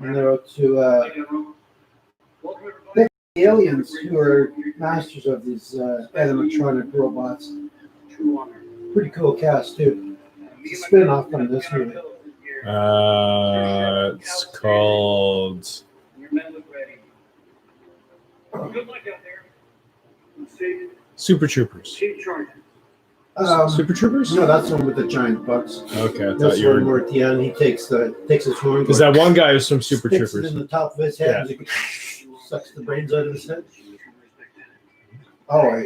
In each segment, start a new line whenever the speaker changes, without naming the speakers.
and they're out to the aliens who are masters of these animatronic robots. Pretty cool cast too. It's a spin-off from this movie.
It's called Super Troopers. Super Troopers?
No, that's the one with the giant bugs.
Okay, I thought
This
you
one
were.
where at the end he takes his horn.
Because that one guy was from Super
sticks it
Troopers.
in the top of his head and sucks the brains out of his head. Oh,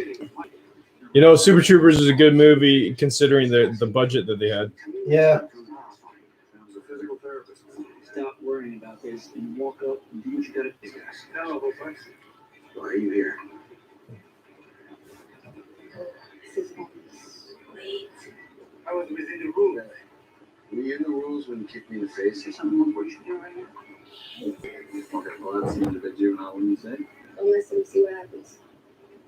You know, Super Troopers is a good movie considering the budget that they had.
yeah.
Stop worrying about this and walk up and do what you gotta do. Why are you here? I was within the rules. Were you in the rules when you kicked me in the face or something? What you doing right now? Okay, well, that's the end of it, juvenile. What do you say?
I'll listen and see what happens.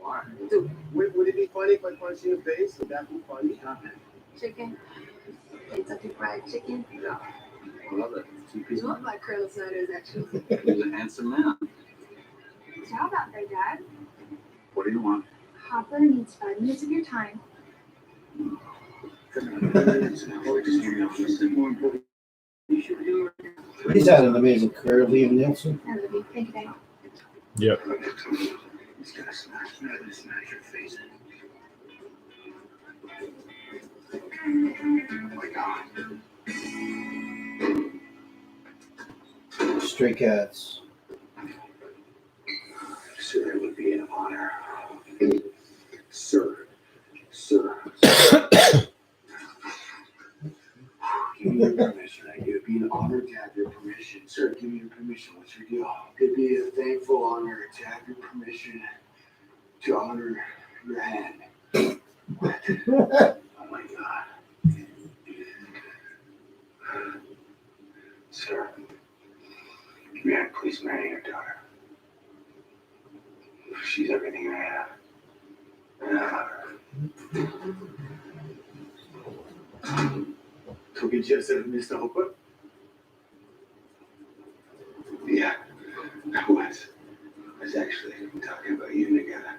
Why? Dude, would it be funny if I punched you in the face? Would that be funny?
Chicken. Kentucky Fried Chicken.
Yeah. I love it.
You look like Colonel Sanders, actually.
He's a handsome man.
So how about that, Dad?
What do you want?
Hopper needs 5 minutes of your time.
He's had an amazing career, Liam Nielsen.
I love you. Thank you, Dad.
Yep.
He's gonna smash your face in. Oh my God.
Stray Cats.
Sir, it would be an honor. Sir. Give me your permission. It would be an honor to have your permission. Sir, give me your permission. What's your deal? It'd be a thankful honor to have your permission to honor your hand. What? Oh my God. Sir, may I please marry your daughter? She's everything I have. And I love her. Took it just as Mr. Hopper? Yeah, I was. I was actually talking about you together.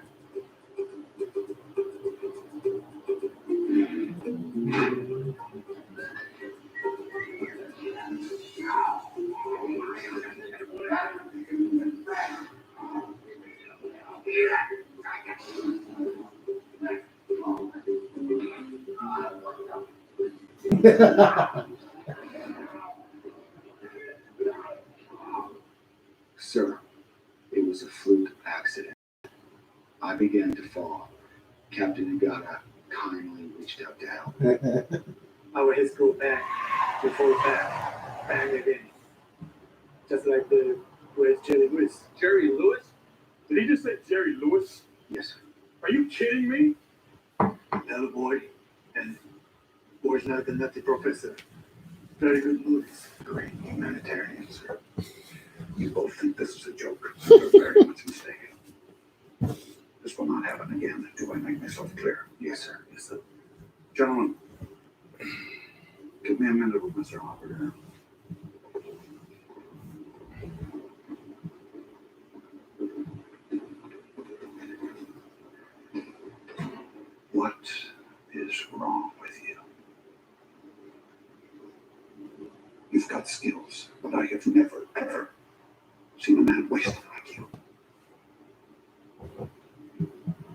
Sir, it was a fluke accident. I began to fall. Captain Nagata kindly reached out to help. Our his go back, to fall back, bang again. Just like the where's Jerry Lewis?
Jerry Lewis? Did he just say Jerry Lewis?
Yes, sir.
Are you kidding me?
Hello, boy. And boy's not the nutty professor. Very good movies. Great humanitarian, sir. You both think this is a joke. You're very much mistaken. This will not happen again. Do I make myself clear? Yes, sir. Yes, sir. Gentlemen, give me a minute with Mr. Hopper. What is wrong with you? You've got skills, but I have never, ever seen a man wasted like you.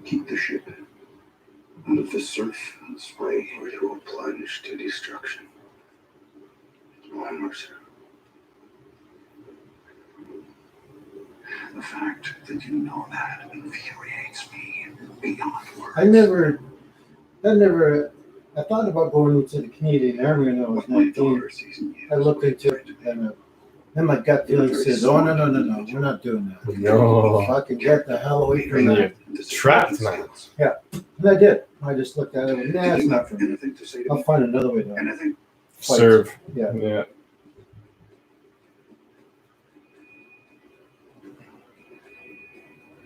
Keep the ship out of the surf and spray, or you will plunge to destruction. One more, sir. The fact that you know that infuriates me beyond words.
I thought about going into the Canadian Army when I was 19. I looked into it, and then my gut feeling says, "Oh no, we're not doing that.
No.
Fucking get the hell away from that."
Trapped man.
And I did. I just looked at it and went, "Nah, it's not for me.
Anything to say to
I'll
me?
find another way to
Anything?
fight."
Serve.
Yeah.
Yeah.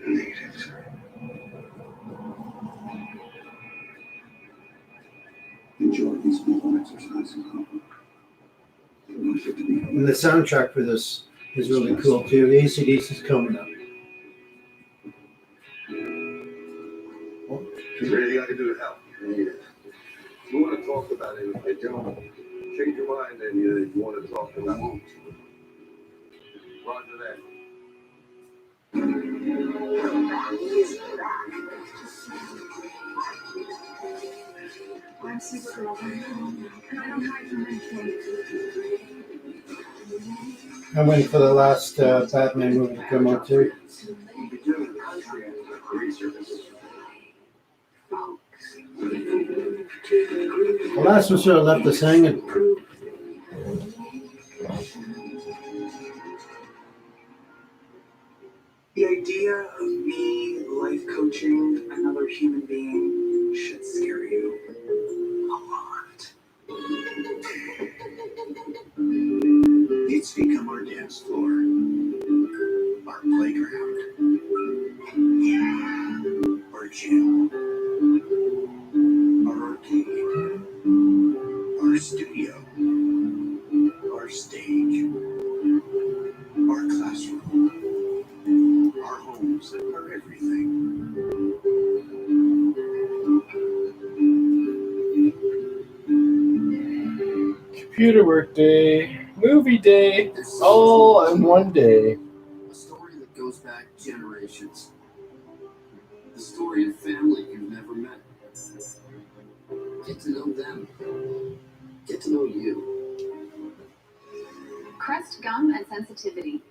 Negative, sir. Enjoy these mental exercises.
And the soundtrack for this is really cool too. The ACDC is coming up.
Anything I can do to help? You want to talk about it, if you don't change your mind and you want to talk about it. Roger that.
I'm Supergirl, and I don't hide from anything.
I'm waiting for the last Batman movie to come out too. The last one sort of left us hanging.
The idea of me life coaching another human being should scare you a lot.
It's become our dance floor, our playground, our gym, our arcade, our studio, our stage, our classroom, our homes, our everything.
Computer work day, movie day, all in one day.
A story that goes back generations. The story of family you've never met. Get to know them. Get to know you.
Crest gum and sensitivity.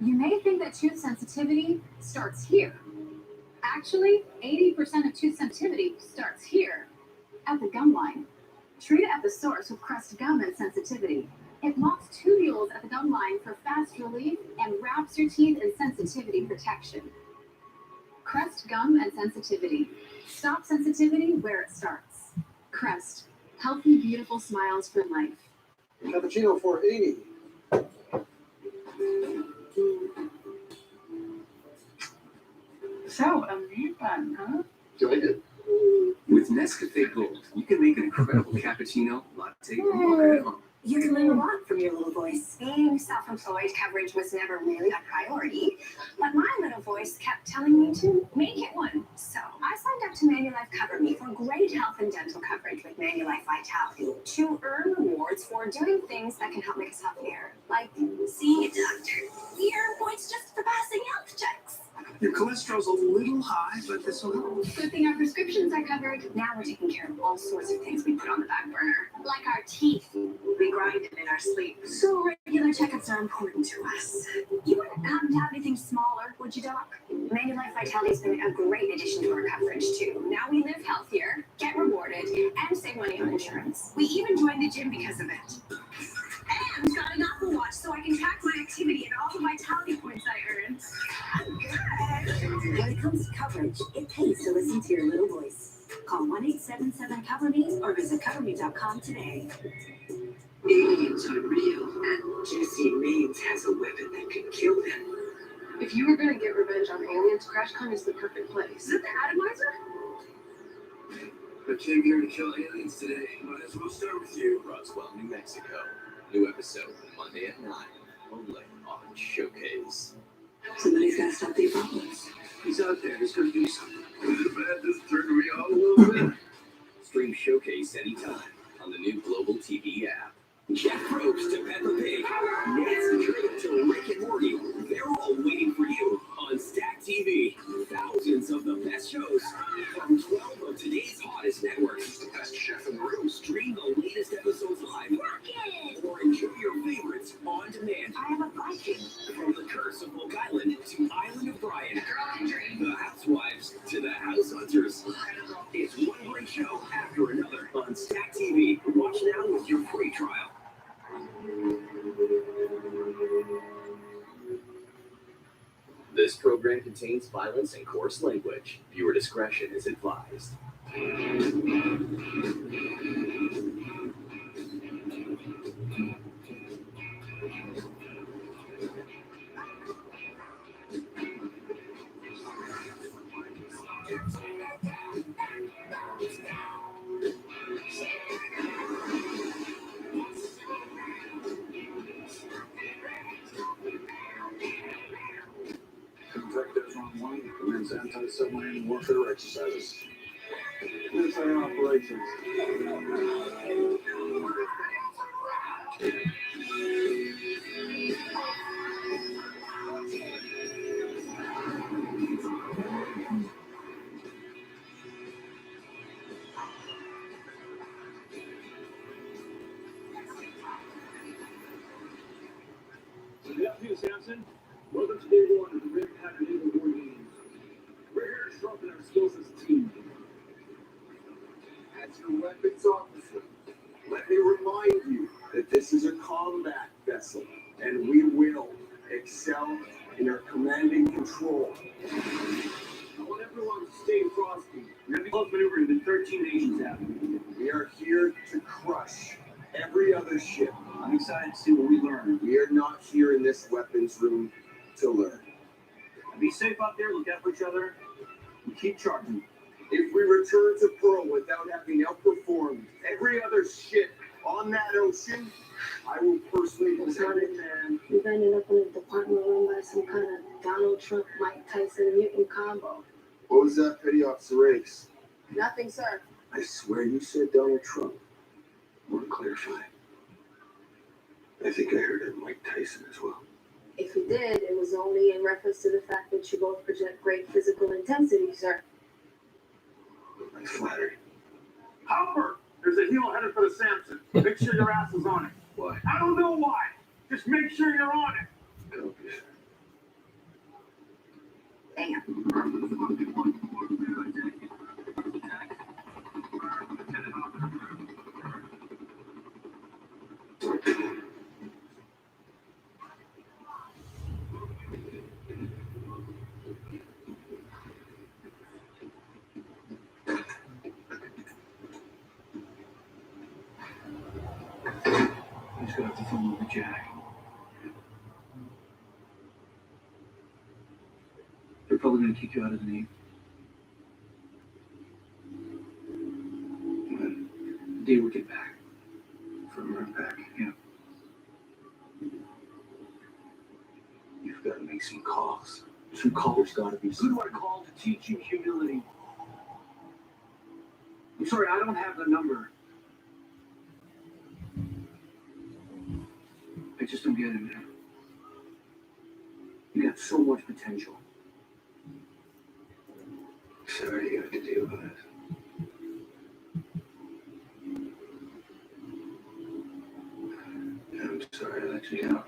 You may think that tooth sensitivity starts here. Actually, 80% of tooth sensitivity starts here, at the gum line. Treat it at the source with Crest gum and sensitivity. It locks tubules at the gum line for fast relief and wraps your teeth in sensitivity protection. Crest gum and sensitivity. Stop sensitivity where it starts. Crest. Healthy, beautiful smiles for life.
Cappuccino for 80.
So, a mute button, huh?
Join it. With Nescafe Gold, you can make an incredible cappuccino, latte, or mocha at home.
You can learn a lot from your little voice.
Being self-employed, coverage was never really a priority, but my little voice kept telling me to make it one. So I signed up to Manulife Cover Me for great health and dental coverage with Manulife Vitality to earn rewards for doing things that can help make us healthier, like seeing a doctor, earn points just for passing health checks.
Your cholesterol's a little high, but this will help.
Good thing our prescriptions are covered. Now we're taking care of all sorts of things we put on the back burner, like our teeth. We grind them in our sleep. So regular checkups are important to us. You wouldn't happen to have anything smaller, would you, Doc? Manulife Vitality's been a great addition to our coverage, too. Now we live healthier, get rewarded, and save money on insurance. We even joined the gym because of it. And got an Apple Watch so I can track my activity and all the Vitality points I earn. I'm good.
When it comes to coverage, it pays to listen to your little voice. Call 1-877-COVER-ME or visit coverme.com today.
Aliens are real, and Jesse Means has a weapon that can kill them.
If you were going to get revenge on aliens, CrashCon is the perfect place.
Is it the atomizer?
I came here to kill aliens today. Might as well start with you. Roswell, New Mexico. New episode Monday at 9. Only on Showcase.
Somebody's got to stop the apocalypse.
He's out there. He's going to do something. The bad just turned me on a little bit. Stream Showcase anytime on the new Global TV app. Jeff Probst to Peppa Pig. Nancy Drew to Rick and Morty. They're all waiting for you on Stack TV. Thousands of the best shows from 12 of today's hottest networks. The best chef in the room. Stream the latest episodes live.
Work it!
Or enjoy your favorites on demand.
I have a Viking.
From The Curse of Oak Island to Island of Brian. The Housewives to the House Hunters. It's one great show after another on Stack TV. Watch now with your free trial. This program contains violence and coarse language. Viewer discretion is advised.
anti-submarine warfare exercises. Military operations.
Good afternoon, Samson. Welcome to day one of the Red Pattern Naval War Games. We're here to sharpen our skills as a team.
As your weapons officer, let me remind you that this is a combat vessel, and we will excel in our commanding control.
I want everyone to stay frosty. We're going to be close maneuvering than 13 nations have.
We are here to crush every other ship.
I'm excited to see what we learn.
We are not here in this weapons room to learn.
Be safe out there, look out for each other, and keep charging.
If we return to Pearl without having outperformed every other ship on that ocean, I will personally protect it, man.
We've ended up in a department run by some kind of Donald Trump, Mike Tyson mutant combo.
What was that, Petty Officer Rakes?
Nothing, sir.
I swear you said Donald Trump. I want to clarify. I think I heard it Mike Tyson as well.
If you did, it was only in reference to the fact that you both project great physical intensity, sir.
I'm flattered.
Hopper, there's a heel headed for the Samson. Make sure your ass is on it.
Why?
I don't know why. Just make sure you're on it.
Copy, sir.
Damn.
He's gonna have to phone over Jack. They're probably gonna kick you out of the Navy. The day we get back.
From run back.
Yeah.
You've got to make some calls.
Some calls gotta be. Who do I call to teach you humility? I'm sorry, I don't have the number. I just don't get it, man. You got so much potential.
Sorry you have to deal with it. I'm sorry I let you down.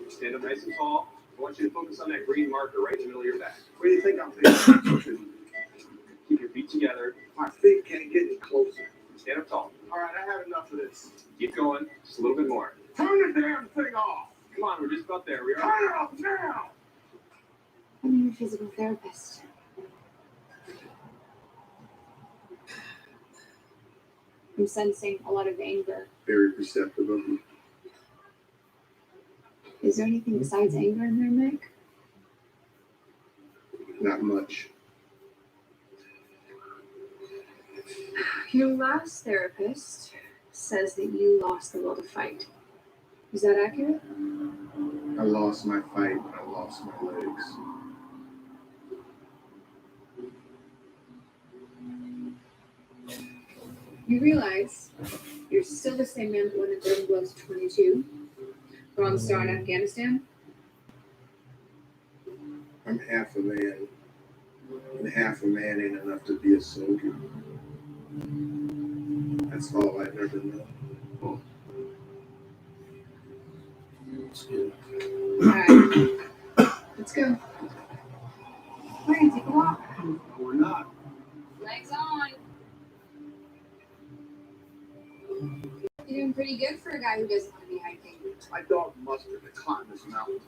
Stand up nice and tall. I want you to focus on that green marker right in the middle of your back.
Where do you think I'm thinking?
Keep your feet together.
My feet can't get any closer.
Stand up tall.
All right, I had enough of this.
Keep going. Just a little bit more.
Turn the damn thing off!
Come on, we're just about there. We
Turn
are.
it off now!
I'm your physical therapist. I'm sensing a lot of anger.
Very perceptive of you.
Is there anything besides anger in there, Mike?
Not much.
Your last therapist says that you lost the will to fight. Is that accurate?
I lost my fight when I lost my legs.
You realize you're still the same man that won the Golden Gloves 22, Bronze Star in Afghanistan?
I'm half a man, and half a man ain't enough to be a soldier. That's all I've ever known.
That's good.
You're doing pretty good for a guy who doesn't want to be hiking.
I dog Mustard to climb this mountain.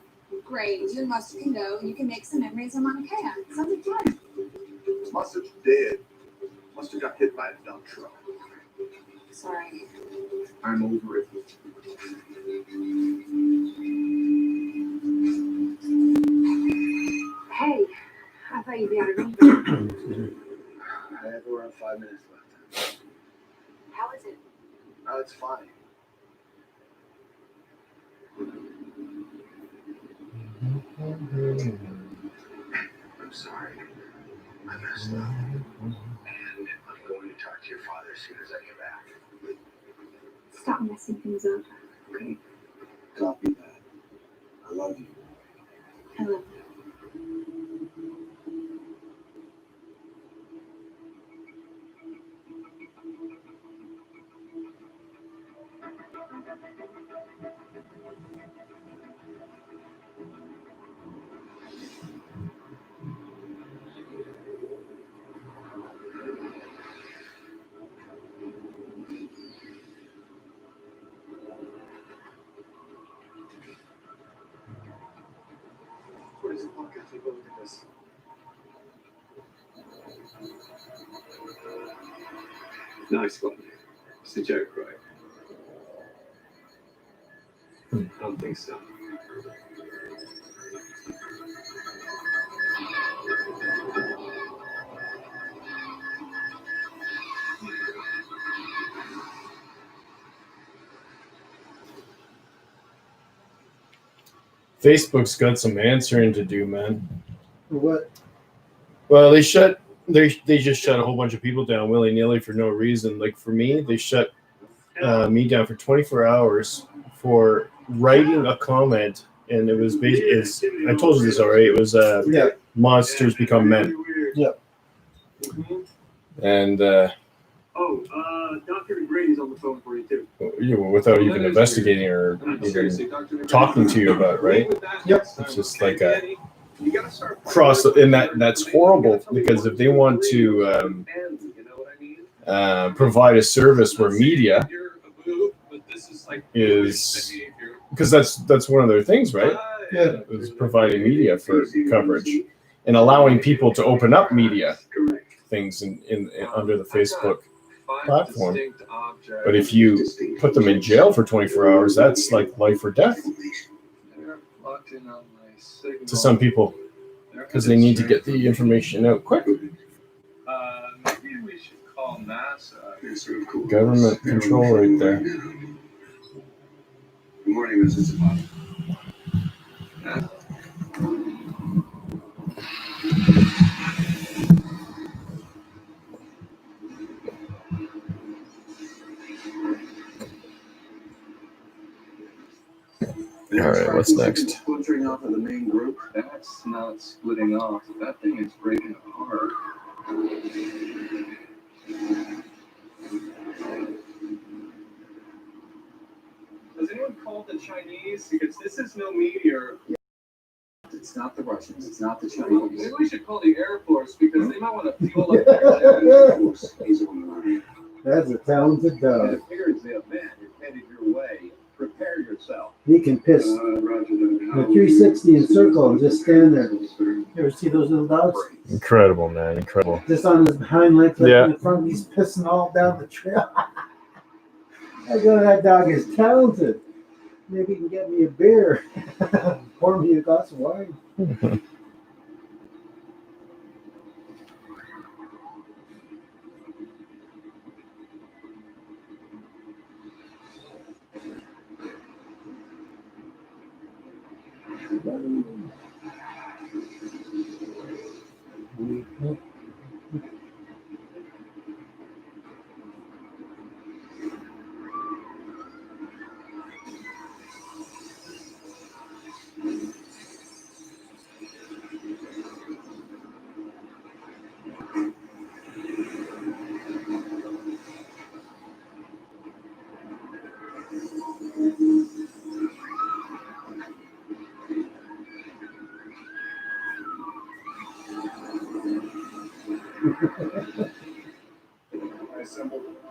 Great. You and Mustard can go, and you can make some memories on Mauna Kea. Something fun.
Mustard's dead. Mustard got hit by a dump truck.
Sorry.
I'm over it.
Hey, I thought you'd be out of range.
I have around 5 minutes left.
How is it?
Oh, it's fine. I'm sorry. I messed up. And I'm going to talk to your father as soon as I get back.
Stop messing things up. Okay.
Copy that. I love you.
I love you.
What is it, Mark? I think we'll look at this.
Nice one. It's a joke, right? I don't think so.
Facebook's got some answering to do, man.
For what?
Well, they just shut a whole bunch of people down willy nilly for no reason. Like for me, they shut me down for 24 hours for writing a comment, and it was basically. I told you this already. It was monsters become men.
Yep.
And
Dr. Grady's on the phone for you too.
without even investigating or even talking to you about it, right?
Yep.
It's just like a cross, and that's horrible because if they want to provide a service where media is, because that's one of their things, right?
Yeah.
Is providing media for coverage and allowing people to open up media things in under the Facebook platform. But if you put them in jail for 24 hours, that's like life or death to some people because they need to get the information out quick.
Maybe we should call NASA.
Government control right there.
Good morning, Mrs. Zapata.
All right, what's next?
Splintering off of the main group.
That's not splitting off. That thing is breaking apart. Has anyone called the Chinese? Because this is no meteor.
It's not the Russians. It's not the
Well,
Chinese.
maybe we should call the Air Force because they might want to fuel up their
He's on the line.
That's a talented
It
dog.
appears the event is headed your way. Prepare yourself.
He can piss
Roger
the
that.
360 in circle and just stand there. You ever see those little dogs?
Incredible, man. Incredible.
Just on his hind legs, like
Yeah.
in the front, he's pissing all down the trail. I go, that dog is talented. Maybe he can get me a beer. Pour me a glass of wine.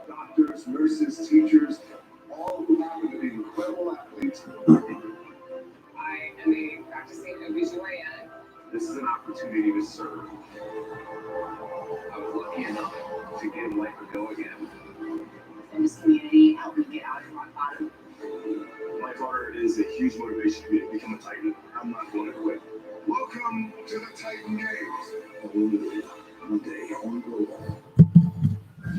Doctors, nurses, teachers, all who happen to be incredible athletes.
I am a practicing OBGYN.
This is an opportunity to serve. I was lucky enough to give life a go again.
In this community, help me get out of rock bottom.
My daughter is a huge motivation for me to become a Titan. I'm not going to quit. Welcome to the Titan Games. One day on Global.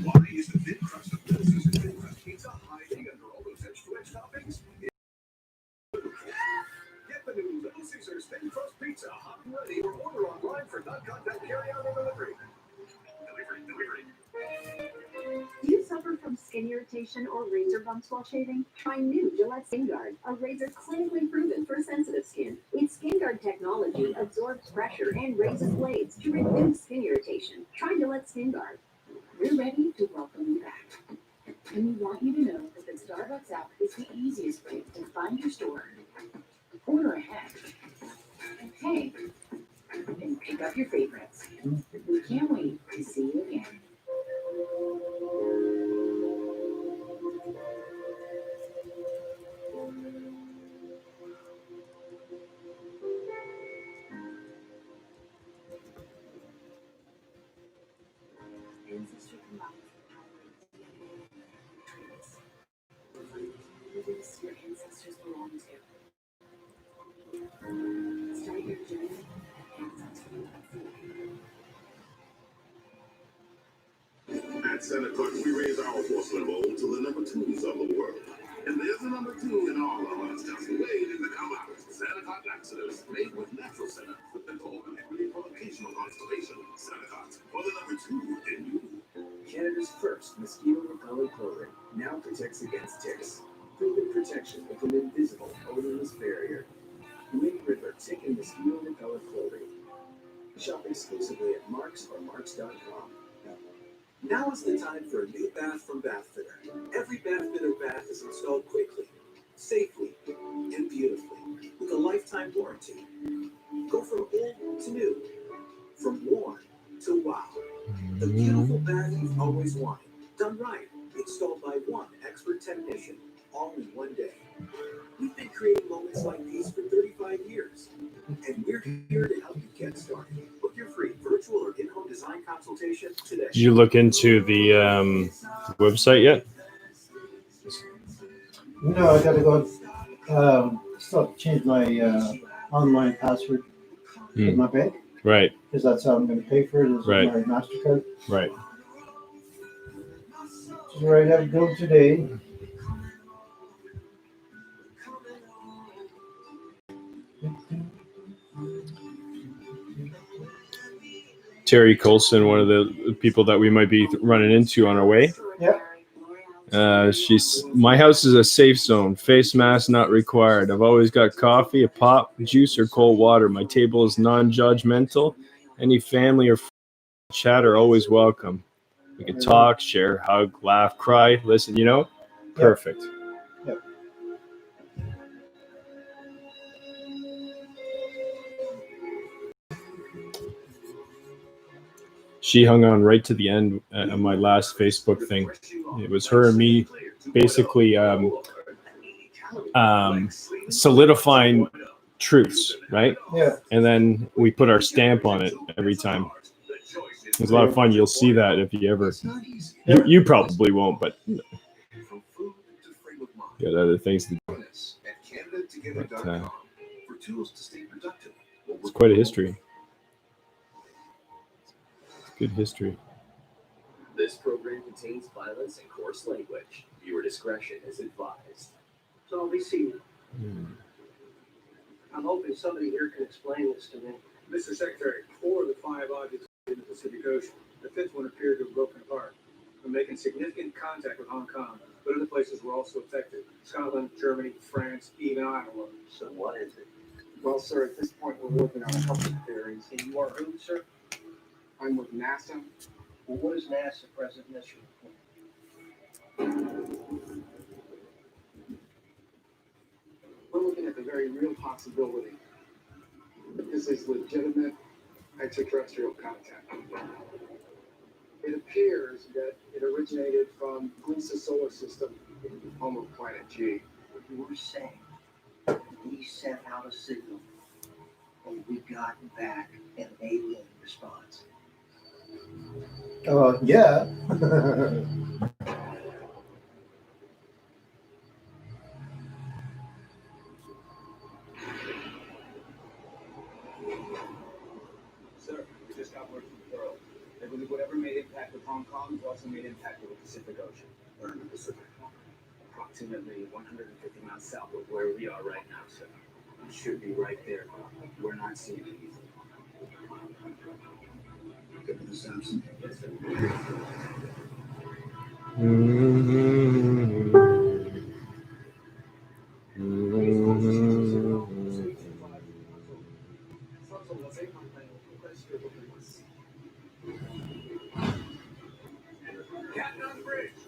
Why is the thin crust of Mills' and thin crust pizza hiding under all those edge-to-edge toppings? Get the new Little Caesars thin crust pizza hot and ready, or order online for non-contact carry-out or delivery. Delivery.
Do you suffer from skin irritation or razor bumps while shaving? Try new Gillette Skin Guard, a razor clinically proven for sensitive skin. Its Skin Guard technology absorbs pressure and raises blades to reduce skin irritation. Try Gillette Skin Guard. We're ready to welcome you back. And we want you to know that the Starbucks app is the easiest way to find your store, order ahead, and pay, and pick up your favorites. We can't wait to see you again. Ancestry combines the power of DNA and traits. Who your ancestors belong to. Start your journey at Ancestry.ca.
At Santa Cruz, we raise our porcelain bowl to the number twos of the world. And there's a number two in all of us, just waiting to come out. Santa Cruz Laxatives, made with natural senna, with the gold and equity for occasional constellation. Santa Cruz, for the number two in you.
Canada's first mosquito repellent clothing now protects against ticks. Proven protection with an invisible, odorless barrier. Wind River Tick and Mosquito Repellent Clothing. Shop exclusively at Marks or Marks.com. Now is the time for a new bath from Bathfitter. Every Bathfitter bath is installed quickly, safely, and beautifully with a lifetime warranty. Go from old to new, from worn to wow. The beautiful bath you've always wanted, done right, installed by one expert technician, all in one day. We've been creating moments like these for 35 years, and we're here to help you get started. Book your free virtual or in-home design consultation today.
Did you look into the website yet?
No, I gotta go. Still have to change my online password with my bank,
Right.
because that's how I'm going to pay for it. Is
Right.
my MasterCard.
Right.
Which is where I got to go today.
Terry Colson, one of the people that we might be running into on our way.
Yep.
She's my house is a safe zone. Face mask not required. I've always got coffee, a pop, juice, or cold water. My table is non-judgmental. Any family or chat are always welcome. We can talk, share, hug, laugh, cry, listen. You know, perfect.
Yep.
She hung on right to the end of my last Facebook thing. It was her and me basically solidifying truths, right?
Yeah.
And then we put our stamp on it every time. It's a lot of fun. You'll see that if you ever. You probably won't, but got other things to do. But, it's quite a history. Good history.
This program contains violence and coarse language. Viewer discretion is advised.
So we see. I'm hoping somebody here can explain this to me.
Mr. Secretary, 4 of the 5 objects in the Pacific Ocean. The 5th one appeared to have broken apart. We're making significant contact with Hong Kong, but other places were also affected. Scotland, Germany, France, even Iowa.
So what is it?
Well, sir, at this point, we're working on a couple of theories.
And you are who, sir?
I'm with NASA.
Well, what is NASA present mission?
We're looking at the very real possibility that this is legitimate extraterrestrial contact. It
appears that it originated from Gliese solar system, home of planet G.
You were saying we sent out a signal and we got back an alien response.
Yeah.
Sir, we just got word from Pearl. They believe whatever made impact with Hong Kong also made impact with the Pacific Ocean.
Where in the Pacific?
Approximately 150 miles south of where we are right now, sir. It should be right there. We're not seeing anything.
Give me the Samson.
Yes, sir.
Captain on the bridge.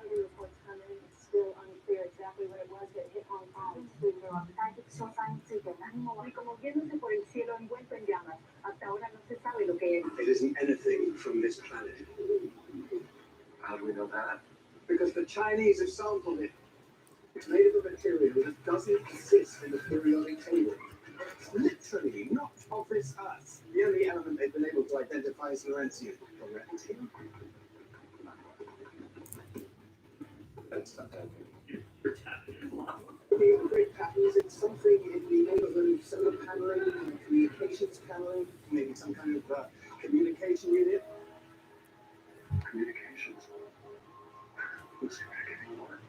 Reports come in, it's still unclear exactly what it was that hit Hong Kong. Removiéndose por el cielo envuelto en llamas. Hasta ahora no se sabe lo que es.
It isn't anything from this planet.
How do we know that?
Because the Chinese have sampled it. It's made of a material that doesn't exist in the periodic table. It's literally not of this Earth. The only element they've been able to identify is Laurentian. Laurentian?
That's not that.
The great patterns in something in the neighborhood of solar paneling, communications paneling, maybe some kind of communication unit.
Communications. Let's see if I can more.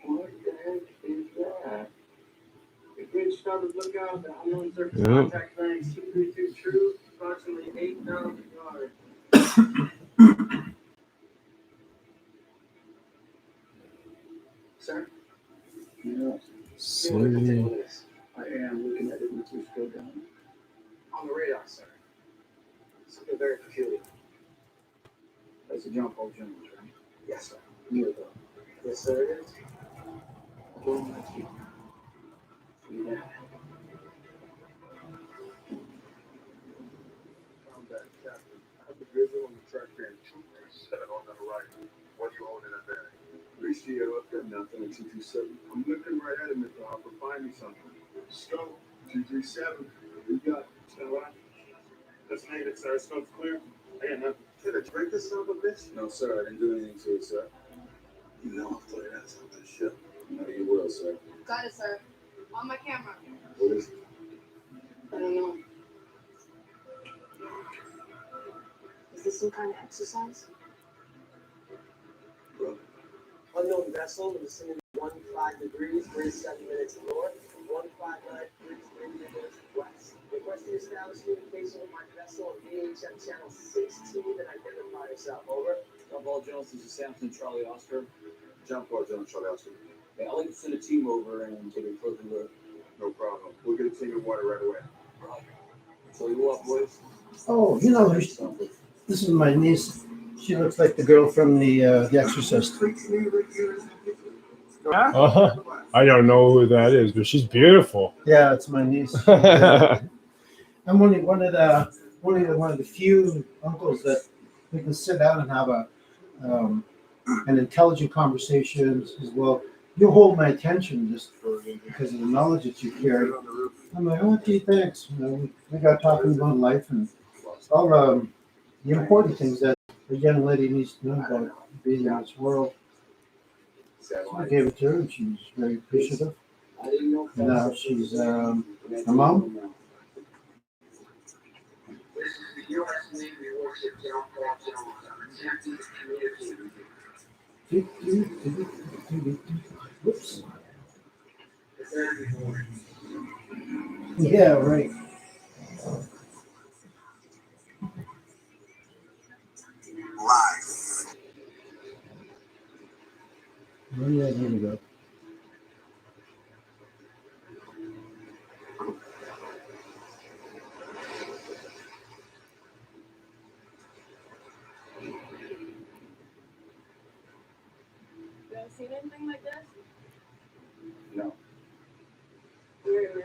What the heck is that? The bridge starboard lookout, the unknown surface
Yep.
contact bearing 232 true, approximately 8,000 yards.
Sir?
Yeah.
See.
I am looking at it with your skill down.
On the radar, sir. Something very peculiar.
That's a jump ball general, right?
Yes, sir.
Near the
Yes, sir, it is.
door next to you. Yeah.
Found that, Captain. I have a visual on the track bearing 237 on the right. What do you hold in that bearing? 3CO, I've got nothing at 227. I'm looking right at him, Mr. Hopper. Find me something. Scope, 237. We got. Stand by. That's negative, sir. Scope's clear. I got nothing. Did I drink this son of a bitch? No, sir. I didn't do anything to it, sir. You know I'm putting that son of a shit. No, you will, sir.
Got it, sir. On my camera.
What is it?
I don't know. Is this some kind of exercise?
Brother.
Unknown vessel in the vicinity of 15 degrees, 37 minutes north, 159 degrees, 3 minutes west. Requesting establish communication with my vessel on VHF channel 16 and identify yourself. Over. Jump Ball Jones, this is Samson Charlie Oscar.
Jump ball, John Charlie Oscar.
Yeah, I'd like to send a team over and take a closer look.
No problem. We'll get a team of water right away.
Right. So you go up, boys.
Oh, you know, this is my niece. She looks like the girl from the Exorcist.
I don't know who that is, but she's beautiful.
Yeah, it's my niece. I'm only one of the few uncles that we can sit down and have an intelligent conversation as well. You hold my attention just because of the knowledge that you carry. I'm like, oh, gee, thanks. You know, we got talking about life and all the important things that a young lady needs to know about being in this world. So I gave it to her, and she was very appreciative. And now she's a mom. Whoops. Yeah, right. Oh, yeah, there we go.
seen anything like this?
No.
Weird, man.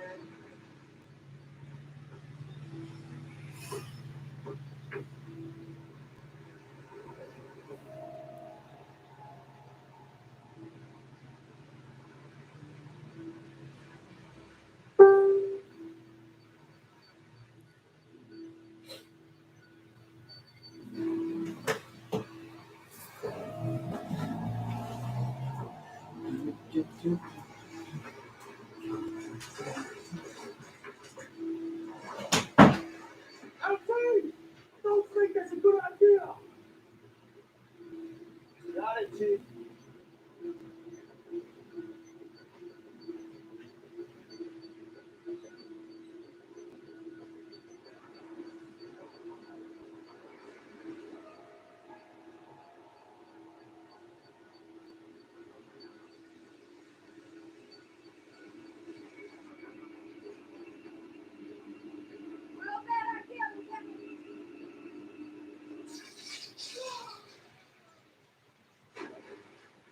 Alfie! Don't think that's a good idea! Got it, Chief.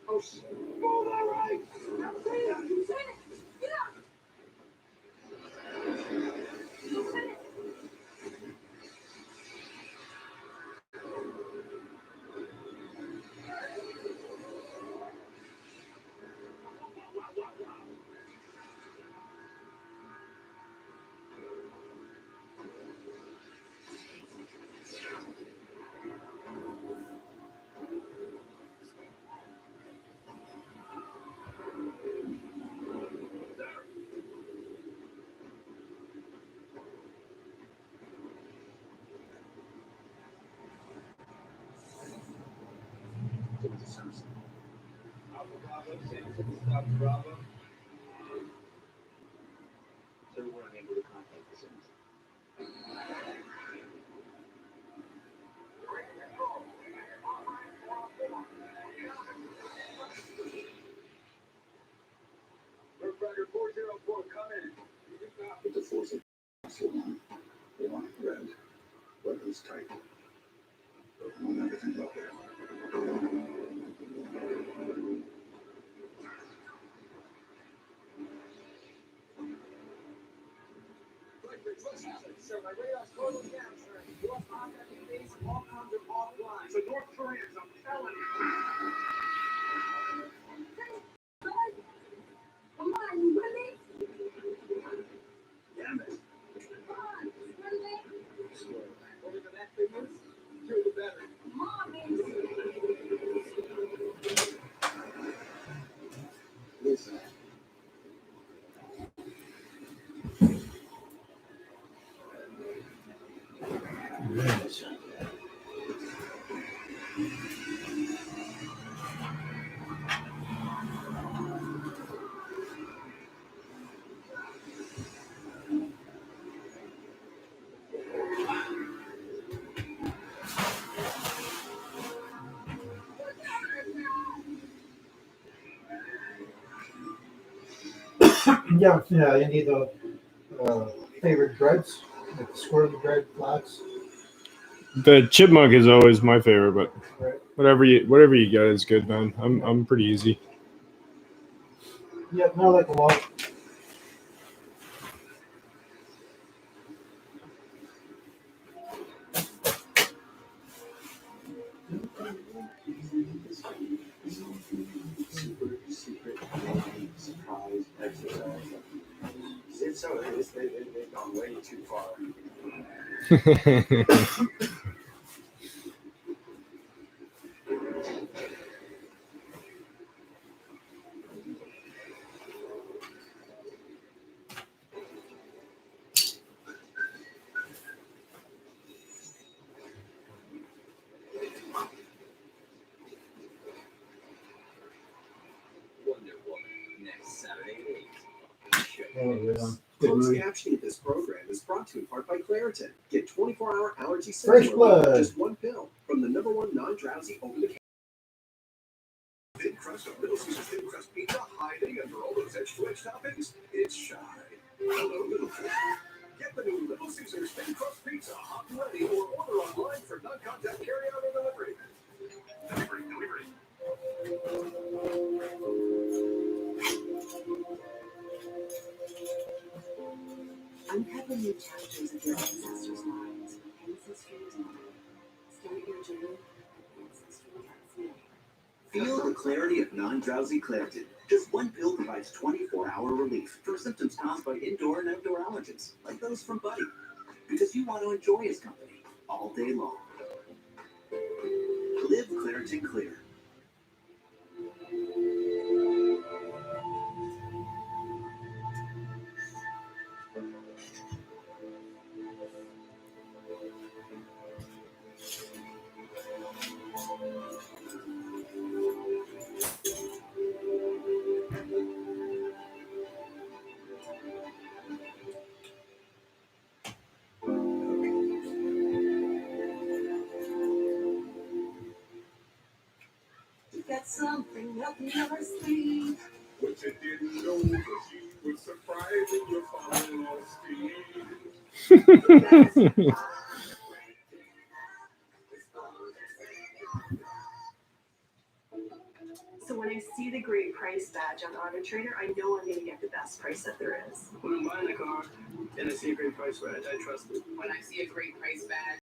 Oh shit.
Move that right! Alfie!
Bravo. So we were unable to contact the Sims.
Roadrunner 404, come in.
With the force of they want red, weapons tight. I want everything located.
Sir, my radar's totally down, sir. You lost contact with base, all comms are offline.
So North Koreans, I'm telling you.
Come on, you with me?
Damn it.
Come on, you with me?
Whatever that thing is, you're the better.
Come on, baby.
Listen.
Yeah, any of the favorite breads, like the squirrely bread, flats.
The chipmunk is always my favorite, but
Right.
whatever you get is good, man. I'm pretty easy.
Yep, no, like a lot.
Super secret surprise exercise. It's so they've gone way too far.
Wonder Woman, next Saturday at 8.
Oh, yeah. Good
Closed
movie.
captioning of this program is brought to you in part by Claritin. Get 24-hour allergy
Fresh
symptom relief
blood.
with just one pill from the #1 non-drowsy over-the-counter.
Thin crust of Little Caesars thin crust pizza, hiding under all those edge-to-edge toppings. It's shy. Hello, Little Caesars. Get the new Little Caesars thin crust pizza hot and ready, or order online for non-contact carry-out or delivery. Delivery.
Feel the clarity of non-drowsy Claritin. Just one pill provides 24-hour relief from symptoms caused by indoor and outdoor allergens, like those from Buddy. Because you want to enjoy his company all day long. Live Claritin Clear.
Got something up your sleeve.
What you didn't know was you were surprised in your final speed.
So when I see the great price badge on Auto Trader, I know I'm going to get the best price that there is.
When I'm buying a car and I see a great price badge, I trust it.
When I see a great price badge.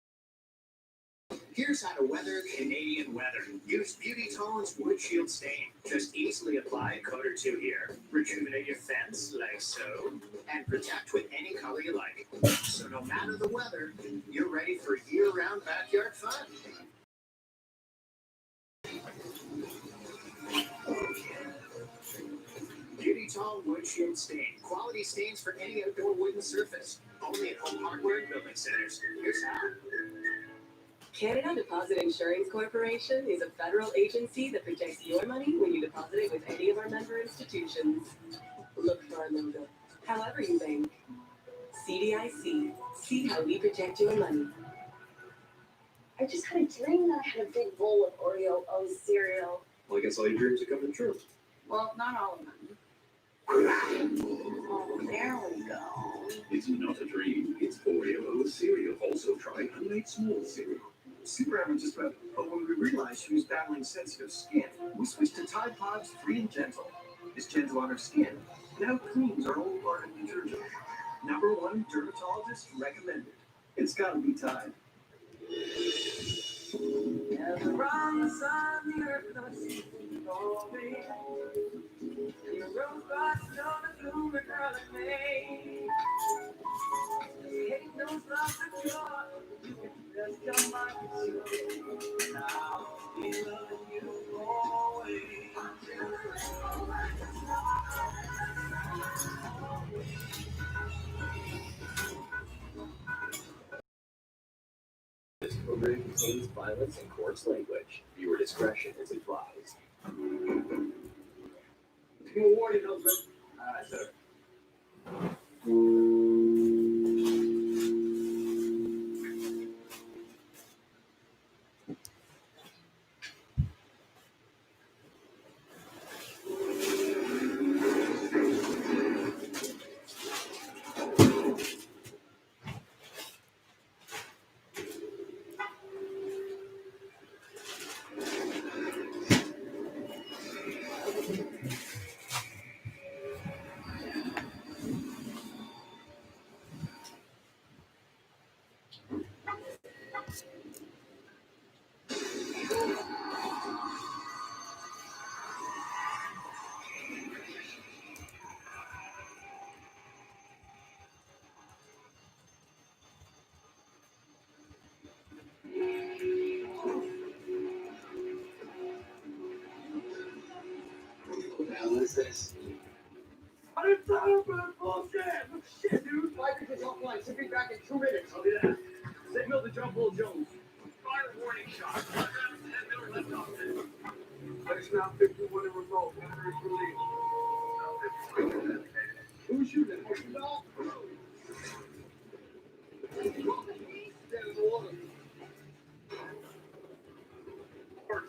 Here's how to weather Canadian weather. Use Beauty Tolerance Wood Shield Stain. Just easily apply a coat or two here. Rejuvenate your fence like so. And protect with any color you like. So no matter the weather, you're ready for year-round backyard fun. Beauty Tall Wood Shield Stain. Quality stains for any outdoor wooden surface. Only at Home Hardware and Building Centers. Here's how.
Canada Deposit Insurance Corporation is a federal agency that protects your money when you deposit it with any of our member institutions. Look for our logo. However you bank. CDIC. See how we protect your money.
I just had a dream that I had a big bowl of Oreo O cereal.
Well, I guess all your dreams are coming true.
Well, not all of them. Oh, there we go.
It's not a dream. It's Oreo cereal. Also try Honey Small cereal.
Super averages, but when we realized she was battling sensitive skin, we switched to Tide Pods Free and Gentle. It's gentle on her skin. Now cleans our old garden detergent. #1 dermatologist recommended. It's gotta be Tide.
Never on the sun, the earth does for me. And the robots know the bloom and early May. Ain't no love for joy. You can just come on and show. Now we loving you always.
This program contains violence and coarse language. Viewer discretion is advised.
Good warning, husband.
Aye, sir.
What the hell is this?
I'm tired of that bullshit. Shit, dude. Fly Creatures offline. Should be back in 2 minutes. I'll do that. Signal to John Paul Jones. Fire warning shot. 10 middle left off this. Place now 51 in remote. Batteries released. Who's shooting? No. Dead in the water.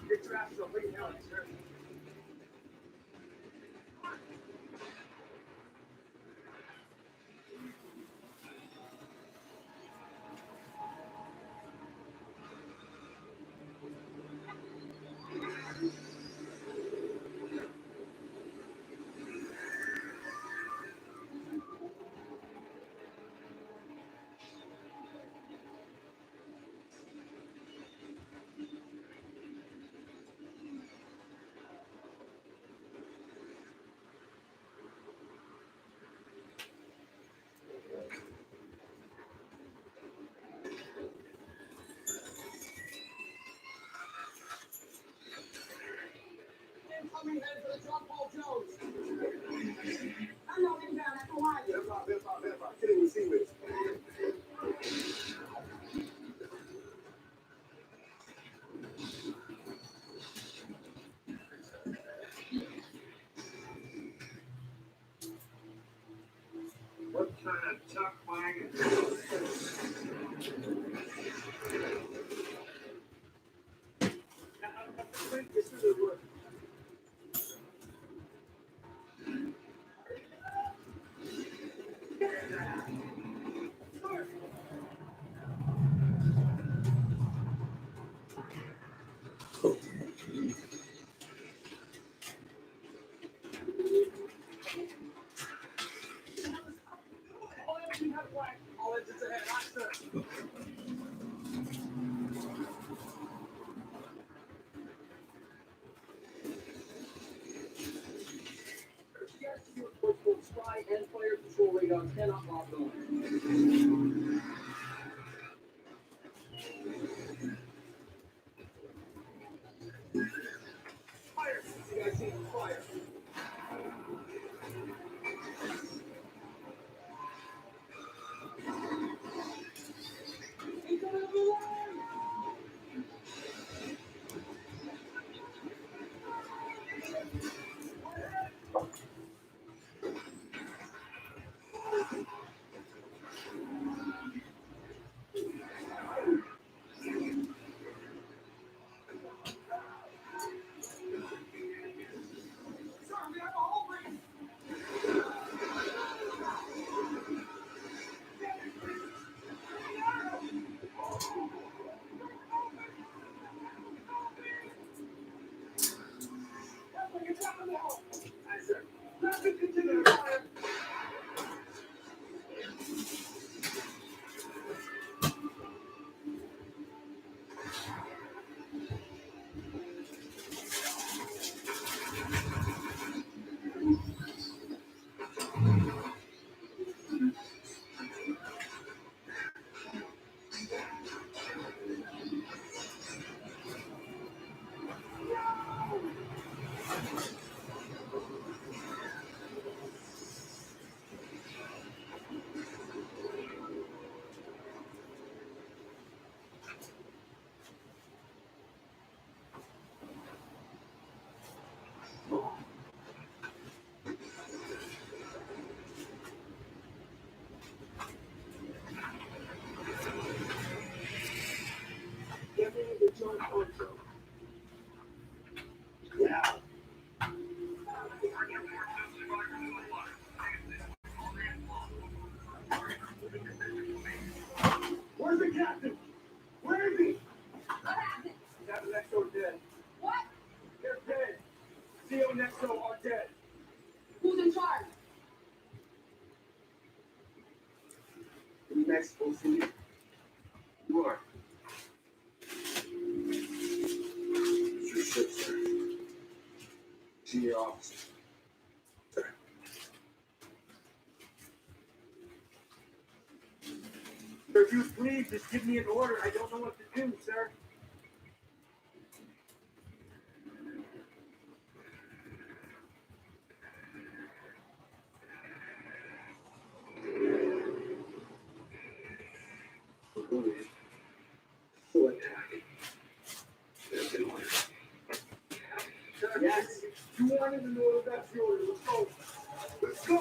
Get your ass up right now, sir.
Spy and player control radar cannot lock on. Fire! You guys see fire? Where's the captain? Where is he?
What happened?
Captain Nexo dead.
What?
They're dead. CO Nexo are dead.
Who's in charge?
In Mexico City. You are. It's your ship, sir. Senior officer. Sir. Sir, if you please just give me an order. I don't know what to do, sir. Full attack. Yes. You wanted to know that's the order. Let's go. Let's go.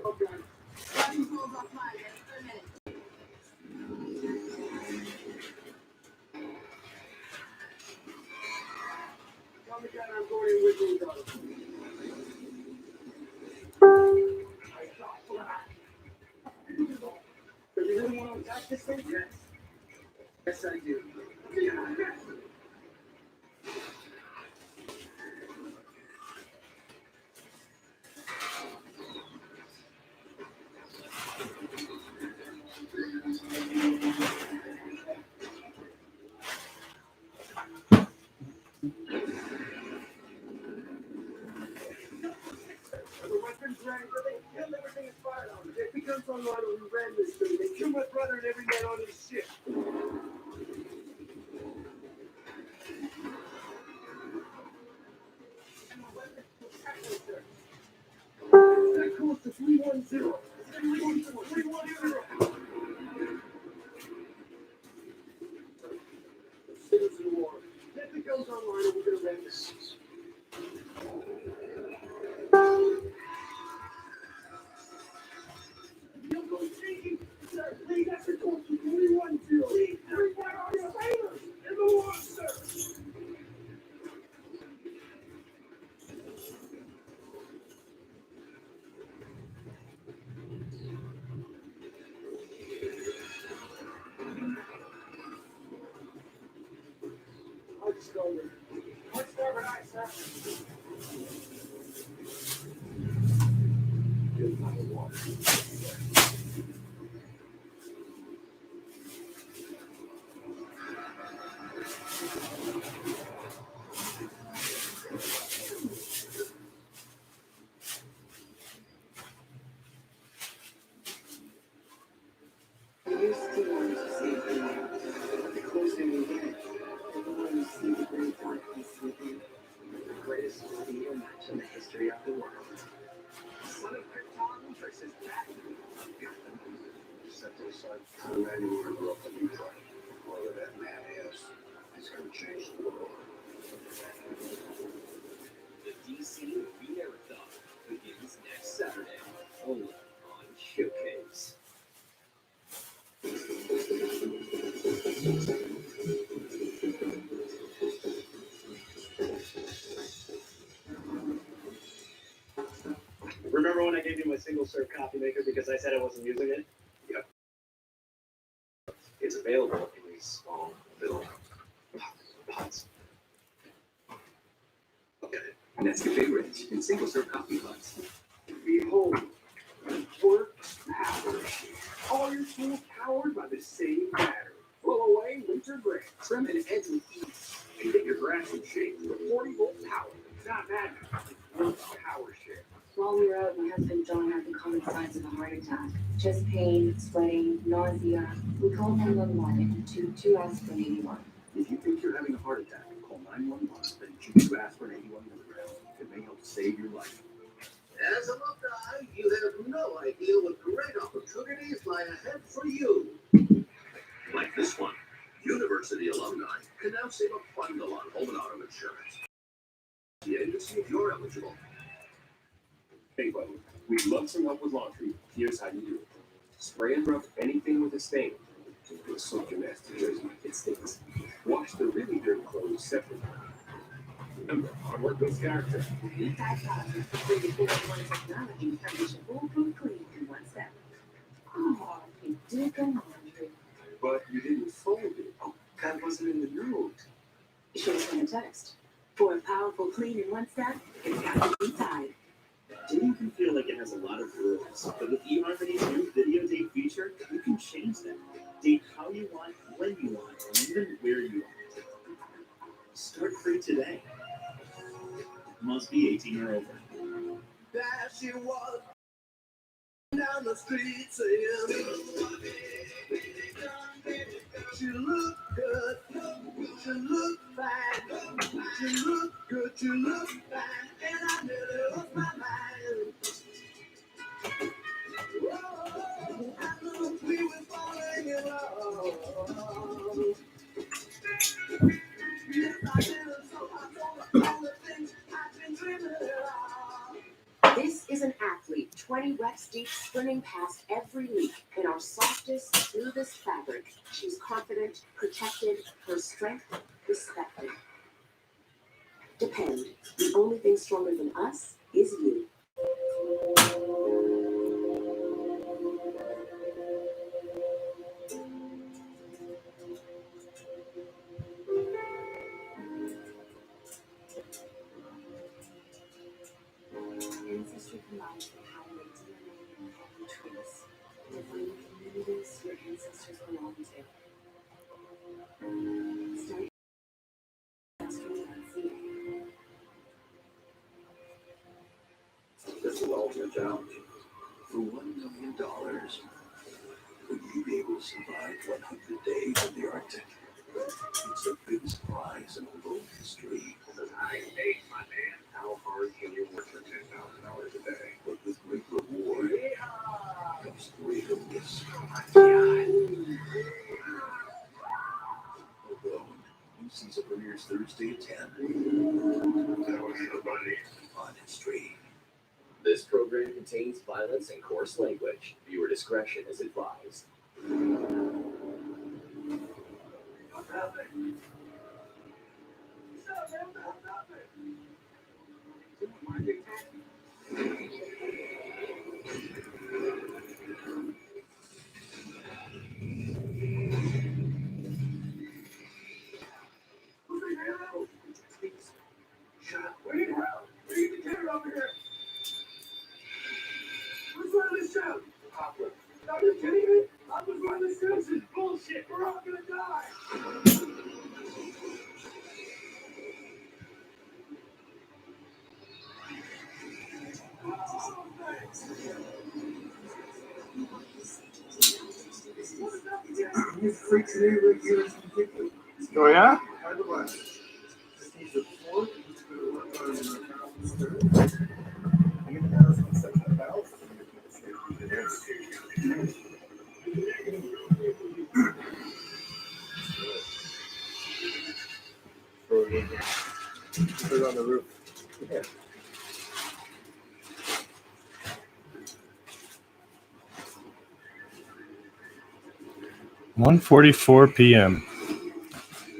Okay.
Driving schools offline. Ready for a minute.
Tell me that I'm going in with you, though. Do you really want to attack this thing? Yes. Yes, I do. The weapons ready, but they killed everything that's fired on them. If he comes online and we ran this thing, they kill my brother and every man on his ship. That comes to 310. 310. Citizen war. If it goes online and we're gonna ran this. You'll go thinking.
Good amount of water.
You still want to see it, but the closer you get, the more you see the great darkness within. The greatest video match in the history of the world. Son of Krypton versus Batman.
Set to the side. The man who grew up in Detroit. Whoever that man is, he's going to change the world.
The DC Movie Marathon begins next Saturday, only on Showcase.
Remember when I gave you my single serve coffee maker because I said I wasn't using it?
Yep.
It's available in these small little pots.
Okay. Nescafe Rich and single-serve coffee pots.
Behold, work power. All your tools powered by the same battery. Blow away winter gray. Trim and edge with ease. And get your grass in shape with 40-volt power. It's not magic. It's power share.
While we were out, my husband John had the common signs of a heart attack. Chest pain, sweating, nausea. We called 911 to 2 aspirin 81.
If you think you're having a heart attack, call 911, then choose aspirin 81 milligrams. It may help save your life.
As a alumni, you have no idea what great opportunities lie ahead for you.
Like this one. University alumni can now save a bundle on home and auto insurance. Yeah, to see if you're eligible.
Hey buddy, we'd love some help with laundry. Here's how you do it. Spray and rough anything with a stain. It's soak your nasty jersey. It stinks. Wash the really dirty clothes separately. Remember, hard work builds character.
E5000 completed 41 technology furnish a foolproof clean in 1 step. Oh, you did the laundry.
But you didn't fold it. Oh, that wasn't in the note.
Should have sent a text. For a powerful clean in 1 step, it's got to be Tide.
Dating can feel like it has a lot of rules, but with eHarmony's new video date feature, you can change them. Date how you want, when you want, and even where you want. Start free today. Must be 18 or over.
There she was down the street saying, she looked good, she looked fine, she looked good, she looked fine, and I nearly lost my mind. Whoa, I knew we were falling in love. Yes, I did, so I told her all the things I've been dreaming of.
This is an athlete 20 reps deep, sprinting past every leak in our softest, smoothest fabric. She's confident, protected, her strength respected. Depend. The only thing stronger than us is you.
Ancestry combines the power of DNA and family trees, defining communities your ancestors belong to. Start ancestry.ca.
This is the ultimate challenge. For $1 million, would you be able to survive 100 days in the Arctic? It's the biggest prize in world history.
I hate my man. How hard can you work for $10,000 a day?
But with great reward comes greater risk. Alone. New season premieres Thursday at 10.
That was the money.
On History.
This program contains violence and coarse language. Viewer discretion is advised.
Shut up.
shit, we're all gonna die. You freaks in here right here is ridiculous.
Oh, yeah?
Put it on the roof. Yeah. (1:44 p.m.)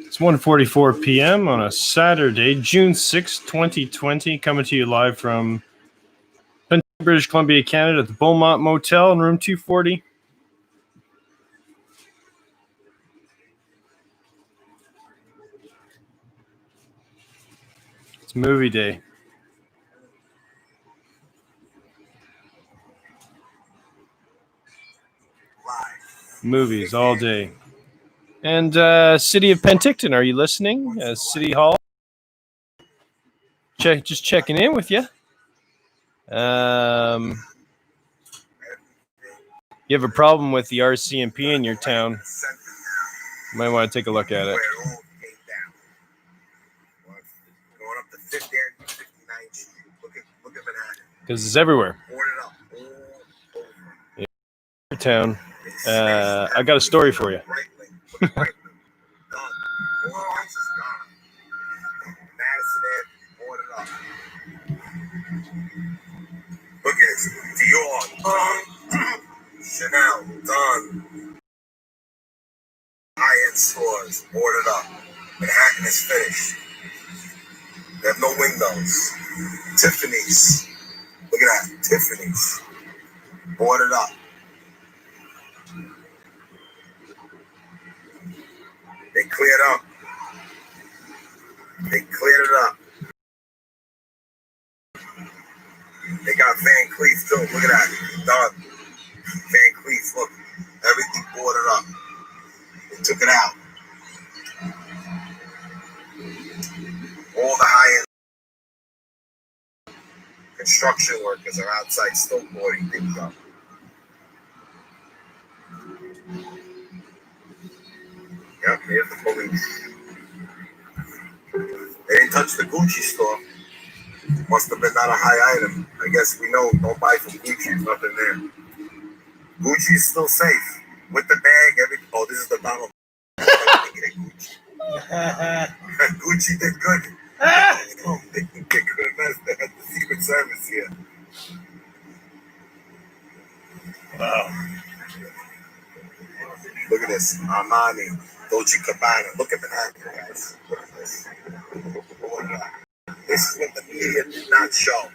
It's 1:44 p.m. on a Saturday, June 6, 2020, coming to you live from British Columbia, Canada, at the Beaumont Motel in room 240. It's movie day. Movies all day. And City of Penticton, are you listening? City Hall. Just checking in with you. You have a problem with the RCMP in your town, you might want to take a look at it. Because it's everywhere. In your town. I got a story for you.
Look at this. Dior, Chanel, done. High-end stores, boarded up. Manhattan is finished. They have no windows. Tiffany's. Look at that. Tiffany's. Boarded up. They cleared up. They cleared it up. They got Van Cleef too. Look at that. Done. Van Cleef, look. Everything boarded up. They took it out. All the high-end construction workers are outside still boarding things up. Yep, here's the police. They didn't touch the Gucci store. Must have been not a high item. I guess we know, don't buy from Gucci, there's nothing there. Gucci is still safe. With the bag, oh, this is the Donald. Gucci did good. They could have messed the Secret Service here. Wow. Look at this. Armani, Dolce Gabbana. Look at Manhattan, guys. Look at this. This is what the media did not show.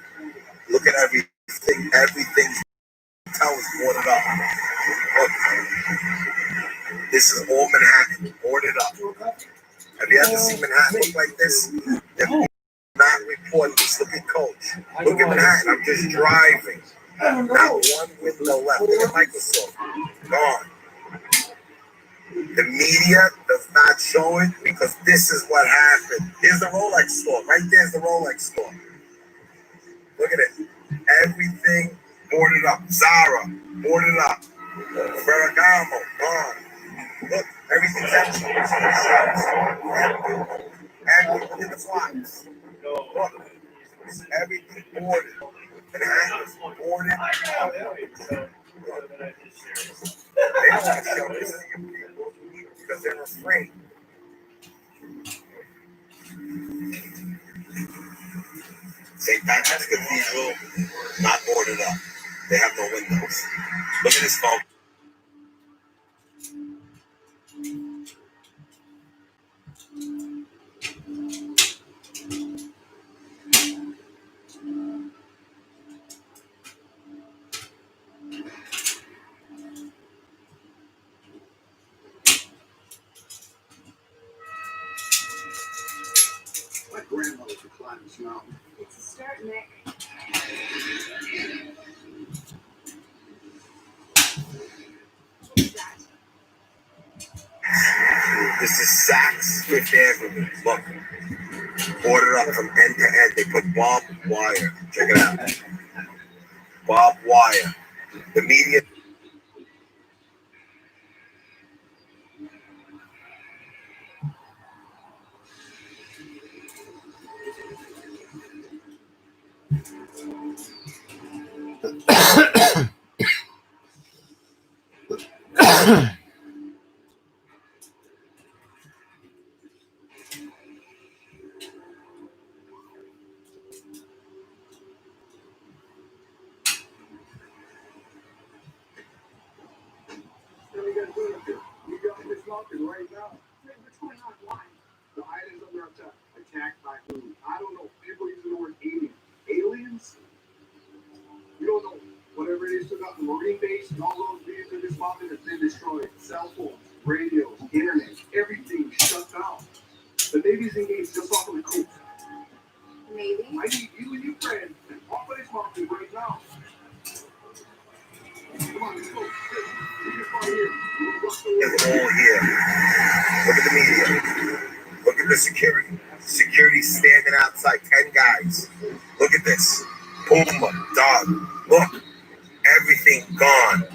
Look at everything. Everything's towers boarded up. Look. This is all Manhattan, boarded up. Have you ever seen Manhattan look like this? They're not reporting this. Look at Coach. Look at Manhattan. I'm just driving. Not one window left. Look at Microsoft. Gone. The media does not show it because this is what happened. Here's the Rolex store. Right there's the Rolex store. Look at it. Everything boarded up. Zara, boarded up. Ferragamo, gone. Look, everything's empty. And look at the flocks. Look, everything boarded. Manhattan is boarded. They don't want to show this to you people because they're afraid. St. Patrick's Cathedral, not boarded up. They have no windows. Look at this, folks.
My grandmother could climb this mountain.
It's a start, Nick. What is that?
This is Saks Fifth Avenue. Look, boarded up from end to end. They put barbed wire. Check it out. Barbed wire. The media.
Right now. What's going on? Why? The island's under attack. Attacked by who? I don't know. People use the word alien. Aliens? You don't know. Whatever it is took out the Marine base and all those beings in this mountain has been destroyed. Cell phones, radios, internet, everything shut down. The Navy's engaged just off of the coast.
Maybe.
I need you and your friend off of this mountain right now. Come on, let's go. We just right here.
It's all here. Look at the media. Look at the security. Security standing outside. 10 guys. Look at this. Puma, dog. Look. Everything gone.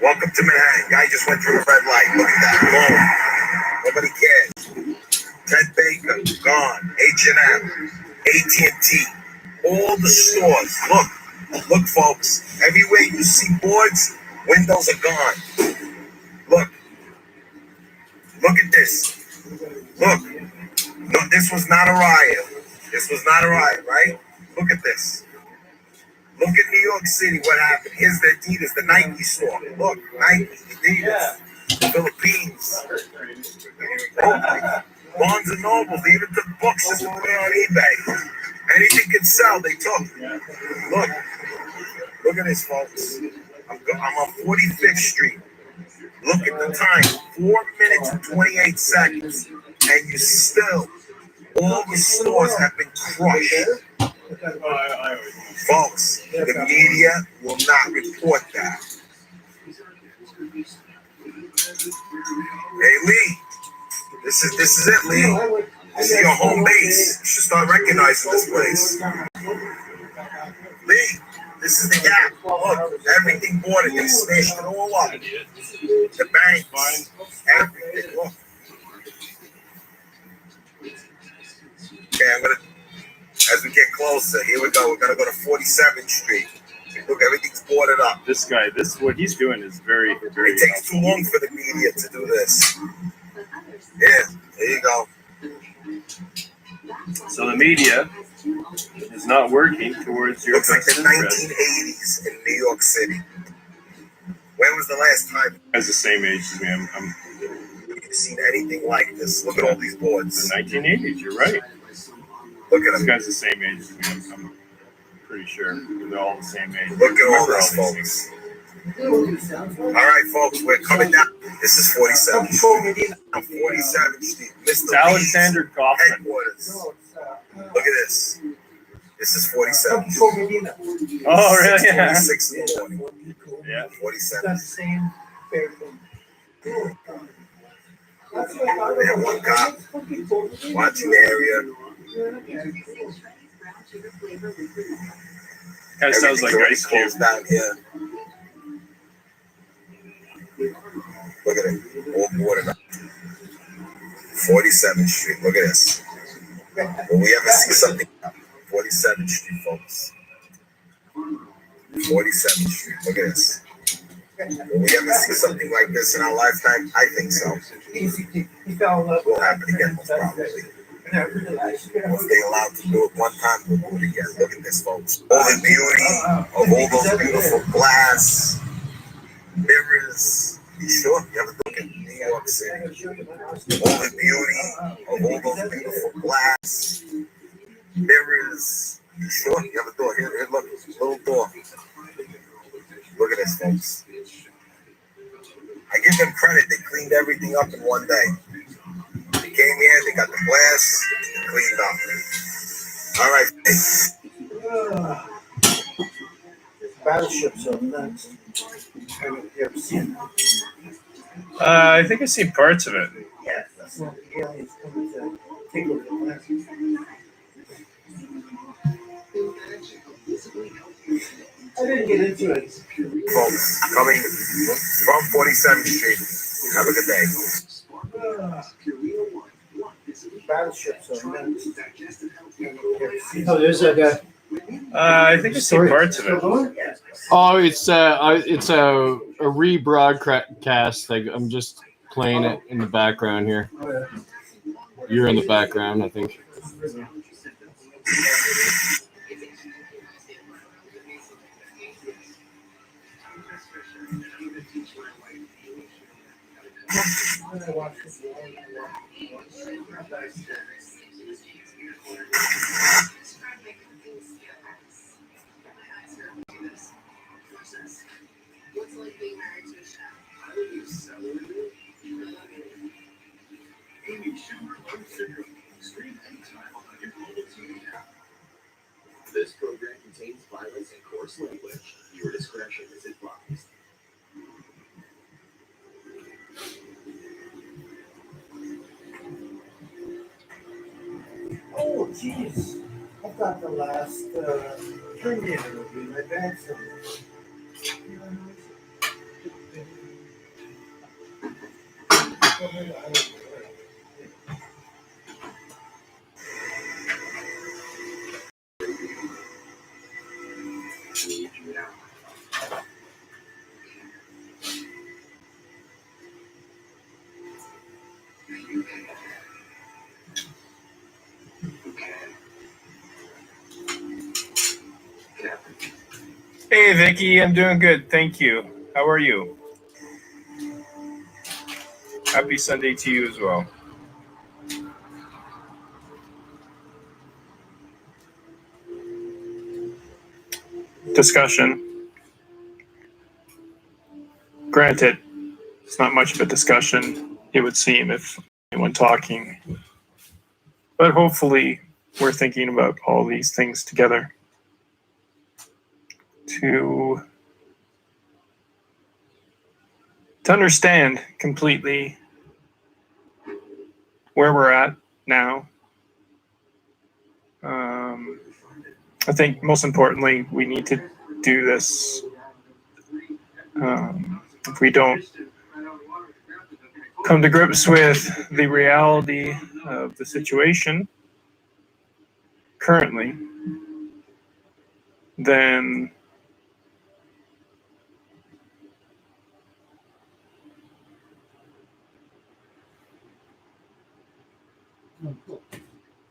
Welcome to Manhattan. Guy just went through a red light. Look at that. Boom. Nobody cares. Ted Baker, gone. H&M, AT&T, all the stores. Look. Look, folks. Everywhere you see boards, windows are gone. Look. Look at this. Look. No, this was not a riot. This was not a riot, right? Look at this. Look at New York City, what happened. Here's the Adidas, the Nike store. Look, Nike, Adidas, Philippines. Barnes and Noble, they even took books just to put it on eBay. Anything can sell, they took. Look at this, folks. I'm on 45th Street. Look at the time, 4 minutes and 28 seconds. And you still, all the stores have been crushed. Folks, the media will not report that. Hey, Lee, this is it, Lee. This is your home base. You should start recognizing this place. Lee, this is the Gap. Look, everything boarded. They smashed it all up. The banks, everything. Look. Okay, I'm gonna. As we get closer, here we go. We're gonna go to 47th Street. Look, everything's boarded up.
This guy, what he's doing is very.
It takes too long for the media to do this. Yeah, there you go.
So the media is not working towards your.
Looks like the 1980s in New York City. When was the last time?
As the same age as me,
You've seen anything like this? Look at all these boards.
The 1980s. You're right.
Look at
this
them.
guy's the same age as me. I'm pretty sure they're all the same age.
Look at all this, folks. All right, folks, we're coming down. This is 47th Street. 47th Street.
It's Alexander Kaufman.
Headquarters. Look at this. This is 47th Street.
Oh, really? Yeah.
6:26 in the morning.
Yeah.
47th. We have one cop watching the area.
Kind of sounds like Ice Cube.
Down here. Look at it. All boarded up. 47th Street. Look at this. Will we ever see something? 47th Street, folks. 47th Street. Look at this. Will we ever see something like this in our lifetime? I think so. Will happen again, most probably. If they're allowed to do it one time, we'll do it again. Look at this, folks. All the beauty of all those beautiful glass mirrors. You sure? You ever look at New York City? All the beauty of all those beautiful glass mirrors. You sure? You ever thought? Here, look, little door. Look at this, folks. I give them credit. They cleaned everything up in one day. They came here, they got the glass, they cleaned up. All right.
Battleships are next. Have you ever seen?
I think I've seen parts of it.
Yeah. Well, the aliens coming to take over the planet. I didn't get into it.
Folks, coming from 47th Street. Have a good day.
Battleship, so oh, there's that guy.
I think I've seen parts of it. Oh, it's a rebroadcast. Like, I'm just playing it in the background here. You're in the background, I think.
This program contains violence and coarse language. Your discretion is advised.
Oh, jeez. I've got the last Terminator movie in my bag somewhere.
Hey, Vicky, I'm doing good. Thank you. How are you? Happy Sunday to you as well. Discussion. Granted, it's not much of a discussion, it would seem, if anyone talking. But hopefully, we're thinking about all these things together to understand completely where we're at now. I think most importantly, we need to do this. If we don't come to grips with the reality of the situation currently, then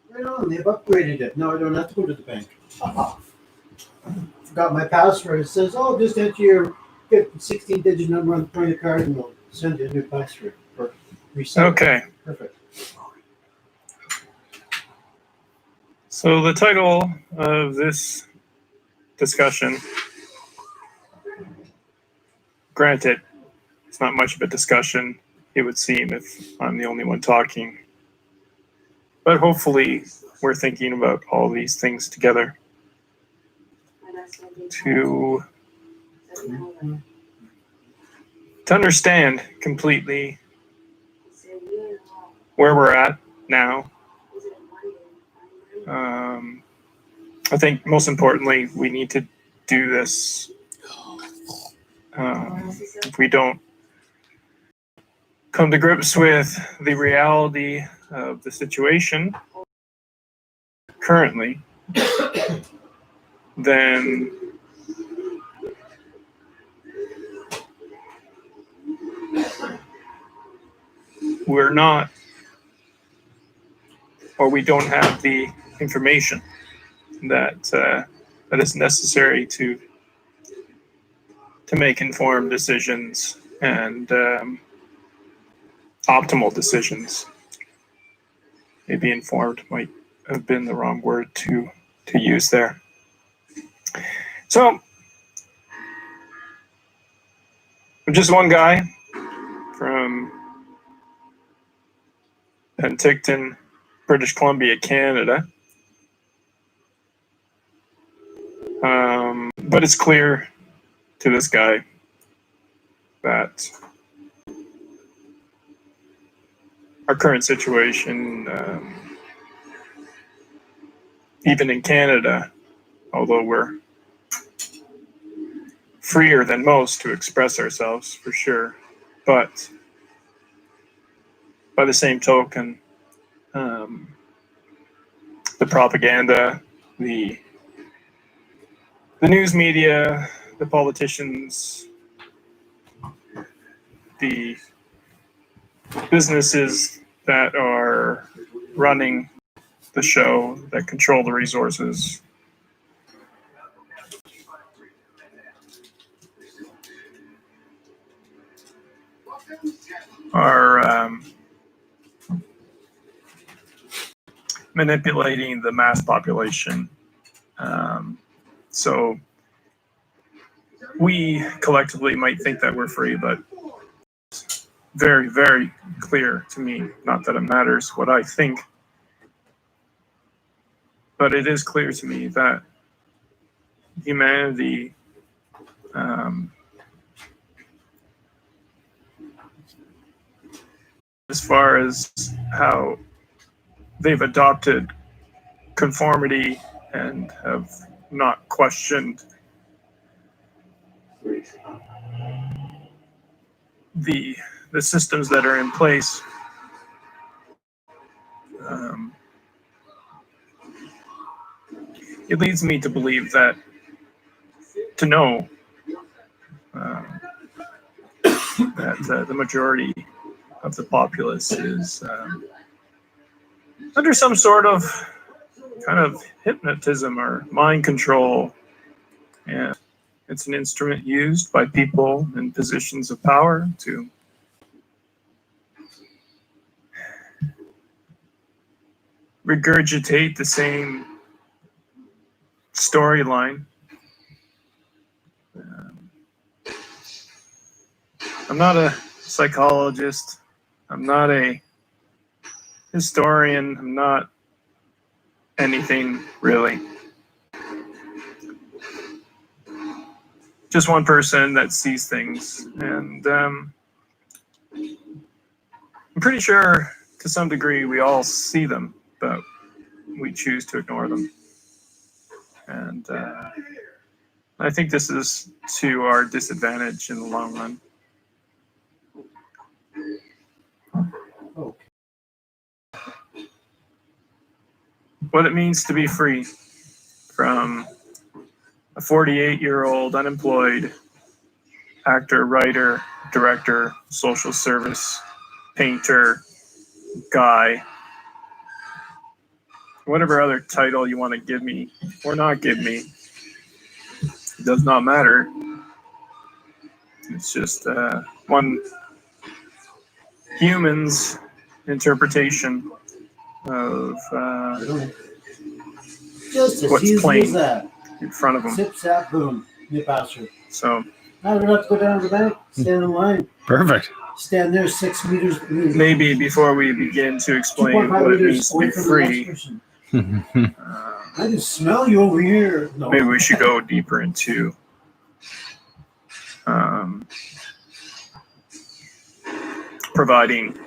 Right on, they've upgraded it. Now I don't have to go to the bank. Forgot my password. It says, oh, just enter your 16-digit number on the point of the card and we'll send you a new password. Or reset.
Okay.
Perfect.
So the title of this discussion, granted, it's not much of a discussion, it would seem, if I'm the only one talking. But hopefully, we're thinking about all these things together to understand completely where we're at now. I think most importantly, we need to do this. If we don't come to grips with the reality of the situation currently, then we're not, or we don't have the information that is necessary to make informed decisions and optimal decisions. Maybe informed might have been the wrong word to use there. So, I'm just one guy from Penticton, British Columbia, Canada. But it's clear to this guy that our current situation, even in Canada, although we're freer than most to express ourselves, for sure, but by the same token, the propaganda, the news media, the politicians, the businesses that are running the show, that control the resources, are manipulating the mass population. So we collectively might think that we're free, but it's very, very clear to me, not that it matters what I think, but it is clear to me that humanity as far as how they've adopted conformity and have not questioned the systems that are in place. It leads me to believe that, to know that the majority of the populace is under some sort of kind of hypnotism or mind control, and it's an instrument used by people in positions of power to regurgitate the same storyline. I'm not a psychologist. I'm not a historian. I'm not anything really. Just one person that sees things, and I'm pretty sure to some degree we all see them, but we choose to ignore them. And I think this is to our disadvantage in the long run. What it means to be free from a 48-year-old unemployed actor, writer, director, social service, painter, guy, whatever other title you want to give me or not give me, it does not matter. It's just one human's interpretation of
just as
what's
easy
plain
as that.
in front of them.
Zip, zap, boom. You bastard.
So
I don't have to go down to the bank. Stand in line.
Perfect.
Stand there 6 meters.
Maybe before we begin to explain
2.5
what it
meters
means to
away
be
from the
free,
next person. I can smell you over here. No.
maybe we should go deeper into providing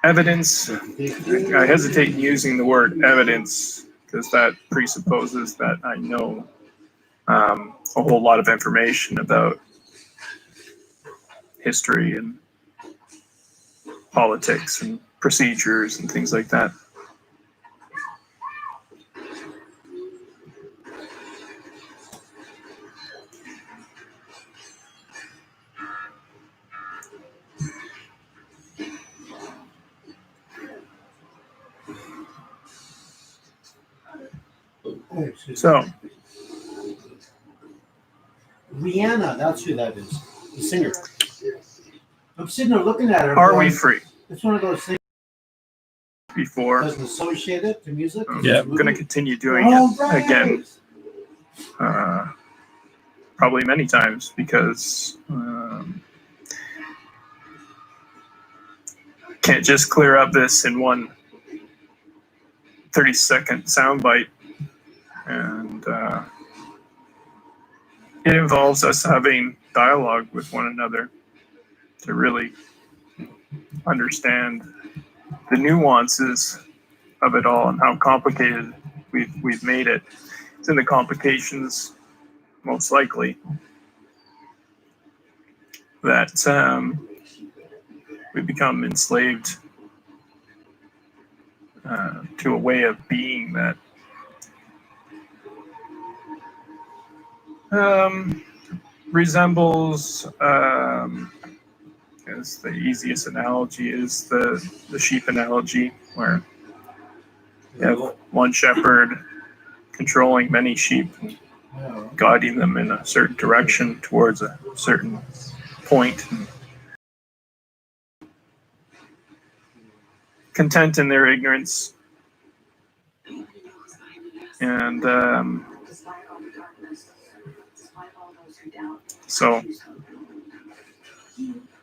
evidence. I hesitate in using the word evidence because that presupposes that I know a whole lot of information about history and politics and procedures and things like that. So,
Rihanna, that's who that is. The singer. I'm sitting there looking at her.
are we free?
It's one of those things.
Before.
Doesn't associate it to music.
Yeah, I'm going to continue doing
All
it
right.
again. Probably many times because can't just clear up this in one 30-second soundbite. And it involves us having dialogue with one another to really understand the nuances of it all and how complicated we've made it. It's in the complications, most likely, that we become enslaved to a way of being that resembles, as the easiest analogy is the sheep analogy, where you have one shepherd controlling many sheep, guiding them in a certain direction towards a certain point, content in their ignorance. And so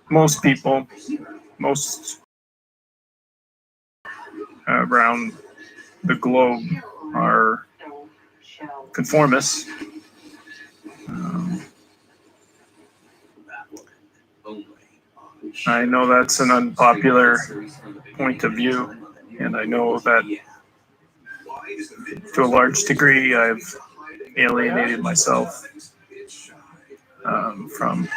most people, most around the globe are conformists. I know that's an unpopular point of view, and I know that to a large degree I've alienated myself from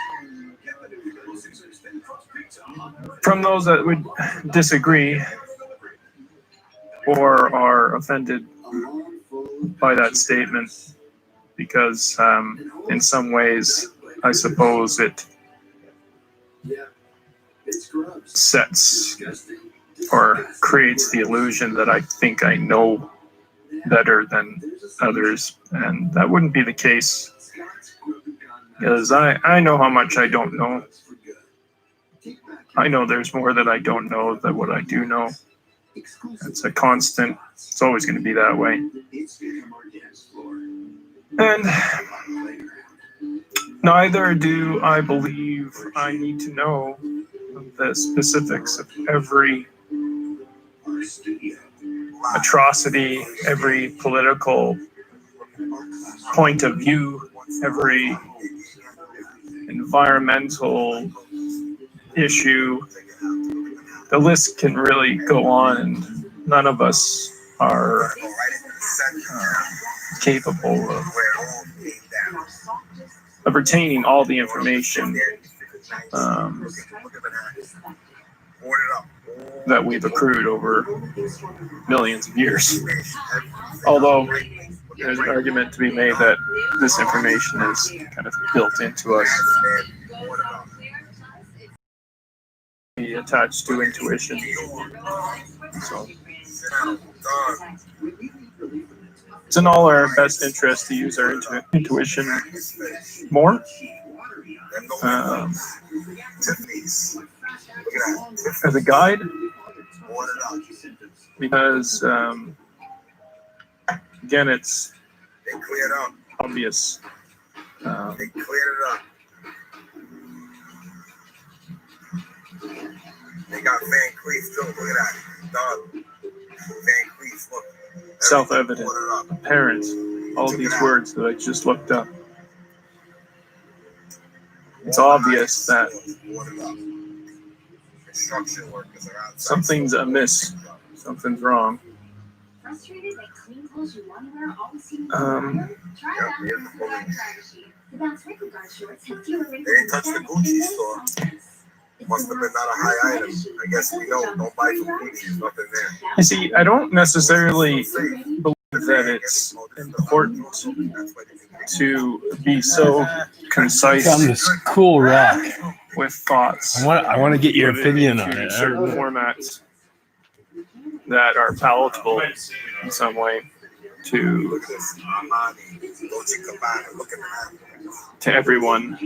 those that would disagree or are offended by that statement, because in some ways I suppose it sets or creates the illusion that I think I know better than others, and that wouldn't be the case, because I know how much I don't know. I know there's more that I don't know than what I do know. It's a constant. It's always going to be that way. And neither do I believe I need to know the specifics of every atrocity, every political point of view, every environmental issue. The list can really go on, and none of us are capable of retaining all the information that we've accrued over millions of years. Although there's an argument to be made that this information is kind of built into us, attached to intuition. So it's in all our best interest to use our intuition more. As a guide, because again, it's obvious.
They cleared it up. They got Van Cleef too. Look at that. Dog. Van Cleef, look.
Self-evident, apparent, all of these words that I just looked up. It's obvious that something's amiss, something's wrong.
Frustrated that clean clothes you want to wear always seem
Try
that with the Privacy. The Bounce Wrinkle Guard shorts have fewer wrinkles.
They didn't touch the Gucci store. Must have been not a high item. I guess we know. Don't buy from Gucci. There's nothing there.
You see, I don't necessarily believe that it's important to be so concise
Found this cool rock.
with thoughts.
I want to get your
put
opinion
into
on it.
certain formats that are palatable in some way to everyone.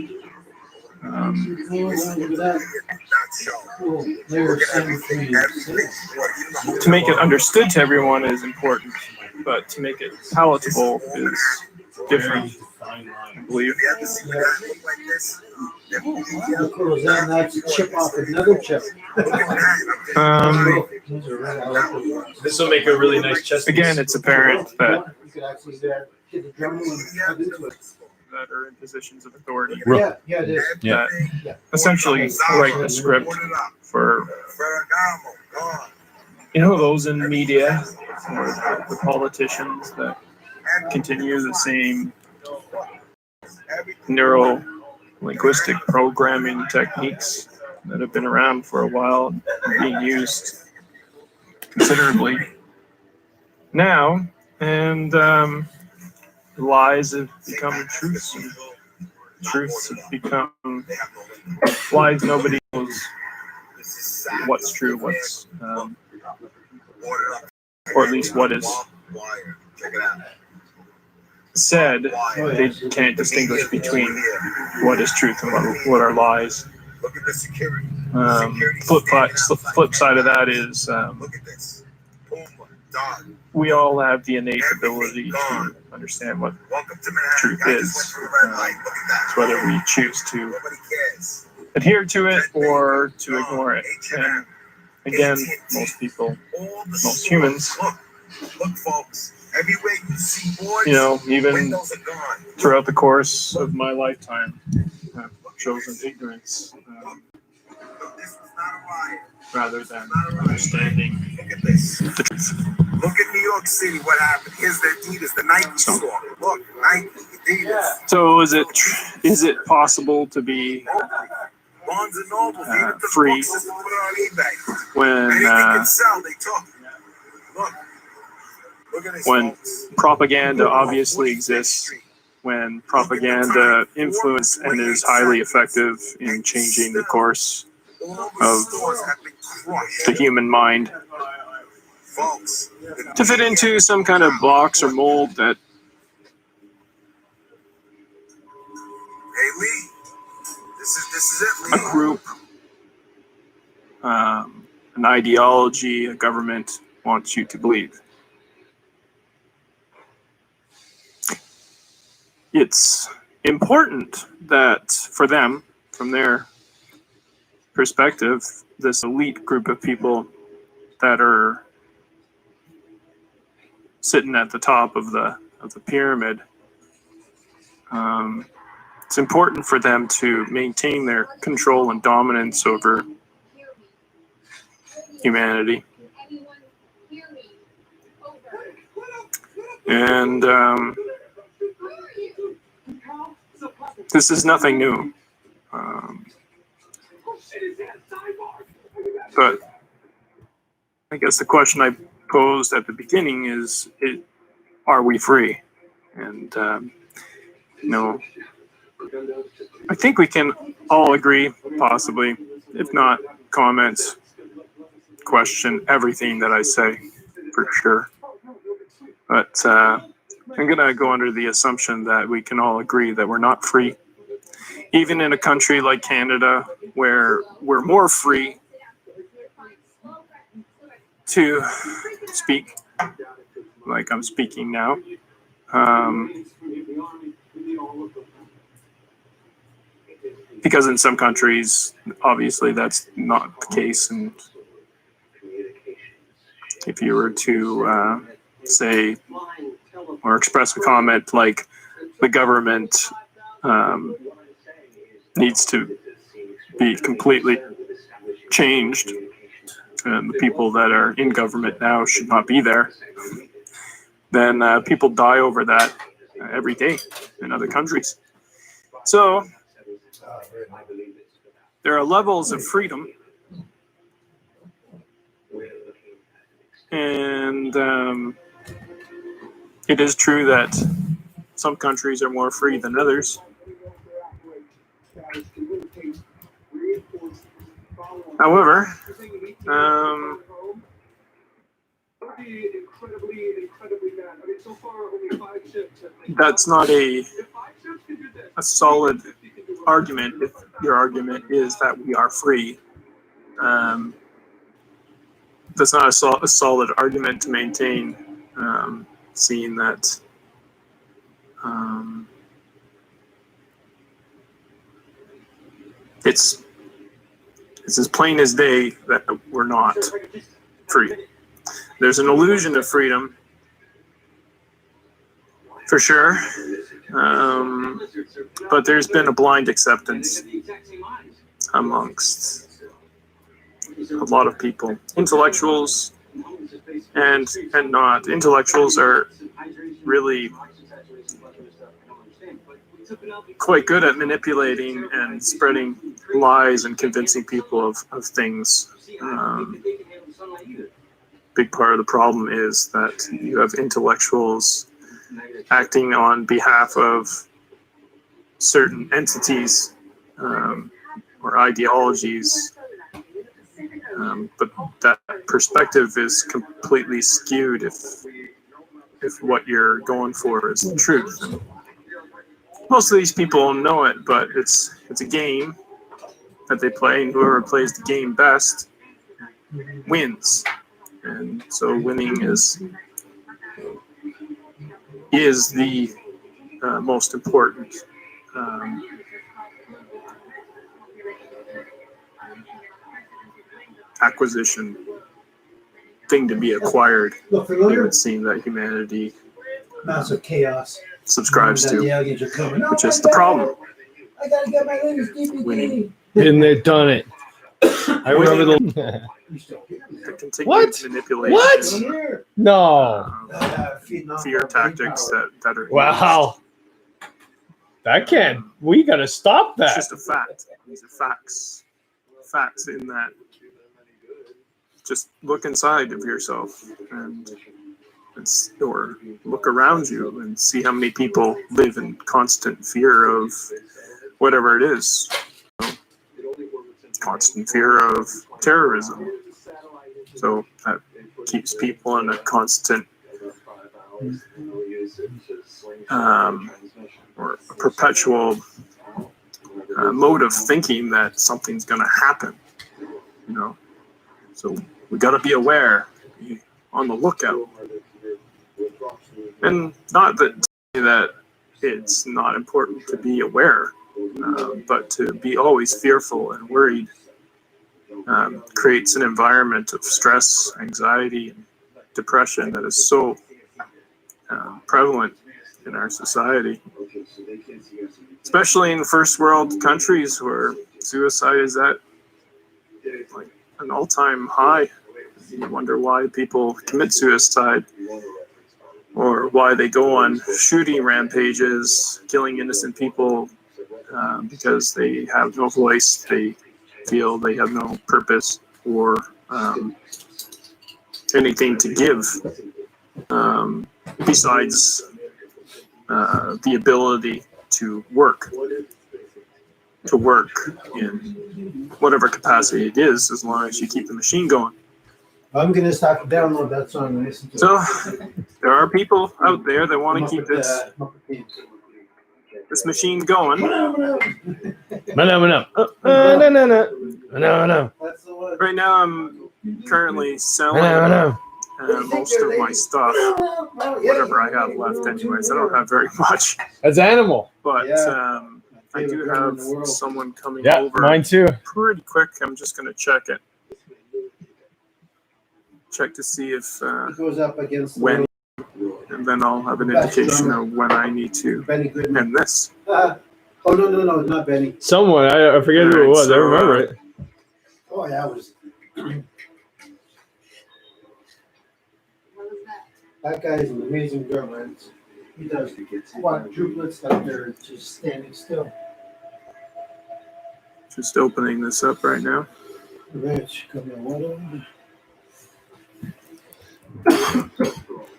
To make it understood to everyone is important, but to make it palatable is different, I believe.
That's a chip off another chip.
This will make a really nice chest piece.
Again, it's apparent that
You could actually get the drum and cut into it.
that are in positions of authority.
Yeah, yeah, it is.
Yeah.
That essentially write the script for, those in media or the politicians that continue the same neuro-linguistic programming techniques that have been around for a while and being used considerably now. And lies have become truths. And truths have become lies. Nobody knows what's true, what's or at least what is said. They can't distinguish between what is truth and what are lies. Flip side of that is we all have the innate ability to understand what truth is. It's whether we choose to adhere to it or to ignore it. And again, most humans, even throughout the course of my lifetime, have chosen ignorance rather than understanding the truth.
Look at New York City, what happened? Here's the Adidas, the Nike store. Look, Nike, Adidas.
So is it possible to be free when propaganda obviously exists, when propaganda influence and is highly effective in changing the course of the human mind to fit into some kind of box or mold that a group, an ideology, a government wants you to believe. It's important that for them, from their perspective, this elite group of people that are sitting at the top of the pyramid, it's important for them to maintain their control and dominance over humanity. And this is nothing new. But I guess the question I posed at the beginning is, are we free? And, I think we can all agree, possibly, if not comments, question everything that I say, for sure. But I'm going to go under the assumption that we can all agree that we're not free. Even in a country like Canada, where we're more free to speak like I'm speaking now. Because in some countries, obviously, that's not the case. And if you were to say or express a comment like the government needs to be completely changed and the people that are in government now should not be there, then people die over that every day in other countries. So there are levels of freedom, and it is true that some countries are more free than others. However, that's not a solid argument if your argument is that we are free. That's not a solid argument to maintain, seeing that it's as plain as day that we're not free. There's an illusion of freedom, for sure, But there's been a blind acceptance amongst a lot of people, intellectuals and not. Intellectuals are really quite good at manipulating and spreading lies and convincing people of things. Big part of the problem is that you have intellectuals acting on behalf of certain entities or ideologies, but that perspective is completely skewed if what you're going for is the truth. And most of these people know it, but it's a game that they play, and whoever plays the game best wins. And so winning is the most important acquisition thing to be acquired.
Look,
It would seem that humanity
massive chaos.
subscribes
That the
to,
aliens are coming.
which is the problem.
I gotta get my latest DVD.
Winning.
Been there, done it. I remember the.
The continued
What?
manipulation.
What? No.
Fear tactics that are
Wow. That can't. We gotta stop
It's
that.
just a fact. These are facts. Facts in that. Just look inside of yourself and or look around you and see how many people live in constant fear of whatever it is. Constant fear of terrorism. So that keeps people in a constant or a perpetual mode of thinking that something's going to happen. You know, so we got to be aware, be on the lookout, and not that it's not important to be aware, but to be always fearful and worried creates an environment of stress, anxiety, and depression that is so prevalent in our society, especially in first world countries where suicide is at like an all-time high. You wonder why people commit suicide or why they go on shooting rampages, killing innocent people because they have no voice, they feel they have no purpose or anything to give besides the ability to work in whatever capacity it is, as long as you keep the machine going.
I'm gonna start to download that song and listen to it.
So there are people out there that want to keep this machine going.
No.
That's the one.
Right now, I'm currently selling most of my stuff, whatever I have left. Anyways, I don't have very much,
That's animal.
but
Yeah.
I do
Favorite gun in
have
the world.
someone coming
Yeah,
over
mine too.
pretty quick. I'm just gonna check to see if
It goes up against the
when, and then I'll have an indication of when I need to
Benny Goodman.
end this.
Oh no, not Benny.
Someone, I forget who it
Alright,
was. I
so,
remember it.
Oh yeah, it was. That guy's an amazing drummer. He does quadruplets like they're just standing still.
Just opening this up right now.
Rich, come on, what?
I'm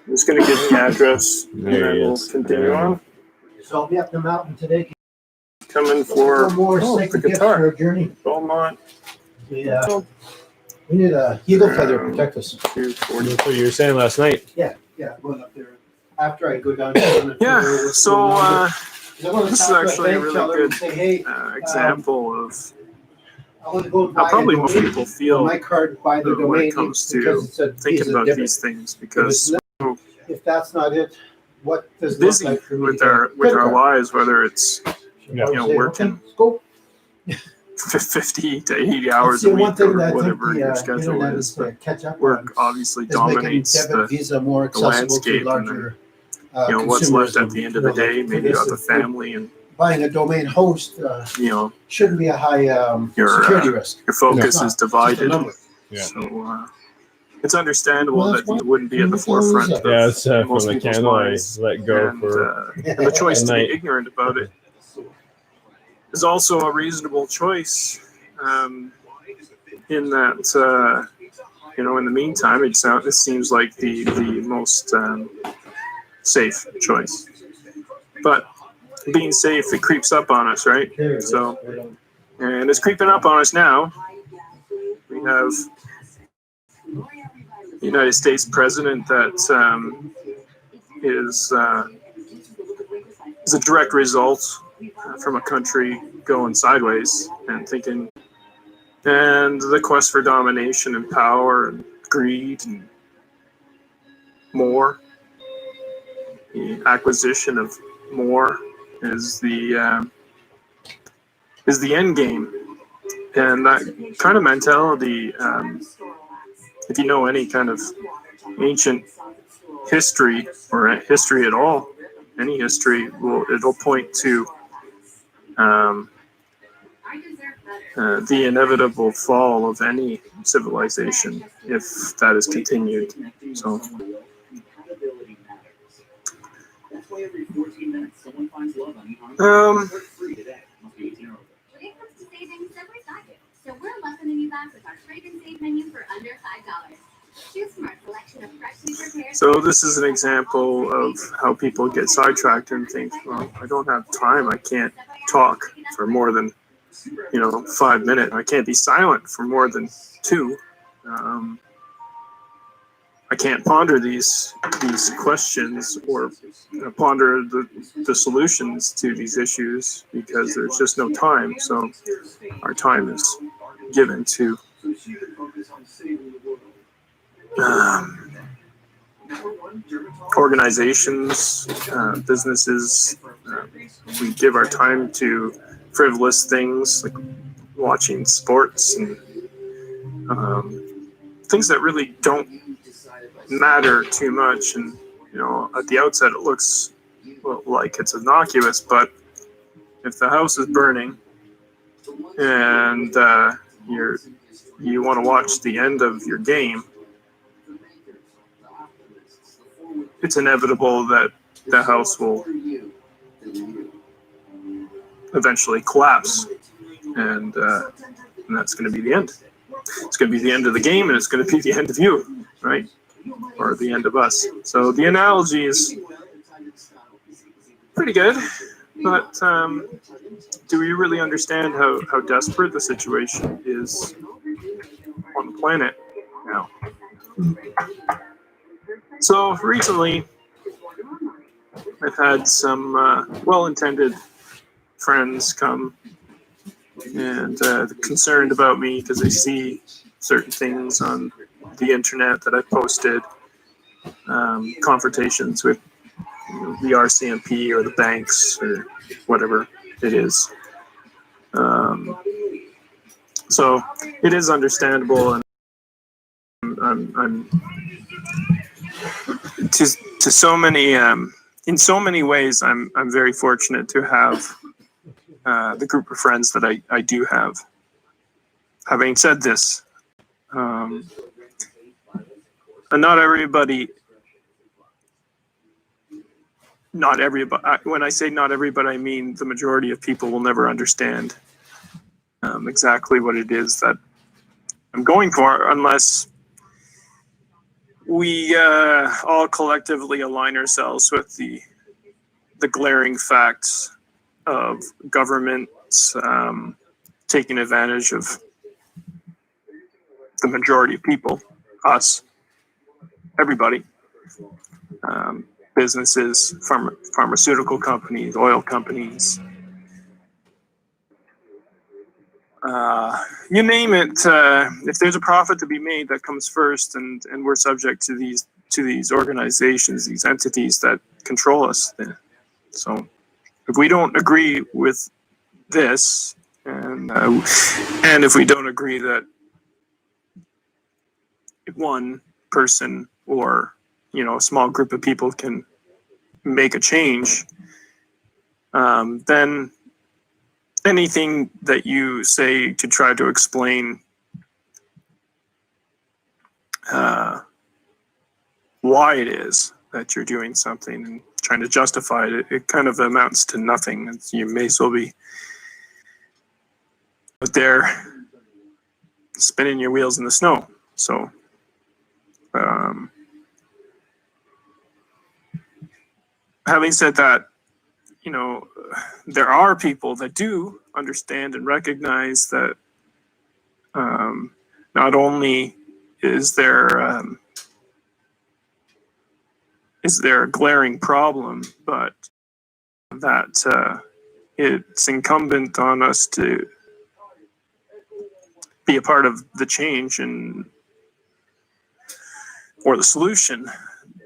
just gonna give the address and
There
then
he
we'll
is.
continue on.
So I'll be up the mountain today.
Coming for
One more
the
sacred gift
guitar.
for a journey.
Beaumont
Yeah. We need a eagle feather to protect us.
240.
That's what you were saying last night.
Yeah, going up there. After I go down to
Yeah, so this is actually a really good
say, hey,
example of
I want to go
how
buy
probably
a
most
domain
people
on
feel
my card, buy the
when
domain
it comes
because
to
it's a
thinking
Visa
about
debit.
these things, because
If that's not it, what does it
busy
look like for me
with
to get a
our
credit card?
lives, whether it's
Yeah.
you know
Say,
working
okay, let's go.
50 to 80 hours
That's the
a
one
week
thing
or
that I think
whatever
the
your schedule
internet
is,
is
but
catch up on.
work obviously
Is making
dominates
debit Visa more accessible to
landscape, and
larger
what's left at the end of the day. Maybe you have a
permissive.
family, and
Buying a domain host shouldn't be a high security risk.
your focus
No,
is
it's just a
divided.
number.
Yeah.
So it's understandable
Well,
that
that's
you wouldn't be at the
why we
forefront
use
of
Yeah, it's from
most
the
people's
candle I
minds.
let go
And,
for
and the choice
a
to be
night.
ignorant about it is also a reasonable choice. In that, in the meantime, it seems like the most safe choice. But being safe, it creeps up on us, right? So, and it's creeping up on us now. We have the United States president that is a direct result from a country going sideways and thinking, and the quest for domination and power and greed and more, the acquisition of more is the end game. And that kind of mentality, if you know any kind of ancient history or history at all, any history, it'll point to the inevitable fall of any civilization if that is continued. So,
That's why every 14 minutes someone finds love on eHarmony. Work free today. Must be 18 or over.
When it comes to saving, Subway's got you. So we're welcoming you back with our trade and save menu for under $5. Choose from our selection of freshly prepared.
So this is an example of how people get sidetracked and think, well, I don't have time. I can't talk for more than 5 minutes. I can't be silent for more than 2. I can't ponder these questions or ponder the solutions to these issues because there's just no time. So our time is given to organizations, businesses. We give our time to frivolous things like watching sports and things that really don't matter too much. And at the outset it looks like it's innocuous, but if the house is burning and you want to watch the end of your game, it's inevitable that the house will eventually collapse, and that's going to be the end. It's going to be the end of the game, and it's going to be the end of you, right? Or the end of us. So the analogy is pretty good, but do we really understand how desperate the situation is on the planet now? So recently, I've had some well-intended friends come and concerned about me because they see certain things on the internet that I posted, confrontations with the RCMP or the banks or whatever it is. So it is understandable, and I'm to so many in so many ways I'm very fortunate to have the group of friends that I do have. Having said this, and not everybody, when I say not everybody, I mean the majority of people will never understand exactly what it is that I'm going for unless we all collectively align ourselves with the glaring facts of governments taking advantage of the majority of people, us, everybody, businesses, pharmaceutical companies, oil companies, you name it. If there's a profit to be made, that comes first, and we're subject to these organizations, these entities that control us. So if we don't agree with this, and if we don't agree that one person or a small group of people can make a change, then anything that you say to try to explain why it is that you're doing something and trying to justify it, it kind of amounts to nothing. You may as well be out there spinning your wheels in the snow. So, having said that, you know, there are people that do understand and recognize that not only is there a glaring problem, but that it's incumbent on us to be a part of the change and or the solution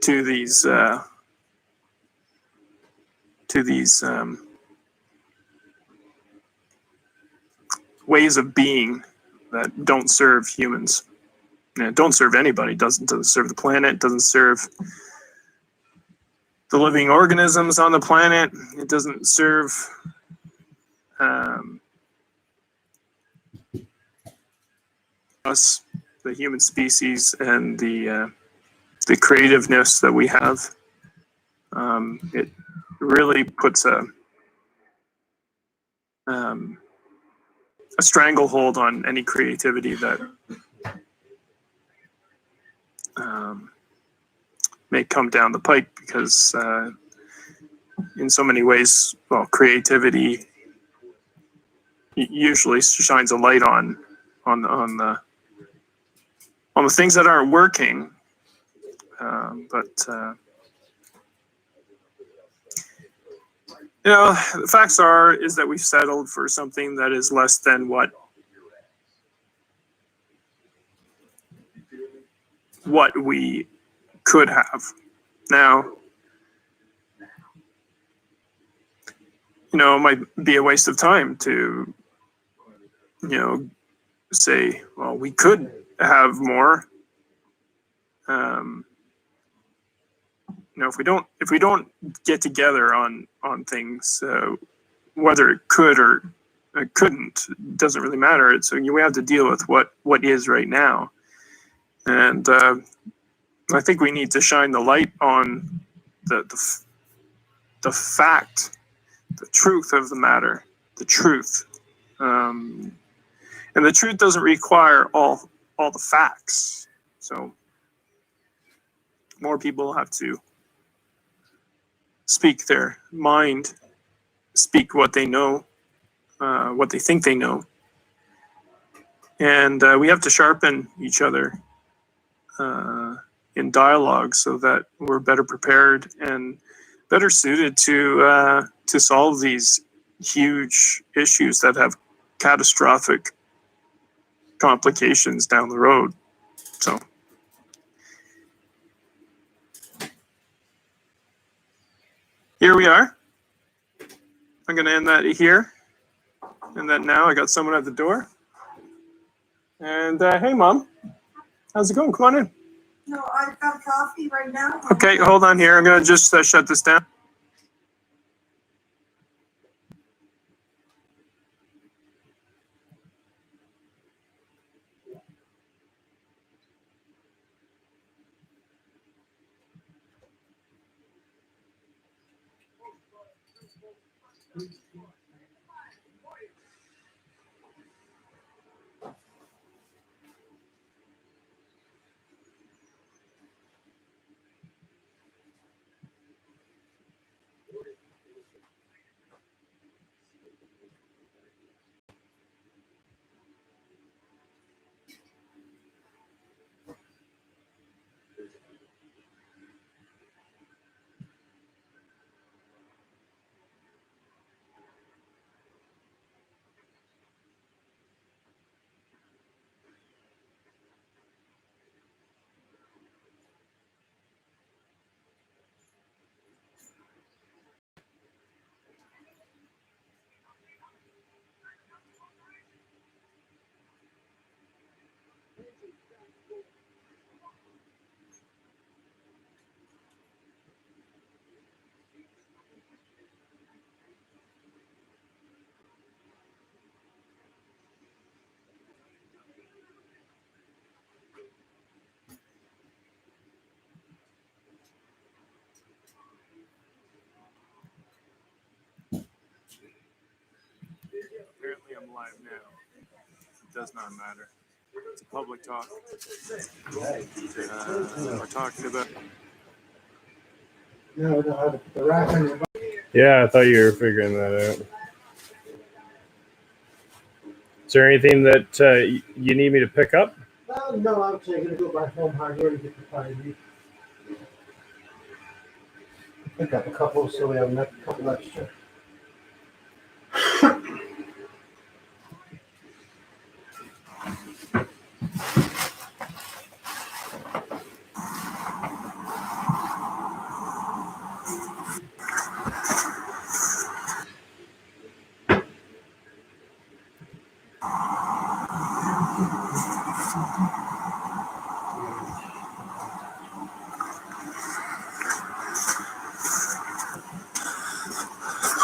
to these ways of being that don't serve humans. And it don't serve anybody. Doesn't serve the planet. Doesn't serve the living organisms on the planet. It doesn't serve us, the human species, and the creativeness that we have. It really puts a stranglehold on any creativity that may come down the pike, because in so many ways, well, creativity usually shines a light on the things that aren't working, but you know, the facts is that we've settled for something that is less than what we could have. Now, you know, it might be a waste of time to, you know, say, well, we could have more. You know, if we don't get together on things, whether it could or it couldn't, it doesn't really matter. So we have to deal with what is right now, and I think we need to shine the light on the fact, the truth of the matter, the truth, and the truth doesn't require all the facts. So more people have to speak their mind, speak what they know, what they think they know, and we have to sharpen each other in dialogue so that we're better prepared and better suited to solve these huge issues that have catastrophic complications down the road. So here we are. I'm going to end that here. And that now. I got someone at the door. And hey, Mom. How's it going? Come on in.
No, I've got coffee right now.
Okay, hold on here. I'm going to just shut this down. live now. It does not matter. It's a public talk. We're talking about.
No, the rack on your
Yeah, I thought you were figuring that out. Is there anything that you need me to pick up?
No, I'm actually going to go by Home Hardware and get the 5 week. Pick up a couple so we have a couple extra.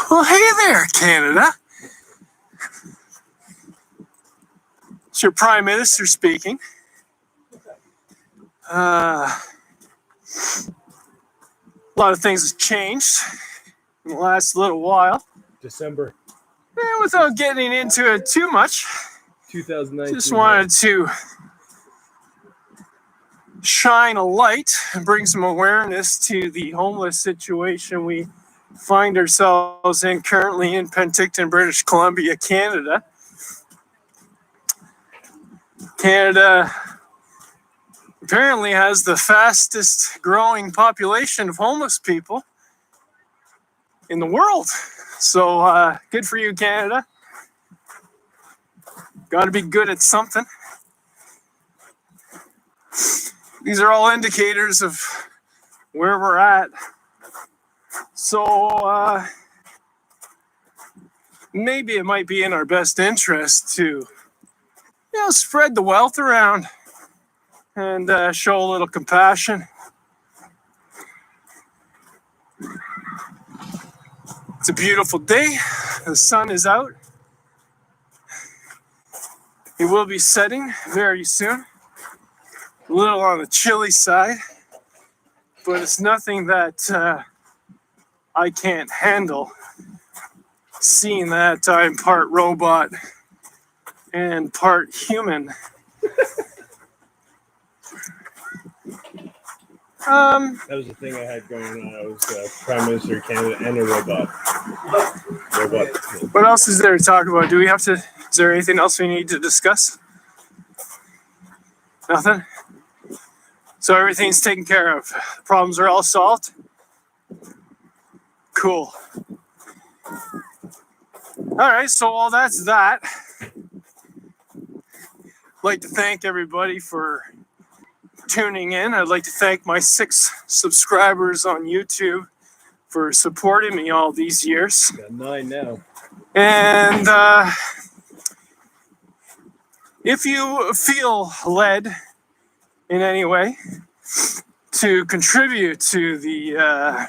Well, hey there, Canada. It's your Prime Minister speaking. A lot of things have changed in the last little while.
December.
And without getting into it too much,
2019.
just wanted to shine a light and bring some awareness to the homeless situation we find ourselves in currently in Penticton, British Columbia, Canada. Canada apparently has the fastest growing population of homeless people in the world. So good for you, Canada. Got to be good at something. These are all indicators of where we're at. So maybe it might be in our best interest to, spread the wealth around and show a little compassion. It's a beautiful day. The sun is out. It will be setting very soon. A little on the chilly side, but it's nothing that I can't handle, seeing that I'm part robot and part human.
That was the thing I had going on. I was Prime Minister of Canada and a robot.
What else is there to talk about? Is there anything else we need to discuss? Nothing? So everything's taken care of. The problems are all solved? Cool. All right, so all that's that. I'd like to thank everybody for tuning in. I'd like to thank my 6 subscribers on YouTube for supporting me all these years.
Got 9 now.
And if you feel led in any way to contribute to the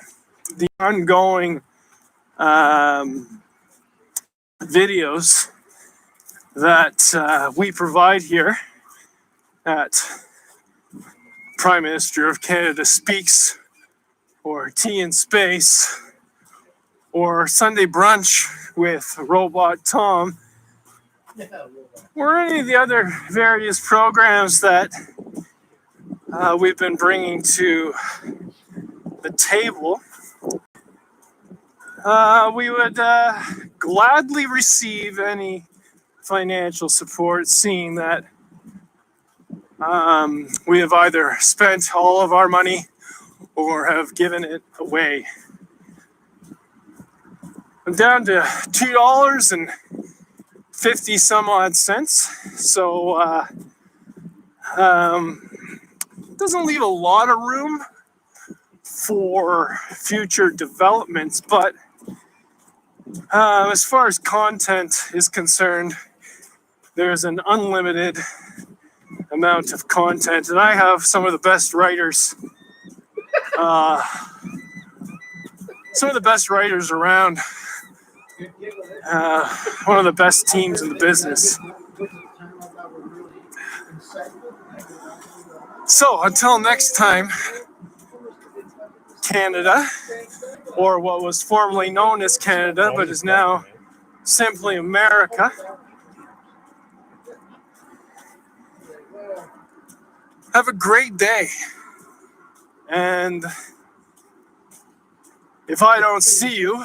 ongoing videos that we provide here at Prime Minister of Canada Speaks, or Tea in Space, or Sunday Brunch with Robot Tom, or any of the other various programs that we've been bringing to the table, we would gladly receive any financial support, seeing that we have either spent all of our money or have given it away. I'm down to $2.50 some odd cents, so doesn't leave a lot of room for future developments, but as far as content is concerned, there's an unlimited amount of content, and I have some of the best writers around. One of the best teams in the business. So until next time, Canada, or what was formerly known as Canada but is now simply America, Have a great day. And if I don't see you,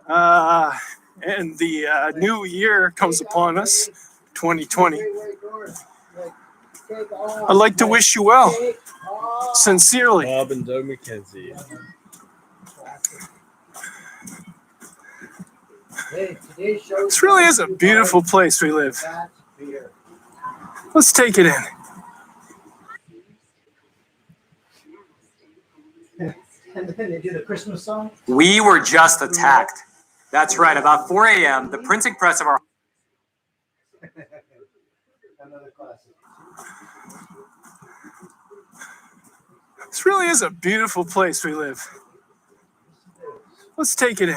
and the new year comes upon us, 2020, I'd like to wish you well, sincerely.
Bob and Doug McKenzie.
This really is a beautiful place we live. Let's take it in.
And then they do the Christmas song.
We were just attacked. That's right. About 4 a.m., the printing press of our
Another classic.
This really is a beautiful place we live. Let's take it in.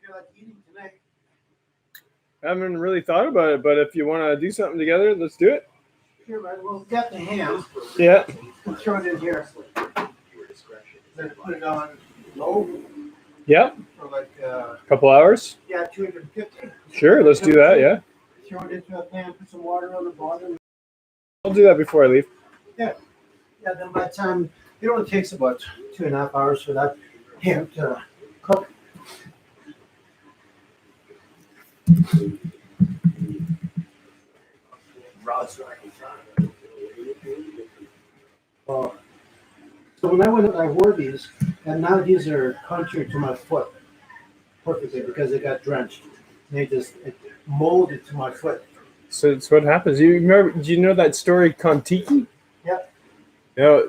Feel like eating tonight?
I haven't really thought about it, but if you want to do something together, let's do it.
Here, man. We'll get the ham.
Yeah.
We'll throw it in here. Then put it on low
Yeah.
for like
Couple hours.
yeah, 250.
Sure, let's do that. Yeah.
Throw it into a pan. Put some water on the bottom.
I'll do that before I leave.
Yeah. Yeah. Then by the time it only takes about 2.5 hours for that ham to cook. So when I went, I wore these, and now these are contoured to my foot perfectly because they got drenched. They just molded to my foot.
So it's what happens. You remember? Do you know that story, Kon-Tiki?
Yep.
You know,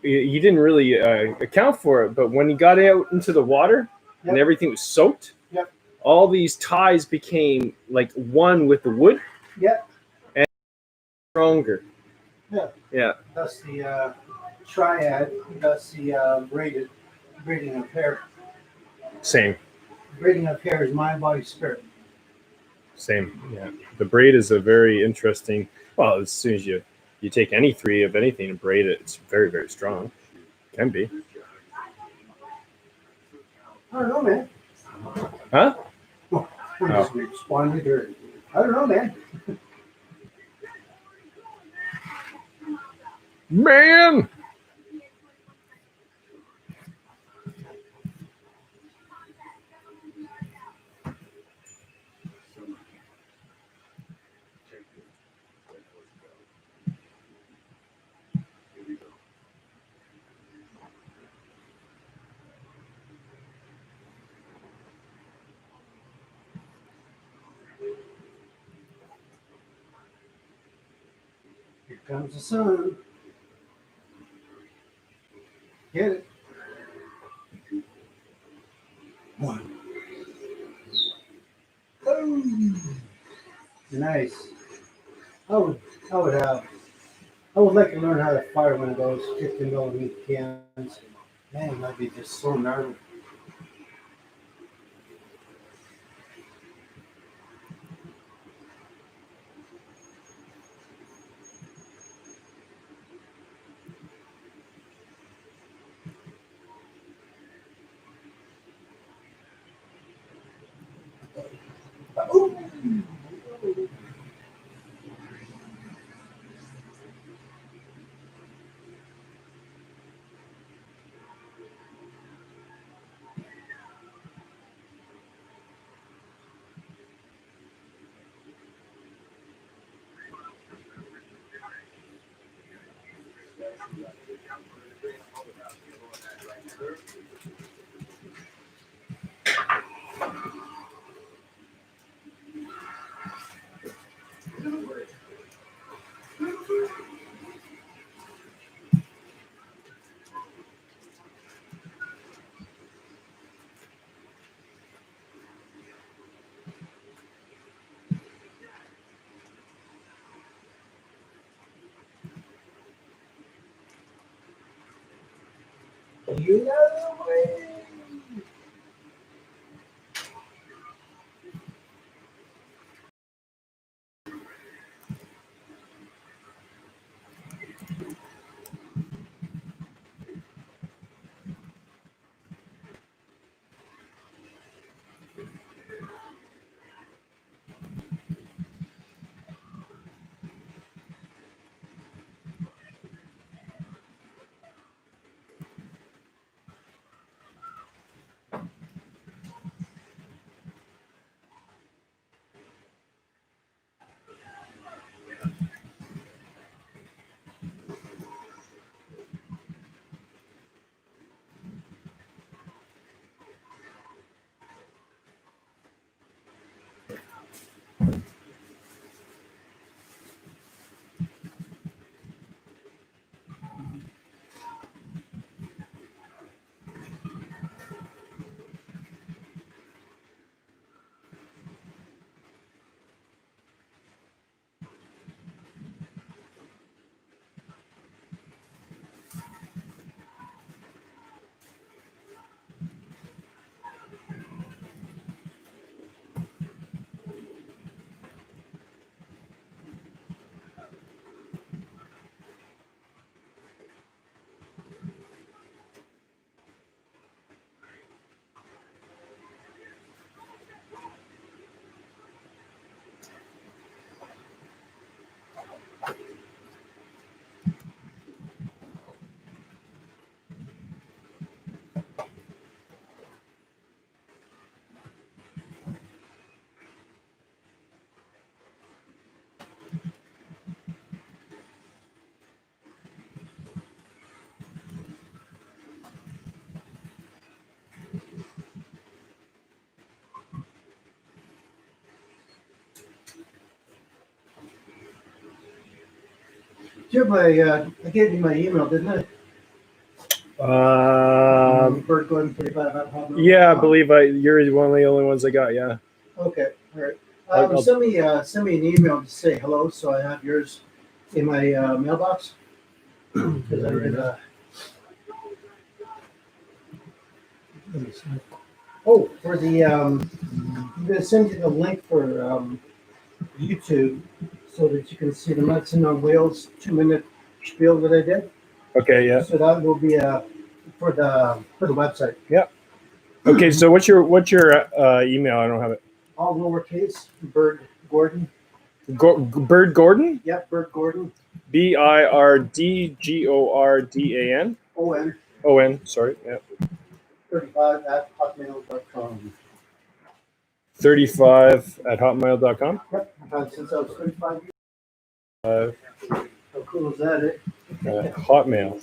he didn't really account for it, but when he got out into the water and
Yep.
everything was soaked,
Yep.
all these ties became like one with the wood
Yep.
and stronger.
Yeah.
Yeah.
That's the triad. That's the braiding of hair.
Same.
Braiding of hair is mind, body, spirit.
Same. Yeah. The braid is a very interesting. Well, as soon as you take any three of anything and braid it, it's very, very strong. Can be.
I don't know, man.
Huh?
I'm just responding to her. I don't know, man.
Man.
Here comes the sun. Get it. One. Boom. Nice. I would like to learn how to fire one of those 50mm cans. Man, that'd be just so gnarly. You know the way. You have I gave you my email, didn't I? Bert Gordon 35 at Hotmail.
Yeah, I believe you're one of the only ones I got. Yeah.
Okay, all right.
I'll-
Send me an email to say hello, so I have yours in my mailbox. 'Cause I did, for the I'm gonna send you the link for YouTube so that you can see the Medicine on Wheels 2-minute spiel that I did.
Okay. Yeah.
So that will be for the website.
Yeah. Okay. So what's your email? I don't have it.
All lowercase. Bird Gordon.
Bird Gordon.
Yep, Bird Gordon.
BIRDGORDAN.
ON.
Sorry. Yeah.
35 at hotmail.com.
35 at hotmail.com.
Yep. Since I was 35 years.
How
cool is that?
Hotmail.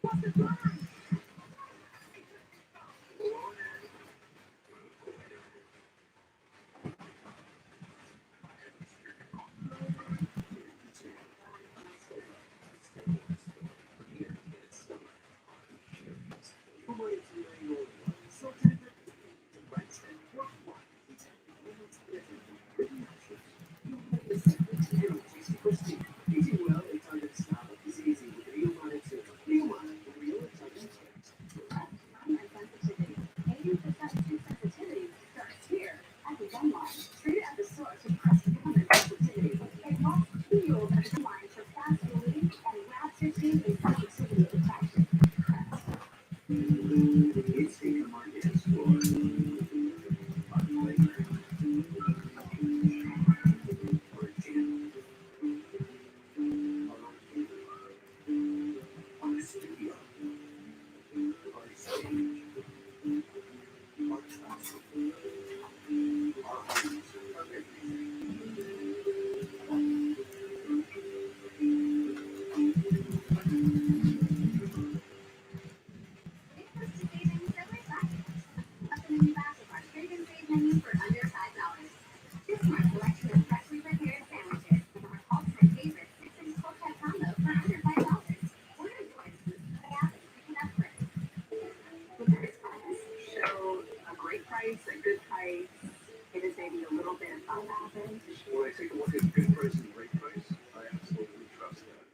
When I take a look at good price and great price, I absolutely trust that.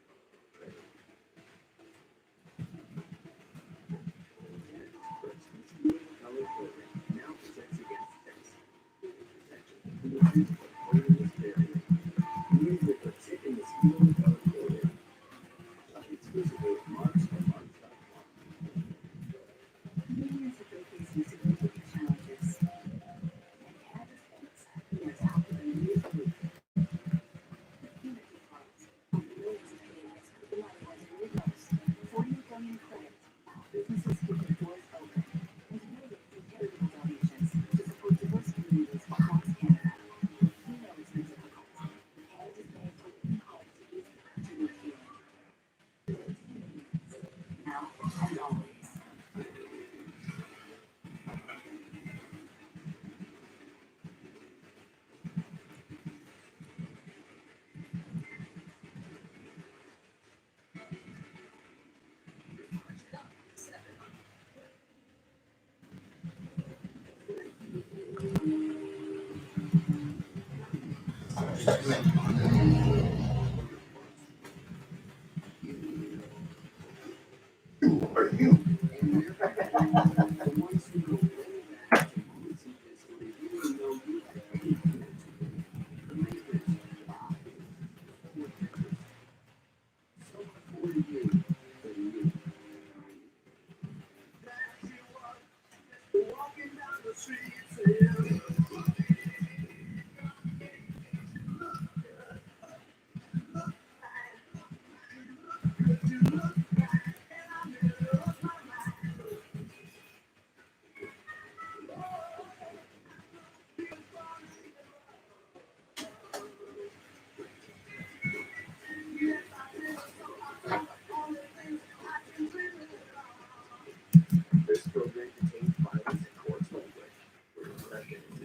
This program contains violence and coarse language.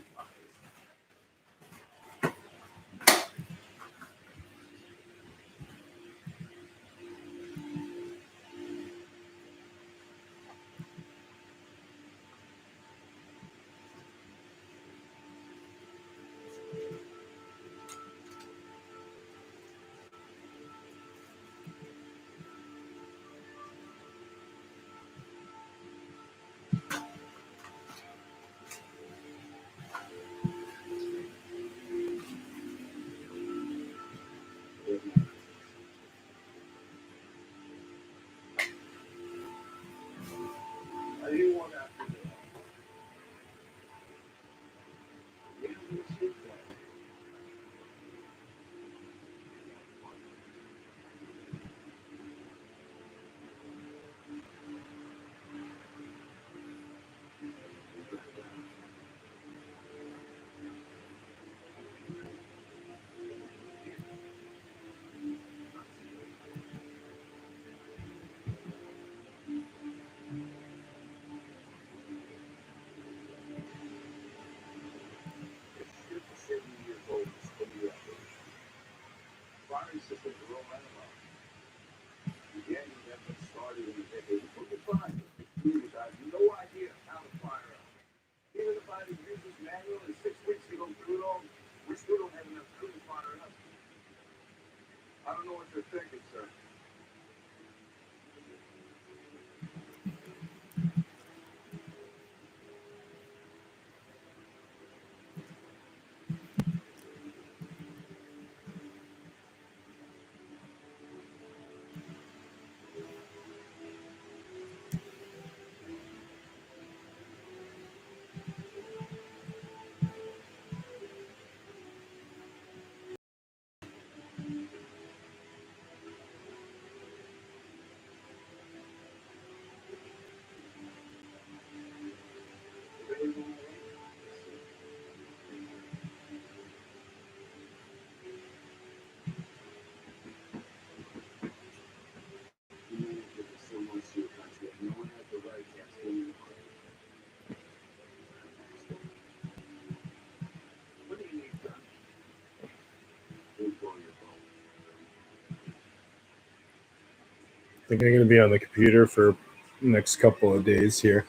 think I'm going to be on the computer for the next couple of days here.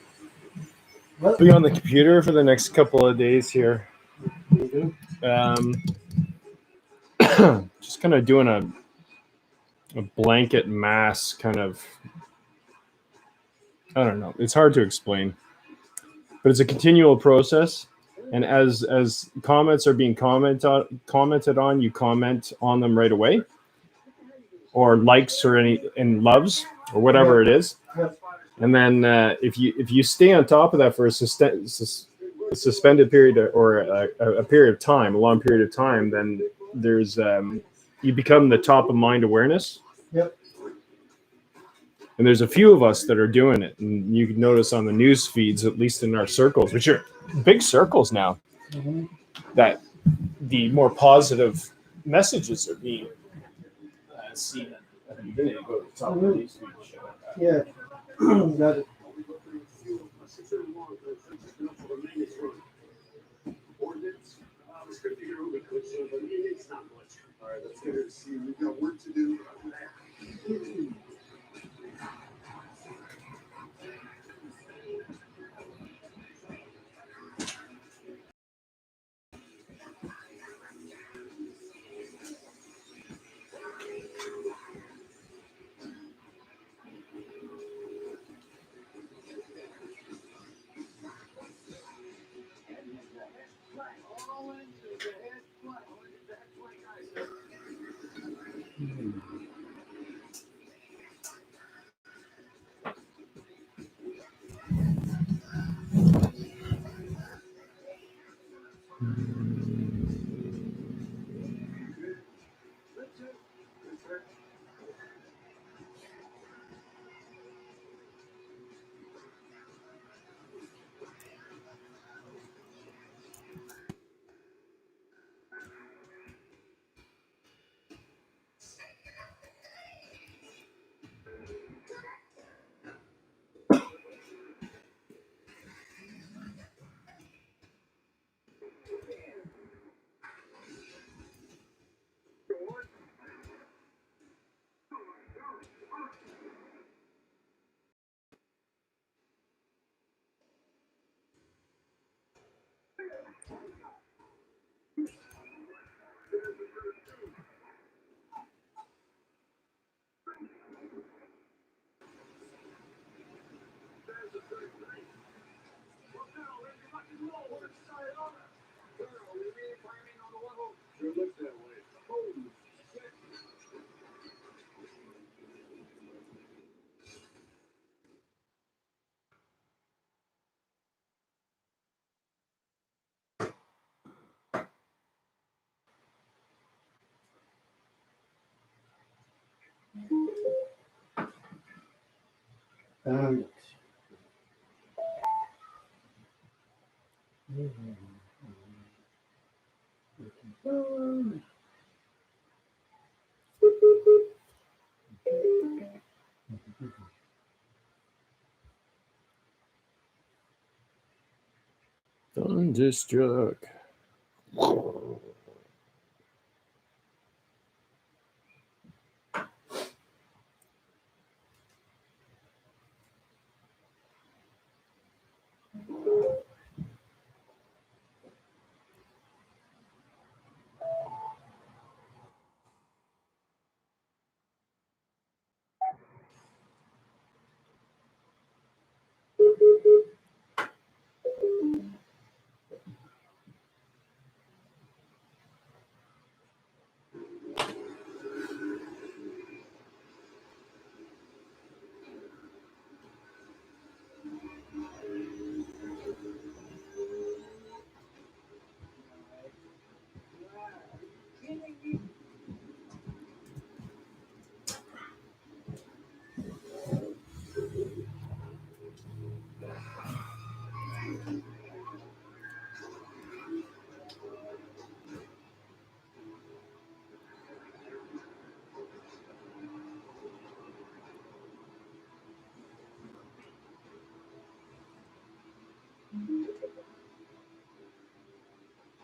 What?
Be on the computer for the next couple of days here. Just kind of doing a blanket mass kind of. I don't know. It's hard to explain, but it's a continual process. And as comments are being commented on, you comment on them right away, or likes or and loves or whatever it is. And then if you stay on top of that for a suspended period or a period of time, a long period of time, then there's you become the top of mind awareness.
Yep.
And there's a few of us that are doing it, and you can notice on the news feeds, at least in our circles, which are big circles now, that the more positive messages are being seen. You need to go to the top of the news feed and show that.
Yeah. Got it.
All right, let's get it. See, we've got work to do.
Thunderstruck.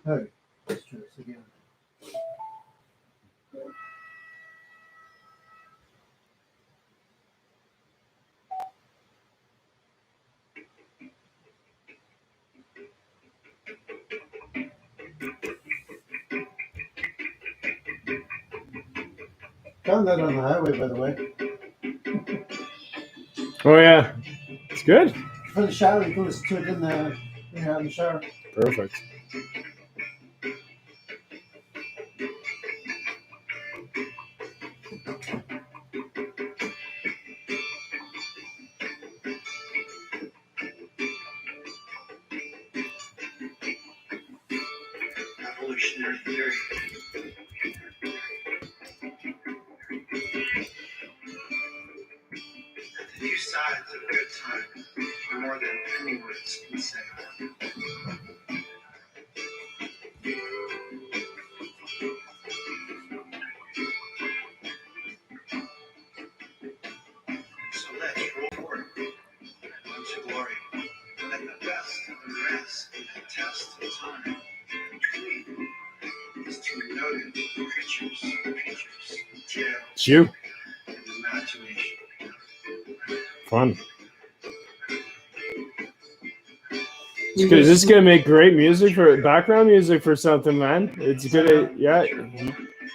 Hey, let's try this again. Found that on the highway, by the way.
Oh yeah, it's good.
For the shower, you can listen to it in the when you're out in the shower.
Perfect.
Evolutionary theory. The two sides of good time are more than any words can say. So let's roll forward unto glory. Let the best of the rest be the test of time. Between these two noted creatures, tale,
It's you.
and imagination.
Fun. It's good. This is gonna make great music for background music for something, man. It's good. Yeah,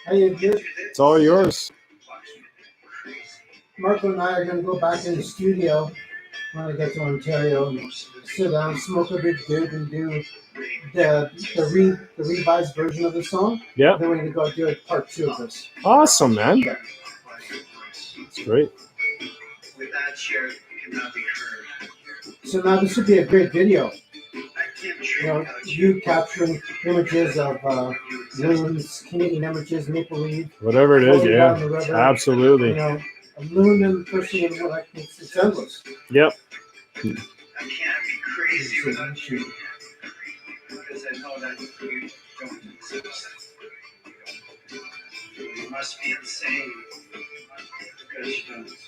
How you good?
it's all yours.
Marco and I are going to go back in the studio when I get to Ontario and sit down, smoke a big dude, and do the revised version of the song.
Yeah.
Then we're going to go do it part 2 of this.
Awesome, man. It's great.
Without shared cannot be heard.
So now this would be a great video. You know, you capturing images of loons, Canadian images, maple leaf.
Whatever it is,
floating
yeah,
down the river.
absolutely.
You know, a loon and person in like it's endless.
Yep.
I can't be crazy without you. Because I know that you don't exist. You must be insane. Because you don't exist.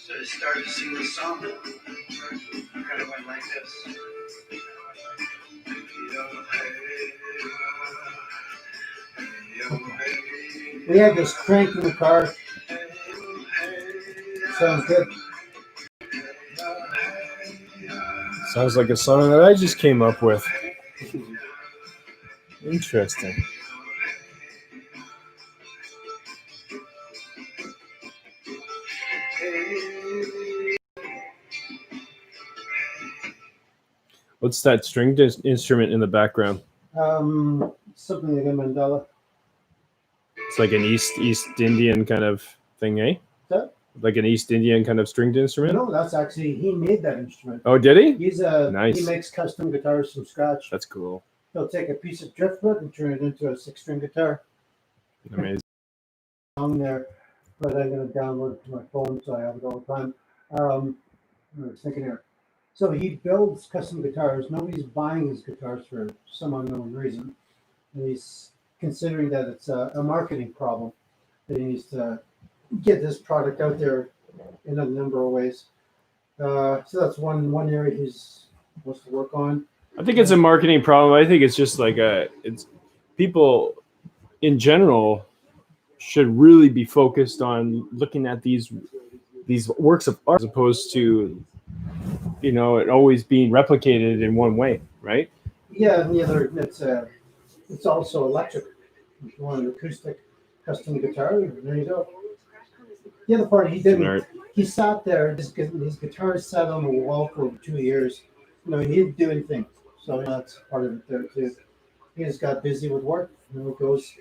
So I started to sing this song. It kind of went like this.
We had this crank in the car. Sounds good.
Sounds like a song that I just came up with. Interesting. What's that stringed instrument in the background?
Something like a mandala.
It's like an East Indian kind of thing, eh?
That?
Like an East Indian kind of stringed instrument?
No, that's actually he made that instrument.
Oh, did he?
He
Nice.
makes custom guitars from scratch.
That's cool.
He'll take a piece of driftwood and turn it into a 6-string guitar.
Amazing.
On there, but I'm going to download it to my phone so I have it all the time. I was thinking here. So he builds custom guitars. Nobody's buying his guitars for some unknown reason. And he's considering that it's a marketing problem, that he needs to get this product out there in a number of ways. So that's one area he's wants to work on.
I think it's a marketing problem. I think it's just like it's people in general should really be focused on looking at these works of art as opposed to, you know, it always being replicated in one way, right?
Yeah, and the other it's also electric. If you want an acoustic custom guitar, there you go. The other part he didn't. He sat there. His guitar sat on the wall for 2 years. You know, he didn't do anything. So that's part of it there too. He just got busy with work. You know, it goes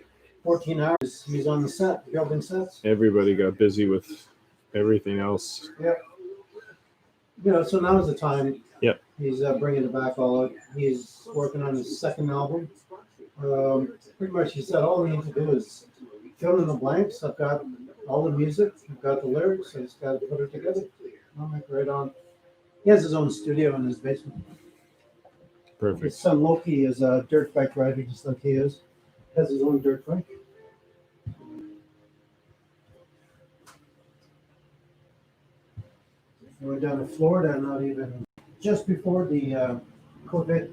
14 hours. He's on the set, building sets.
Everybody got busy with everything else.
Yep. You know, so now's the time.
Yep.
He's bringing it back all out. He's working on his second album. Pretty much, he said all we need to do is fill in the blanks. I've got all the music. I've got the lyrics. I just got to put it together. I'll make it right on. He has his own studio in his basement.
Perfect.
His son Loki is a dirt bike rider, just like he is. Has his own dirt bike. We were down in Florida, not even just before the COVID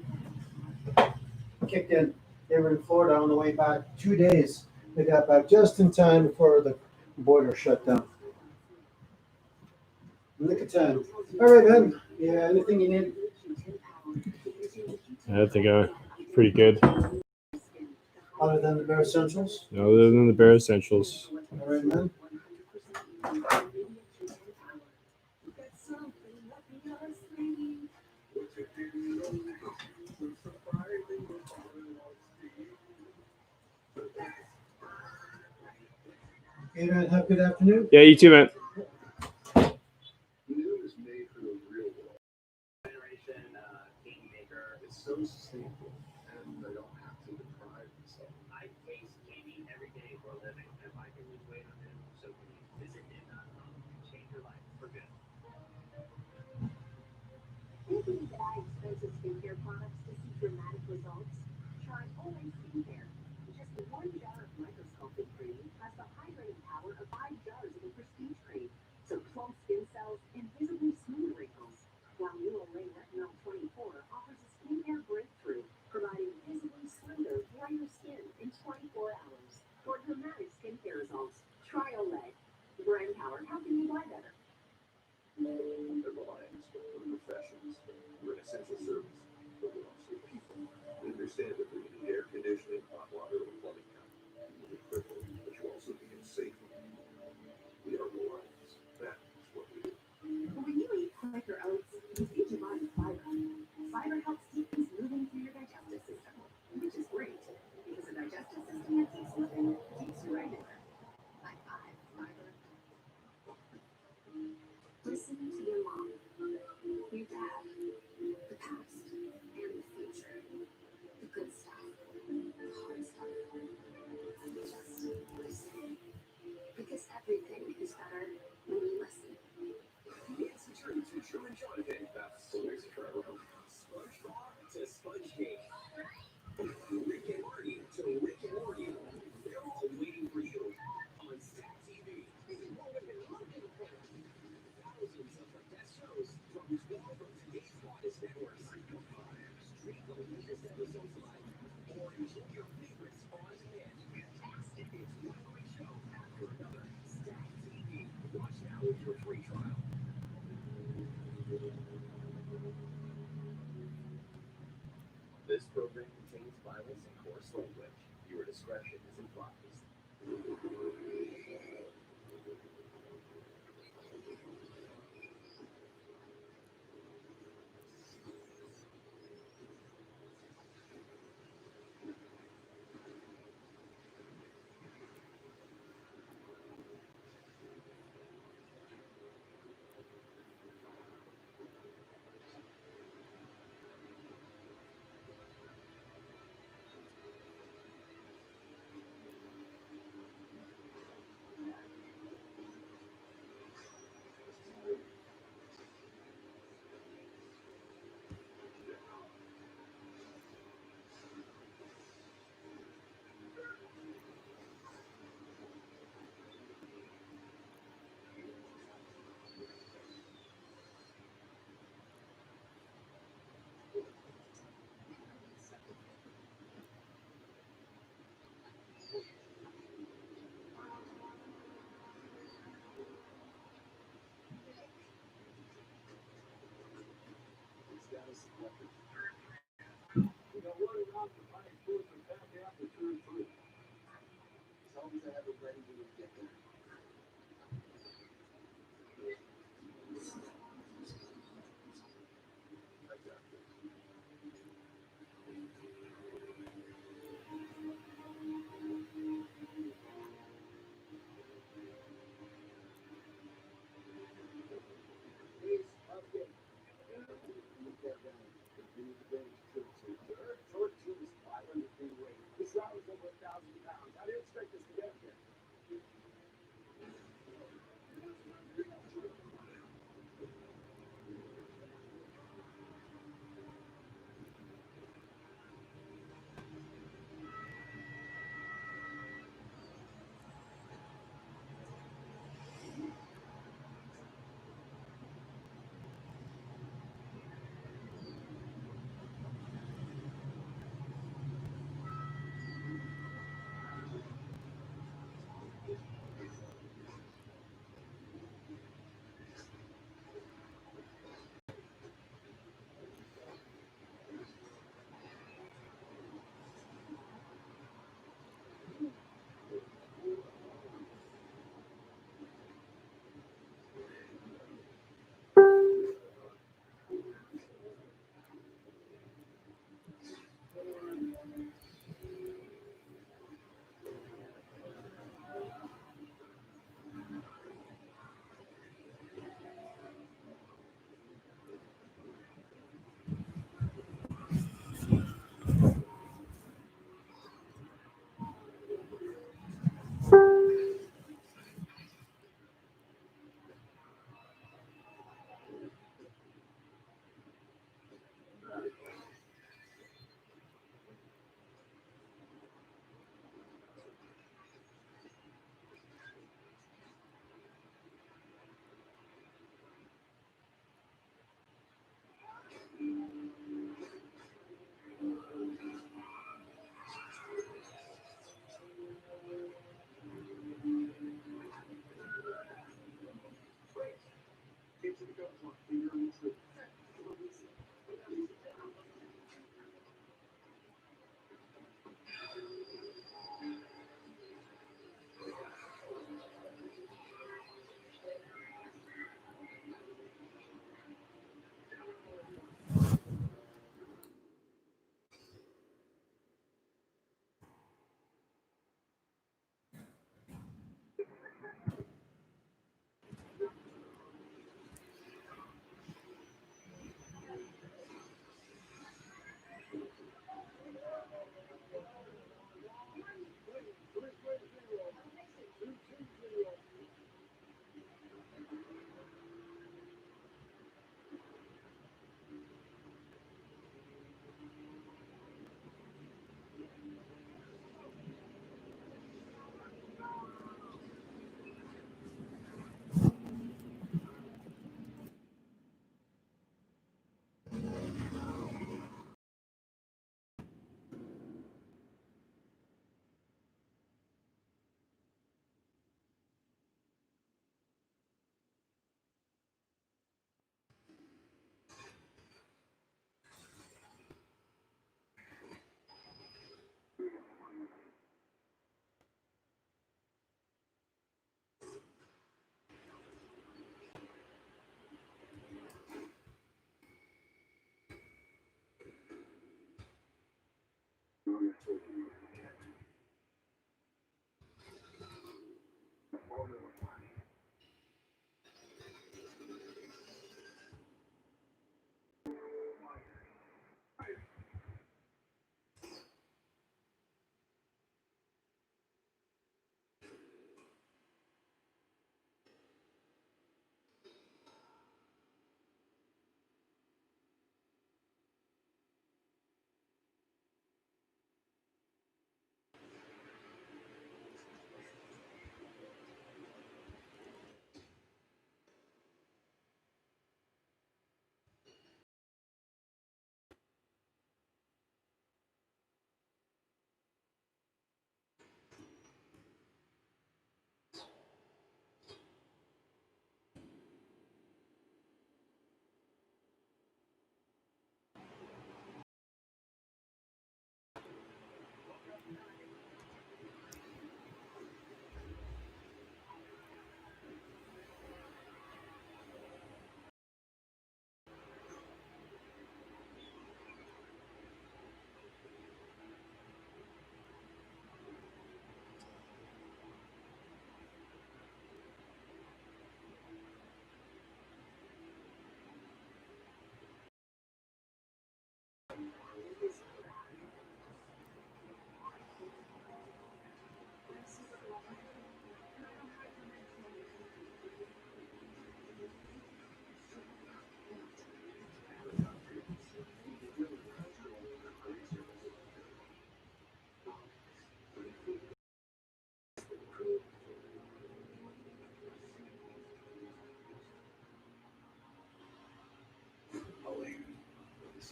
kicked in. They were in Florida on the way back 2 days. They got back just in time before the border shut down. Look at time. All right, man. Yeah, anything you need?
I think I'm pretty good.
Other than the bare essentials?
Other than the bare essentials.
All right, man. Okay, man. Have a good afternoon.
Yeah, you too, man.
It's so sustainable, and they don't have to deprive themselves. I taste candy every day for a living. If I can lose weight on it, so visit it.com. Change your life for good.
Thinking to buy expensive skincare products to see dramatic results? Try Olay Skincare. Just one jar of microscopic cream has the hydrating power of 5 jars of a prestige cream. So plump skin cells and visibly smooth wrinkles. While new Olay Retinol 24 offers a skincare breakthrough, providing visibly smoother, brighter skin in 24 hours. For dramatic skincare results, try Olay. Brain power, how can you buy better?
They're Alliance for professions. We're an essential service, but we're also people. We understand that we need air conditioning, hot water, or plumbing company. You need critical, but you also need it safe. We are Alliance. That is what we do.
When you eat Quaker oats, you feed your body fiber. Fiber helps keep things moving through your digestive system, which is great because a digestive system that keeps moving keeps you regular. High five, fiber. Listen to your mom, your dad, the past, and the future. The good stuff, the hard stuff. Just listen. Because everything is better when you listen.
It's returning to Truman Jonathan. That's so nice to try around. SpongeBob to Sponge Cake. Rick and Morty to Rick and Morty. They're all waiting for you on Stack TV. Thousands of the best shows from 12 of today's hottest networks. Stream the latest episodes live or enjoy your favorites on demand. It's one great show after another. Stack TV. Watch now with your free trial. This program contains violence and coarse language. Your discretion is advised.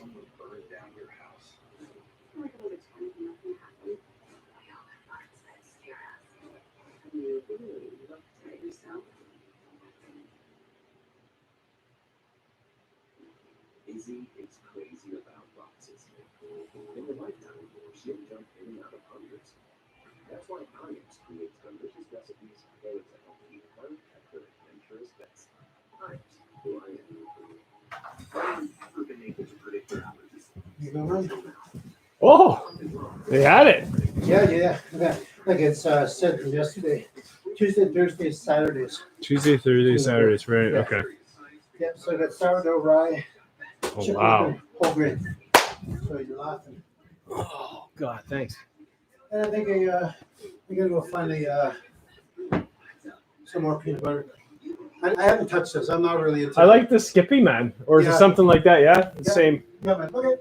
someone burned down your house.
Like all the time, nothing happened.
Have you really looked at yourself?
Izzy is crazy about boxes. In her lifetime, she'll jump in and out of hundreds. That's why Onyx creates delicious recipes tailored to help keep her at her adventurous best. Onyx, who I am. I've never been able to predict your allergies.
You go run.
Oh, they had it.
Yeah. Like it's said from yesterday. Tuesday, Thursdays, Saturdays.
Tuesday, Thursday, Saturdays, right?
Yeah.
Okay.
Yeah, so I got sourdough rye.
Oh,
chicken
wow.
Whole grain. So you're laughing.
Oh, God, thanks.
And I think I'm gonna go find some more peanut butter. I haven't touched this. I'm not really into
I like the Skippy, man. Or is it
Yeah.
something like that? Yeah? The same.
Yeah, man. Okay.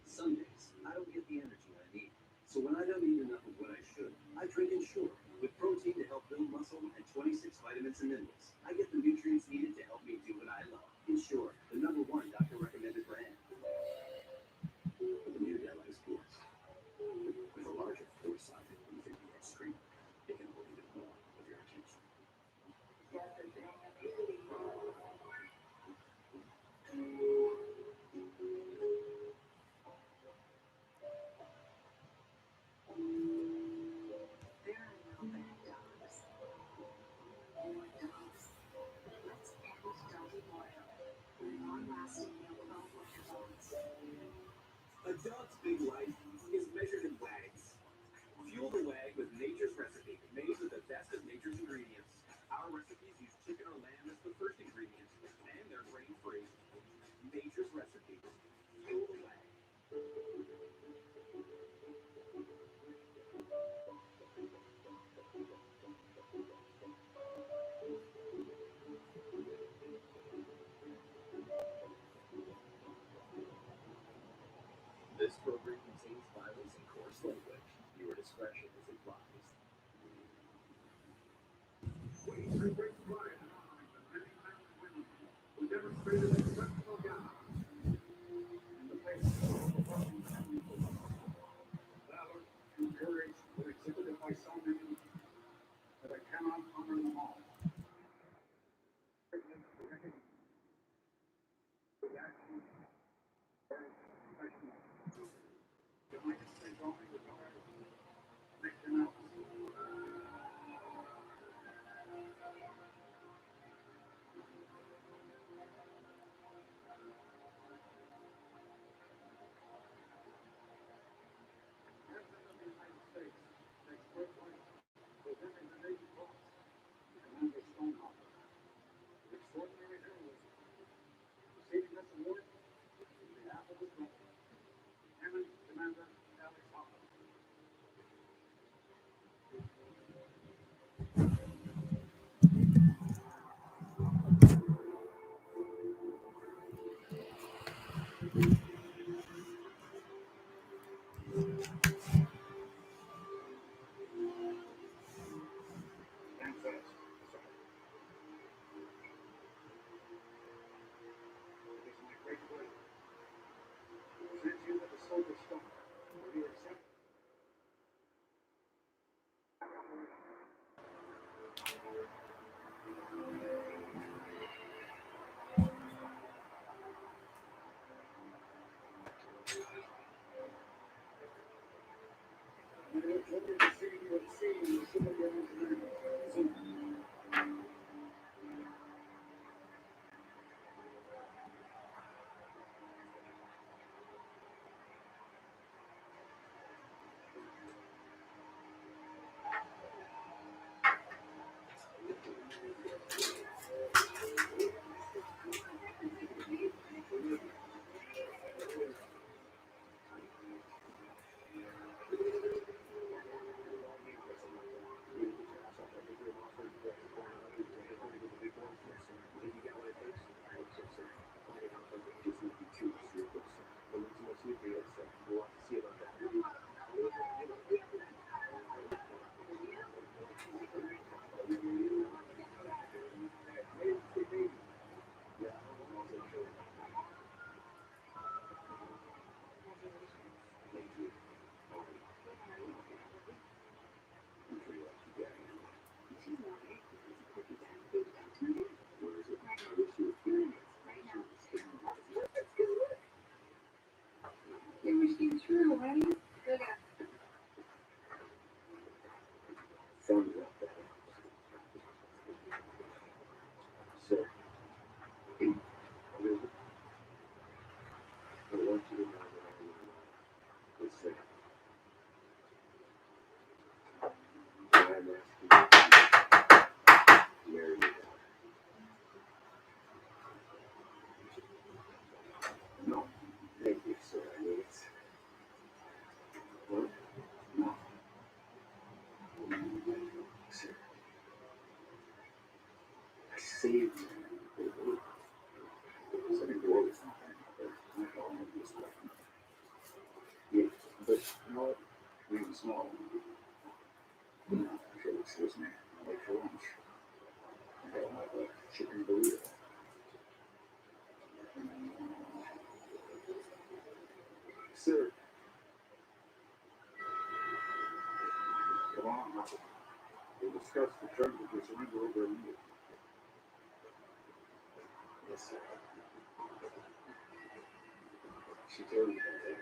Some days, I don't get the energy I need. So when I don't eat enough of what I should, I drink Ensure with protein to help build muscle and 26 vitamins and minerals. I get the nutrients needed to help me do what I love. Ensure, the #1 doctor-recommended brand. The new Deli Sports. With a larger foresight than you think the extreme, it can hold even more of your attention.
There are no bad dogs. More dogs. Let's end doggy boredom. Long-lasting no problem bonds.
A dog's big life is measured in wags. Fuel the wag with Nature's Recipe, made with the best of nature's ingredients. Our recipes use chicken or lamb as the first ingredient, and they're grain-free. Nature's Recipe. Fuel the wag. This program contains violence and coarse language. Your discretion is advised.
Who demonstrated exceptional gallantry in the face of overwhelming enemy forces. Valor and courage were exhibited by so many that I cannot honor them all. The action very professional. The United States Army retired Nick Canales. President of the United States takes great pleasure presenting the Navy Cross to Commander Stonehopper. The extraordinary heroism receiving this award on behalf of his brother, Lieutenant Commander Alex Hopper. Stand fast, sir. It is my great pleasure to present you with the Silver Star for your acceptance. We look forward to seeing you at sea in the Civilian Engineering soon.
Your wish came true, right? Look at
Thumbs up that. So, Elizabeth, I want you to know that I love you. It's there. I'm asking you to marry me. No, thank you, sir. I mean, it's. What? No. Sir, I saved you. So I go over something, but I don't know this way. Yeah, but you know what? Really small. You know, Felix says, man, I like for lunch. I got my chicken burrito. Sir, come on, now. We'll discuss the terms of your surrender over a meal. Yes, sir. She told me that.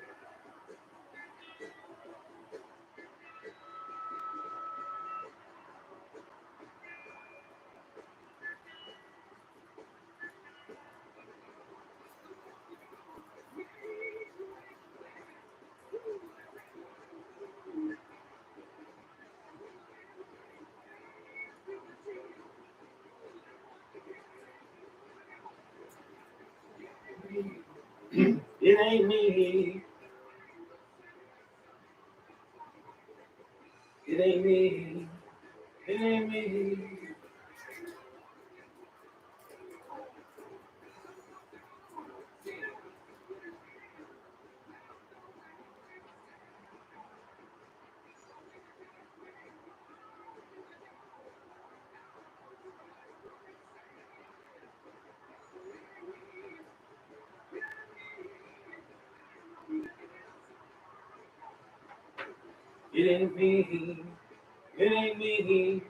It ain't me. It ain't me. It ain't me. It ain't me. It ain't me.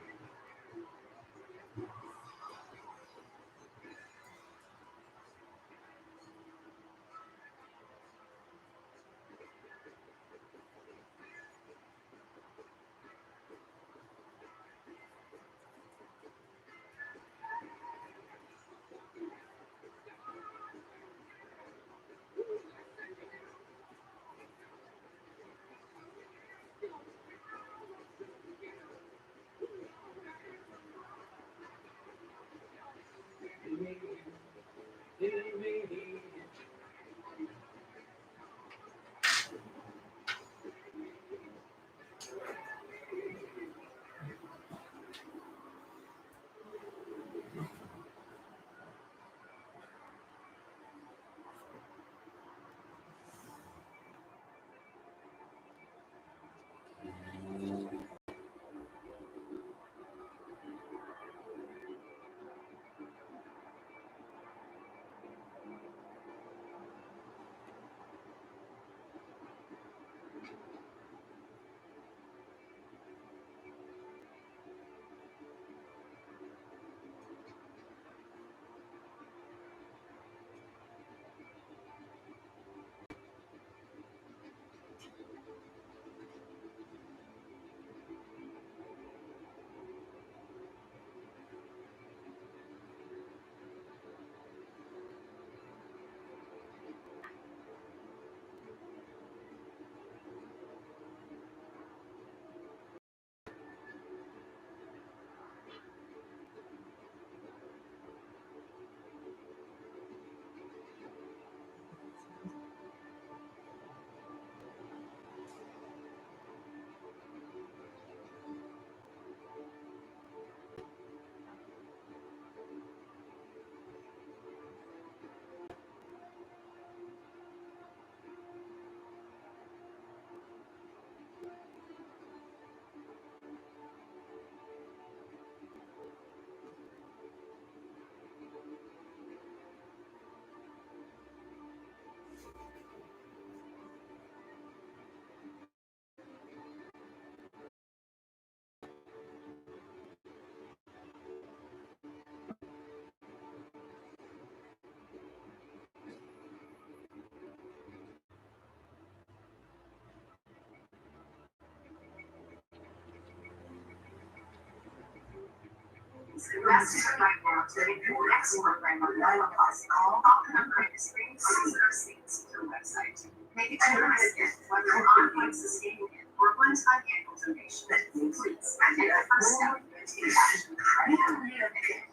Investors are right now to get your next program on Dial Plus. Call the number and experience those things to the website. Make it generous gift, whether an ongoing sustainable gift or one-time annual donation that includes identify first step to take action.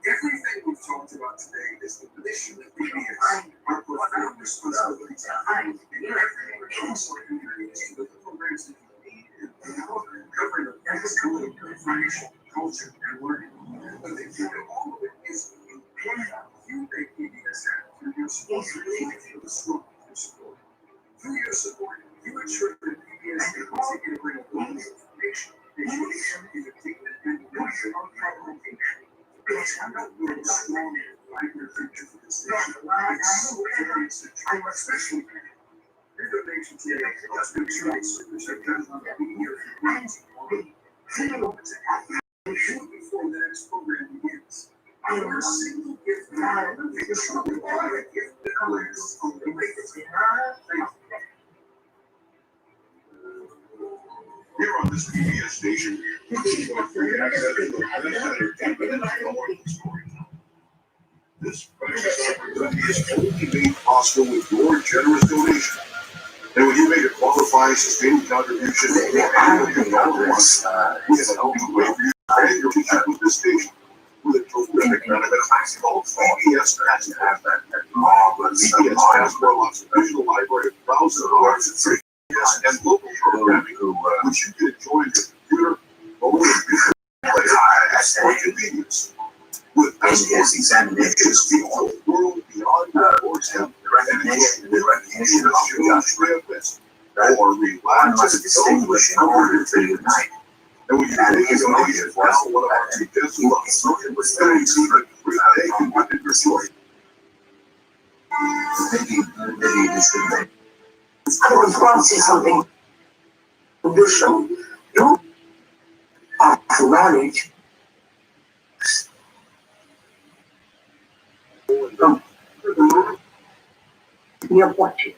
Everything we've talked about today is the mission of PBS, our profound responsibility to find and everything across our communities with the programs that you need and empower, covering the best of information, culture, and learning. But the key to all of it is you make PBS happen through your support. You feel the strong through support. Through your support, you ensure that PBS can continue to bring global information, education, entertainment, and learning on our location. Because I'm not really strong in your future for this nation. It's so curious that you are especially your donation today has been choice to be here for you. Take a moment to act before the next program begins. Our single gift matter is truly a gift that collects from the legacy. Here on this PBS station, this precious opportunity is only made possible with your generous donation. And when you make a qualifying sustaining contribution of $1 million, we have helped you wait for you and your future with this station. With a terrific benefit called PBS Passport. PBS Passport allows a digital library of thousands of arts and free and local programming, which you can enjoy on your computer, mobile computer, for convenience. With PBS examinations, the whole world beyond your doorstep, and the recognition of your trip or relax and distinguish in order to unite. And when you make a donation, one of our two guests will be spoken with very secret free day and within your story.
I was going to say something. Vision. You have to manage. You're watching.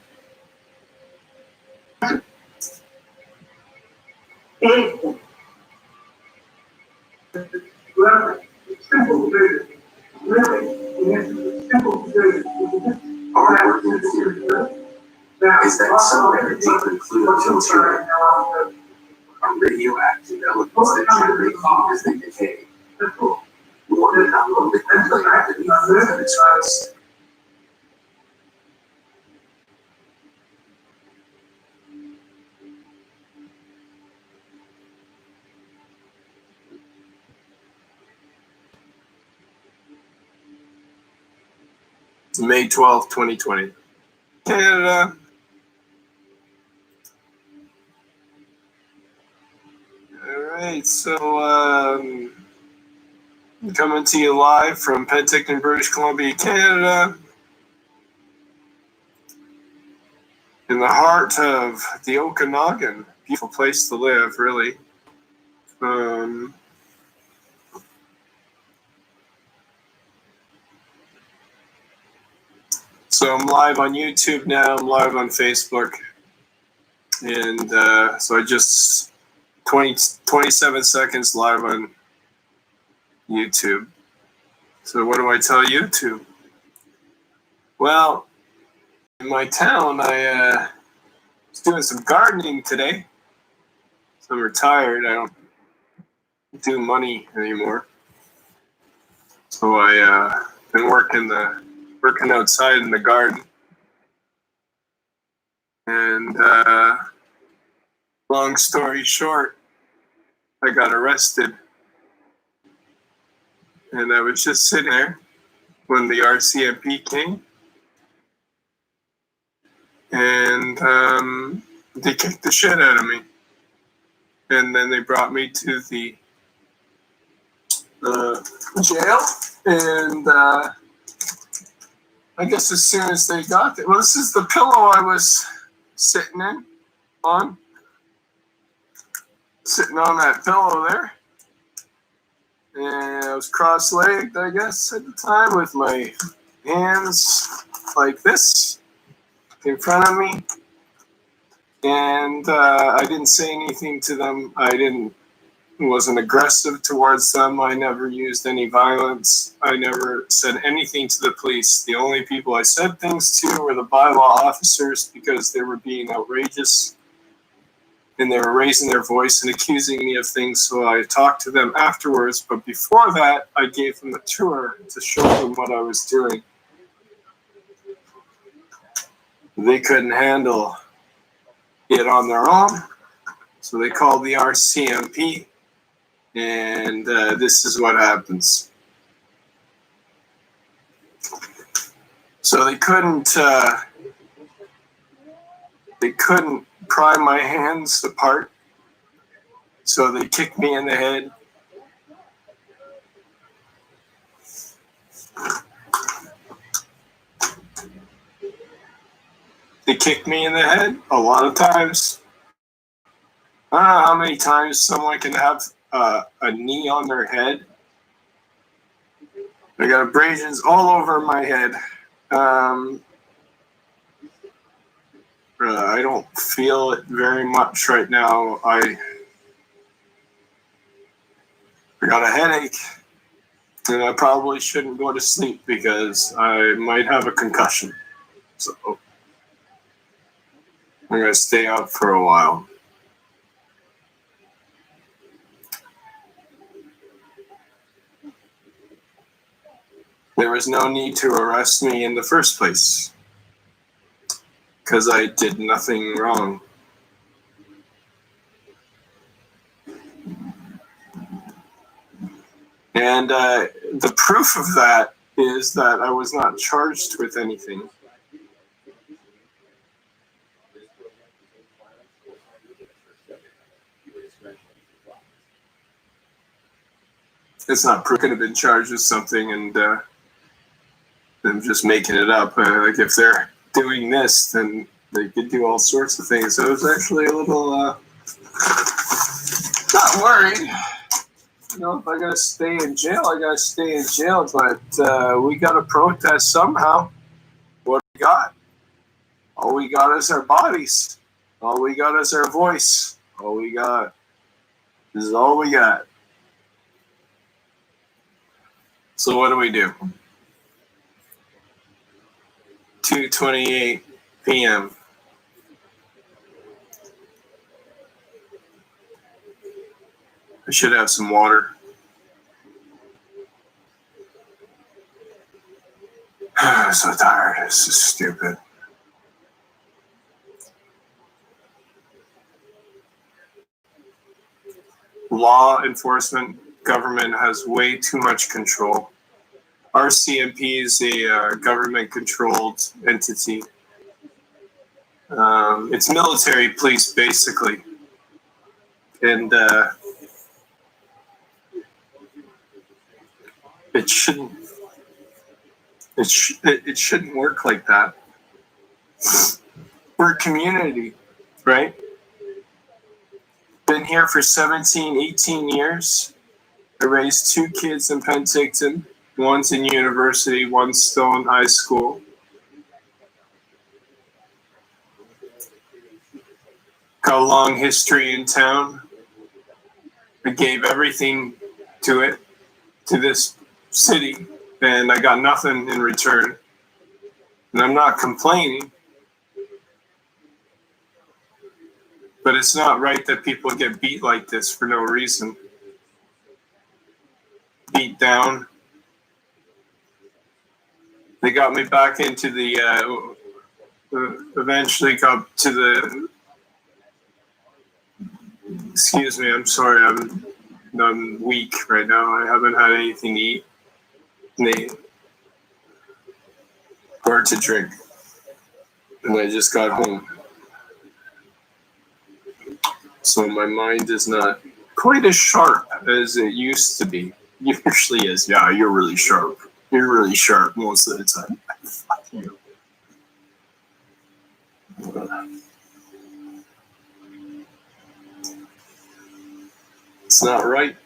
Is that somewhere deep included filtering are radioactive elements that generate heat as they decay. Water not only beneath its crust.
May 12th, 2020. Canada. Alright, so coming to you live from Penticton, British Columbia, Canada. In the heart of the Okanagan. Beautiful place to live, really. So I'm live on YouTube now, I'm live on Facebook. And so I just 27 seconds live on YouTube. So what do I tell YouTube? Well, in my town, I was doing some gardening today. So I'm retired. I don't do money anymore. So I been working outside in the garden. And long story short, I got arrested. And I was just sitting there when the RCMP came. And they kicked the shit out of me. And then they brought me to the jail. And I guess as soon as they got there, well, this is the pillow I was sitting on that pillow there. And I was cross-legged, I guess, at the time, with my hands like this in front of me. And I didn't say anything to them. I didn't wasn't aggressive towards them. I never used any violence. I never said anything to the police. The only people I said things to were the bylaw officers because they were being outrageous and they were raising their voice and accusing me of things. So I talked to them afterwards. But before that, I gave them a tour to show them what I was doing. They couldn't handle it on their own. So they called the RCMP, and this is what happens. So they couldn't pry my hands apart. So they kicked me in the head. They kicked me in the head a lot of times. I don't know how many times someone can have a knee on their head. I got abrasions all over my head. I don't feel it very much right now. I got a headache, and I probably shouldn't go to sleep because I might have a concussion. So I'm going to stay up for a while. There was no need to arrest me in the first place because I did nothing wrong. And the proof of that is that I was not charged with anything. It's not proof. I could have been charged with something and I'm just making it up. Like if they're doing this, then they could do all sorts of things. So I was actually a little not worried. You know, if I gotta stay in jail, I gotta stay in jail. But we gotta protest somehow. What we got? All we got is our bodies. All we got is our voice. All we got. This is all we got. So what do we do? 2:28 p.m. I should have some water. I'm so tired. This is stupid. Law enforcement government has way too much control. RCMP is a government-controlled entity. It's military police, basically. And it shouldn't work like that. We're a community, right? Been here for 17, 18 years. I raised 2 kids in Penticton. One's in university, one's still in high school. Got a long history in town. I gave everything to it, to this city, and I got nothing in return. And I'm not complaining. But it's not right that people get beat like this for no reason. Beat down. They got me back into the, eventually got to the, excuse me, I'm sorry, I'm weak right now. I haven't had anything to eat or to drink. And I just got home. So my mind is not quite as sharp as it used to be. Usually is. Yeah, you're really sharp. You're really sharp most of the time. Fuck you. It's not right.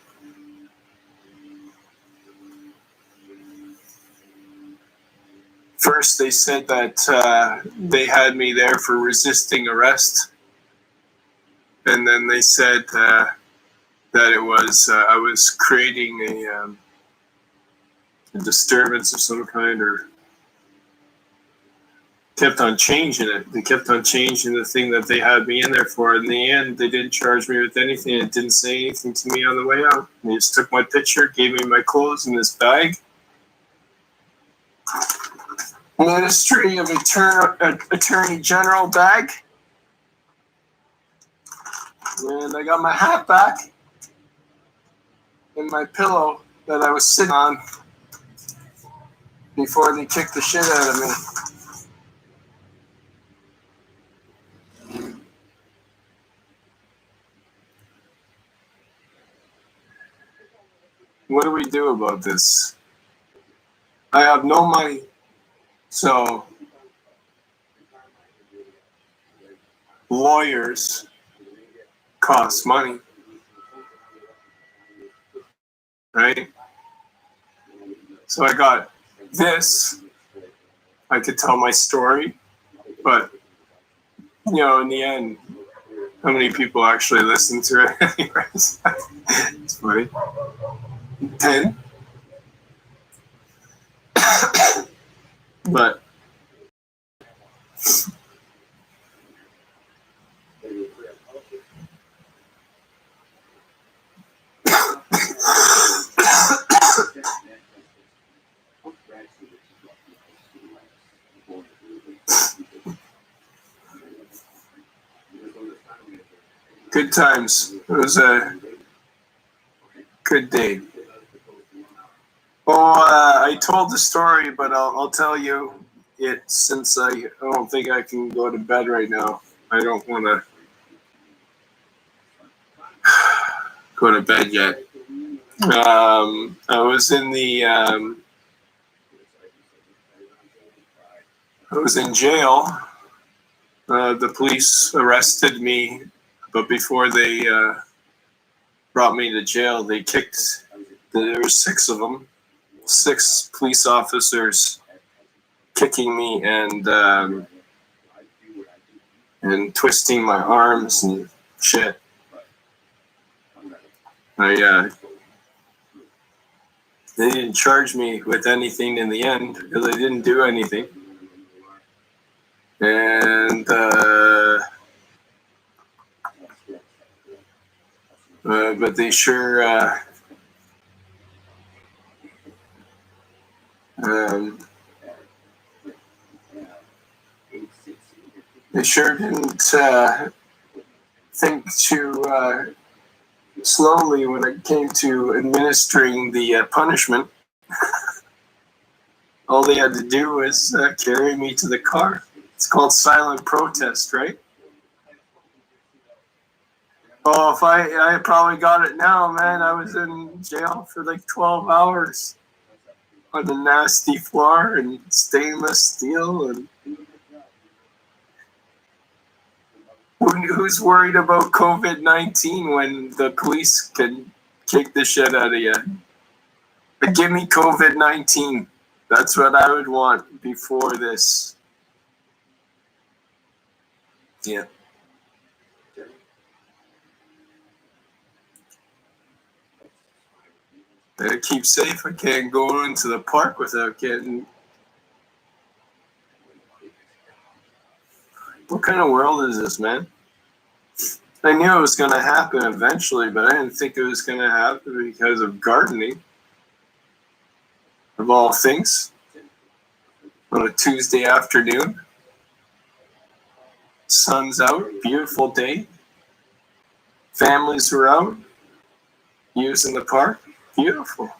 First, they said that they had me there for resisting arrest. And then they said that it was I was creating a disturbance of some kind, or kept on changing it. They kept on changing the thing that they had me in there for. In the end, they didn't charge me with anything. It didn't say anything to me on the way out. They just took my picture, gave me my clothes in this bag. Ministry of Attorney General bag. And I got my hat back and my pillow that I was sitting on before they kicked the shit out of me. What do we do about this? I have no money, so lawyers cost money, right? So I got this. I could tell my story, but you know, in the end, how many people actually listen to it anyways? It's funny. 10. But good times. It was a good day. I told the story, but I'll tell you it since I don't think I can go to bed right now. I don't want to go to bed yet. I was in the I was in jail. The police arrested me, but before they brought me to jail, they kicked. There were 6 of them. 6 police officers kicking me and twisting my arms and shit. They didn't charge me with anything in the end because I didn't do anything. And but they sure they sure didn't think too slowly when it came to administering the punishment. All they had to do was carry me to the car. It's called silent protest, right? Oh, if I probably got it now, man. I was in jail for like 12 hours on a nasty floor and stainless steel. And who's worried about COVID-19 when the police can kick the shit out of you? But give me COVID-19. That's what I would want before this. Yeah. Better keep safe. I can't go into the park without getting. What kind of world is this, man? I knew it was going to happen eventually, but I didn't think it was going to happen because of gardening. Of all things. On a Tuesday afternoon. Sun's out. Beautiful day. Families were out. Using the park. Beautiful.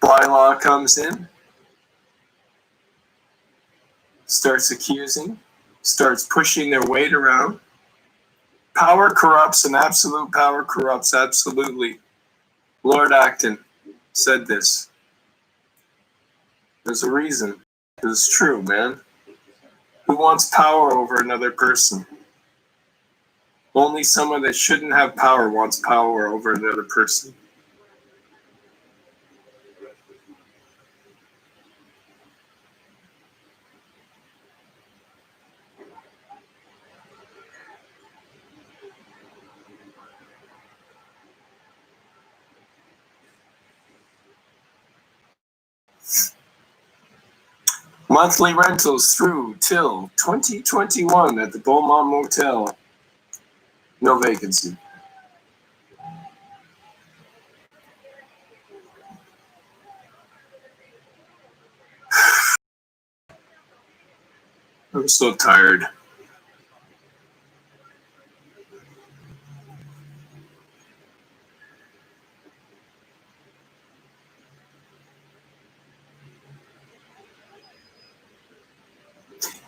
Bylaw comes in. Starts accusing. Starts pushing their weight around. Power corrupts and absolute power corrupts absolutely. Lord Acton said this. There's a reason. It's true, man. Who wants power over another person? Only someone that shouldn't have power wants power over another person.
Monthly rentals through till 2021 at the Beaumont Motel. No vacancy. I'm so tired.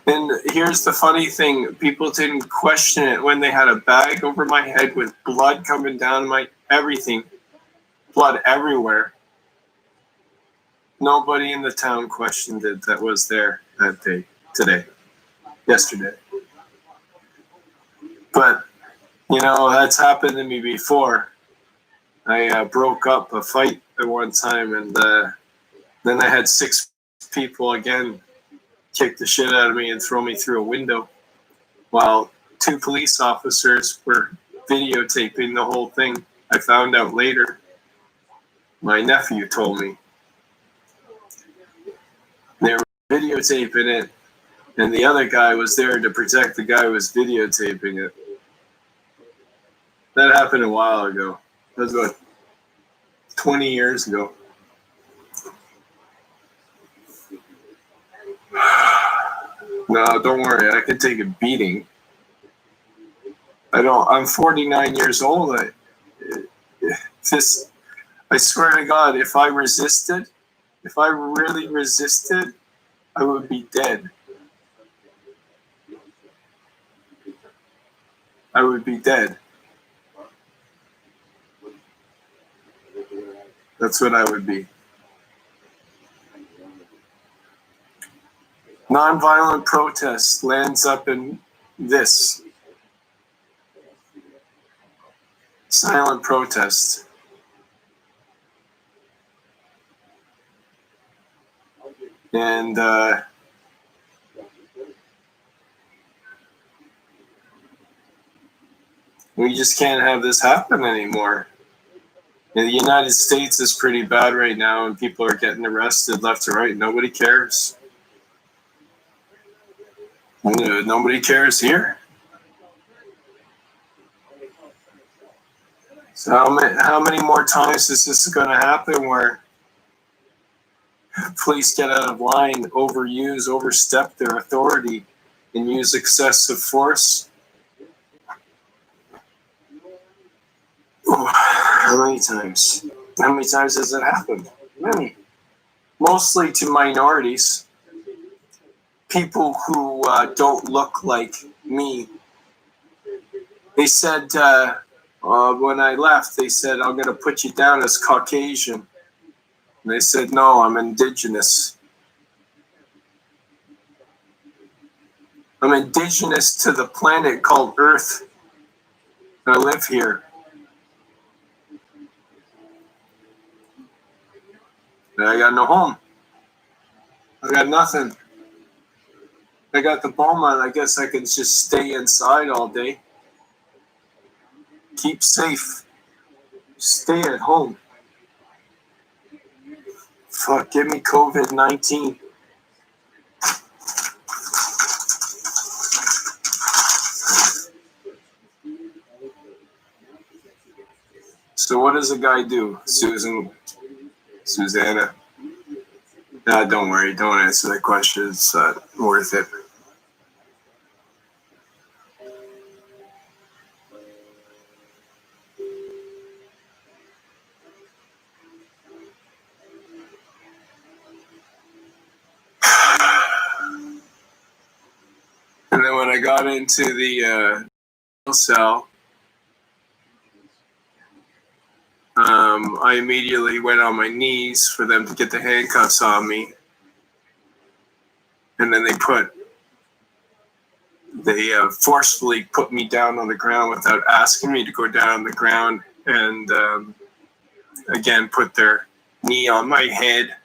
And here's the funny thing, people didn't question it when they had a bag over my head with blood coming down my everything. Blood everywhere. Nobody in the town questioned it that was there that day, today, yesterday. But, you know, that's happened to me before. I broke up a fight at one time, and then I had 6 people again kick the shit out of me and throw me through a window while 2 police officers were videotaping the whole thing. I found out later. My nephew told me. They were videotaping it, and the other guy was there to protect the guy who was videotaping it. That happened a while ago. That was about 20 years ago. No, don't worry. I can take a beating. I'm 49 years old. I swear to God, if I really resisted, I would be dead. I would be dead. That's what I would be. Nonviolent protest lands up in this. Silent protest. And we just can't have this happen anymore. And the United States is pretty bad right now, and people are getting arrested left and right. Nobody cares. Nobody cares here. So how many more times is this going to happen where police get out of line, overstep their authority, and use excessive force? How many times? How many times has it happened? Many. Mostly to minorities. People who don't look like me. They said, when I left, they said, I'm going to put you down as Caucasian. And they said, no, I'm indigenous. I'm indigenous to the planet called Earth. I live here. And I got no home. I got nothing. I got the Beaumont. I guess I can just stay inside all day. Keep safe. Stay at home. Fuck, give me COVID-19. So what does a guy do, Susanna? Don't worry. Don't answer that question. It's worth it. And then when I got into the cell, I immediately went on my knees for them to get the handcuffs on me. And then they forcefully put me down on the ground without asking me to go down on the ground, and again put their knee on my head.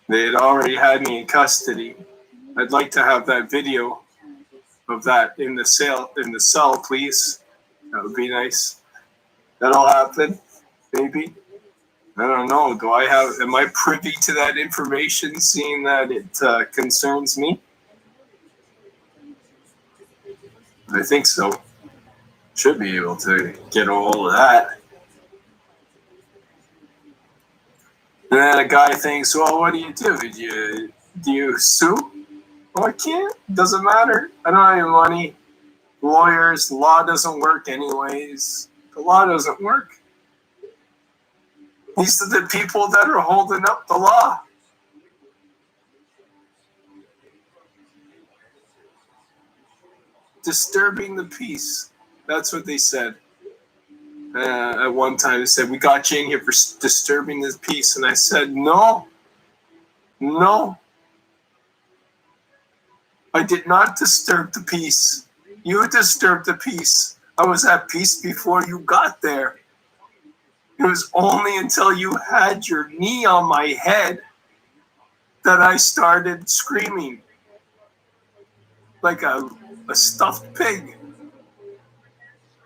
They had already had me in custody. I'd like to have that video of that in the cell, please. That would be nice. That'll happen, maybe. I don't know. Am I privy to that information, seeing that it concerns me? I think so. Should be able to get all of that. And then a guy thinks, well, what do you do? Do you sue? Well, I can't. Doesn't matter. I don't have any money. Lawyers, law doesn't work anyways. The law doesn't work. These are the people that are holding up the law. Disturbing the peace. That's what they said. At one time, they said, we got you in here for disturbing the peace. And I said, no. No. I did not disturb the peace. You disturbed the peace. I was at peace before you got there. It was only until you had your knee on my head that I started screaming like a stuffed pig.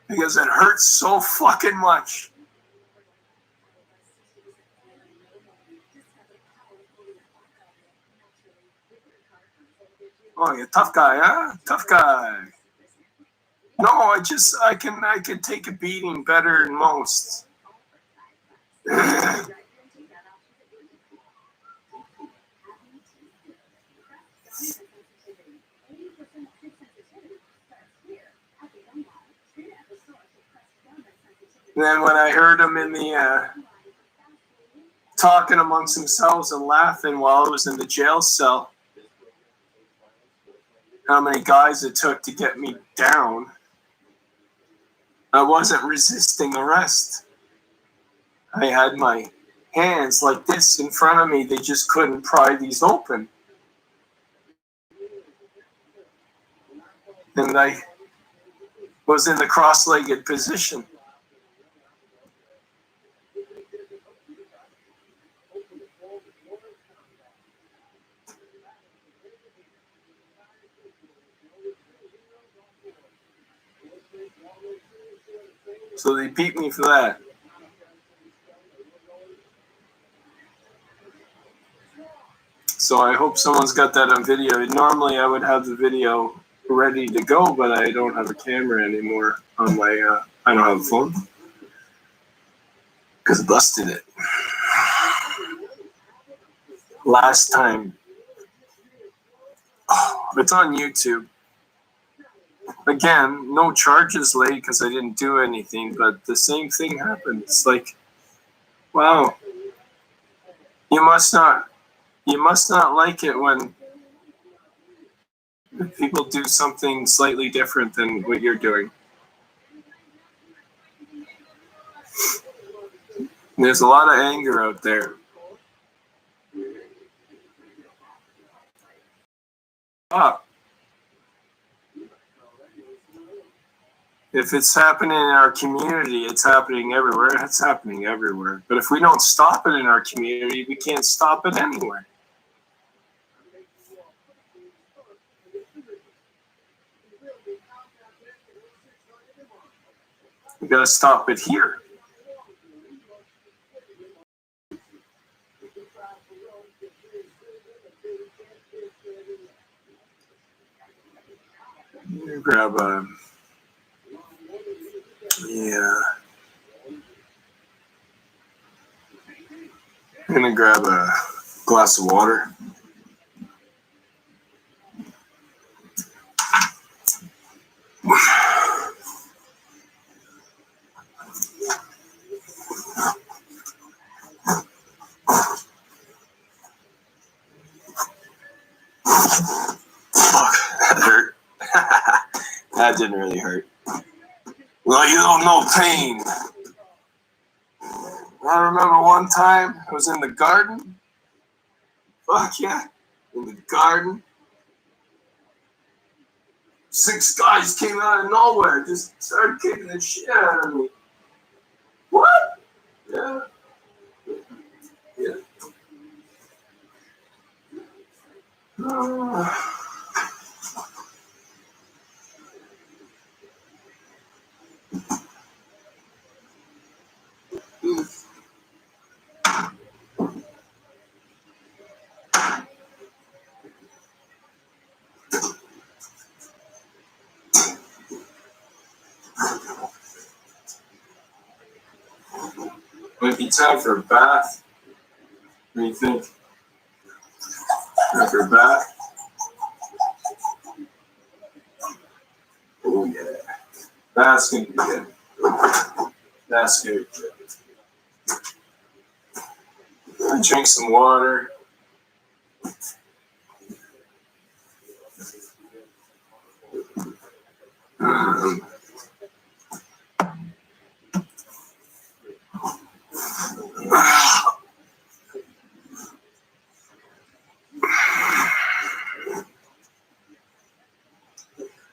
Because it hurts so fucking much. Oh, you're a tough guy, huh? Tough guy. No, I can take a beating better than most. Then when I heard them in the talking amongst themselves and laughing while I was in the jail cell, how many guys it took to get me down, I wasn't resisting arrest. I had my hands like this in front of me. They just couldn't pry these open. And I was in the cross-legged position. So they beat me for that. So I hope someone's got that on video. Normally I would have the video ready to go, but I don't have a camera anymore on my, I don't have a phone. Because I busted it. Last time. Oh, it's on YouTube. Again, no charges laid because I didn't do anything, but the same thing happened. It's like, wow, you must not like it when people do something slightly different than what you're doing. There's a lot of anger out there. If it's happening in our community, it's happening everywhere. It's happening everywhere. But if we don't stop it in our community, we can't stop it anywhere. We gotta stop it here. Grab a, yeah. I'm gonna grab a glass of water. Fuck, that hurt. That didn't really hurt. Well, you don't know pain. I remember one time I was in the garden. Fuck yeah, in the garden. 6 guys came out of nowhere, just started kicking the shit out of me. What? Yeah. Yeah. be time for a bath. What do you think? After a bath? Oh yeah. That's gonna be good. That's good. Drink some water.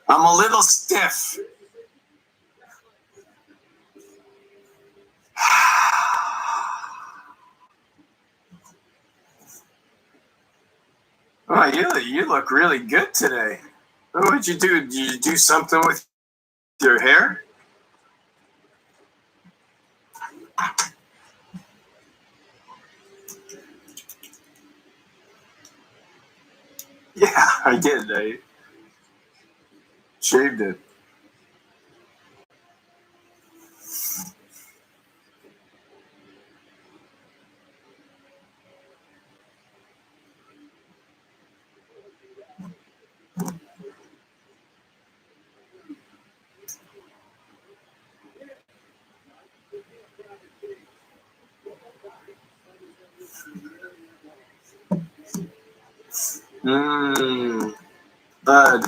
I'm a little stiff. Oh, you look really good today. What would you do? Did you do something with your hair? Yeah, I did. I shaved it. Bud.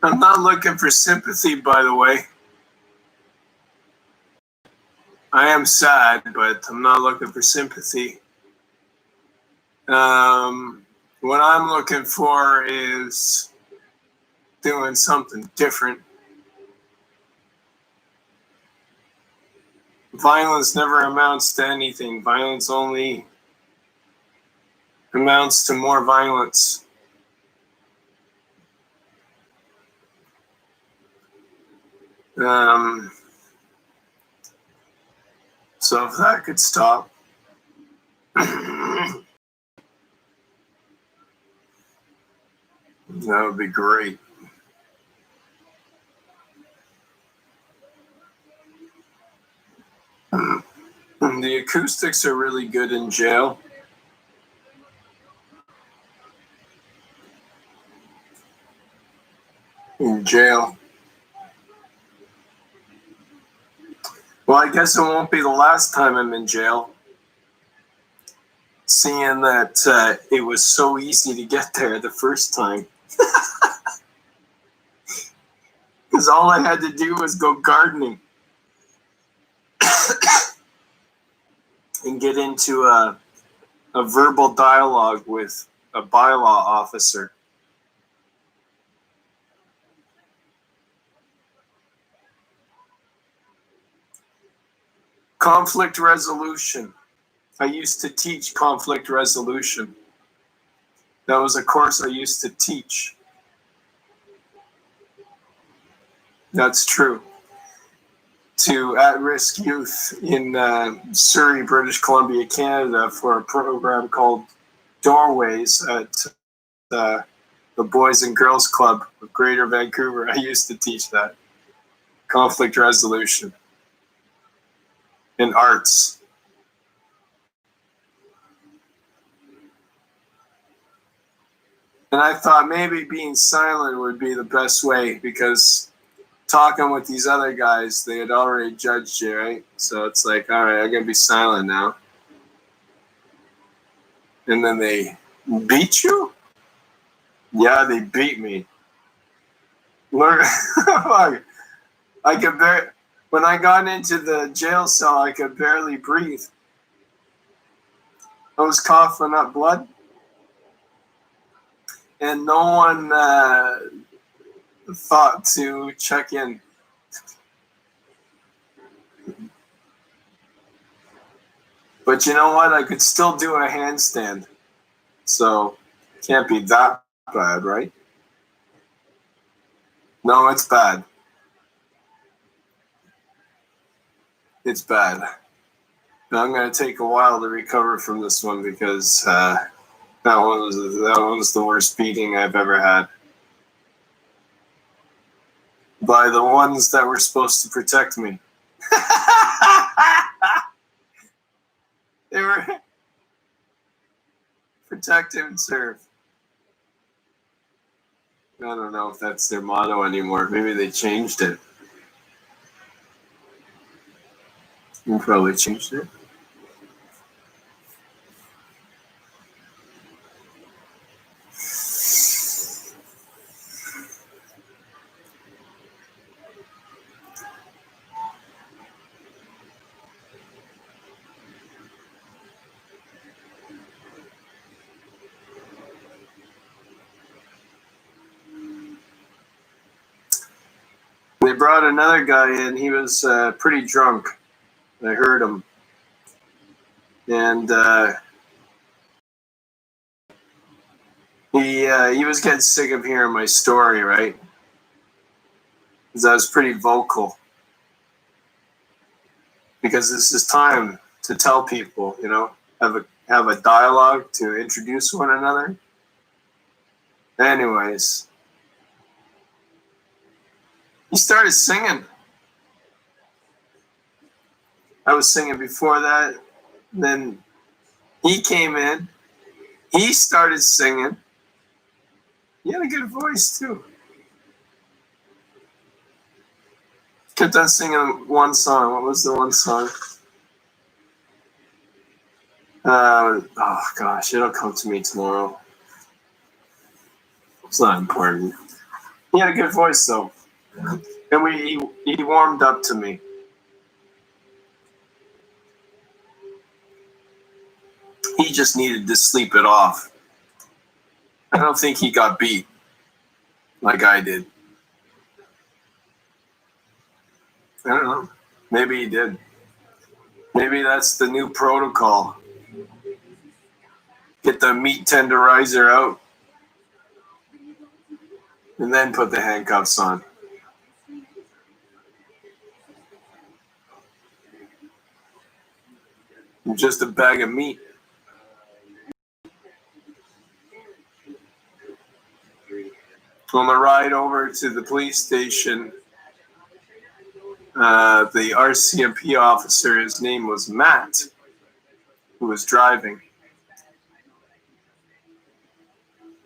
I'm not looking for sympathy, by the way. I am sad, but I'm not looking for sympathy. What I'm looking for is doing something different. Violence never amounts to anything. Violence only amounts to more violence. So if that could stop. That would be great. The acoustics are really good in jail. In jail. Well, I guess it won't be the last time I'm in jail. Seeing that it was so easy to get there the first time. Because all I had to do was go gardening. And get into a verbal dialogue with a bylaw officer. Conflict resolution. I used to teach conflict resolution. That was a course I used to teach. That's true. To at-risk youth in Surrey, British Columbia, Canada, for a program called Doorways at the Boys and Girls Club of Greater Vancouver. I used to teach that. Conflict resolution. In arts. And I thought maybe being silent would be the best way, because talking with these other guys, they had already judged you, right? So it's like, all right, I gotta be silent now. And then they beat you? Yeah, they beat me. Learn. I could when I got into the jail cell, I could barely breathe. I was coughing up blood. And no one thought to check in. But you know what? I could still do a handstand. So, can't be that bad, right? No, it's bad. It's bad. Now I'm going to take a while to recover from this one because that one was the worst beating I've ever had. By the ones that were supposed to protect me. They were protect and serve. I don't know if that's their motto anymore. Maybe they changed it. You probably changed it. They brought another guy in. He was pretty drunk. I heard him. And he was getting sick of hearing my story, right? Because I was pretty vocal. Because this is time to tell people, you know, have a dialogue to introduce one another. Anyways, he started singing. I was singing before that. Then he came in. He started singing. He had a good voice too. Kept on singing one song. What was the one song? Oh gosh, it'll come to me tomorrow. It's not important. He had a good voice though. And he warmed up to me. He just needed to sleep it off. I don't think he got beat like I did. I don't know. Maybe he did. Maybe that's the new protocol. Get the meat tenderizer out and then put the handcuffs on. Just a bag of meat. On the ride over to the police station, the RCMP officer, his name was Matt, who was driving.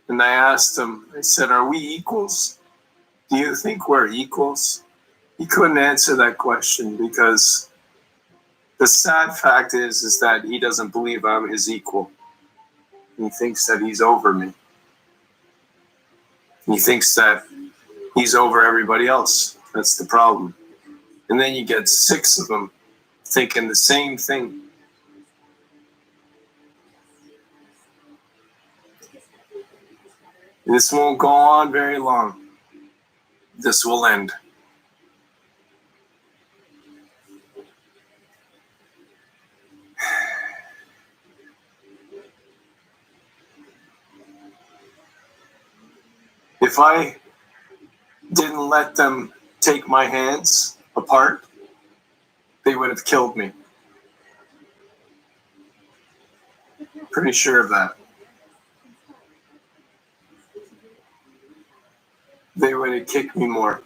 And I asked him, I said, are we equals? Do you think we're equals? He couldn't answer that question because the sad fact is that he doesn't believe I'm his equal. He thinks that he's over me. He thinks that he's over everybody else. That's the problem. And then you get 6 of them thinking the same thing. This won't go on very long. This will end. If I didn't let them take my hands apart, they would have killed me. Pretty sure of that. They would have kicked me more.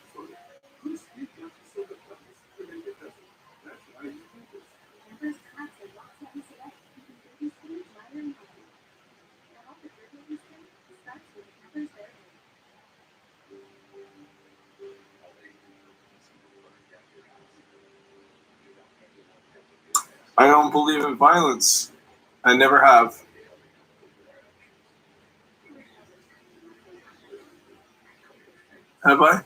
I don't believe in violence. I never have. Have I?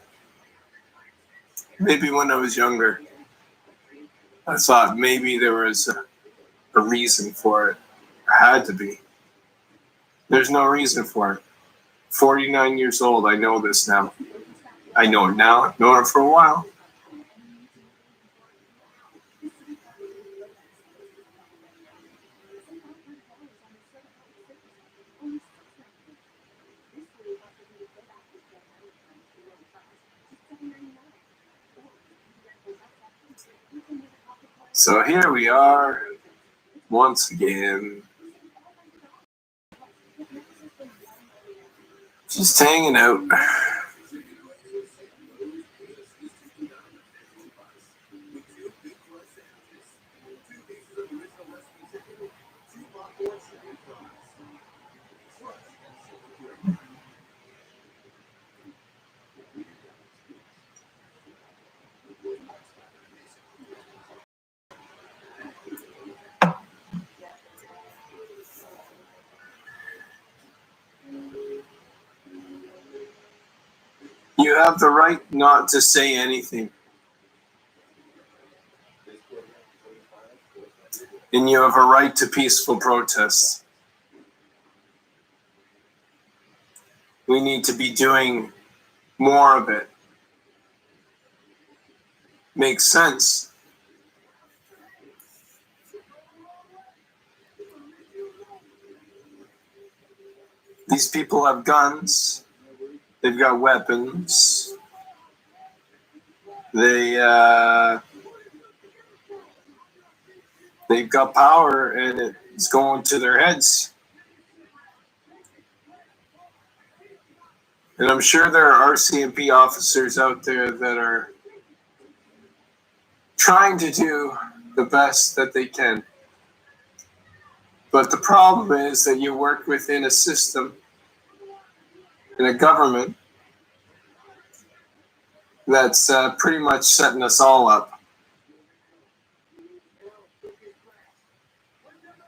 Maybe when I was younger. I thought maybe there was a reason for it. There had to be. There's no reason for it. 49 years old, I know this now. I know it now. I've known it for a while. So here we are once again. Just hanging out. You have the right not to say anything. And you have a right to peaceful protest. We need to be doing more of it. Makes sense. These people have guns. They've got weapons. They've got power, and it's going to their heads. And I'm sure there are RCMP officers out there that are trying to do the best that they can. But the problem is that you work within a system, in a government, that's pretty much setting us all up.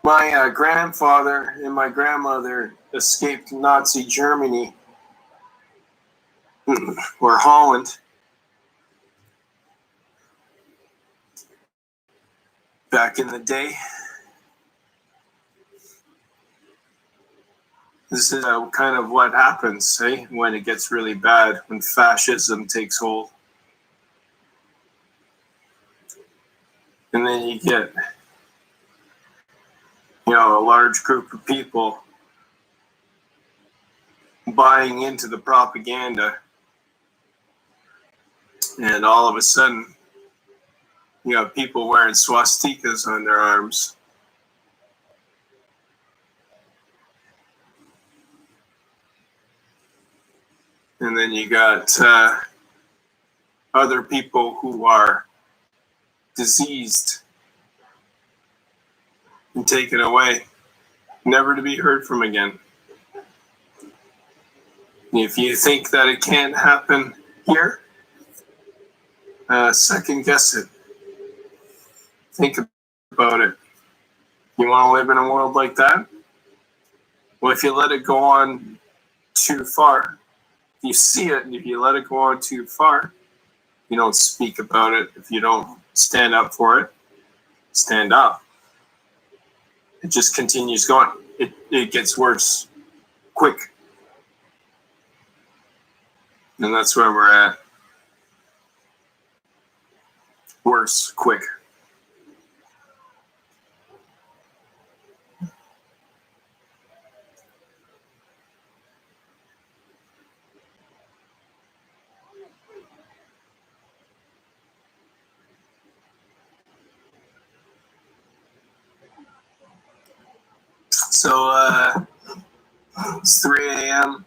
My grandfather and my grandmother escaped Nazi Germany, or Holland, back in the day. This is kind of what happens, when it gets really bad, when fascism takes hold. And then you get, a large group of people buying into the propaganda. And all of a sudden, you have people wearing swastikas on their arms. And then you got other people who are diseased and taken away, never to be heard from again. If you think that it can't happen here, second guess it. Think about it. You want to live in a world like that? Well, if you let it go on too far, you see it, and if you let it go on too far, you don't speak about it. If you don't stand up for it, stand up. It just continues going. It gets worse, quick. And that's where we're at. Worse, quick. So it's 3 a.m.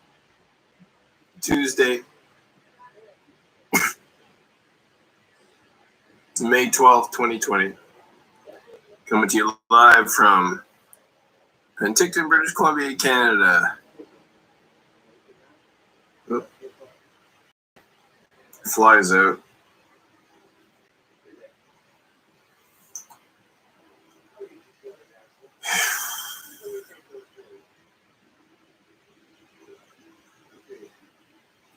Tuesday, May 12th, 2020. Coming to you live from Penticton, British Columbia, Canada. Oh. Flies out.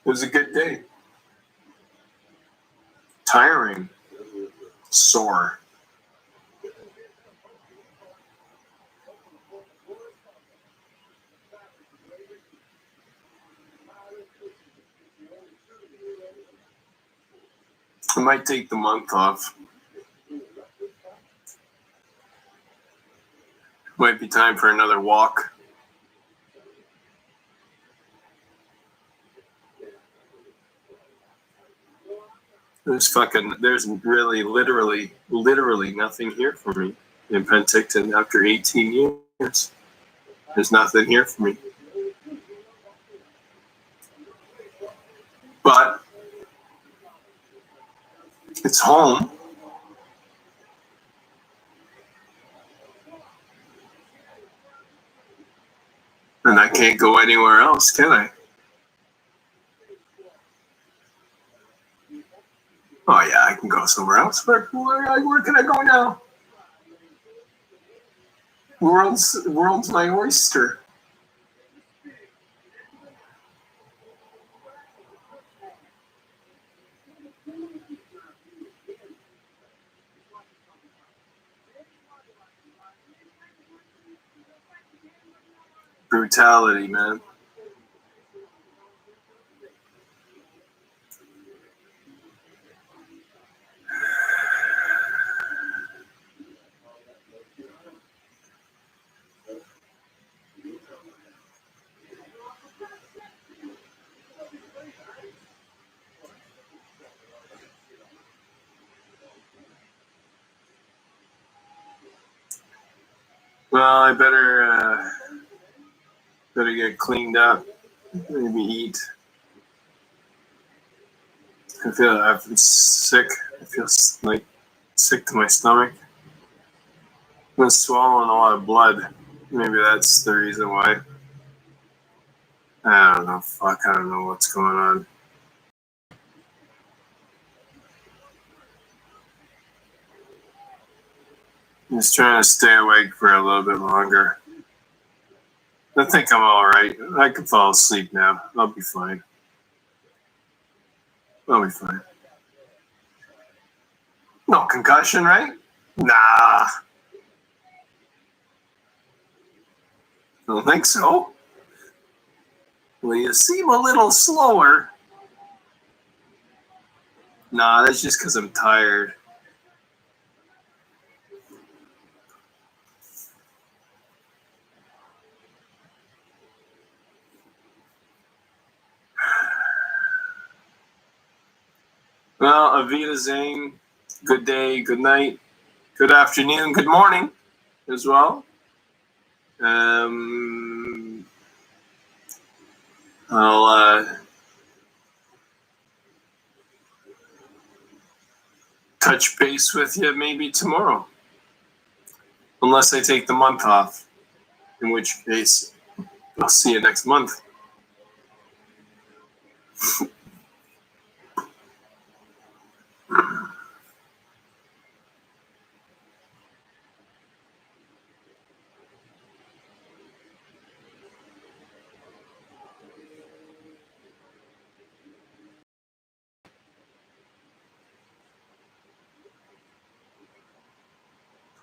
It was a good day. Tiring. Sore. I might take the month off. Might be time for another walk. There's really, literally nothing here for me in Penticton after 18 years. There's nothing here for me. But it's home. And I can't go anywhere else, can I? Oh yeah, I can go somewhere else. Where can I go now? World's my oyster. Brutality, man. Well, I better get cleaned up. Maybe eat. I'm sick. I feel like sick to my stomach. I've been swallowing a lot of blood. Maybe that's the reason why. I don't know. Fuck, I don't know what's going on. I'm just trying to stay awake for a little bit longer. I think I'm all right. I can fall asleep now. I'll be fine. I'll be fine. No concussion, right? Nah. Don't think so. Well, you seem a little slower. Nah, that's just because I'm tired. Well, Avita Zane, good day, good night, good afternoon, good morning as well. I'll touch base with you maybe tomorrow, unless I take the month off, in which case I'll see you next month.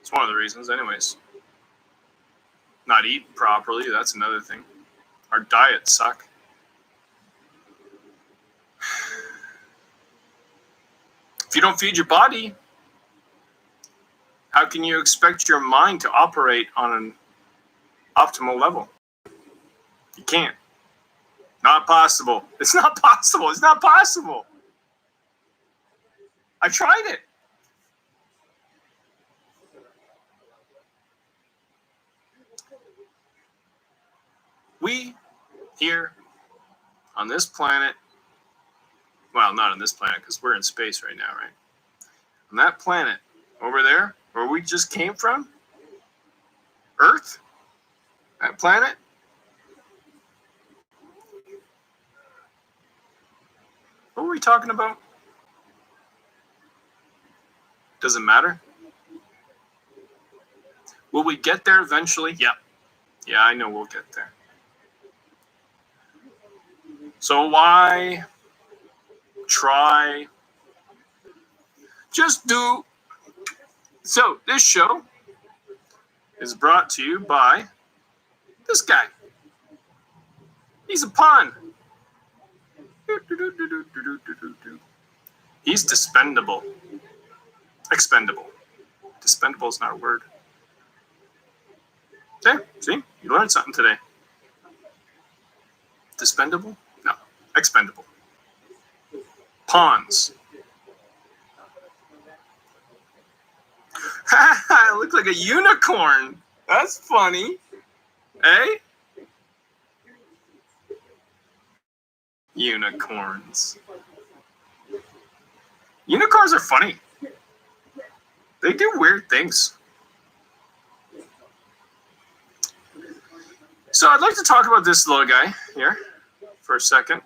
It's one of the reasons, anyways. Not eating properly, that's another thing. Our diets suck. If you don't feed your body, how can you expect your mind to operate on an optimal level? You can't. Not possible. It's not possible. It's not possible. I tried it. We here on this planet, well, not on this planet because we're in space right now, right? On that planet over there where we just came from, Earth, that planet, what were we talking about? Does it matter? Will we get there eventually? Yeah. Yeah, I know we'll get there. So why try? Just do. So this show is brought to you by this guy. He's a pawn. He's dispendable. Expendable. Dispendable is not a word. Okay, see? You learned something today. Dispendable? No. Expendable. Pawns. I look like a unicorn. That's funny. Eh? Unicorns. Unicorns are funny. They do weird things. So I'd like to talk about this little guy here for a second.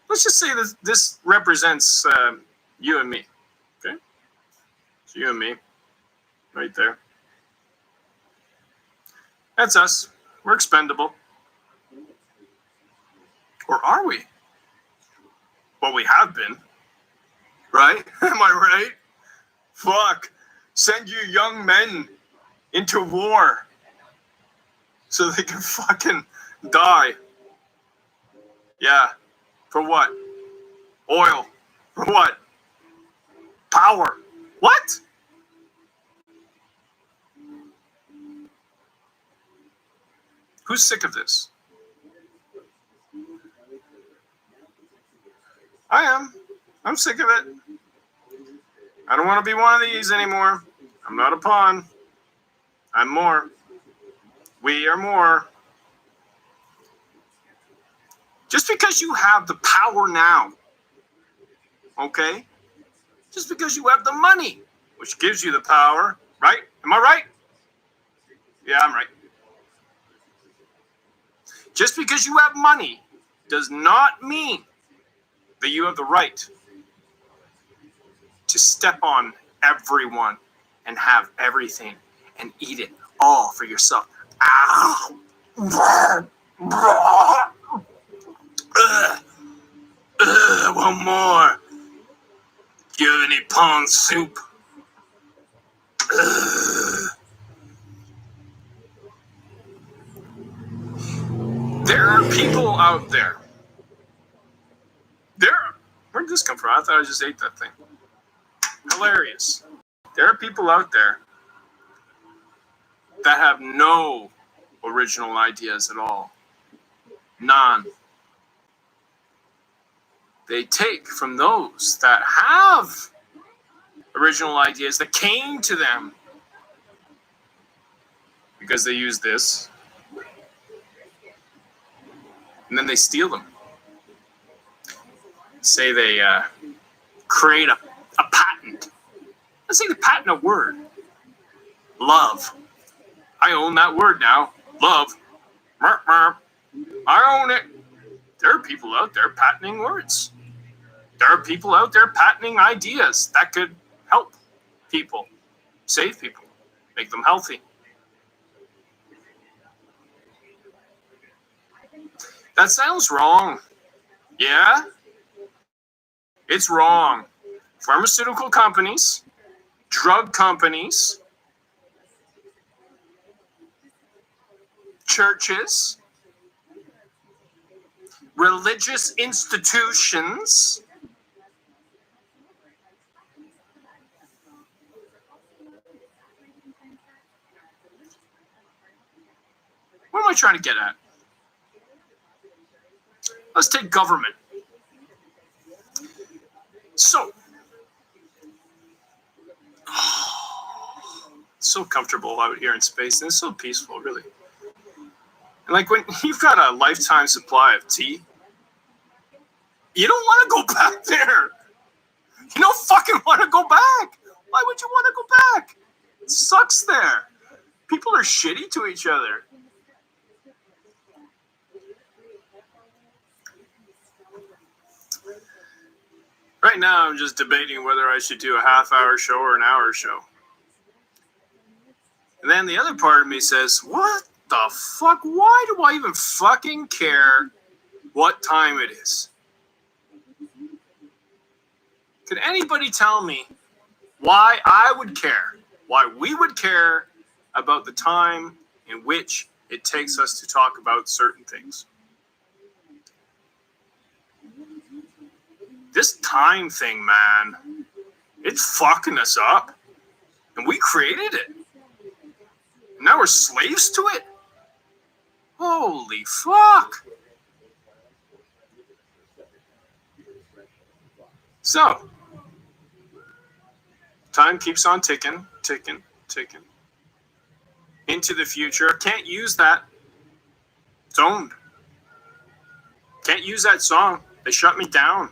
Let's just say that this represents you and me. Okay? It's you and me. Right there. That's us. We're expendable. Or are we? Well, we have been. Right? Am I right? Fuck. Send you young men into war so they can fucking die. Yeah. For what? Oil. For what? Power. What? Who's sick of this? I am. I'm sick of it. I don't want to be one of these anymore. I'm not a pawn. I'm more. We are more. Just because you have the power now, okay? Just because you have the money, which gives you the power, right? Am I right? Yeah, I'm right. Just because you have money does not mean that you have the right to step on everyone and have everything and eat it all for yourself. Ow! One more. Do you have any pawn soup? There are people out there. Where did this come from? I thought I just ate that thing. Hilarious. There are people out there that have no original ideas at all. None. They take from those that have original ideas that came to them because they use this, and then they steal them. Say they create a patent. Let's say they patent a word. Love. I own that word now. Love. Merp, merp. I own it. There are people out there patenting words. There are people out there patenting ideas that could help people, save people, make them healthy. That sounds wrong. Yeah? It's wrong. Pharmaceutical companies, drug companies, churches, religious institutions, what am I trying to get at? Let's take government. So, so comfortable out here in space, and it's so peaceful, really. And like when you've got a lifetime supply of tea, you don't want to go back there. You don't fucking want to go back. Why would you want to go back? It sucks there. People are shitty to each other. Right now, I'm just debating whether I should do a half-hour show or an hour show. And then the other part of me says, what the fuck? Why do I even fucking care what time it is? Could anybody tell me why I would care, why we would care about the time in which it takes us to talk about certain things? This time thing, man, it's fucking us up. And we created it. And now we're slaves to it. Holy fuck. So,
Time keeps on ticking, ticking, ticking. Into the future. Can't use that. It's owned. Can't use that song. They shut me down.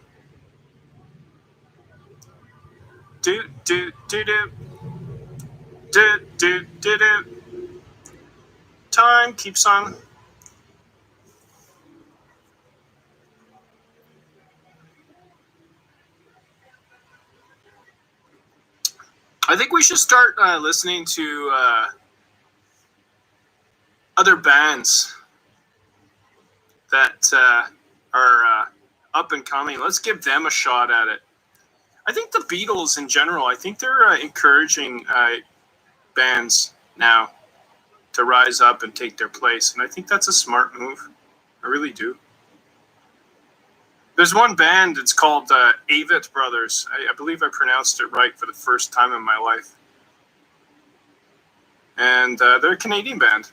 Do, do, do, do. Do, do, do, do. Time keeps on. I think we should start listening to other bands that are up and coming. Let's give them a shot at it. I think the Beatles in general, I think they're encouraging bands now to rise up and take their place. And I think that's a smart move. I really do. There's one band, it's called Avett Brothers. I believe I pronounced it right for the first time in my life. And they're a Canadian band.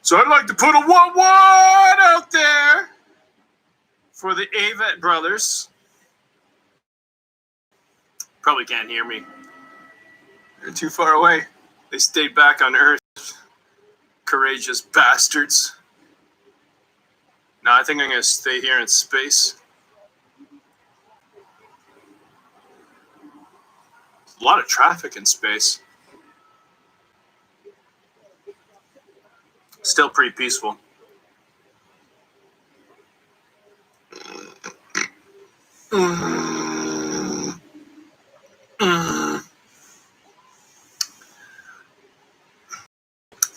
So I'd like to put a 1-1 out there for the Avett Brothers. Probably can't hear me. They're too far away. They stayed back on Earth. Courageous bastards. No, I think I'm going to stay here in space. A lot of traffic in space. Still pretty peaceful.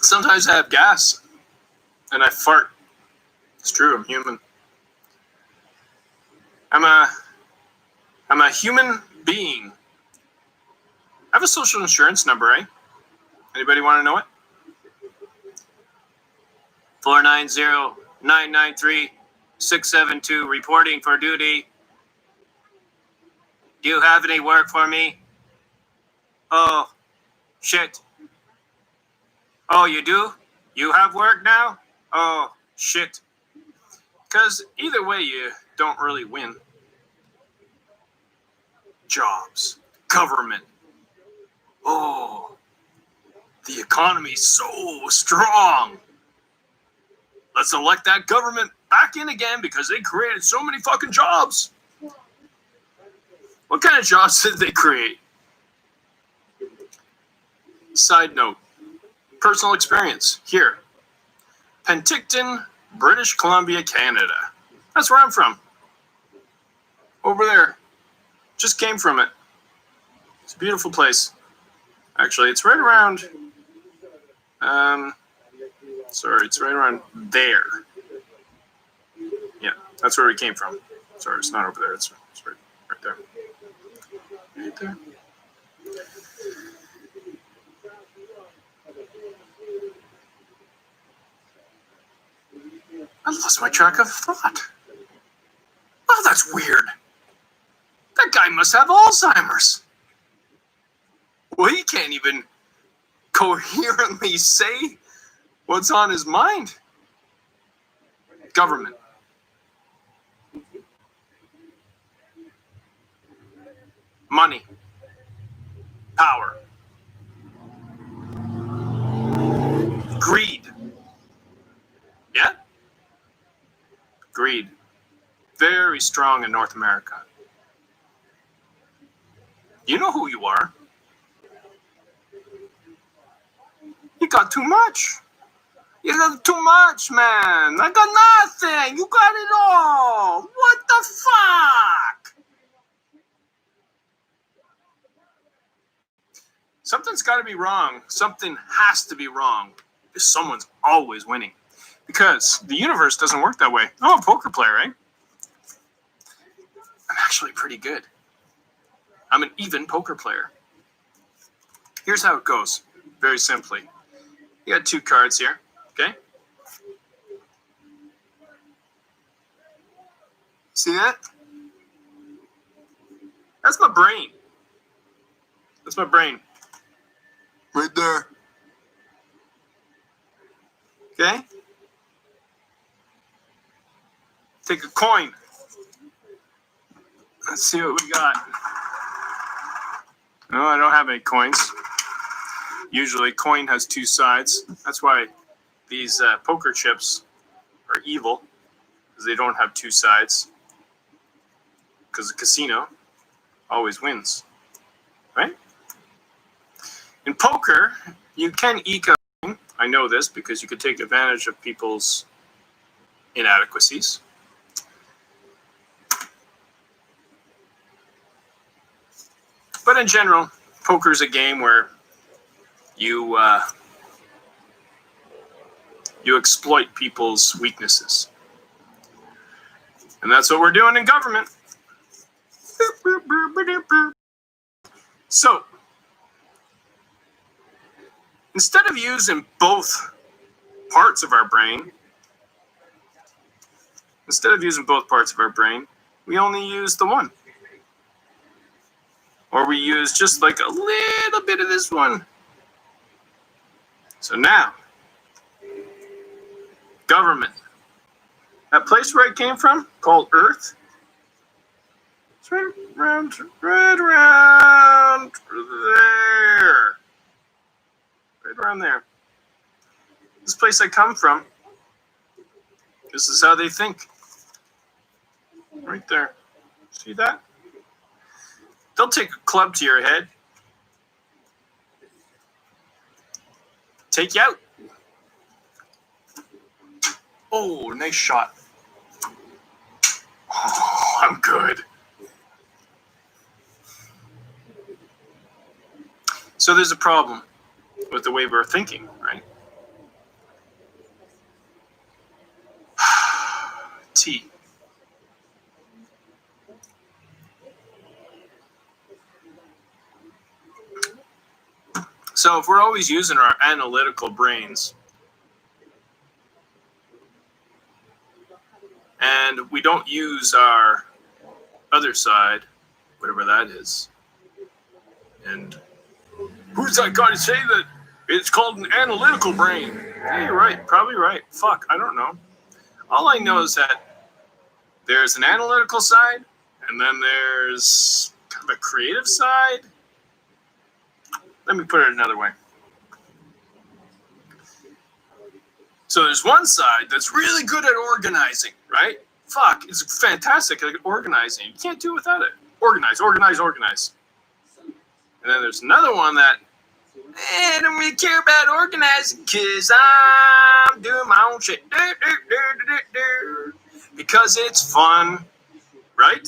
Sometimes I have gas and I fart. It's true, I'm human. I'm a human being. I have a social insurance number, eh? Anybody want to know it? 490-993-672, reporting for duty. Do you have any work for me? Oh, shit. Oh, you do? You have work now? Oh, shit. Because either way, you don't really win. Jobs, government. Oh, the economy's so strong. Let's elect that government back in again because they created so many fucking jobs. What kind of jobs did they create? Side note, personal experience here. Penticton, British Columbia, Canada. That's where I'm from. Over there. Just came from it. It's a beautiful place. Actually, it's right around... sorry, it's right around there. Yeah, that's where we came from. Sorry, it's not over there. It's right there. Right there. I lost my track of thought. Oh, that's weird. That guy must have Alzheimer's. Well, he can't even coherently say what's on his mind. Government. Money. Power. Greed. Yeah? Greed. Very strong in North America. You know who you are. You got too much. You got too much, man. I got nothing. You got it all. What the fuck? Something's got to be wrong. Something has to be wrong. Because someone's always winning. Because the universe doesn't work that way. I'm a poker player, eh? I'm actually pretty good. I'm an even poker player. Here's how it goes. Very simply. You got two cards here, okay? See that? That's my brain. That's my brain. Right there. Okay? Take a coin. Let's see what we got. No, I don't have any coins. Usually, coin has two sides. That's why these poker chips are evil, because they don't have two sides. Because the casino always wins, right? In poker, you can eke out. I know this because you could take advantage of people's inadequacies. But in general, poker is a game where you exploit people's weaknesses. And that's what we're doing in government. So, instead of using both parts of our brain, we only use the one. Or we use just like a little bit of this one. So now, government. That place where I came from, called Earth, it's right around there. Right around there. This place I come from, this is how they think. Right there. See that? They'll take a club to your head. Take you out. Oh, nice shot. Oh, I'm good. So there's a problem with the way we're thinking, right? T. So if we're always using our analytical brains and we don't use our other side, whatever that is, and who's that guy to say that it's called an analytical brain? Yeah, you're right. Probably right. Fuck, I don't know. All I know is that there's an analytical side and then there's kind of a creative side. Let me put it another way. So there's one side that's really good at organizing, right? Fuck, it's fantastic at organizing. You can't do it without it. Organize. And then there's another one that, I don't really care about organizing because I'm doing my own shit. Because it's fun, right?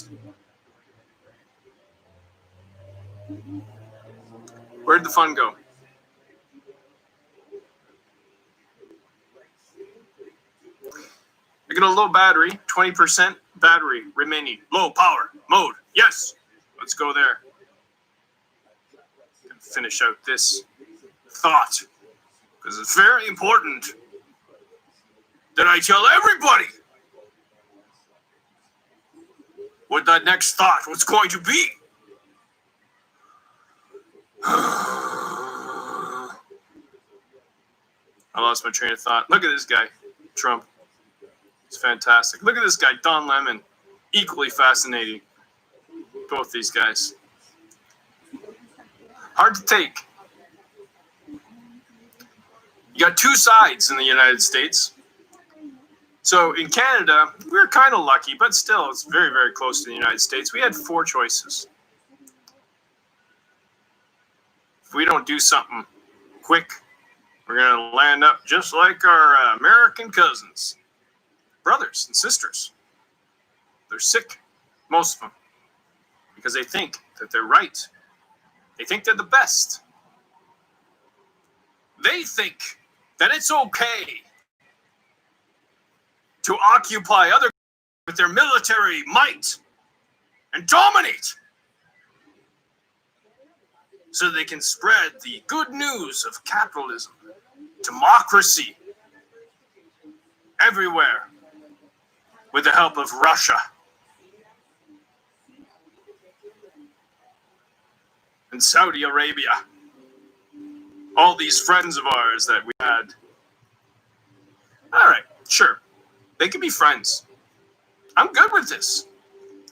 Where'd the fun go? I got a low battery, 20% battery remaining. Low power mode. Yes. Let's go there. And finish out this thought. Because it's very important that I tell everybody what that next thought was going to be. I lost my train of thought. Look at this guy, Trump. It's fantastic. Look at this guy, Don Lemon. Equally fascinating. Both these guys. Hard to take. You got two sides in the United States. So in Canada, we were kind of lucky, but still, it's very, very close to the United States. We had four choices. If we don't do something quick, we're going to land up just like our American cousins, brothers and sisters. They're sick, most of them, because they think that they're right. They think they're the best. They think that it's okay to occupy other with their military might and dominate so they can spread the good news of capitalism, democracy everywhere with the help of Russia and Saudi Arabia. All these friends of ours that we had. All right, sure. They can be friends. I'm good with this.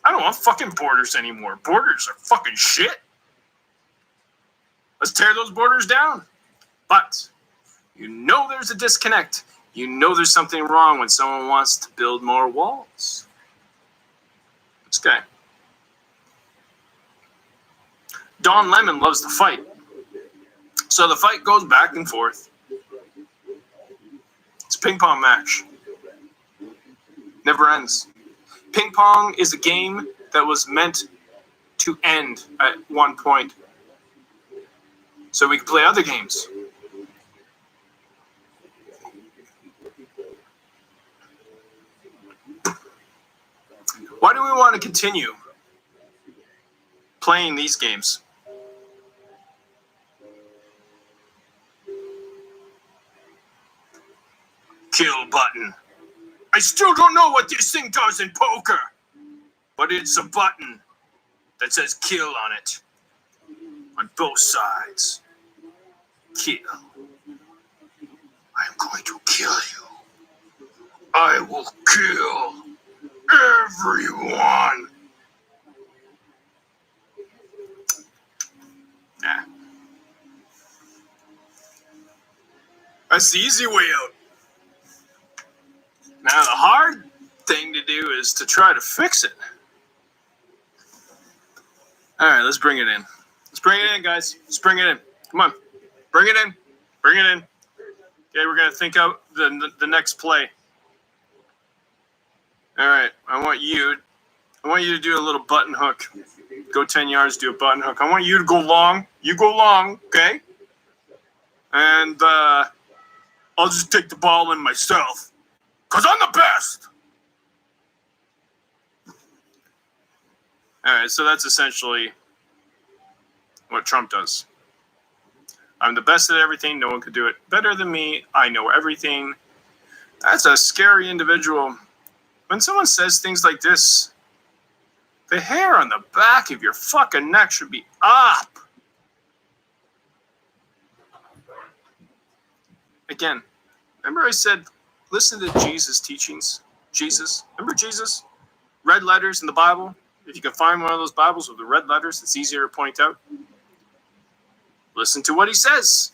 I don't want fucking borders anymore. Borders are fucking shit.
Let's tear those borders down. But you know there's a disconnect. You know there's something wrong when someone wants to build more walls. This guy. Don Lemon loves to fight. So the fight goes back and forth. It's a ping pong match. Never ends. Ping pong is a game that was meant to end at one point, so we could play other games. Why do we want to continue playing these games? Kill button. I still don't know what this thing does in poker, but it's a button that says kill on it. On both sides. Kill. I am going to kill you. I will kill everyone. Nah. That's the easy way out. Now the hard thing to do is to try to fix it. All right, let's bring it in. Let's bring it in, guys. Let's bring it in. Come on. Bring it in. Bring it in. Okay, we're going to think out the next play. All right, I want you to do a little button hook. Go 10 yards, do a button hook. I want you to go long. You go long, okay? And I'll just take the ball in myself. Because I'm the best. All right, so that's essentially what Trump does. I'm the best at everything. No one could do it better than me. I know everything. That's a scary individual. When someone says things like this, the hair on the back of your fucking neck should be up. Again, remember I said, listen to Jesus' teachings. Jesus. Remember Jesus? Red letters in the Bible. If you can find one of those Bibles with the red letters, it's easier to point out. Listen to what he says.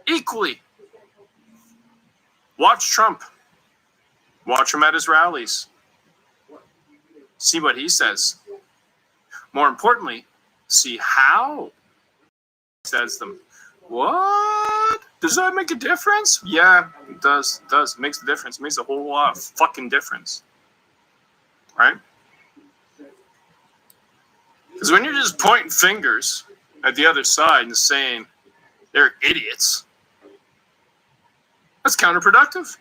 Equally. Watch Trump. Watch him at his rallies. See what he says. More importantly, see how he says them. What? Does that make a difference? Yeah, it does. It does. It makes a difference. It makes a whole lot of fucking difference. Right? Because when you're just pointing fingers at the other side and saying they're idiots, that's counterproductive.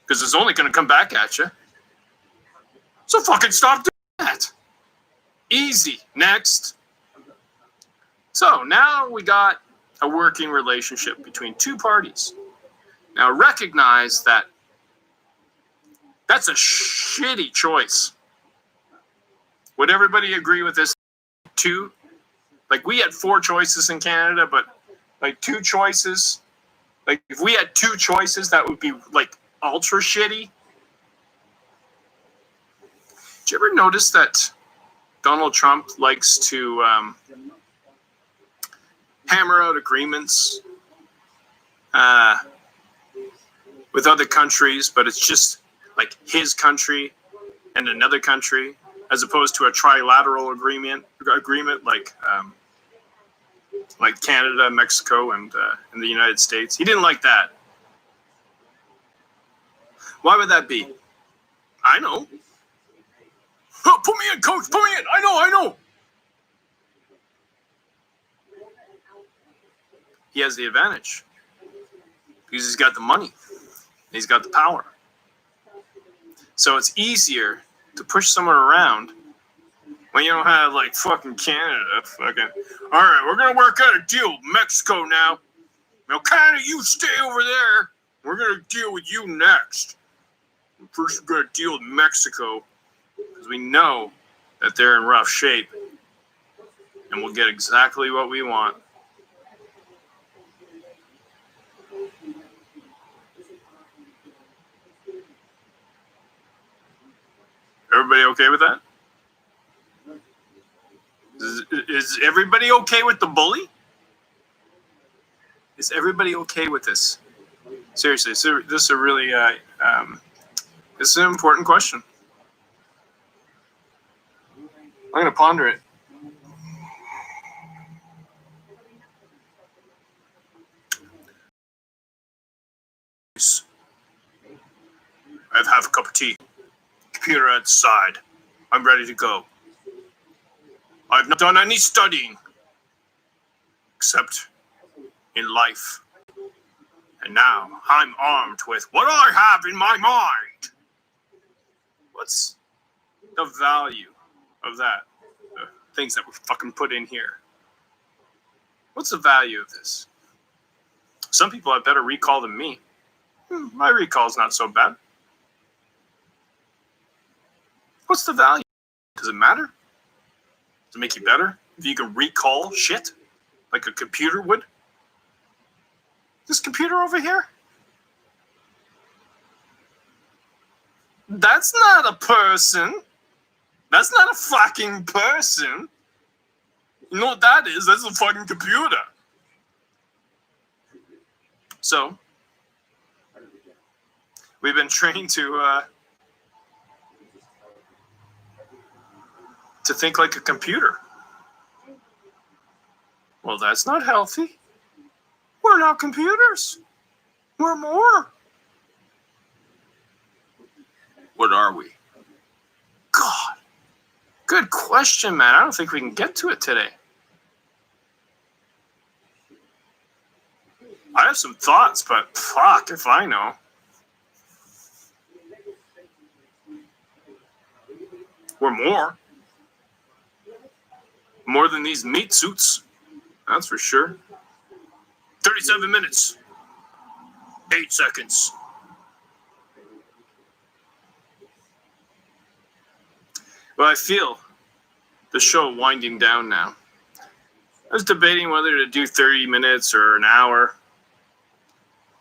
Because it's only going to come back at you. So fucking stop doing that. Easy. Next. So now we got a working relationship between two parties. Now recognize that that's a shitty choice. Would everybody agree with this? Two? Like we had 4 choices in Canada, but like 2 choices. Like if we had 2 choices, that would be like ultra shitty. Did you ever notice that Donald Trump likes to hammer out agreements with other countries, but it's just like his country and another country, as opposed to a trilateral agreement like Canada, Mexico, and the United States. He didn't like that. Why would that be? I know. Oh, put me in, coach. Put me in. I know. He has the advantage because he's got the money. He's got the power. So it's easier to push someone around when you don't have like fucking Canada. Fucking, all right, we're going to work out a deal with Mexico now. Now, Canada, you stay over there. We're going to deal with you next. First, we're going to deal with Mexico because we know that they're in rough shape and we'll get exactly what we want. Everybody okay with that?
Is everybody okay with the bully? Is everybody okay with this? Seriously, so this is a really this is an important question. I'm gonna ponder it. I've half a cup of tea. Computer at the side. I'm ready to go. I've not done any studying. Except in life. And now I'm armed with what I have in my mind. What's the value of that? The things that we fucking put in here. What's the value of this? Some people have better recall than me. My recall's not so bad. What's the value? Does it matter? Does it make you better if you can recall shit like a computer would? This computer over here? That's not a person. That's not a fucking person. You know what that is? That's a fucking computer. So, we've been trained to think like a computer. Well, that's not healthy. We're not computers. We're more. What are we? God. Good question, man. I don't think we can get to it today. I have some thoughts, but fuck if I know. We're more. More than these meat suits. That's for sure. 37 minutes. 8 seconds. Well, I feel the show winding down now. I was debating whether to do 30 minutes or an hour.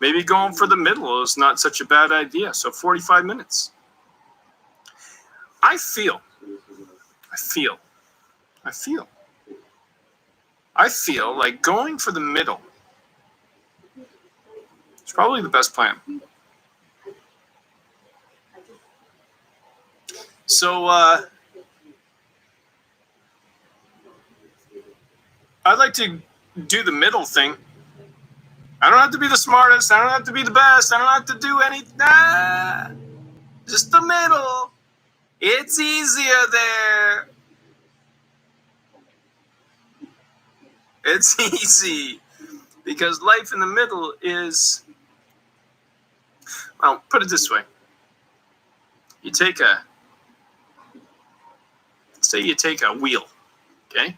Maybe going for the middle is not such a bad idea. So 45 minutes. I feel like going for the middle is probably the best plan. So, I'd like to do the middle thing. I don't have to be the smartest. I don't have to be the best. I don't have to do any. Just the middle. It's easier there. It's easy. Because life in the middle is, well, put it this way. You take a wheel, okay?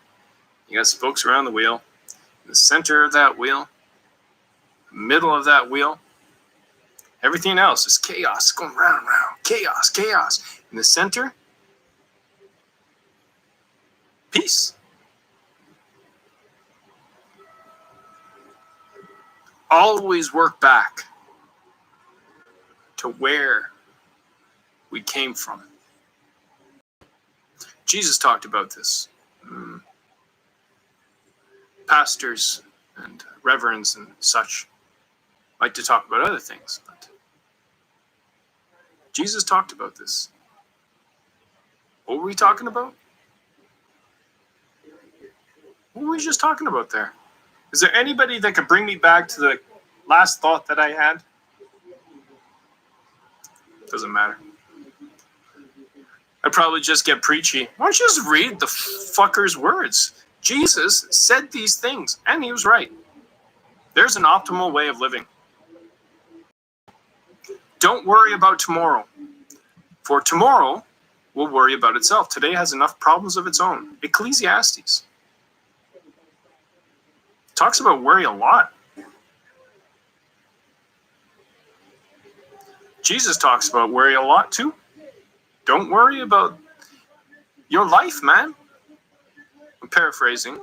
You got spokes around the wheel. In the center of that wheel, middle of that wheel, everything else is chaos going round and round. Chaos, chaos. In the center, peace. Always work back to where we came from. Jesus talked about this. Pastors and reverends and such like to talk about other things, but Jesus talked about this. What were we talking about? What were we just talking about there? Is there anybody that could bring me back to the last thought that I had? Doesn't matter. I'd probably just get preachy. Why don't you just read the fucker's words? Jesus said these things, and he was right. There's an optimal way of living. Don't worry about tomorrow, for tomorrow will worry about itself. Today has enough problems of its own. Ecclesiastes talks about worry a lot. Jesus talks about worry a lot too. Don't worry about your life, man. I'm paraphrasing.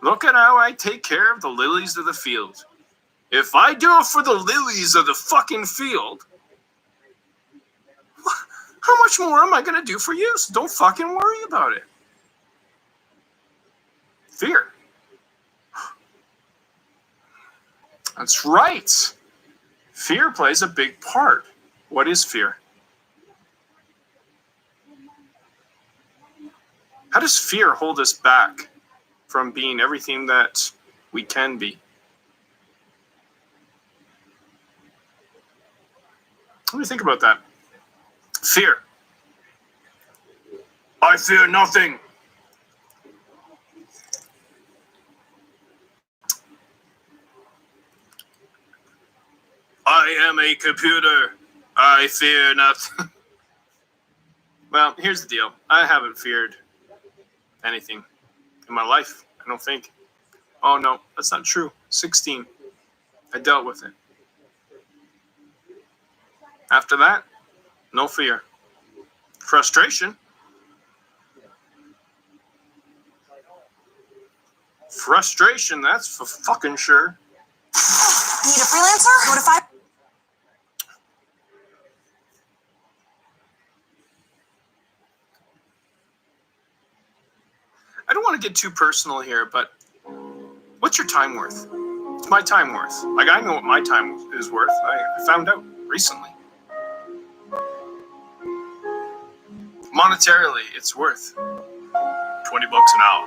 Look at how I take care of the lilies of the field. If I do it for the lilies of the fucking field, how much more am I going to do for you? So don't fucking worry about it. Fear. That's right. Fear plays a big part. What is fear? How does fear hold us back from being everything that we can be? Let me think about that. Fear. I fear nothing. I am a computer. I fear nothing. Well, here's the deal. I haven't feared anything in my life, I don't think. Oh, no, that's not true. 16. I dealt with it. After that, no fear. Frustration. Frustration, that's for fucking sure.
Need a freelancer? Go to 5.
I don't want to get too personal here, but what's your time worth? What's my time worth? Like, I know what my time is worth. I found out recently. Monetarily, it's worth $20 an hour.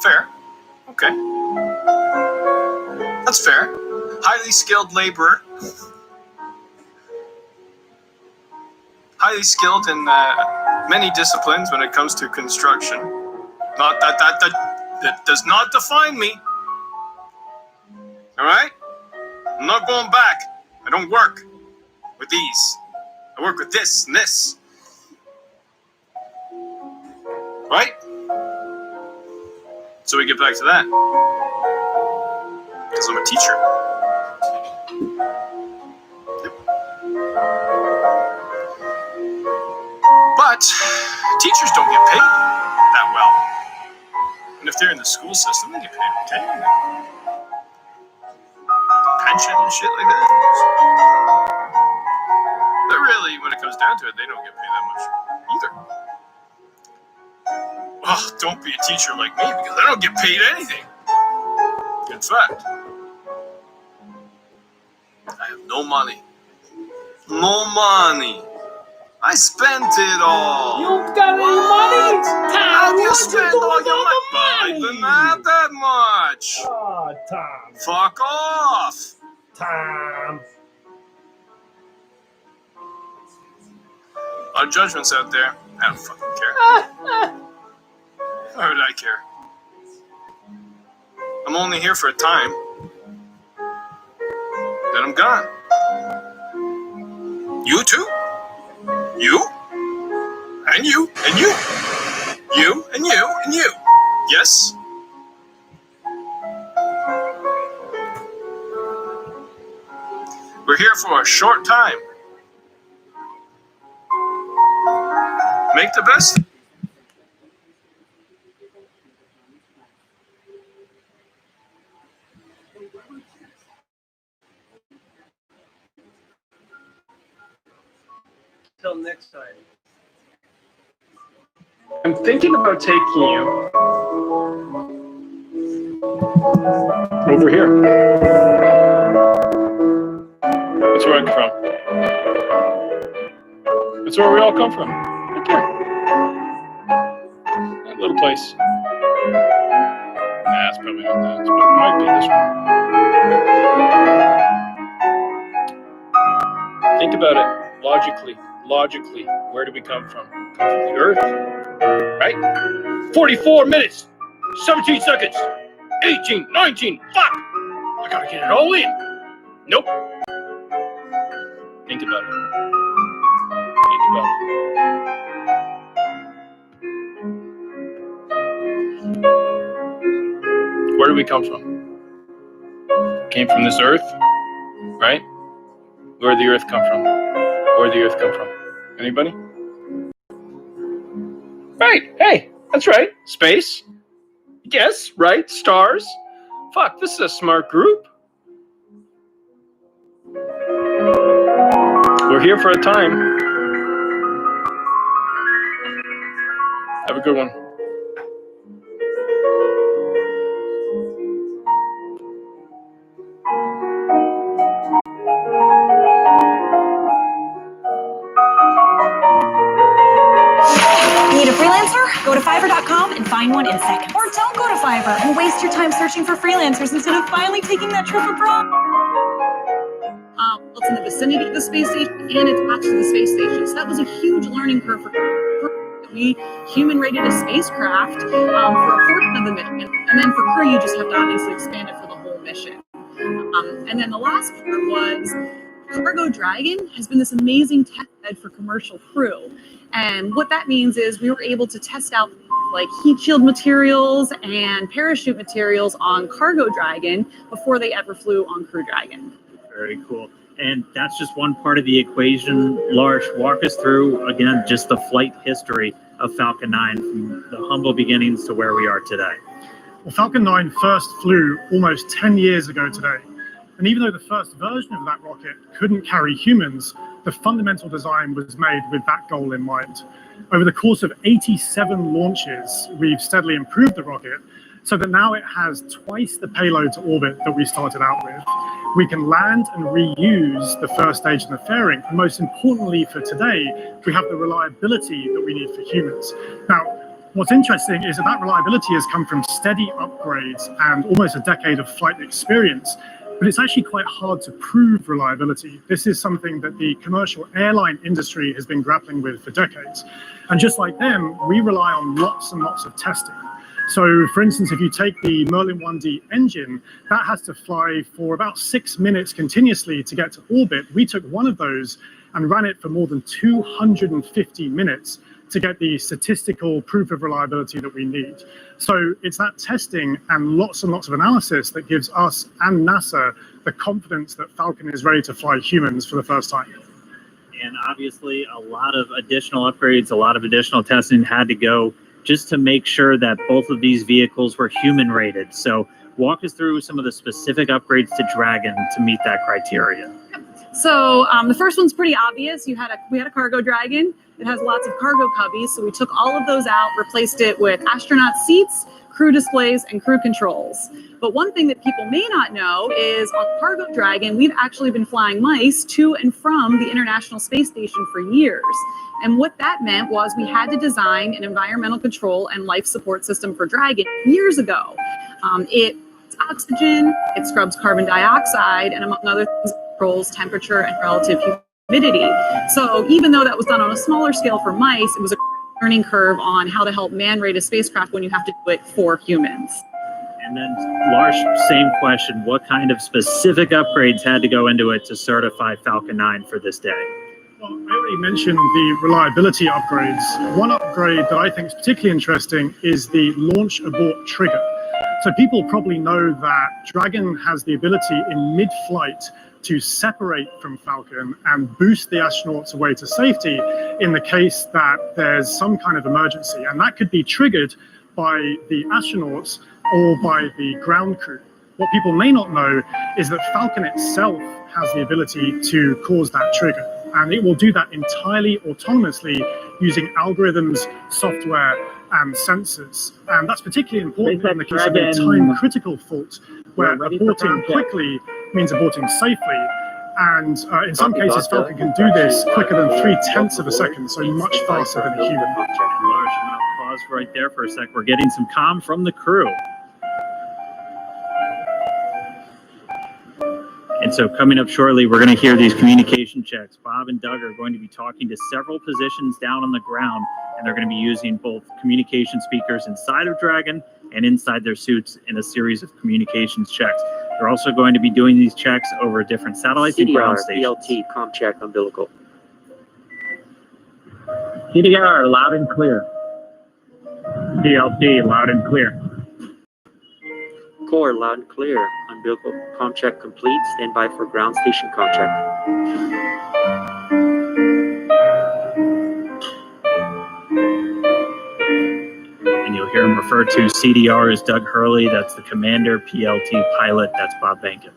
Fair. Okay. That's fair. Highly skilled laborer. Highly skilled in many disciplines when it comes to construction. Not that does not define me. All right? I'm not going back. I don't work with these. I work with this and this. Right? So we get back to that. Because I'm a teacher. Yep. But teachers don't get paid that well. And if they're in the school system, they get paid okay. Pension and shit like that. But really, when it comes down to it, they don't get paid that much either. Oh, don't be a teacher like me because I don't get paid anything. In fact, I have no money. No money. I spent it all.
You got any money?
How do you spend all your money? I didn't have that much.
Oh, Tom.
Fuck off.
Tom.
A lot of judgments out there. I don't fucking care. Why would I care? I'm only here for a time. Then I'm gone. You too? You? And you? And you? You and you and you. Yes? We're here for a short time. Make the best.
Till next time.
I'm thinking about taking you over here. That's where I come from. That's where we all come from. Right there. That little place. Nah, it's probably not that. It might be this one. Think about it logically. Logically, where do we come from? Come from the earth, right? 44 minutes, 17 seconds, 18, 19, fuck! I gotta get it all in. Nope. Think about it. Think about it. Where do we come from? Came from this earth, right? Where did the earth come from? Where did the earth come from? Anybody? Right. Hey, that's right. Space. Yes, right. Stars. Fuck, this is a smart group. We're here for a time. Have a good one.
find one in seconds. Or don't go to Fiverr and waste your time searching for freelancers instead of finally taking that trip abroad.
It's in the vicinity of the space station and attached to the space station. So that was a huge learning curve for crew. We human rated a spacecraft for a portion of the mission, and then for crew, you just have to obviously expand it for the whole mission. And then the last part was Cargo Dragon has been this amazing test bed for commercial crew. And what that means is we were able to test out like heat shield materials and parachute materials on Cargo Dragon before they ever flew on Crew Dragon.
Very cool. And that's just one part of the equation. Lars, walk us through, again, just the flight history of Falcon 9 from the humble beginnings to where we are today.
Well, Falcon 9 first flew almost 10 years ago today. And even though the first version of that rocket couldn't carry humans, the fundamental design was made with that goal in mind. Over the course of 87 launches, we've steadily improved the rocket so that now it has twice the payload to orbit that we started out with. We can land and reuse the first stage and the fairing. And most importantly for today, we have the reliability that we need for humans. Now, what's interesting is that reliability has come from steady upgrades and almost a decade of flight experience. But it's actually quite hard to prove reliability. This is something that the commercial airline industry has been grappling with for decades. And just like them, we rely on lots and lots of testing. So for instance, if you take the Merlin 1D engine, that has to fly for about 6 minutes continuously to get to orbit. We took one of those and ran it for more than 250 minutes to get the statistical proof of reliability that we need. So it's that testing and lots of analysis that gives us and NASA the confidence that Falcon is ready to fly humans for the first time.
And obviously a lot of additional upgrades, a lot of additional testing had to go just to make sure that both of these vehicles were human rated. So walk us through some of the specific upgrades to Dragon to meet that criteria.
So the first one's pretty obvious. We had a Cargo Dragon. It has lots of cargo cubbies, so we took all of those out, replaced it with astronaut seats, crew displays, and crew controls. But one thing that people may not know is on Cargo Dragon, we've actually been flying mice to and from the International Space Station for years. And what that meant was we had to design an environmental control and life support system for Dragon years ago. It's oxygen, it scrubs carbon dioxide, and among other things, controls temperature and relative humidity. So even though that was done on a smaller scale for mice, it was a learning curve on how to help man-rate a spacecraft when you have to do it for humans.
And then, Lars, same question. What kind of specific upgrades had to go into it to certify Falcon 9 for this day?
Well, I already mentioned the reliability upgrades. One upgrade that I think is particularly interesting is the launch abort trigger. So people probably know that Dragon has the ability in mid-flight to separate from Falcon and boost the astronauts away to safety in the case that there's some kind of emergency. And that could be triggered by the astronauts or by the ground crew. What people may not know is that Falcon itself has the ability to cause that trigger. And it will do that entirely autonomously using algorithms, software, and sensors. And that's particularly important in the case of a time-critical fault, where aborting quickly means aborting safely. And in some cases, Falcon can do this quicker than 0.3 of a second, so much faster than a human.
Lars, I'm going to pause right there for a sec. We're getting some comm from the crew. And so coming up shortly, we're going to hear these communication checks. Bob and Doug are going to be talking to several positions down on the ground, and they're going to be using both communication speakers inside of Dragon and inside their suits in a series of communications checks. They're also going to be doing these checks over different satellites and ground stations.
PLT, comm check, umbilical.
CDR, loud and clear. DLT, loud and clear.
Core, loud and clear. Umbilical comm check complete. Stand by for ground station comm check.
And you'll hear him refer to CDR as Doug Hurley. That's the commander. PLT pilot. That's Bob Behnken.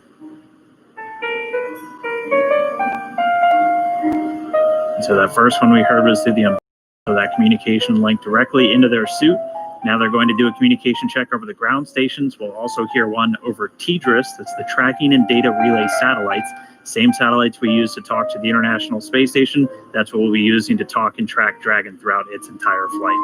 And so that first one we heard was through the umbilical, so that communication linked directly into their suit. Now they're going to do a communication check over the ground stations. We'll also hear one over TDRS, that's the Tracking and Data Relay Satellites. Same satellites we use to talk to the International Space Station. That's what we'll be using to talk and track Dragon throughout its entire flight.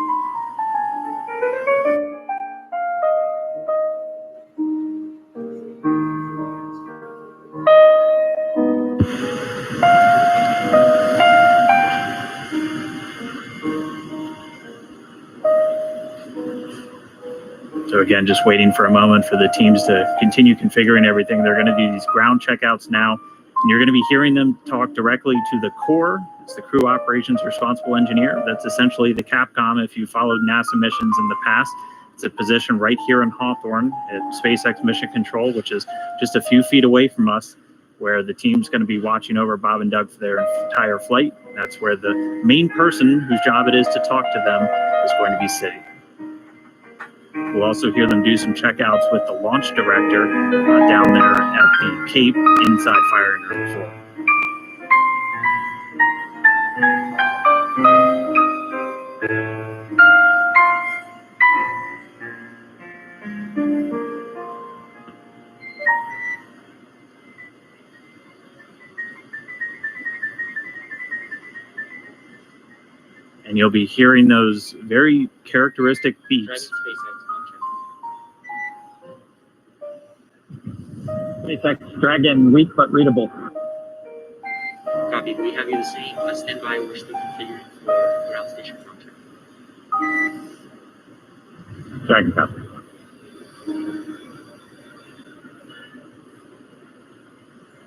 So again, just waiting for a moment for the teams to continue configuring everything. They're going to do these ground checkouts now, and you're going to be hearing them talk directly to the core. It's the Crew Operations Responsible Engineer. That's essentially the Capcom if you followed NASA missions in the past. It's a position right here in Hawthorne at SpaceX Mission Control, which is just a few feet away from us, where the team's going to be watching over Bob and Doug for their entire flight. That's where the main person whose job it is to talk to them is going to be sitting. We'll also hear them do some checkouts with the launch director down there at the Cape inside firing room 4. And you'll be hearing those very characteristic beeps.
SpaceX Dragon, weak but readable. Copy. We have you the same. Stand by. We're still configuring for ground station function.
Dragon copy.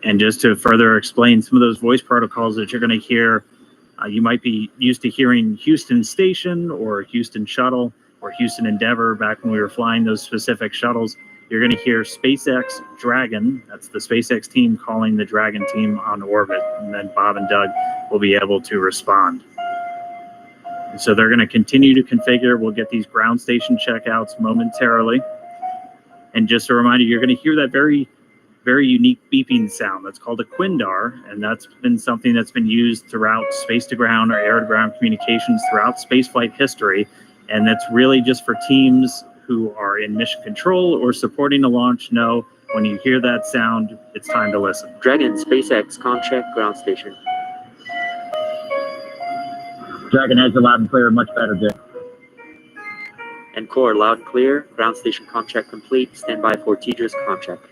And just to further explain some of those voice protocols that you're going to hear, you might be used to hearing Houston Station or Houston Shuttle or Houston Endeavor back when we were flying those specific shuttles. You're going to hear SpaceX Dragon. That's the SpaceX team calling the Dragon team on orbit. And then Bob and Doug will be able to respond. And so they're going to continue to configure. We'll get these ground station checkouts momentarily. And just a reminder, you're going to hear that very, very unique beeping sound. That's called a Quindar. And that's been something that's been used throughout space-to-ground or air-to-ground communications throughout spaceflight history. And that's really just for teams who are in mission control or supporting a launch know when you hear that sound, it's time to listen.
Dragon, SpaceX, contract, ground station.
Dragon has a loud and clear, much better, Dick.
And core, loud and clear. Ground station contract complete. Stand by for TDRS contract.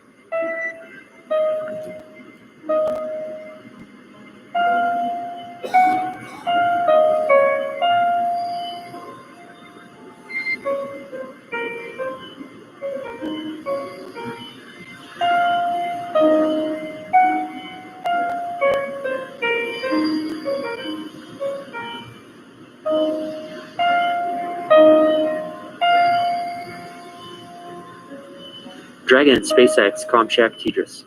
Dragon, SpaceX, ComCheck, TDRS.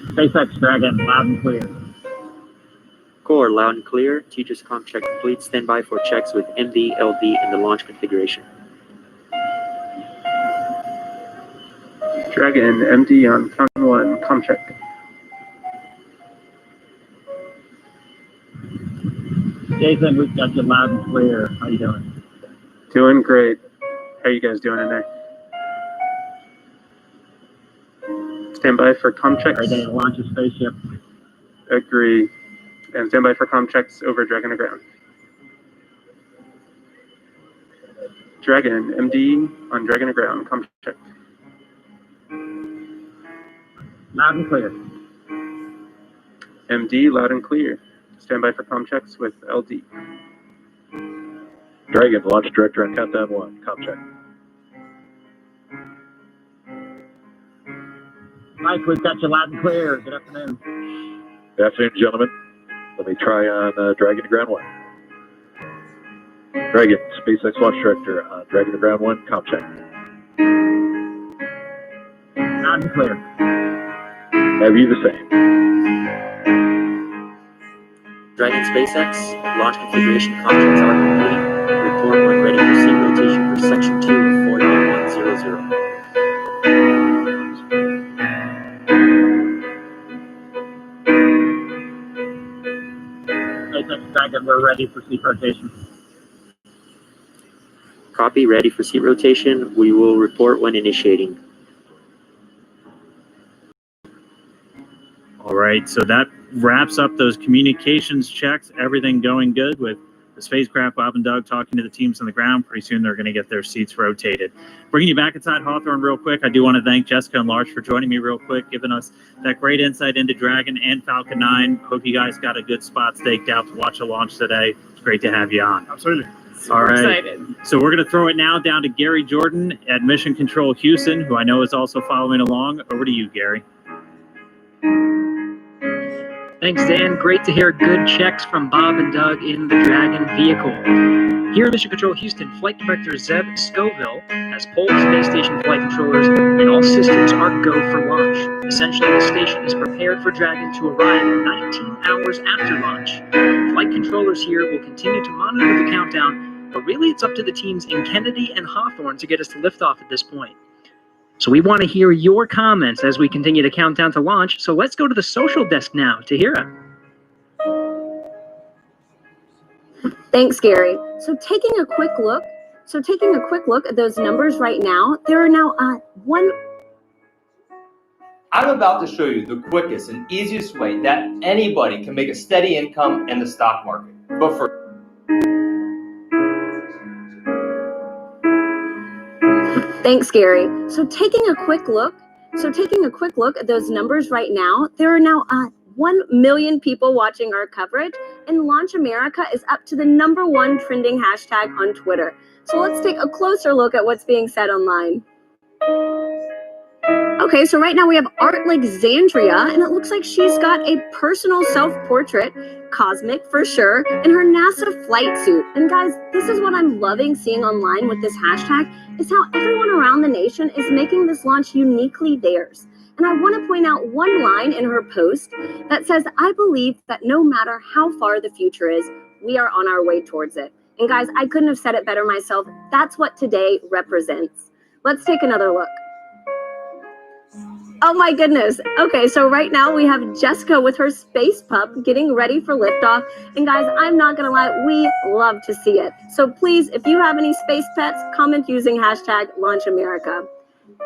SpaceX Dragon, loud and clear.
Core, loud and clear. TDRS ComCheck complete. Stand by for checks with MD, LD, and the launch configuration.
Dragon, MD on count 1, ComCheck.
Jason, we've got you loud and clear. How you doing?
Doing great. How you guys doing in there? Stand by for ComChecks.
Ready to launch a spaceship.
Agree. And stand by for ComChecks over Dragon to ground. Dragon, MD on Dragon to ground. ComCheck.
Loud and clear.
MD, loud and clear. Stand by for ComChecks with LD.
Dragon, launch director on countdown 1. ComCheck.
Mike, we've got you loud and clear. Good afternoon.
Good afternoon, gentlemen. Let me try on Dragon to ground 1. Dragon, SpaceX launch director on Dragon to ground 1. ComCheck.
Loud and clear.
Have you the same?
Dragon, SpaceX, launch configuration contracts are complete. Report when ready for seat rotation for section 2 of 49100.
SpaceX Dragon, we're ready for seat rotation.
Copy, ready for seat rotation. We will report when initiating.
All right, so that wraps up those communications checks. Everything going good with the spacecraft. Bob and Doug talking to the teams on the ground. Pretty soon they're going to get their seats rotated. Bringing you back inside Hawthorne real quick, I do want to thank Jessica and Lars for joining me real quick, giving us that great insight into Dragon and Falcon 9. Hope you guys got a good spot staked out to watch the launch today. It's great to have you on.
Absolutely.
All right.
excited.
So we're going to throw it now down to Gary Jordan at Mission Control Houston, who I know is also following along. Over to you, Gary.
Thanks, Dan. Great to hear good checks from Bob and Doug in the Dragon vehicle. Here at Mission Control Houston, Flight Director Zeb Scoville has polled space station flight controllers, and all systems are go for launch. Essentially, the station is prepared for Dragon to arrive 19 hours after launch. Flight controllers here will continue to monitor the countdown, but really it's up to the teams in Kennedy and Hawthorne to get us to liftoff at this point. So we want to hear your comments as we continue to count down to launch. So let's go to the social desk now to hear it.
Thanks, Gary. So taking a quick look at those numbers right now, there are now
I'm about to show you the quickest and easiest way that anybody can make a steady income in the stock market. But for
Thanks, Gary. So taking a quick look at those numbers right now, there are now 1 million people watching our coverage, and Launch America is up to the #1 trending hashtag on Twitter. So let's take a closer look at what's being said online. Okay, so right now we have Art Alexandria, and it looks like she's got a personal self-portrait, cosmic for sure, in her NASA flight suit. And guys, this is what I'm loving seeing online with this hashtag, is how everyone around the nation is making this launch uniquely theirs. And I want to point out one line in her post that says, "I believe that no matter how far the future is, we are on our way towards it." And guys, I couldn't have said it better myself. That's what today represents. Let's take another look. Oh my goodness. Okay, so right now we have Jessica with her space pup getting ready for liftoff. And guys, I'm not gonna lie, we love to see it. So please, if you have any space pets, comment using hashtag #LaunchAmerica.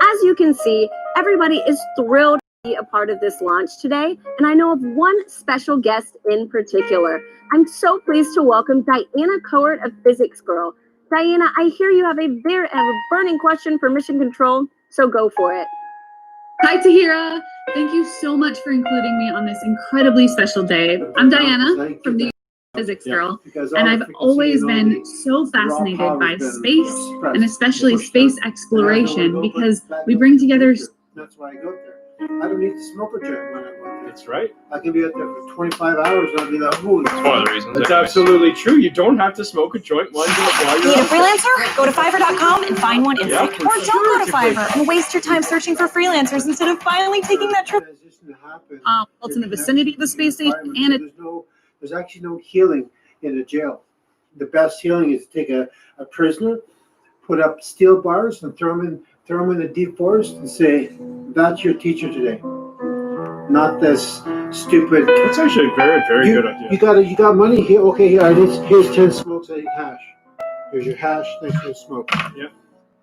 As you can see, everybody is thrilled to be a part of this launch today. And I know of one special guest in particular. I'm so pleased to welcome Diana Cohort of Physics Girl. Diana, I hear you have a burning question for Mission Control, so go for it.
Hi, Tahira. Thank you so much for including me on this incredibly special day. I'm Diana from the Physics Girl, and I've always been so fascinated by space and especially space exploration because we bring together.
That's why I go there. I don't need to smoke a joint when I go there.
That's right.
I can be out there for 25 hours and I'll be like, holy.
That's one of the reasons. That's absolutely true. You don't have to smoke a joint while you're
Need a
out there.
freelancer? Go to Fiverr.com and find one instant.
Yeah.
Or don't go to Fiverr and waste your time searching for freelancers instead of finally taking that trip.
Well, it's in the vicinity of the space station, and it.
There's actually no healing in a jail. The best healing is to take a prisoner, put up steel bars and throw them in the deep forest and say, that's your teacher today. Not this stupid.
That's actually a very, very good idea.
You got money here. Okay, here, here's 10 smokes. I eat hash. Here's your hash. Thanks for the smoke.
Yep.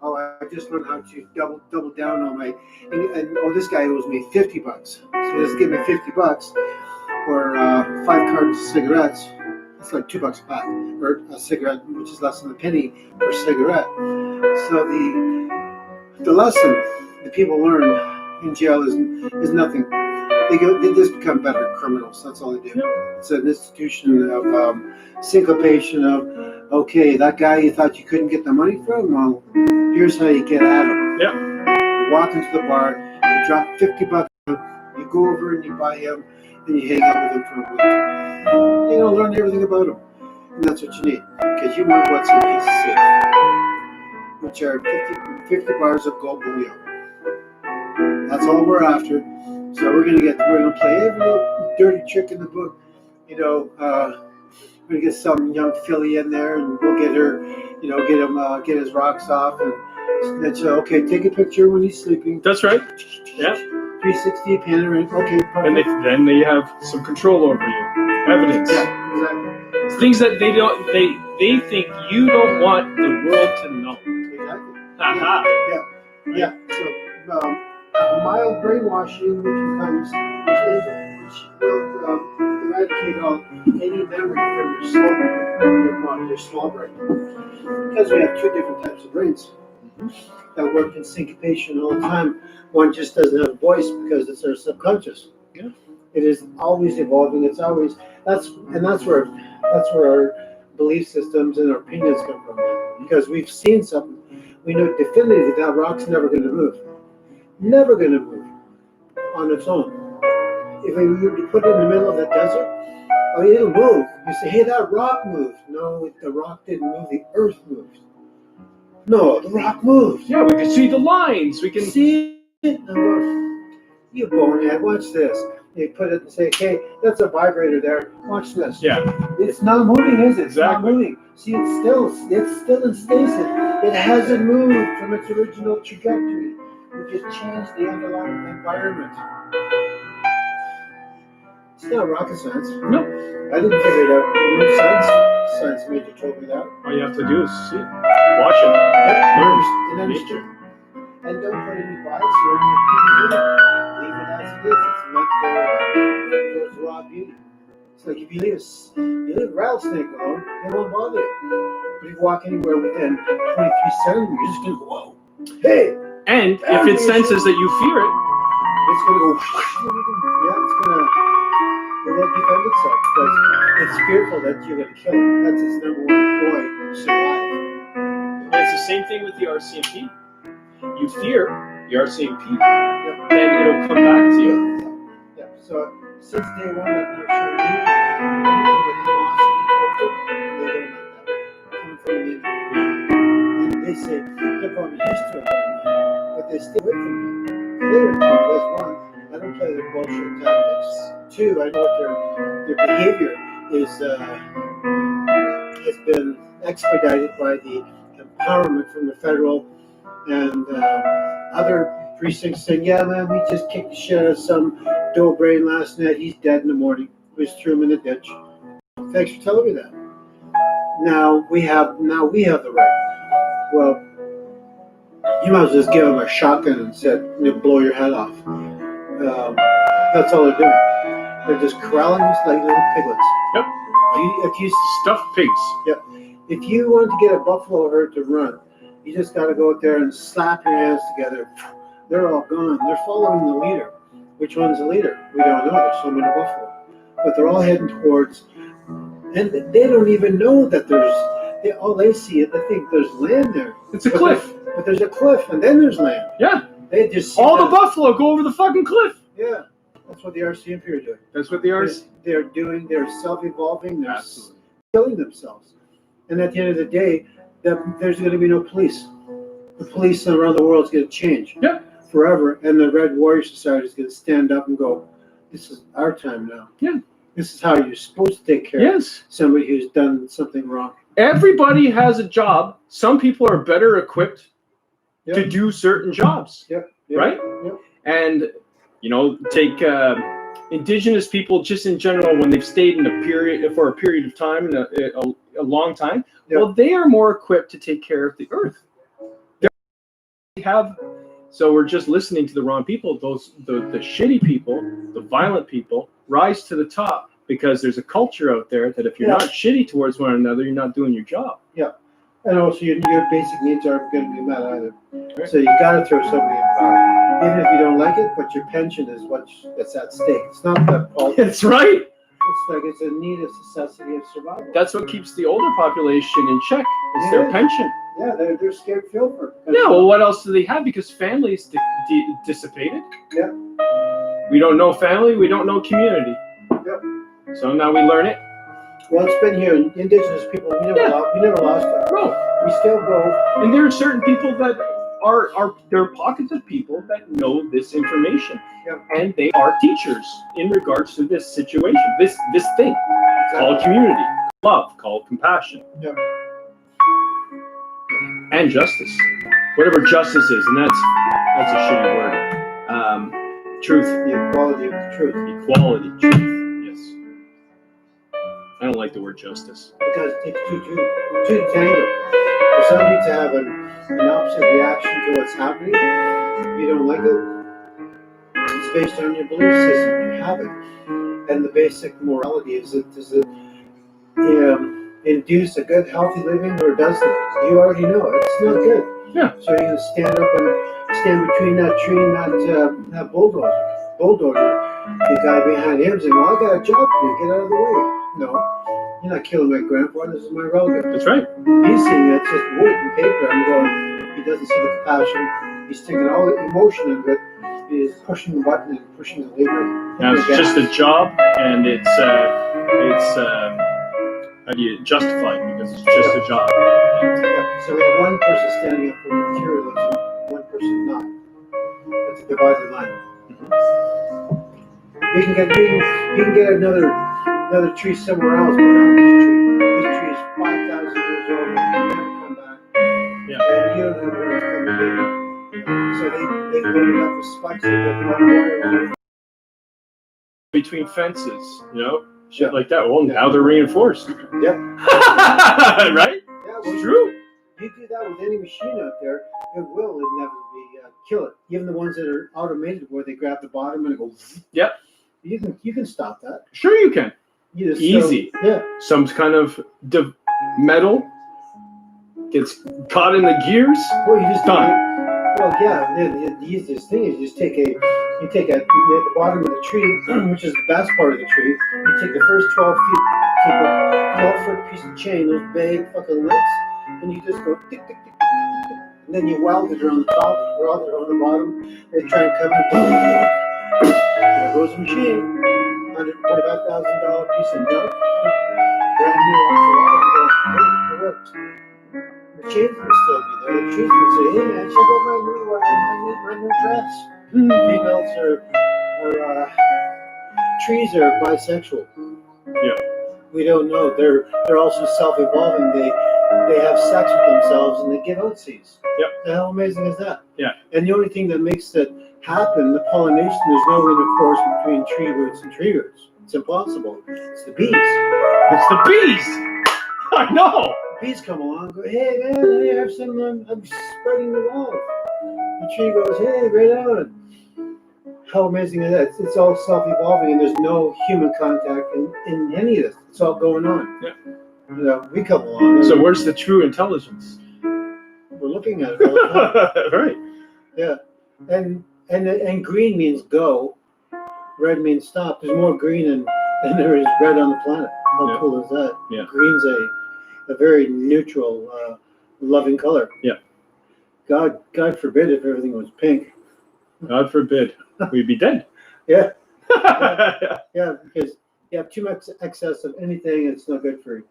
Oh, I just learned how to double down on my. And this guy owes me $50. So just give me $50 or 5 cartons of cigarettes. It's like $2 a pack, or a cigarette, which is less than a penny per cigarette. So the lesson that people learn in jail is nothing. They just become better criminals. That's all they do. It's an institution of syncopation of, okay, that guy you thought you couldn't get the money from, well, here's how you get at him.
Yeah.
You walk into the bar, you drop $50, you go over and you buy him, and you hang out with him for a week. You know, learn everything about him. And that's what you need, because you want what's in his safe, which are 50 bars of gold bullion. That's all we're after. So we're gonna play every little dirty trick in the book. You know, we're gonna get some young filly in there, and we'll get her. You know, get his rocks off, and then say, okay, take a picture when he's sleeping.
That's right. Yeah.
360 panoramic. Okay. Perfect.
And then they have some control over you. Evidence.
Yeah, exactly.
It's things that they think you don't want the world to know.
Exactly.
Haha.
Yeah. So. Mild brainwashing, which will eradicate any memory from your small brain. Because we have 2 different types of brains that work in syncopation all the time. One just doesn't have a voice because it's our subconscious. Yeah. It is always evolving. It's always that's where belief systems and our opinions come from. Because we've seen something. We know definitively that rock's never going to move. Never going to move on its own. If we were to put it in the middle of the desert, oh, it'll move. You say, hey, that rock moved. No, the rock didn't move. The earth moved. No, the rock moved.
Yeah, we can see the lines. We can
see it. You bonehead, watch this. They put it and say, okay, that's a vibrator there. Watch this.
Yeah.
It's not moving, is it? It's
Exactly.
not moving. See, it's still in stasis. It hasn't moved from its original trajectory. We just changed the underlying environment. It's not rocket science.
No.
I didn't figure it out. No science major told me that.
All you have to do is see it, watch it, learn.
And understand. And don't put any bias or any opinion in it. Leave it as it is. It's meant for its raw beauty. It's like if you leave a rattlesnake alone, it won't bother you. But if you walk anywhere within 23 centimeters, you're just going to go, whoa. Hey!
And if it senses that you fear it,
it's going to go, yeah, it's going to, it will defend itself because it's fearful that you're going to kill it. That's its number one ploy, survive.
and it's the same thing with the RCMP. You fear the RCMP, then it'll come back to you.
Yeah, so since day one, I've never shown you anything with animosity towards it. They don't like that. Coming from the and they say they're probably used to it by now, but they stay away from me. Clearly, that's one. I don't play their bullshit tactics. Two, I know what their behavior is has been expedited by the empowerment from the federal and other precincts saying, yeah, man, we just kicked the shit out of some dough brain last night. He's dead in the morning. We just threw him in the ditch. Thanks for telling me that. Now we have the right. Well, you might as well just give him a shotgun and said, blow your head off. That's all they're doing. They're just corralling us like little piglets.
Yep.
If you
stuffed pigs.
Yep. If you want to get a buffalo herd to run, you just got to go out there and slap your hands together. They're all gone. They're following the leader. Which one's the leader? We don't know. There's so many buffalo. But they're all heading towards, and they don't even know that all they see is they think there's land there.
It's a cliff.
But there's a cliff, and then there's land.
Yeah.
They just see
All
that.
the buffalo go over the fucking cliff.
Yeah. That's what the RCMP are doing.
That's what the
They're doing. They're self-evolving. They're killing themselves. And at the end of the day, there's going to be no police. The police around the world is going to change forever. And the Red Warrior Society is going to stand up and go, this is our time now.
Yeah.
This is how you're supposed to take care of somebody who's done something wrong.
Everybody has a job. Some people are better equipped to do certain jobs. Right? And, take indigenous people just in general, when they've stayed in for a period of time, a long time, well, they are more equipped to take care of the earth. So we're just listening to the wrong people. The shitty people, the violent people, rise to the top because there's a culture out there that if you're not shitty towards one another, you're not doing your job.
Yeah. And also your basic needs aren't going to be met either. So you got to throw somebody in power. Even if you don't like it, but your pension is that's at stake. It's not that politics.
That's right.
It's like it's a need, a necessity of survival.
That's what keeps the older population in check. Is their pension.
Yeah, they're scared filthy.
Yeah, well, what else do they have? Because families dissipated.
Yeah.
We don't know family. We don't know community.
Yep.
So now we learn it.
Well, it's been here. Indigenous people, we never lost it.
No.
We still go.
And there are certain people that there are pockets of people that know this information.
Yep.
And they are teachers in regards to this situation, this thing called community, love, called compassion.
Yep.
And justice. Whatever justice is, and that's a shitty word. Truth.
The equality of the truth.
Equality, truth, yes. I don't like the word justice.
Because it takes two to tango. For somebody to have an opposite reaction to what's happening, you don't like it, it's based on your belief system. You have it. And the basic morality is does it induce a good, healthy living or doesn't it? You already know it. It's not good.
Yeah.
So you're going to stand up and stand between that tree and that bulldozer. The guy behind him saying, well, I got a job to do. Get out of the way. No. You're not killing my grandpa. This is my relative.
That's right.
He's seeing it's just wood and paper. I'm going. He doesn't see the compassion. He's taking all the emotion into it. He's pushing the button and pushing the lever.
Now it's just a job, and it's how do you justify it, because it's just a job.
Yeah. So we have one person standing up for materialism, one person not. That's a divided line. You can get another tree somewhere else, but not this tree. This tree is 5,000 years old. It'll never come back.
Yeah.
And you don't know where it's coming in. So they load it up with spikes that they run water.
Between fences, shit like that. Well, now they're reinforced.
Yep.
Right?
Yeah,
It's true.
You do that with any machine out there, it will inevitably kill it. Even the ones that are automated, where they grab the bottom and it goes.
Yep.
You can stop that.
Sure, you can. Easy.
Yeah.
Some kind of metal gets caught in the gears.
Well, you just
done.
Well, yeah. The easiest thing is just take the bottom of the tree, which is the best part of the tree. You take the first 12 feet, take a 12-foot piece of chain, those big fucking links, and you just go tick, tick, tick, tick, tick, tick, and then you weld it around the top, weld it on the bottom. They try and come in. There goes the machine. $125,000 piece of junk. Brand new off the wall. It works. The chains will still be there. The trees will say, hey man, check out my new dress. Females trees are bisexual.
Yeah.
We don't know. They're also self-evolving. They have sex with themselves and they give out seeds.
Yep.
How amazing is that?
Yeah.
And the only thing that makes that happen, the pollination, there's no intercourse between tree roots and tree roots. It's impossible. It's the bees.
It's the bees. I know.
Bees come along and go, hey man, I have some, I'm spreading the love. The tree goes, hey, right on. How amazing is that? It's all self-evolving and there's no human contact in any of this. It's all going on.
Yeah.
We come along.
So where's the true intelligence?
We're looking at it all the time.
Right.
Yeah. And green means go. Red means stop. There's more green than there is red on the planet. How cool is that?
Yeah.
Green's a very neutral, loving color.
Yeah.
God forbid if everything was pink.
God forbid. We'd be dead.
Yeah. Yeah, because you have too much excess of anything, it's not good for you.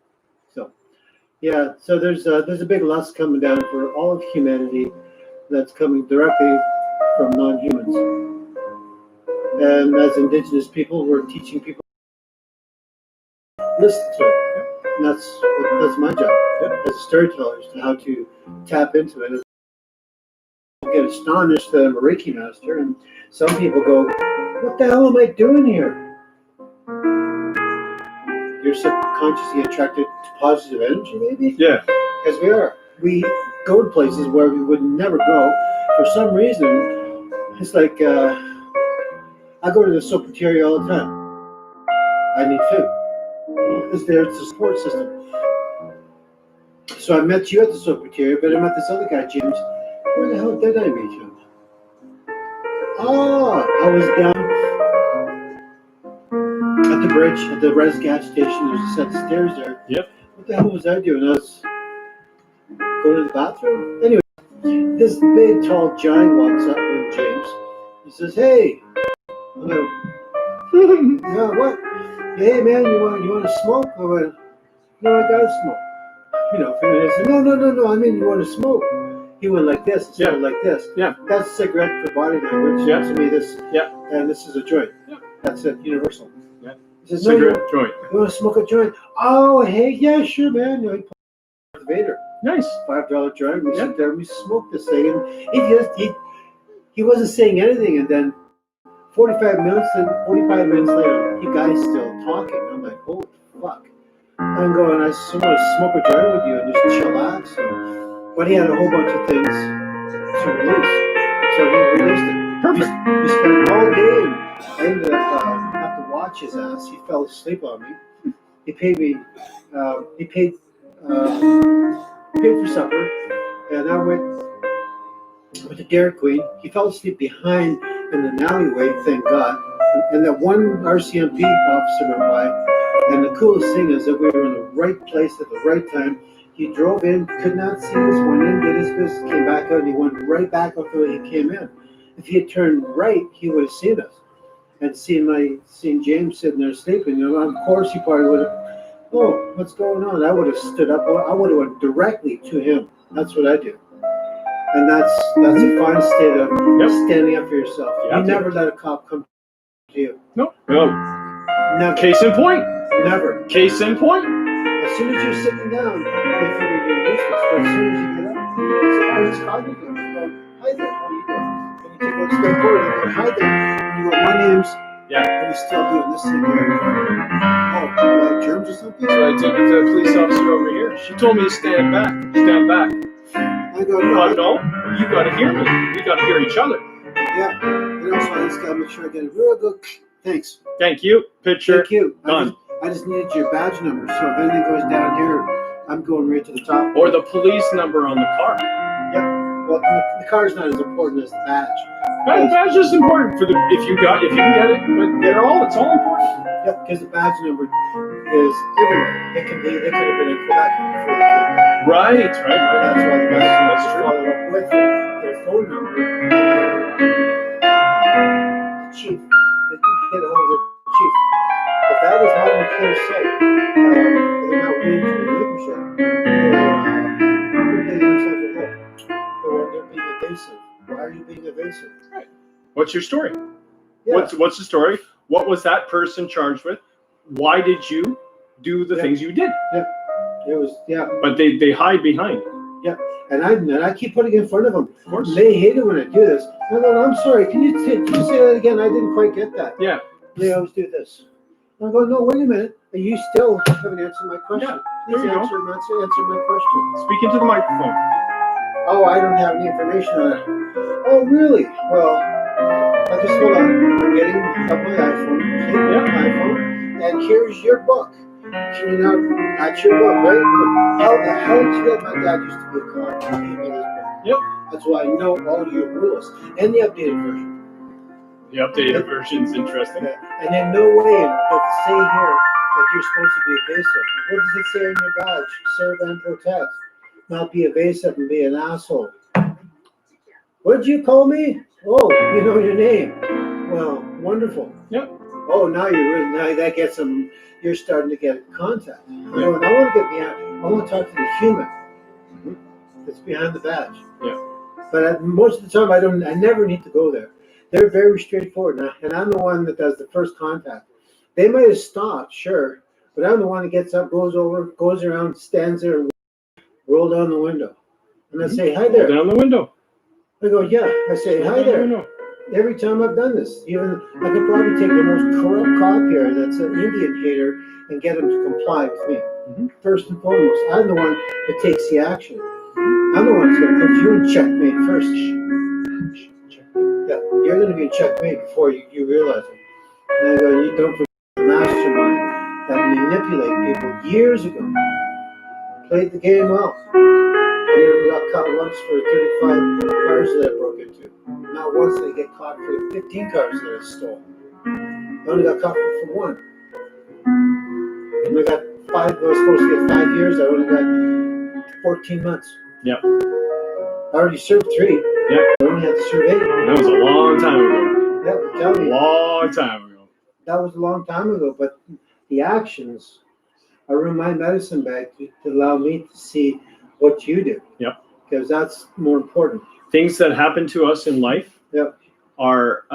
So, yeah. So there's a big lust coming down for all of humanity that's coming directly from non-humans. And as indigenous people, we're teaching people listen to it. And that's my job as a storyteller, is to how to tap into it. I get astonished that I'm a Reiki master, and some people go, "What the hell am I doing here?" You're subconsciously attracted to positive energy, maybe?
Yeah.
Because we are. We go to places where we would never go. For some reason, it's like I go to the Sopateria all the time. I need food. It's there, it's a support system. So I met you at the Sopateria, but I met this other guy, James. Where the hell did I meet him? Oh, I was down at the bridge, at the Res gas station. There's a set of stairs there.
Yep.
What the hell was I doing? I was going to the bathroom? Anyway, this big, tall giant walks up with James. He says, hey. I go, yeah, what? Hey, man, you want to smoke? I went, no, I got to smoke. And I said, no, I mean, you want to smoke? He went like this, instead of like this.
Yeah.
That's a cigarette for body language.
Yeah.
To me, this.
Yeah.
And this is a joint.
Yeah.
That's it, universal.
Yeah.
He says,
Cigarette joint.
You want to smoke a joint? Oh, hey, yeah, sure, man. He put Darth Vader.
Nice.
$5 joint. We sit there and we smoke this thing. And he wasn't saying anything. And then 45 minutes later, you guys still talking. I'm like, holy fuck. I'm going, I just want to smoke a joint with you and just chillax. But he had a whole bunch of things to release. So he released it.
Perfect.
We spent all day and I ended up have to watch his ass. He fell asleep on me. He paid me, he paid for supper. And I went with the Dairy Queen. He fell asleep behind in an alleyway, thank God. And that one RCMP officer went by. And the coolest thing is that we were in the right place at the right time. He drove in, could not see us, went in, did his business, came back out, and he went right back up the way he came in. If he had turned right, he would have seen us. And seen James sitting there sleeping. You know, of course he probably would have, oh, what's going on? I would have stood up. I would have went directly to him. That's what I do. And that's a fine state of standing up for yourself. You never let a cop come to you.
No.
Never.
Case in point.
Never.
Case in point.
As soon as you're sitting down, they figure you're useless. But as soon as you get up, it's cognitive. You go, hi there, how are you doing? And you take one step forward and go, hi there. And you go, my name's...
Yeah.
And you're still doing this thing here. Oh, you like germs or something?
That's what I did with the police officer over here. She told me to stand back. Stand back.
I go, no.
No, you got to hear me. We got to hear each other.
Yeah. And also, I just got to make sure I get it real good. Thanks.
Thank you. Picture.
Thank you.
Done.
I just needed your badge number, so if anything goes down here, I'm going right to the top.
Or the police number on the car.
Yeah. Well, the car's not as important as the badge.
The badge is important for if you can get it, but it's all important.
Yep, because the badge number is everywhere. They could have been in Quebec before they came.
Right.
That's why the badge number follow up with their phone number. The chief. They can get a hold of the chief. If that was not in a clear sight, they're not waiting to relinquish it. They're making themselves a hole. They're being evasive. Why are you being evasive?
Right. What's your story?
Yeah.
What's the story? What was that person charged with? Why did you do the things you did?
Yeah. It was
But they hide behind.
Yeah. And I keep putting it in front of them.
Of course.
They hate it when I do this. I go, I'm sorry. Can you say that again? I didn't quite get that.
Yeah.
They always do this. I go, no, wait a minute. You still haven't answered my question.
Yeah.
Please
There you go.
answer my question.
Speak into the microphone.
Oh, I don't have any information on it. Oh, really? Well, I just hold on. I'm getting up my iPhone. And here's your book. Can you not? That's your book, right? How the hell did you get? My dad used to be a cop. He gave me this book.
Yep.
That's why I know all your rules and the updated version.
The updated version's interesting.
Yeah. And in no way does it say here that you're supposed to be evasive. What does it say in your badge? Serve and protect. Not be evasive and be an asshole. What did you call me? Oh, you know your name. Well, wonderful.
Yep.
Oh, now that gets them. You're starting to get contact. I want to get behind. I want to talk to the human that's behind the badge.
Yeah.
But most of the time, I never need to go there. They're very straightforward, and I'm the one that does the first contact. They might have stopped, sure, but I'm the one that gets up, goes over, goes around, stands there, and roll down the window, and I say, "Hi there."
Roll down the window.
I go, "Yeah." I say, "Hi there." Every time I've done this, even I could probably take the most corrupt cop here that's an Indian hater and get him to comply with me. First and foremost, I'm the one that takes the action. I'm the one that's going to put you in checkmate first. Yeah, you're going to be in checkmate before you realize it. And I go, you don't forget the mastermind that manipulated people years ago. Played the game well. I never got caught once for 35 cars that I broke into. Not once did I get caught for 15 cars that I stole. I only got caught for one. And I got I was supposed to get 5 years. I only got 14 months.
Yep.
I already served 3.
Yep.
I only had to serve 8.
That was a long time ago.
Yep, tell me.
Long time ago.
That was a long time ago, but the actions are in my medicine bag to allow me to see what you do.
Yep.
Because that's more important.
Things that happen to us in life are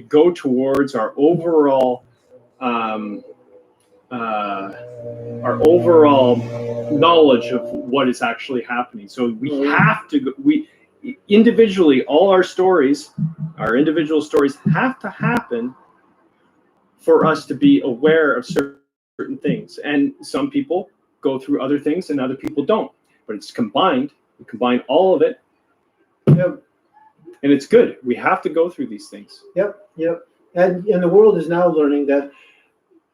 go towards our overall knowledge of what is actually happening. So we have to individually, all our stories, our individual stories have to happen for us to be aware of certain things. And some people go through other things and other people don't. But it's combined. We combine all of it.
Yep.
And it's good. We have to go through these things.
Yep. And the world is now learning that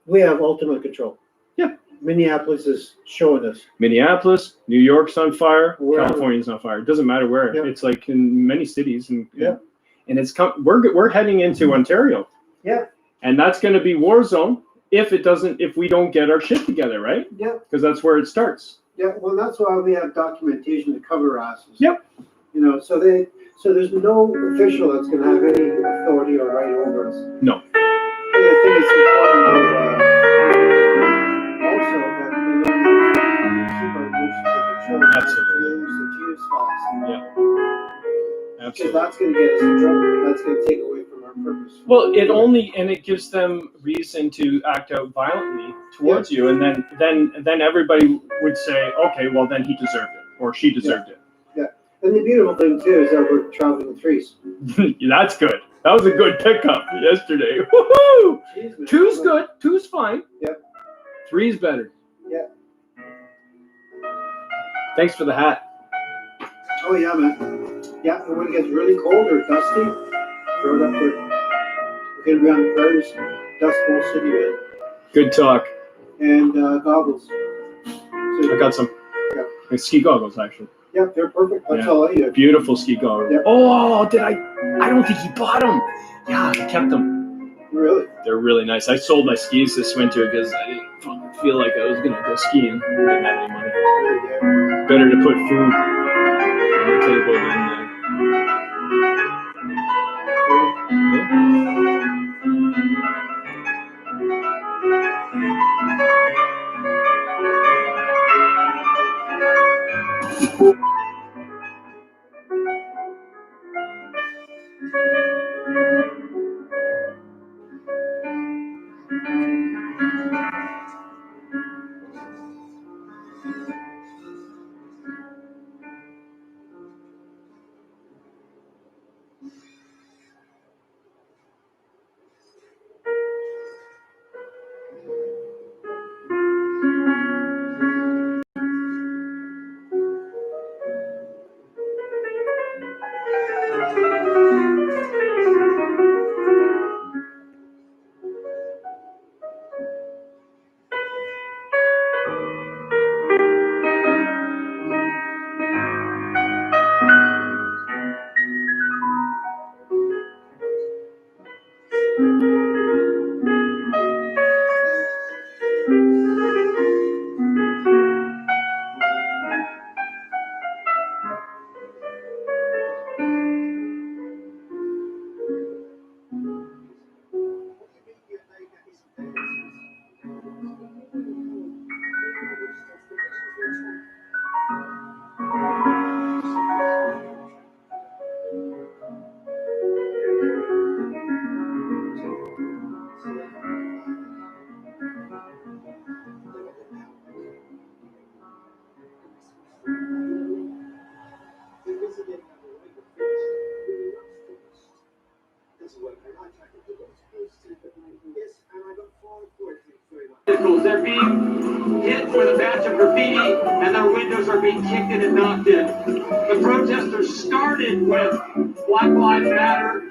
we have ultimate control.
Yeah.
Minneapolis is showing us.
Minneapolis, New York's on fire,
Wherever.
California's on fire. It doesn't matter where.
Yep.
It's like in many cities, and and it's we're heading into Ontario.
Yeah.
And that's going to be war zone. if we don't get our shit together, right?
Yeah.
Because that's where it starts.
Yeah, well, that's why we have documentation to cover asses.
Yep.
You know, so there's no official that's going to have any authority or right over us.
No.
And I think it's important also that we learn how to keep our emotions under control.
Absolutely.
Use the juice fast.
Yeah.
Absolutely. Because that's going to get us in trouble. That's going to take away from our purpose.
Well, it gives them reason to act out violently towards you, and then everybody would say, okay, well then he deserved it or she deserved it.
Yeah. And the beautiful thing too is that we're traveling in threes.
That's good. That was a good pickup yesterday. Woohoo! Two's good. Two's fine.
Yep.
Three's better.
Yeah.
Thanks for the hat.
Oh yeah, man. Yeah, and when it gets really cold or dusty, throw it up there. We're gonna be on the prairies, Dust Bowl City, man.
Good talk.
And goggles.
I got some ski goggles actually.
Yep, they're perfect. That's all I use.
Beautiful ski goggles.
Yep.
Oh, I don't think he bought them. Yeah, I kept them.
Really?
They're really nice. I sold my skis this winter because I didn't feel like I was gonna go skiing. I didn't have any money. Better to put food on the table than.
They're being hit with a batch of graffiti and their windows are being kicked in and knocked in. The protesters started with Black Lives Matter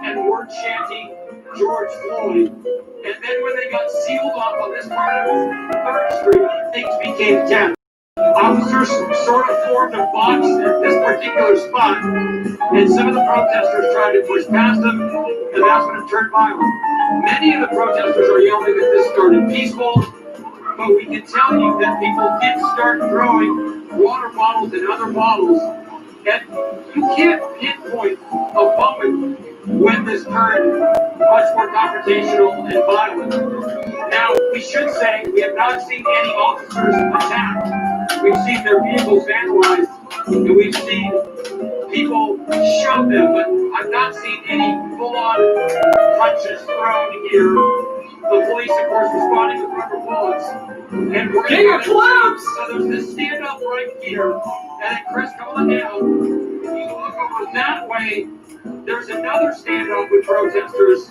and word chanting George Floyd. And then when they got sealed off on this part of 3rd Street, things became tense. Officers sort of formed a box at this particular spot, and some of the protesters tried to push past them, and that's when it turned violent. Many of the protesters are yelling that this started peaceful, but we can tell you that people did start throwing water bottles and other bottles, and you can't pinpoint a moment when this turned much more confrontational and violent. Now, we should say we have not seen any officers attacked. We've seen their vehicles vandalized, and we've seen people shove them, but I've not seen any full-on punches thrown here. The police, of course, responding with rubber bullets. And we're
King of Claps!
So there's this stand-up right here, and then Chris going down. You look over that way, there's another stand-up with protesters.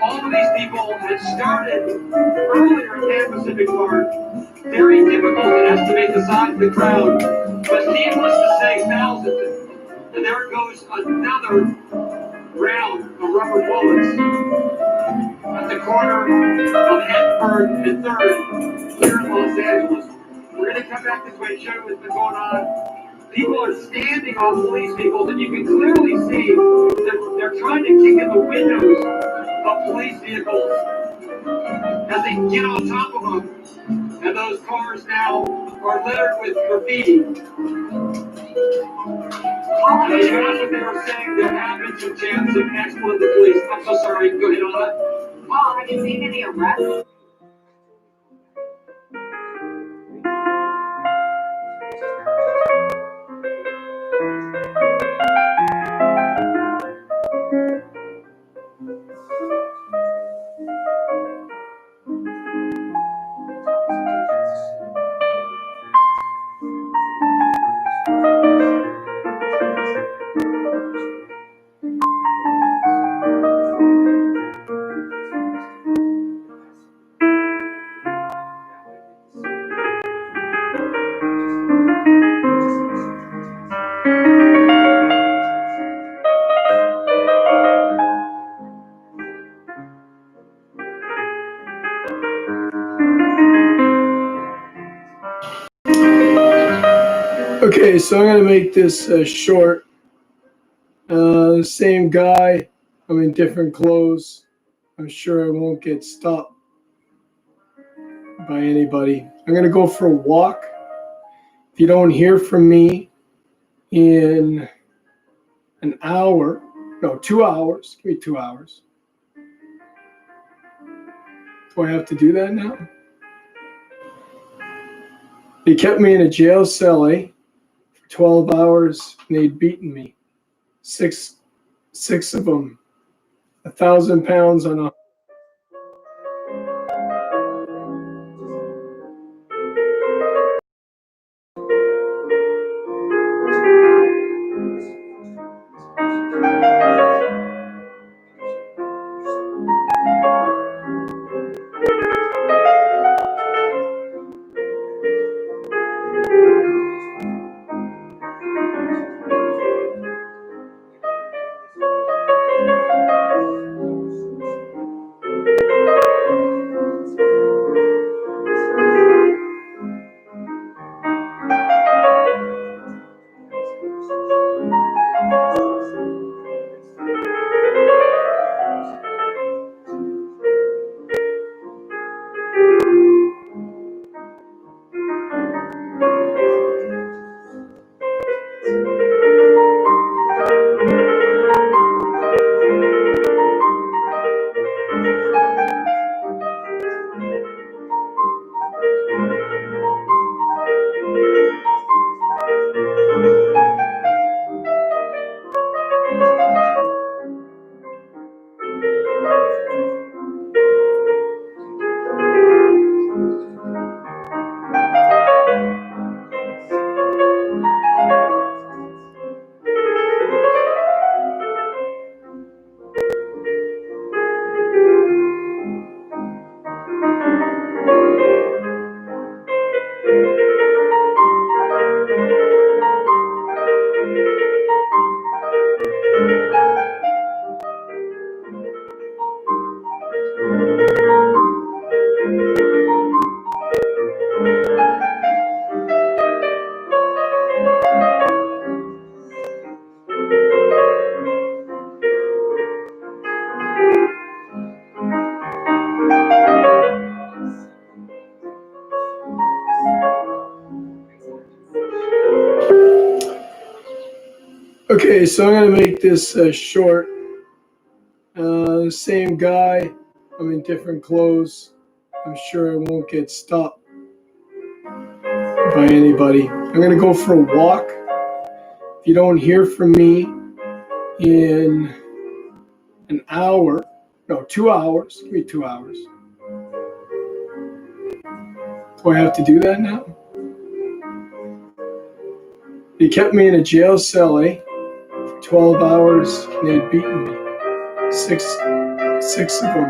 All of these people had started earlier at Pan Pacific Park. Very difficult to estimate the size of the crowd, but needless to say, thousands. And there goes another round of rubber bullets at the corner of Edinburgh and 3rd here in Los Angeles. We're going to come back this way and show you what's been going on. People are standing on police vehicles, and you can clearly see that they're trying to kick in the windows of police vehicles. as they get on top of them. And those cars now are littered with graffiti. And that's what they were saying that happened to chance of exploit the police. I'm so sorry. Go ahead, Anna.
Well, have you seen any arrests?
Okay, so I'm going to make this short. Same guy. I'm in different clothes. I'm sure I won't get stopped by anybody. I'm going to go for a walk. If you don't hear from me in an hour, no, 2 hours. Give me 2 hours. Do I have to do that now? They kept me in a jail cell, eh? 12 hours, and they'd beaten me. Six of them. 1,000 pounds on a. Okay, so I'm going to make this short. Same guy. I'm in different clothes. I'm sure I won't get stopped by anybody. I'm going to go for a walk. If you don't hear from me in an hour, no, 2 hours. Give me 2 hours. Do I have to do that now? They kept me in a jail cell, eh? 12 hours, and they'd beaten me. Six of them.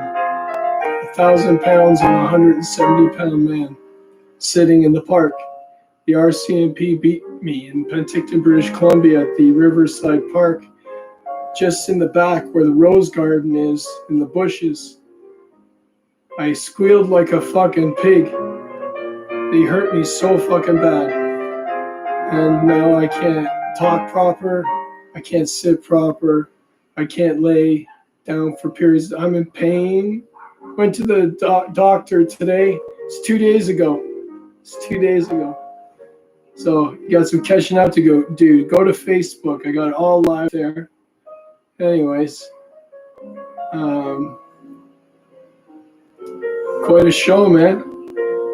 1,000 pounds on a 170-pound man sitting in the park. The RCMP beat me in Penticton, British Columbia at the Riverside Park, just in the back where the rose garden is, in the bushes. I squealed like a fucking pig. They hurt me so fucking bad. And now I can't talk proper. I can't sit proper. I can't lay down for periods. I'm in pain. Went to the doctor today. It's 2 days ago. So you got some catching up to go do. Go to Facebook. I got it all live there. Anyways, quite a show, man.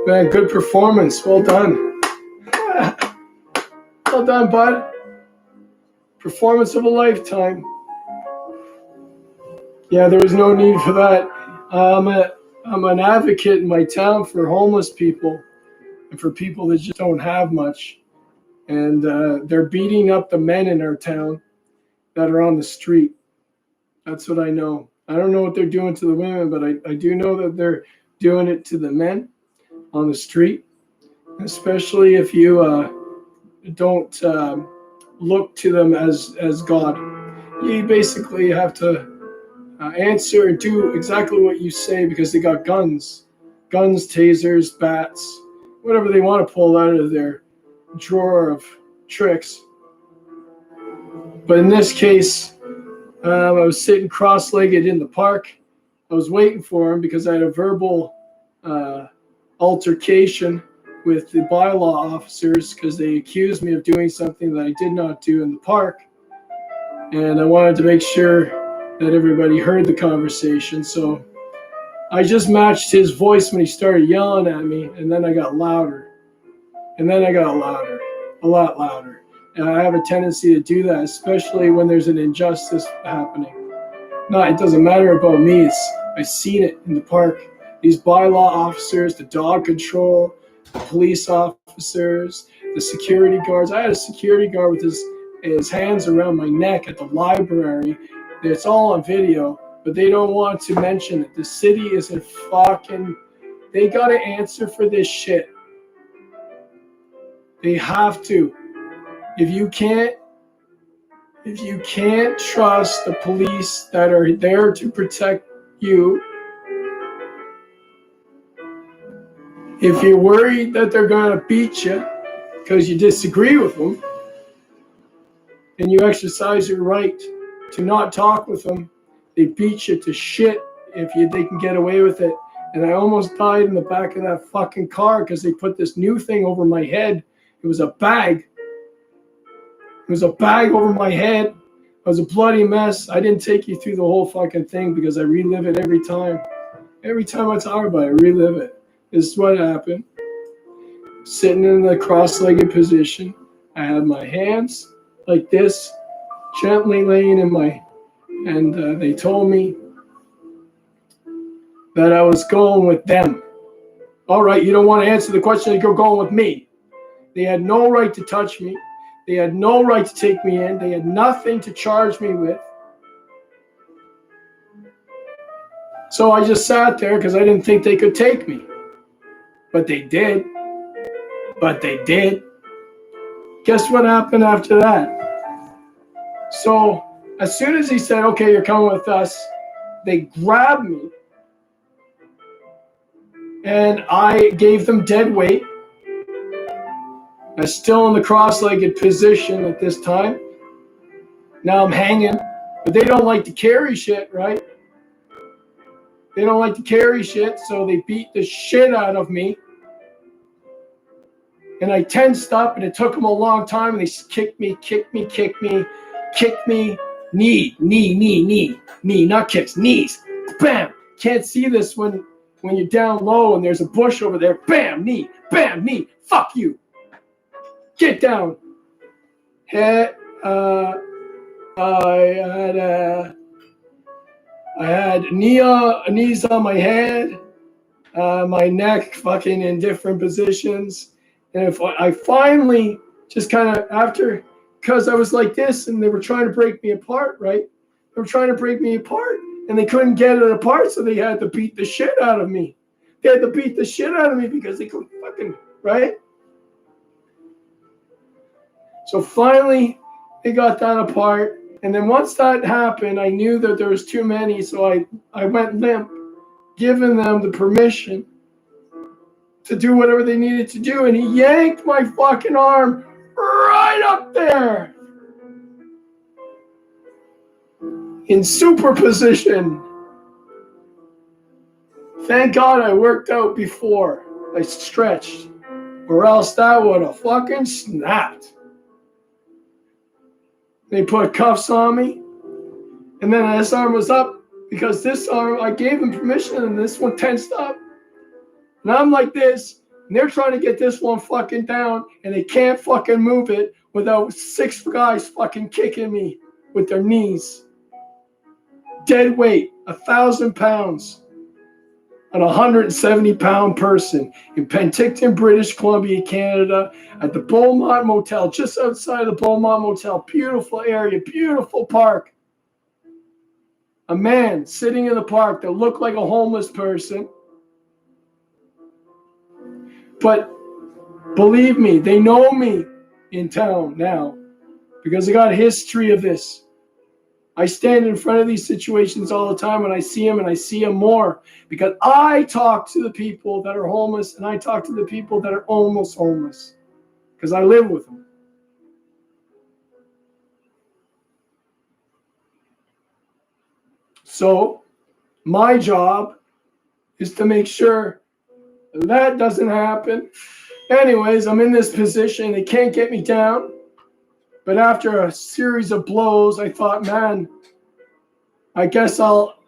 Man, good performance. Well done. Well done, bud. Performance of a lifetime. Yeah, there was no need for that. I'm an advocate in my town for homeless people and for people that just don't have much. And they're beating up the men in our town that are on the street. That's what I know. I don't know what they're doing to the women, but I do know that they're doing it to the men on the street, especially if you don't look to them as God. You basically have to answer and do exactly what you say because they got guns, tasers, bats, whatever they want to pull out of their drawer of tricks. But in this case, I was sitting cross-legged in the park. I was waiting for him because I had a verbal altercation with the bylaw officers because they accused me of doing something that I did not do in the park. And I wanted to make sure that everybody heard the conversation. So I just matched his voice when he started yelling at me, and then I got louder. And then I got louder, a lot louder. And I have a tendency to do that, especially when there's an injustice happening. No, it doesn't matter about me. I've seen it in the park. These bylaw officers, the dog control, the police officers, the security guards. I had a security guard with his hands around my neck at the library. It's all on video, but they don't want to mention it. The city is a fucking... They got to answer for this shit. They have to. If you can't trust the police that are there to protect you, if you're worried that they're going to beat you because you disagree with them, and you exercise your right to not talk with them, they beat you to shit if they can get away with it. And I almost died in the back of that fucking car because they put this new thing over my head. It was a bag. It was a bag over my head. It was a bloody mess. I didn't take you through the whole fucking thing because I relive it every time. Every time I talk about it, I relive it. This is what happened. Sitting in the cross-legged position. I had my hands like this, gently laying in my... And they told me that I was going with them. All right, you don't want to answer the question, you're going with me. They had no right to touch me. They had no right to take me in. They had nothing to charge me with. So I just sat there because I didn't think they could take me. But they did. Guess what happened after that? So as soon as he said, okay, you're coming with us, they grabbed me. And I gave them dead weight. I'm still in the cross-legged position at this time. Now I'm hanging, but they don't like to carry shit, right? They don't like to carry shit, so they beat the shit out of me. And I tensed up, and it took them a long time, and they kicked me, knee, not kicks, knees, bam. Can't see this when you're down low and there's a bush over there, bam, knee, fuck you. Get down. Head, I had knees on my head, my neck fucking in different positions. And if I finally just kind of after, because I was like this and they were trying to break me apart, right? They were trying to break me apart and they couldn't get it apart, so they had to beat the shit out of me. They had to beat the shit out of me because they couldn't fucking, right? So finally, they got that apart. And then once that happened, I knew that there was too many, so I went limp, giving them the permission to do whatever they needed to do. And he yanked my fucking arm right up there in superposition. Thank God I worked out before I stretched, or else that would have fucking snapped. They put cuffs on me, and then this arm was up because this arm, I gave them permission, and this one tensed up. And I'm like this, and they're trying to get this one fucking down, and they can't fucking move it without 6 guys fucking kicking me with their knees. Dead weight, 1,000 pounds. An 170-pound person in Penticton, British Columbia, Canada, at the Beaumont Motel, just outside the Beaumont Motel. Beautiful area, beautiful park. A man sitting in the park that looked like a homeless person. But believe me, they know me in town now because I got a history of this. I stand in front of these situations all the time, and I see them, and I see them more because I talk to the people that are homeless, and I talk to the people that are almost homeless because I live with them. So my job is to make sure that doesn't happen. Anyways, I'm in this position. They can't get me down. But after a series of blows, I thought, man, I guess I'll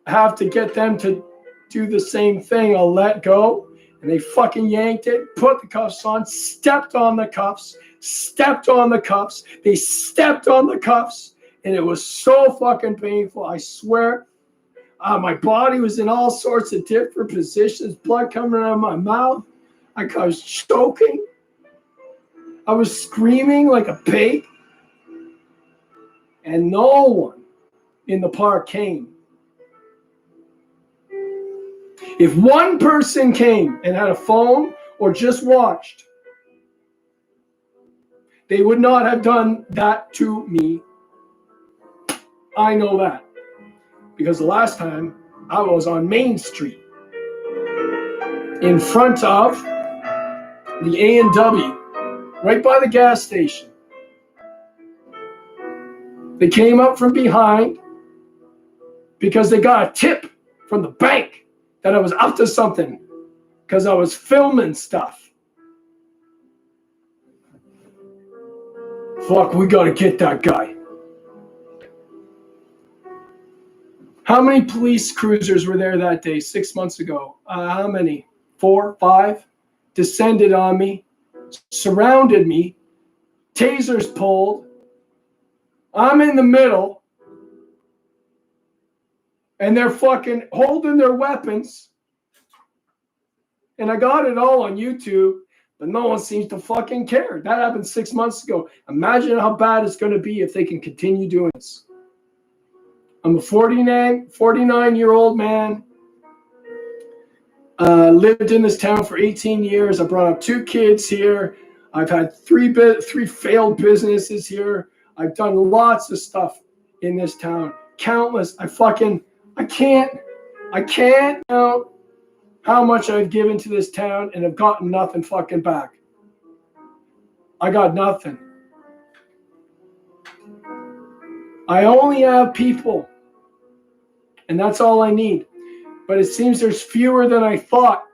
have to get them to do the same thing. I'll let go. And they fucking yanked it, put the cuffs on, stepped on the cuffs, stepped on the cuffs. They stepped on the cuffs. And it was so fucking painful. I swear, my body was in all sorts of different positions, blood coming out of my mouth. I was choking. I was screaming like a pig. And no one in the park came. If one person came and had a phone or just watched, they would not have done that to me. I know that. Because the last time I was on Main Street in front of the A&W, right by the gas station. They came up from behind because they got a tip from the bank that I was up to something because I was filming stuff. Fuck, we gotta get that guy. How many police cruisers were there that day 6 months ago? How many? 4, 5? Descended on me, surrounded me, tasers pulled. I'm in the middle, and they're fucking holding their weapons. And I got it all on YouTube, but no one seems to fucking care. That happened 6 months ago. Imagine how bad it's going to be if they can continue doing this. I'm a 49-year-old man. Lived in this town for 18 years. I brought up 2 kids here. I've had 3 failed businesses here. I've done lots of stuff in this town. Countless. I can't know how much I've given to this town and have gotten nothing fucking back. I got nothing. I only have people, and that's all I need. But it seems there's fewer than I thought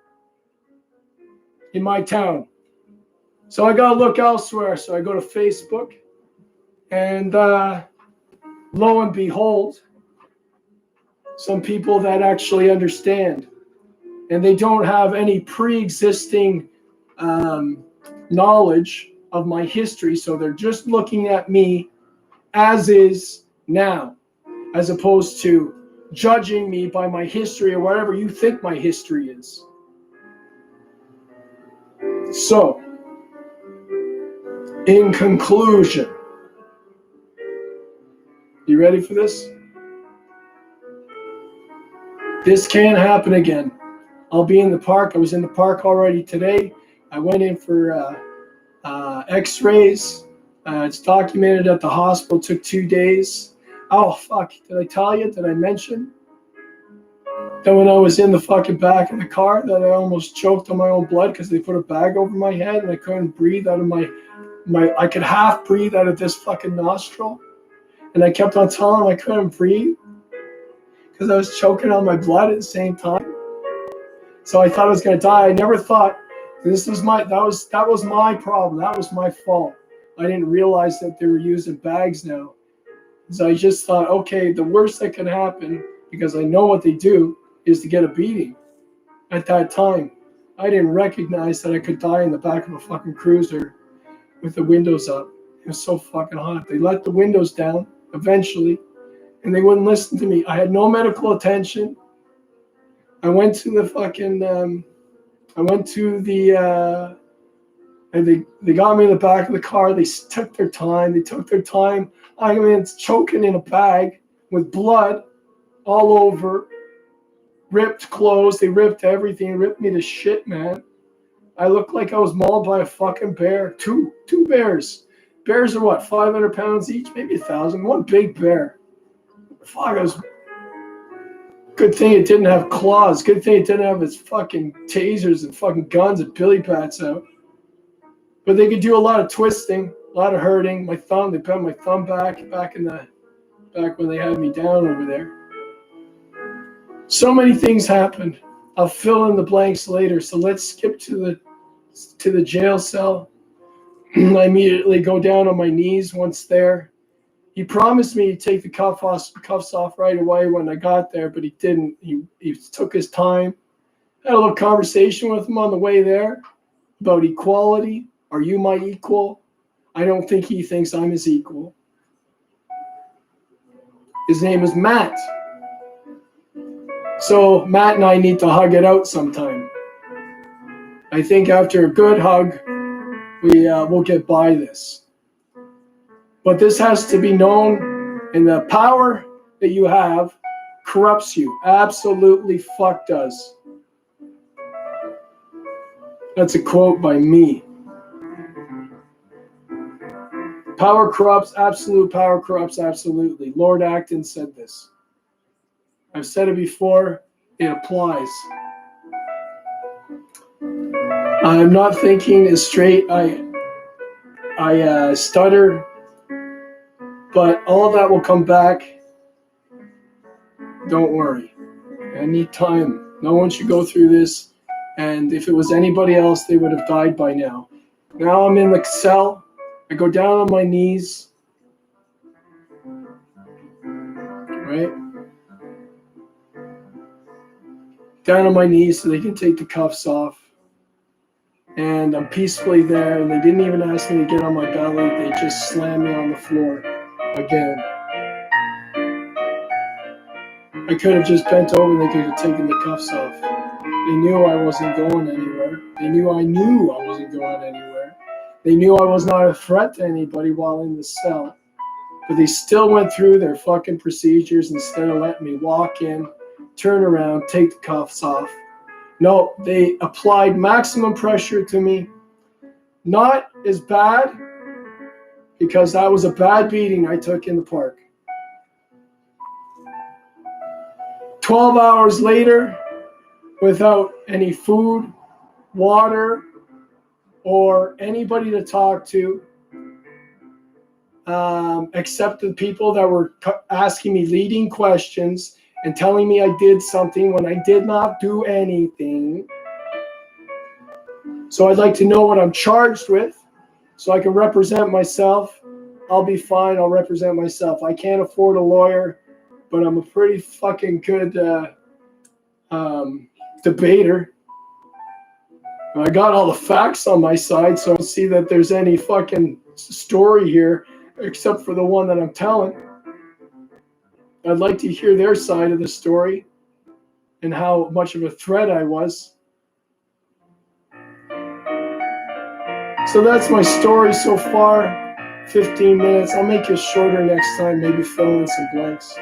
in my town. So I got to look elsewhere. So I go to Facebook, and lo and behold, some people that actually understand. And they don't have any pre-existing knowledge of my history. So they're just looking at me as is now, as opposed to judging me by my history or whatever you think my history is. So, in conclusion, you ready for this? This can't happen again. I'll be in the park. I was in the park already today. I went in for x-rays. It's documented at the hospital. It took 2 days. Oh, fuck. Did I tell you? Did I mention that when I was in the fucking back of the car that I almost choked on my own blood because they put a bag over my head and I couldn't breathe out of my I could half breathe out of this fucking nostril. And I kept on telling them I couldn't breathe because I was choking on my blood at the same time. So I thought I was gonna die. I never thought that was my problem. That was my fault. I didn't realize that they were using bags now. So I just thought, okay, the worst that can happen, because I know what they do, is to get a beating. At that time, I didn't recognize that I could die in the back of a fucking cruiser with the windows up. It was so fucking hot. They let the windows down eventually, and they wouldn't listen to me. I had no medical attention. I went to the fucking, and they got me in the back of the car. They took their time. I mean, it's choking in a bag with blood all over, ripped clothes. They ripped everything, ripped me to shit, man. I looked like I was mauled by a fucking bear. Two bears. Bears are what, 500 pounds each? Maybe 1,000. One big bear. Fuck, I was... Good thing it didn't have claws. Good thing it didn't have its fucking tasers and fucking guns and billy bats out. But they could do a lot of twisting, a lot of hurting. My thumb, they bent my thumb back when they had me down over there. So many things happened. I'll fill in the blanks later. So let's skip to the jail cell. I immediately go down on my knees once there. He promised me to take the cuffs off right away when I got there, but he didn't. He took his time. Had a little conversation with him on the way there about equality. Are you my equal? I don't think he thinks I'm his equal. His name is Matt. So Matt and I need to hug it out sometime. I think after a good hug, we'll get by this. But this has to be known, and the power that you have corrupts you. Absolutely fuck does. That's a quote by me. Power corrupts, absolute power corrupts absolutely. Lord Acton said this. I've said it before, it applies. I'm not thinking as straight. I stutter. But all that will come back. Don't worry. I need time. No one should go through this. And if it was anybody else, they would have died by now. Now I'm in the cell. I go down on my knees. Right? Down on my knees so they can take the cuffs off. And I'm peacefully there. And they didn't even ask me to get on my belly. They just slammed me on the floor. Again, I could have just bent over and they could have taken the cuffs off. They knew I wasn't going anywhere. They knew I wasn't going anywhere. They knew I was not a threat to anybody while in the cell. But they still went through their fucking procedures instead of letting me walk in, turn around, take the cuffs off. No, they applied maximum pressure to me. Not as bad, because that was a bad beating I took in the park. 12 hours later, without any food, water, or anybody to talk to, except the people that were asking me leading questions and telling me I did something when I did not do anything. So I'd like to know what I'm charged with, so I can represent myself. I'll be fine. I'll represent myself. I can't afford a lawyer, but I'm a pretty fucking good debater. I got all the facts on my side, so I don't see that there's any fucking story here, except for the one that I'm telling. I'd like to hear their side of the story and how much of a threat I was. So that's my story so far. 15 minutes. I'll make it shorter next time, maybe fill in some blanks.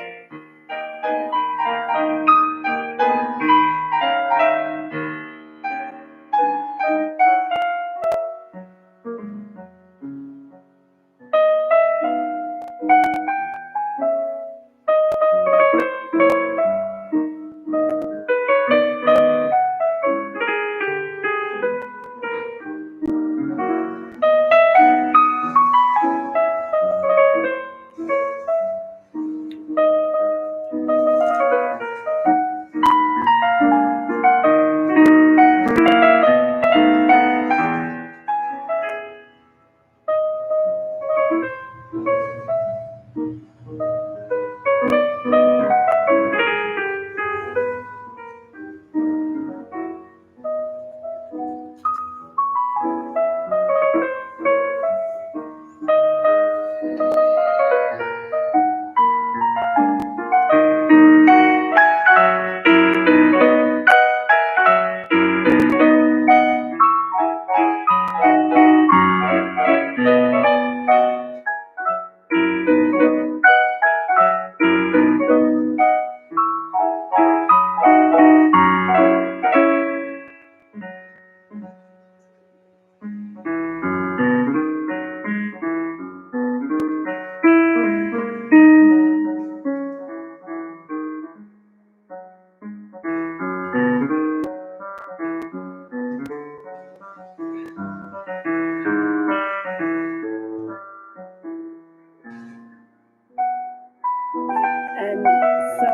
So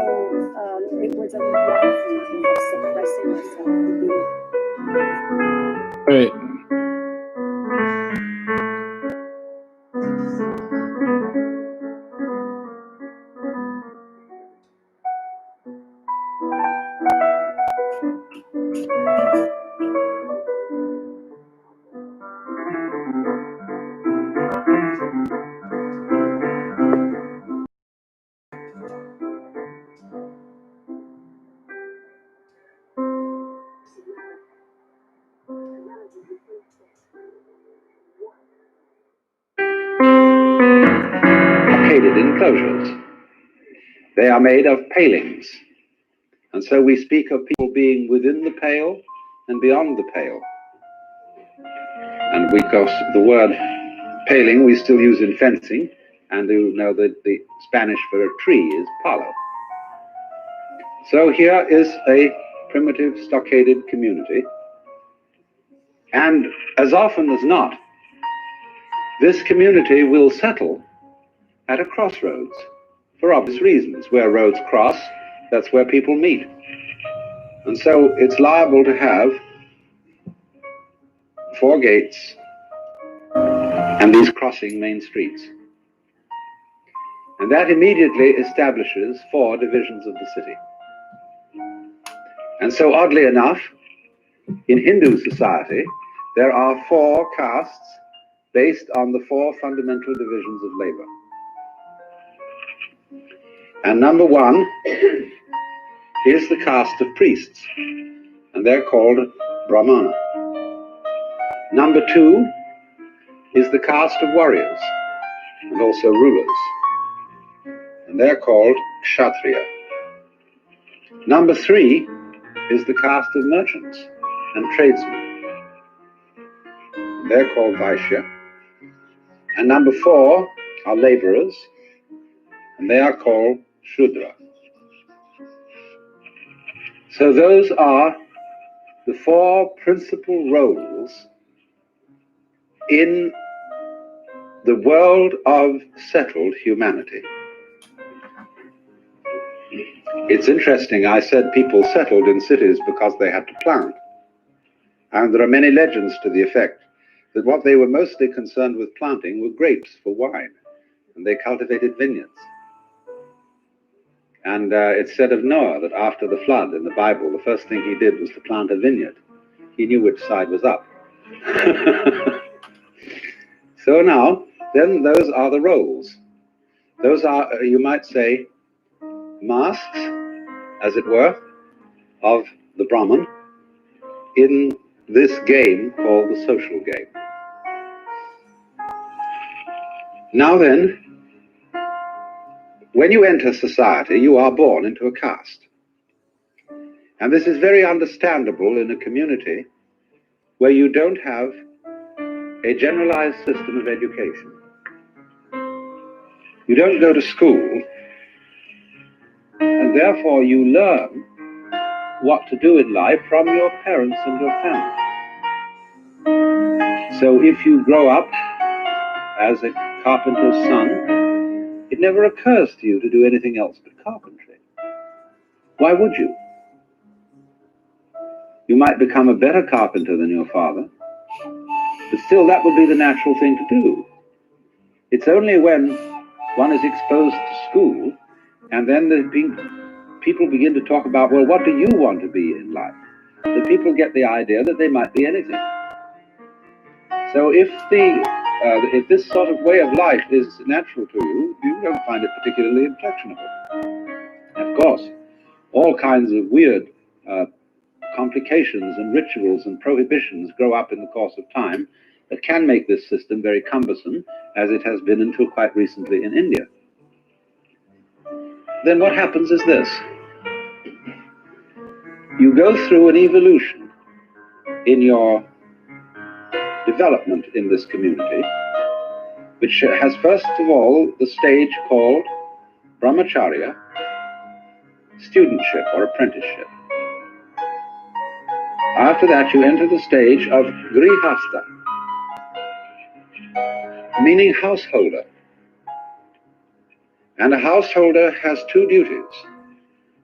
it was a lifetime of suppressing yourself and being.
Right.
Located enclosures. They are made of palings. And so we speak of people being within the pale and beyond the pale. And because the word paling we still use in fencing, and you know that the Spanish for a tree is palo. So here is a primitive stockaded community. And as often as not, this community will settle at a crossroads for obvious reasons. Where roads cross, that's where people meet. And so it's liable to have 4 gates and these crossing main streets. And that immediately establishes 4 divisions of the city. And so oddly enough, in Hindu society, there are 4 castes based on the 4 fundamental divisions of labor. And number 1 is the caste of priests, and they're called Brahmana. Number 2 is the caste of warriors, and also rulers, and they're called Kshatriya. Number 3 is the caste of merchants and tradesmen, and they're called Vaishya. And number 4 are laborers, and they are called Shudra. So those are the 4 principal roles in the world of settled humanity. It's interesting, I said people settled in cities because they had to plant. And there are many legends to the effect that what they were mostly concerned with planting were grapes for wine, and they cultivated vineyards. And it's said of Noah that after the flood in the Bible, the first thing he did was to plant a vineyard. He knew which side was up. So now, then those are the roles. Those are, you might say, masks, as it were, of the Brahman in this game called the social game. Now then, when you enter society, you are born into a caste. And this is very understandable in a community where you don't have a generalized system of education. You don't go to school, and therefore you learn what to do in life from your parents and your family. So if you grow up as a carpenter's son, it never occurs to you to do anything else but carpentry. Why would you? You might become a better carpenter than your father, but still that would be the natural thing to do. It's only when one is exposed to school and then people begin to talk about, well, what do you want to be in life? That people get the idea that they might be anything. So if this sort of way of life is natural to you, you don't find it particularly objectionable. Of course, all kinds of weird complications and rituals and prohibitions grow up in the course of time that can make this system very cumbersome, as it has been until quite recently in India. Then what happens is this. You go through an evolution in your development in this community, which has first of all the stage called brahmacharya, studentship or apprenticeship. After that you enter the stage of grihastha, meaning householder. And a householder has 2 duties.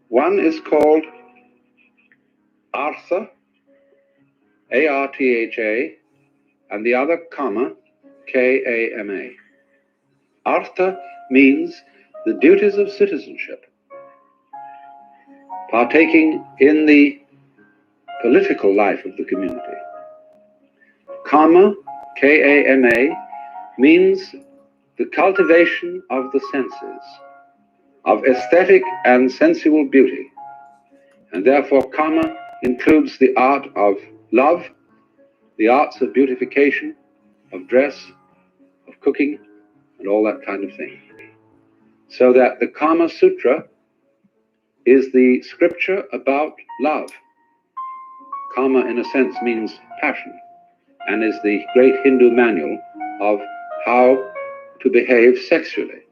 One is called Artha, A-R-T-H-A, and the other Kama, K-A-M-A. Artha means the duties of citizenship, partaking in the political life of the community. Kama, K-A-M-A, means the cultivation of the senses, of aesthetic and sensual beauty, and therefore Kama includes the art of love, the arts of beautification, of dress, of cooking, and all that kind of thing. So that the Kama Sutra is the scripture about love. Kama, in a sense, means passion, and is the great Hindu manual of how to behave sexually.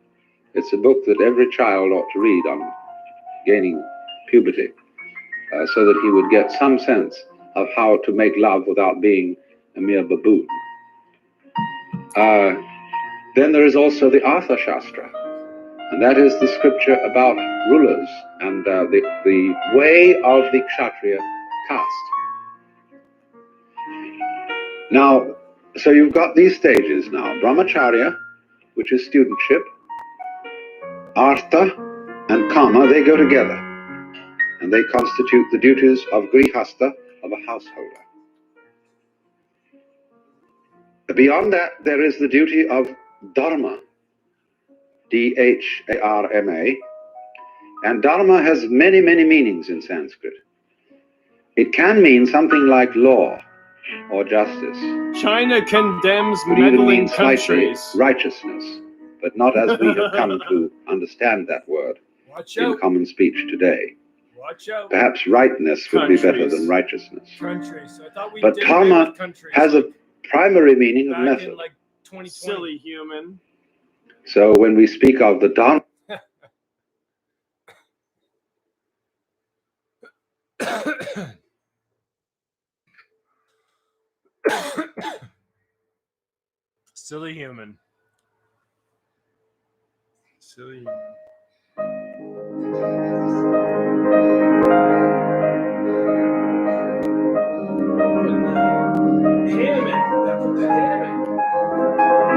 It's a book that every child ought to read on gaining puberty, so that he would get some sense of how to make love without being a mere baboon. Then there is also the Artha Shastra, and that is the scripture about rulers and the way of the Kshatriya caste. Now, so you've got these stages now: Brahmacharya, which is studentship, Artha and Kama, they go together, and they constitute the duties of Grihastha, of a householder. Beyond that, there is the duty of Dharma, D-H-A-R-M-A, and Dharma has many, many meanings in Sanskrit. It can mean something like law or justice.
China condemns
It even
meddling
means slightly
countries.
righteousness, but not as we have come to understand that word in common speech today.
Watch out.
Perhaps rightness would be better than righteousness.
Countries. I thought we
But
did away
Dharma
with countries
has a primary meaning of
back
method.
in like 2020.
Silly human.
So when we speak of the Dharma,
Silly human. Silly human. Hammond. That's what the Hammond.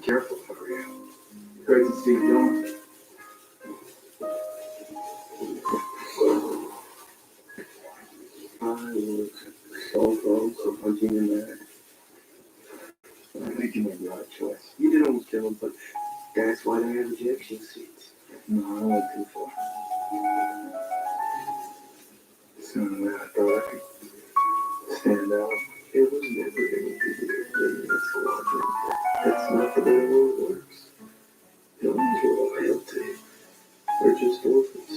careful, Maria. Great to see you doing.
so close to punching in there. I think you made the right choice. You did almost kill him, but that's why they have ejection seats. No, I went too far. So I thought I could stand out. It was never going to be in the squadron. That's not the way the world works. Villains are loyalty. We're just orphans.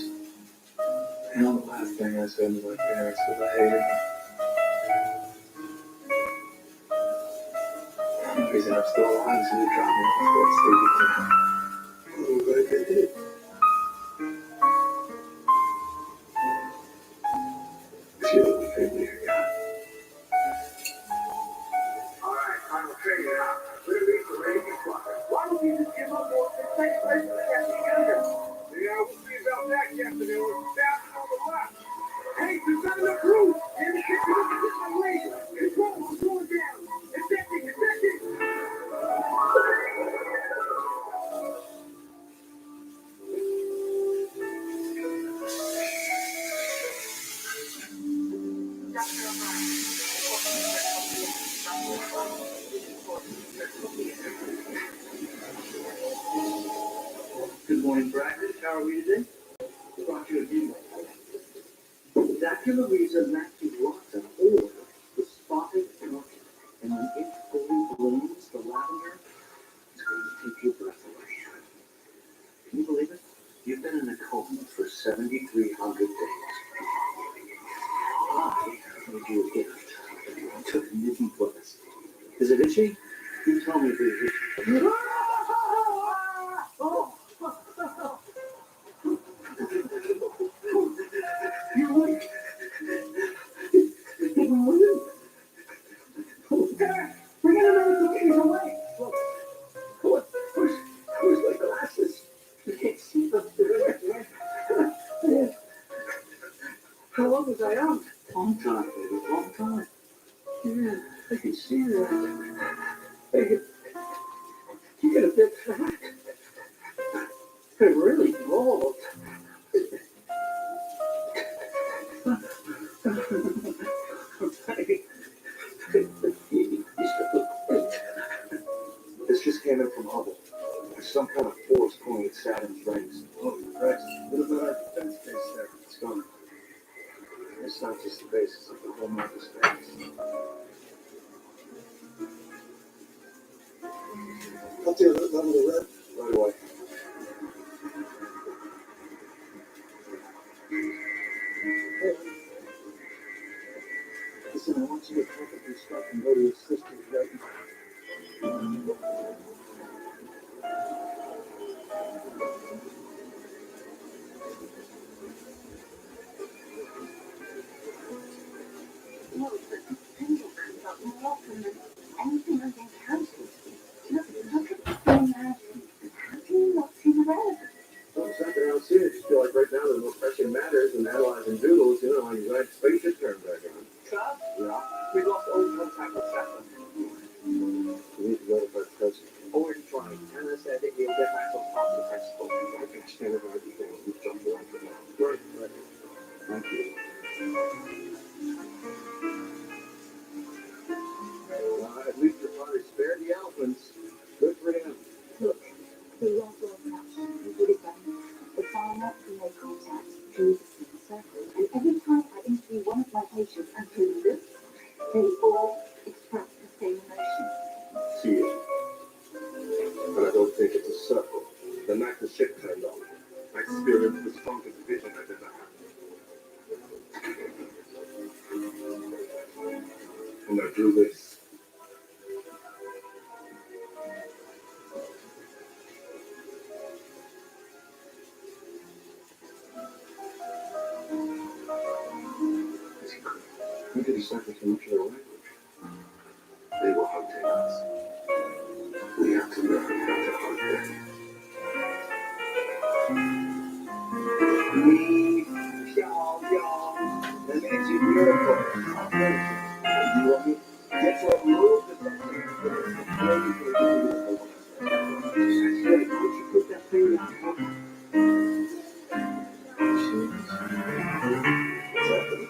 Hell, the last thing I said to my parents was I hated them. The reason I'm still alive is they dropped me off that stupid town. Oh, but they did. Feel the family I got.
Alright, time to figure it out. We're ready for ready to fuck. Why don't you just give up more and take place with Captain Gunner? Yeah, we'll see about that, Captain. There was staff on the left. Hey, there's not enough room. And the ship is my way. Control, we're going down. Infecting, infecting.
Good morning, Brandon. How are we today? Brought you a new one. Dracula Reason Matthew Watson order was spotted talking, and when it fully blooms, the lavender is going to take your breath away. Can you believe it? You've been in a coma for 7,300 days. I made you a gift. I took Nikki Bliss. Is it itchy? You tell me if it's itchy. You look. We're gonna run the cookies away. Look. Where's my glasses? You can't see them. How long was I out? Long time, baby. Long time. Yeah, I can see that. Hey, you get a bit fat. I'm really bald. This just came in from Hubble. There's some kind of force pulling at Saturn's rings. Oh, Christ. What about our defense base there? It's gone. It's not just the base, it's like the whole map of space. I'll take a level of red right away. Hey. Listen, I want you to pack up your stuff and go to your sister's right now.
Anything I can cancel. Look at the thing now. How can you not see the relevance?
Well, it's not that I don't see it. I just feel like right now the most pressing matters and analyzing doodles, you know, like you like spaceship turn back on.
Charles? Yeah. We lost all contact with Saturn.
We need to notify the president.
Already tried. Anna said that he'll get back on top of the principal.
I can stand over everything. We've jumped around for now. Right. Thank you. At least your father spared the elephants. Good for him.
Look, we lost all touch. We put it back. The farmer can make contact through the circle. And every time I interview one of my patients and through this, they all express the same emotion.
See it. But I don't think it's a circle. The night the ship turned on, I experienced the strongest vision I've ever had. And I drew this. We could decipher so much of their language. They were hunting us. We have to learn how to hunt them. That makes you beautiful. You want me? Get what we move the Would you put that thing down? What's happening?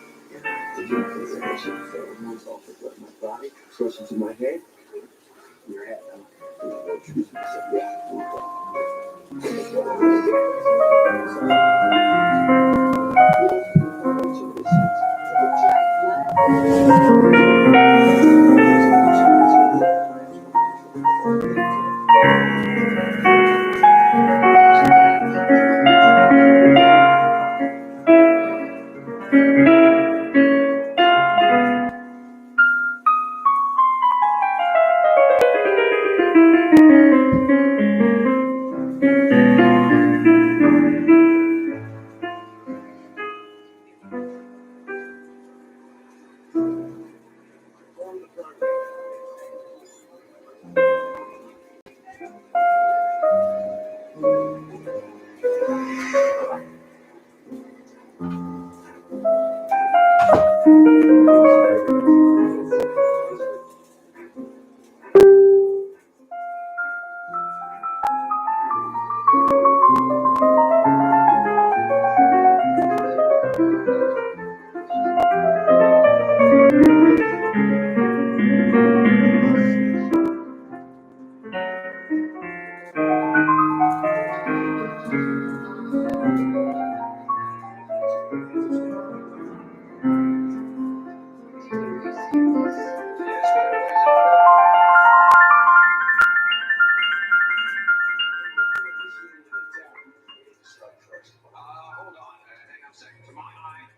Did you should say removes all the blood in my body, goes into my head, your head. I choose myself.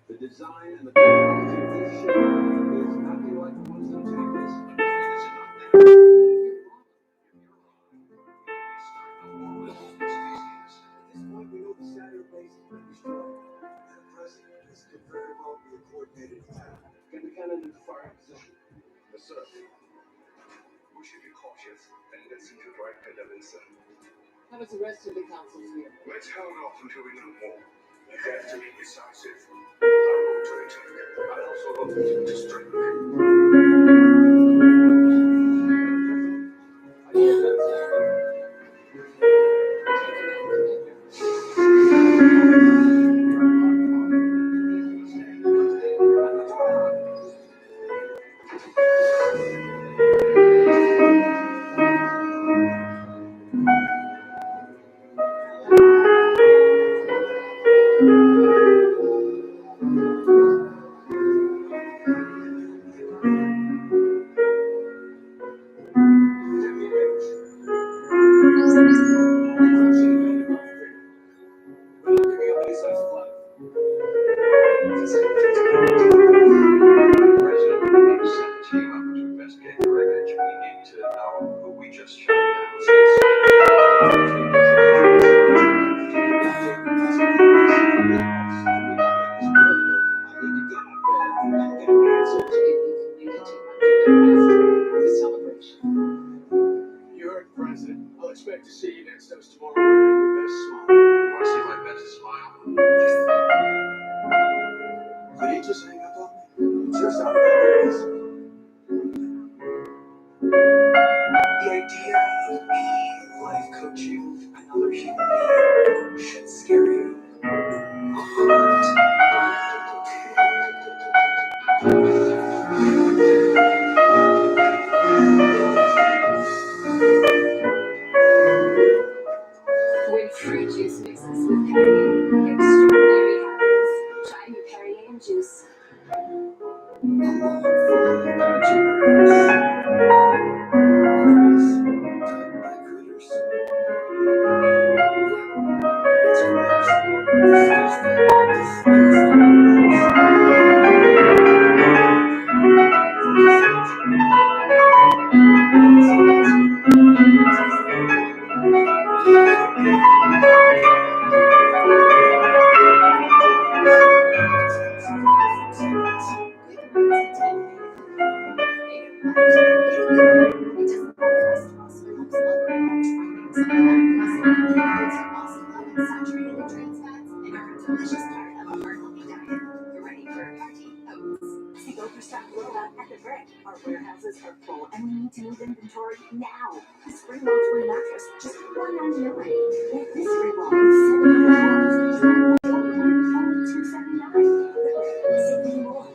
The design and the technology of this ship is nothing like the ones that take this. At this point, we know the Saturn base has been destroyed. At present, this could very well be a coordinated attack. Get the cannon into firing position. Yes, sir. We should be cautious and listen to Director Levinson.
Have us arrested the council's here.
Let's hold off until we know more. You have to be decisive. I will do it. I also hope to strike. I'll expect to see you next host tomorrow wearing your best smile. Want to see my best smile? Could he just hang up on me? Just out of this. The idea of me life coaching another human being should scare you.
When fruit juice mixes with Perrier, extraordinary happens. Try new Perrier and juice. Our warehouses are full and we need to move inventory now. The spring launch free mattress, just $4.99. Get this free wall with 7 only $2.79. Saving more.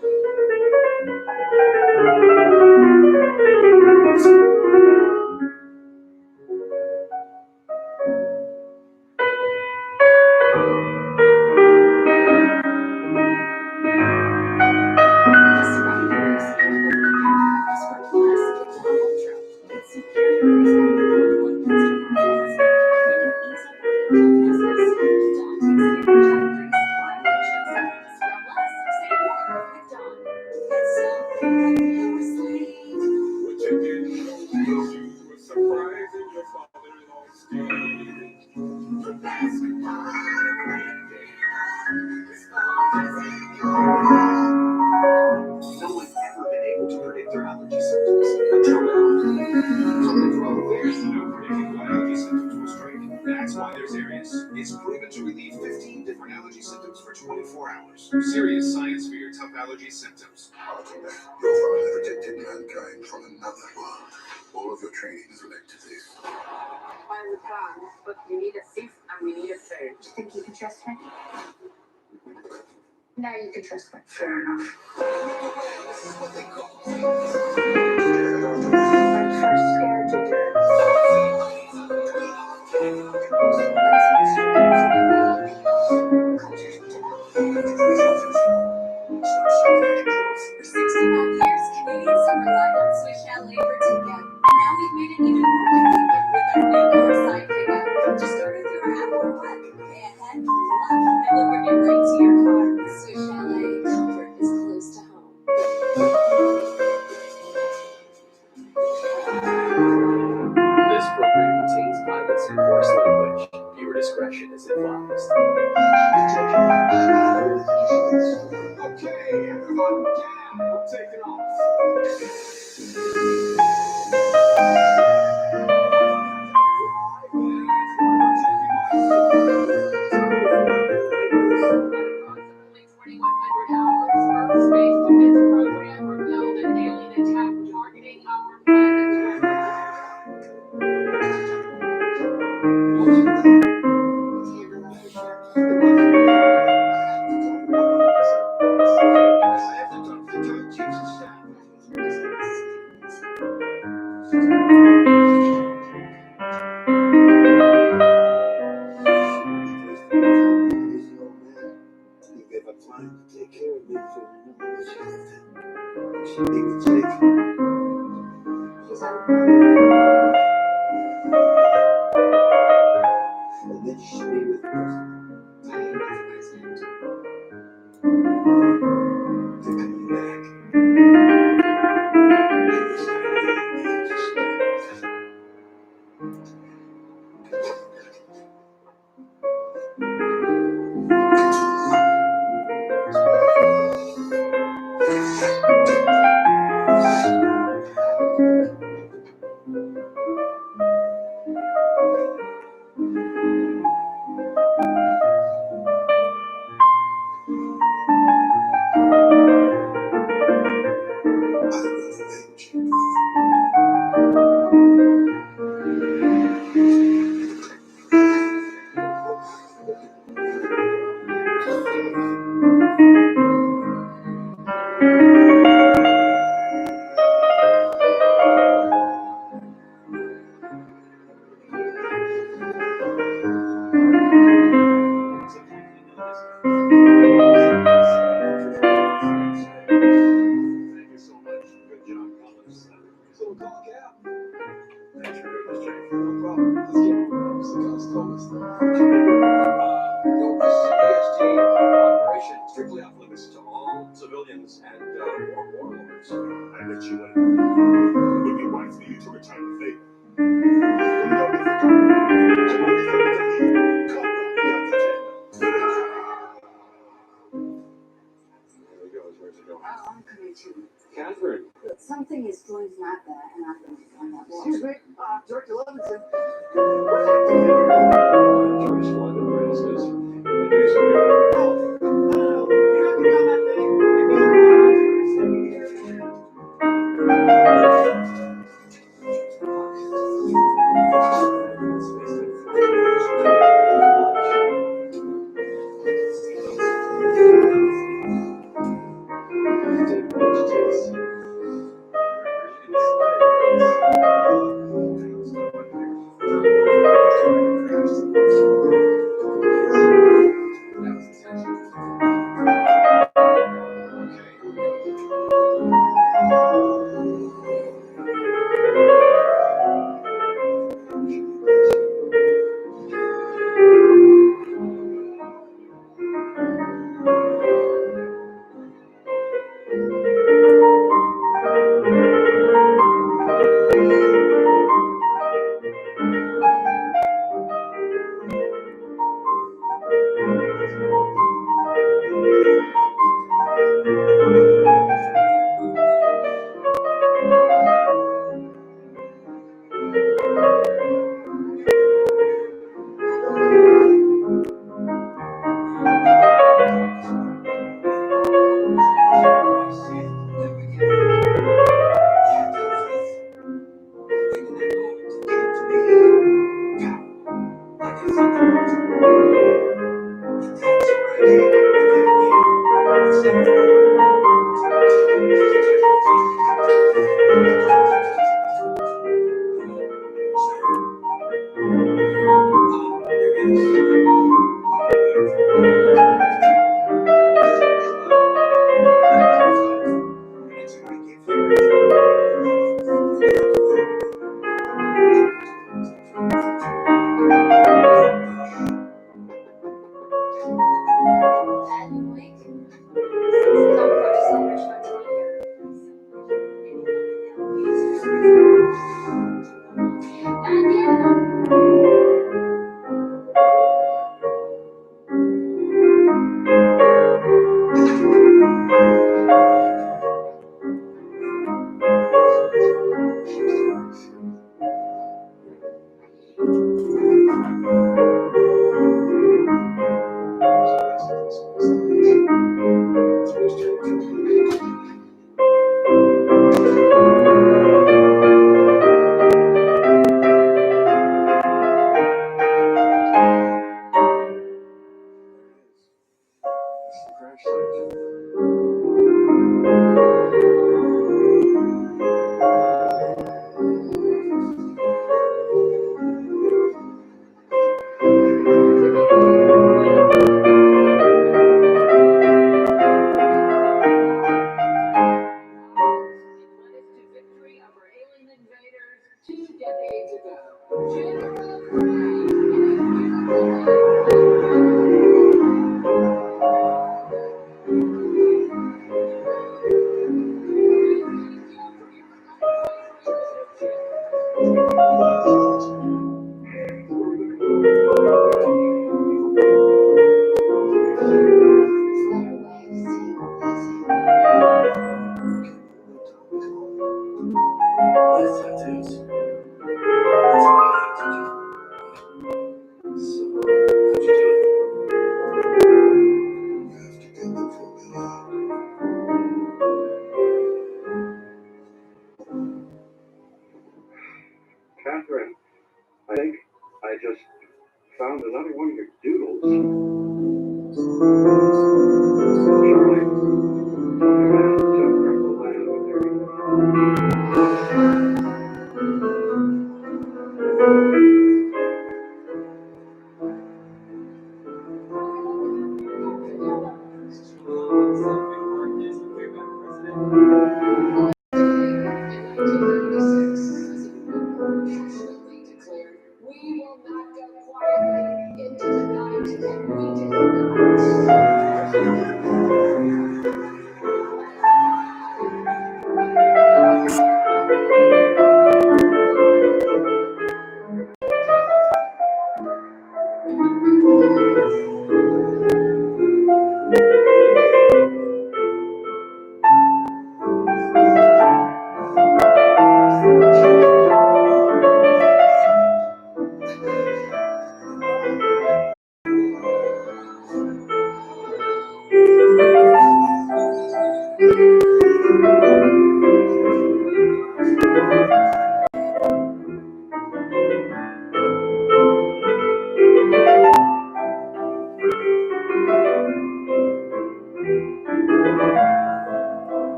is proven to relieve 15 different allergy symptoms for 24 hours. Serious science for your tough allergy symptoms.
Your father protected mankind from another world. All of your training is linked to this.
By the plan, but we need a thief and we need a food.
Do you think you can trust me? No, you can trust me.
Fair enough.
I'm first scared to do.
For 65 years, Canadians have relied on Swiss Chalet for takeout. And now we've made it even more convenient with our new curbside pickup. Just order through our app or web. Pay ahead, pull up, and we'll bring it right to your car. Swiss Chalet, comfort is close to home.
This program contains violence and coarse language. Viewer discretion is advised.
Okay, everyone, get out. I'm taking off.
Approximately 2,100 hours, Earth's Space Defense Program revealed an alien attack targeting our planet.
He gave up flying to take care of me for the number that she lived in. She'd be with Jake.
He's on.
And then she should be with the president.
I am with the president.
They're coming back.
Strictly off limits to all civilians and warlords. I bet you it would be wise for you to return the favor.
I'm coming too.
Catherine.
Look, something is going not there, and I'm going to find out what.
Excuse me, Director Levinson.
George Floyd and Francis.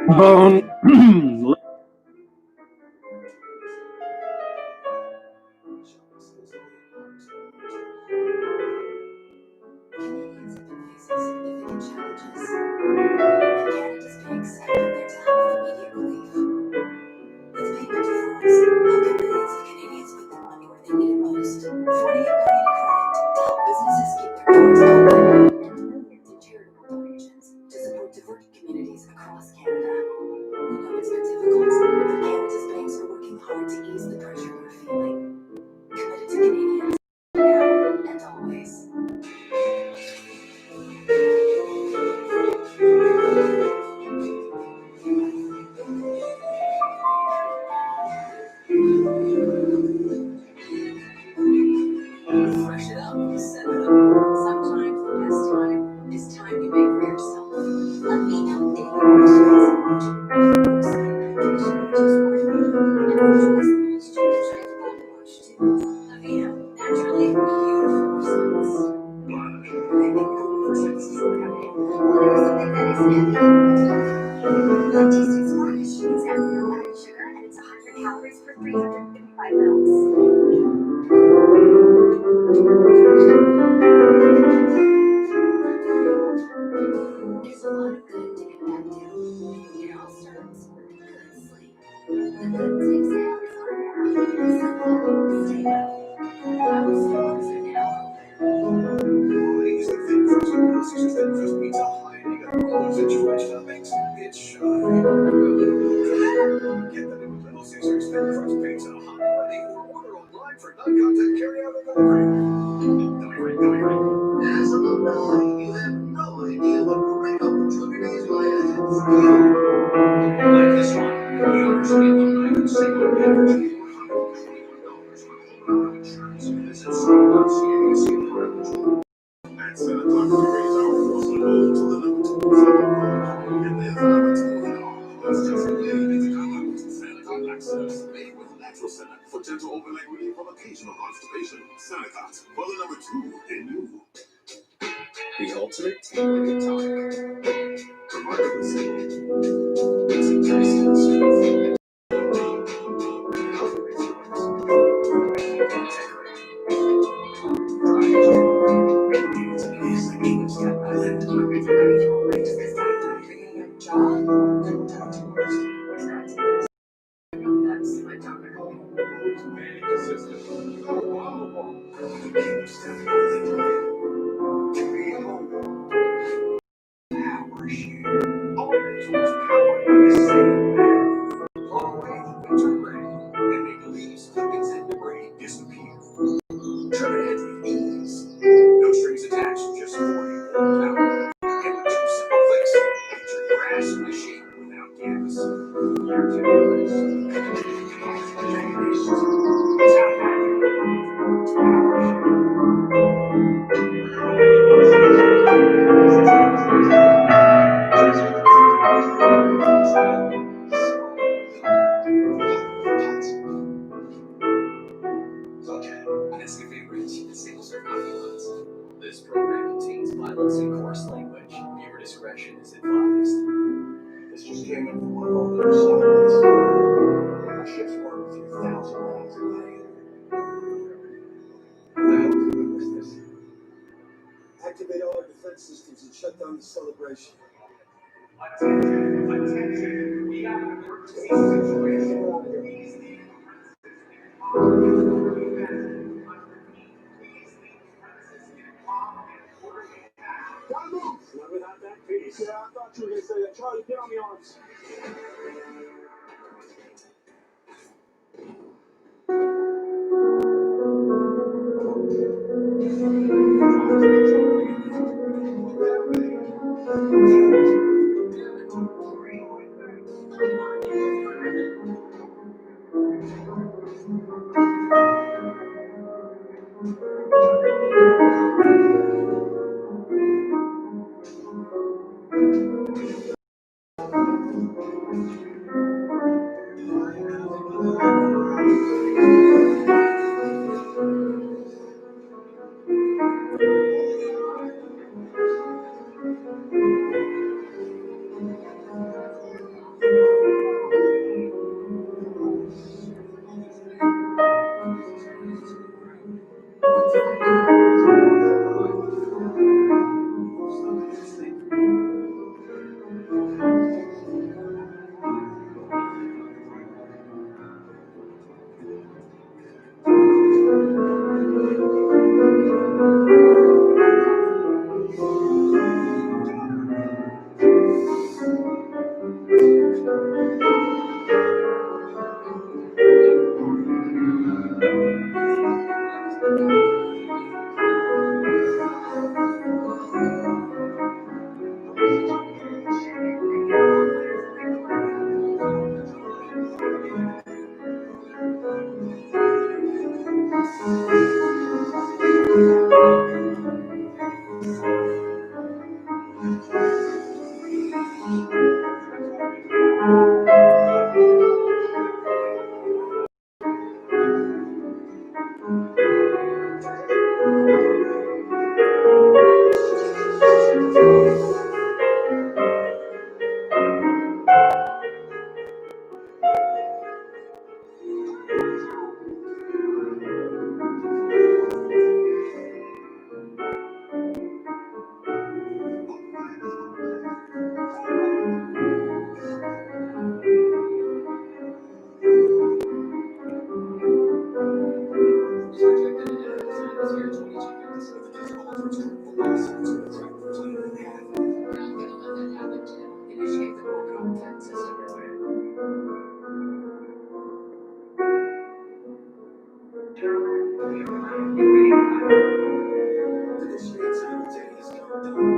Bone.
Canadians have been facing significant challenges, and Canada's banks have been there to help with immediate relief. With payment deferrals, how can millions of Canadians put their money where they need it most? $48 billion in credit to help businesses keep their doors open, and millions in charitable donations to support diverted communities across Canada. We know it's been difficult, but Canada's banks are working hard to ease the pressure we're feeling. Committed to Canadians, now and always. Fresh it up, set it up. Sometimes the best time is time you make for yourself. Avena Daily Refreshes. Avena, naturally beautiful results. Well, here's something that is heavy. Like tasting squash. It's got no added sugar and it's 100 calories for 355 mils. There's a lot of good to get back to. It all starts with a good sleep. The good sleep sale is on now. So stay up. Our stores are now
Ladies and thin crust and crusts, thin crust pizza hiding a roller situation that makes it shine. Get the new Little Caesars thin crust pizza hot ready or order online for non-contact carryout or delivery. As a alumni, you have no idea what great opportunities lie ahead for you. Like this one, the University alumni can save on average $421 for home insurance. Visit school.ca to see more opportunities. At 7 o'clock, we raise our force level to the limit. And there's number 2 in all. It's just a lady to come out with Sanitol Laxatives made with natural senna for gentle overnight relief of occasional constipation. Sanitol, for the number 2 in you. The ultimate tea tonic. Remarkably simple. It's a tasty powered by the same man. All the way to winter
shut down the celebration.
Attention, attention. We have an emergency situation. Please leave the premises in calm and orderly fashion. I repeat, please leave the premises in calm and orderly fashion.
Gotta move! Not without that piece. Yeah, I thought you were gonna say that. Charlie, get on the arms.
Initiate the core content system reset.
Initiate simultaneous countdown.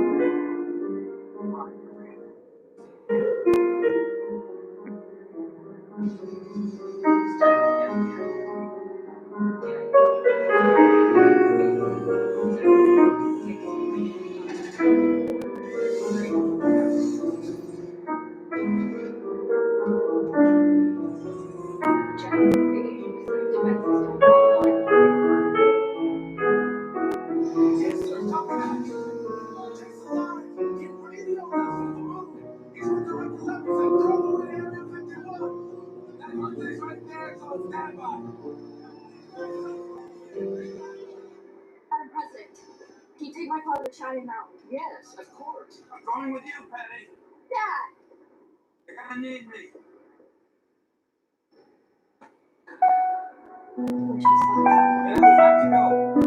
Yes, sir. Copy that. Jason Lawrence, get radio left in the room. He's with the representatives in Bravo in Area 51. That Monday's right there, so it's standby.
Madam President, can you take my father to China Mountain?
Yes, of course. I'm going with you, Patty.
Dad!
You're gonna need me.
Which is fine.
And we have to go.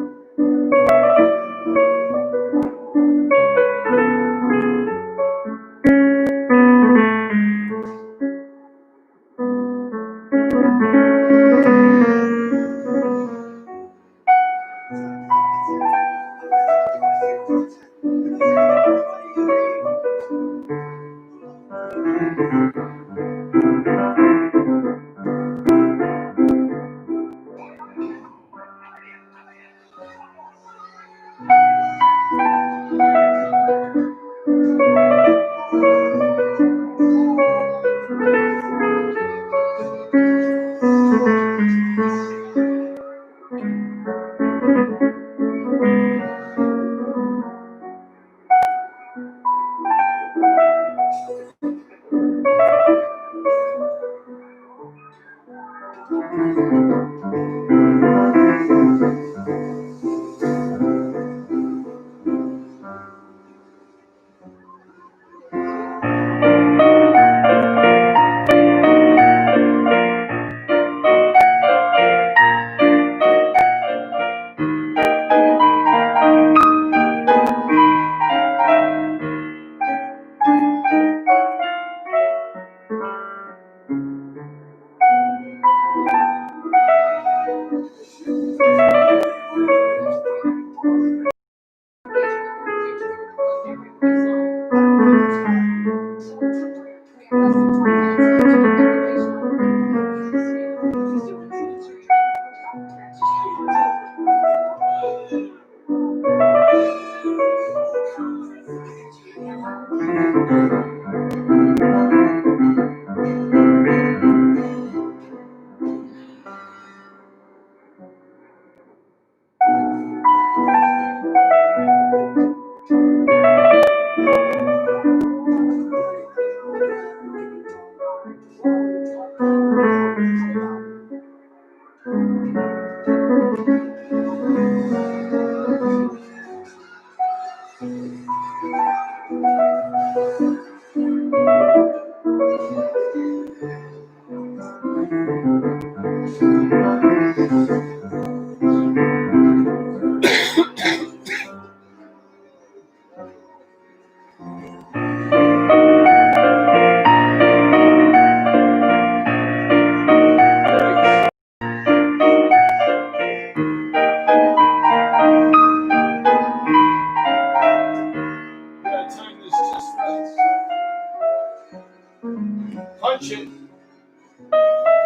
Punch it.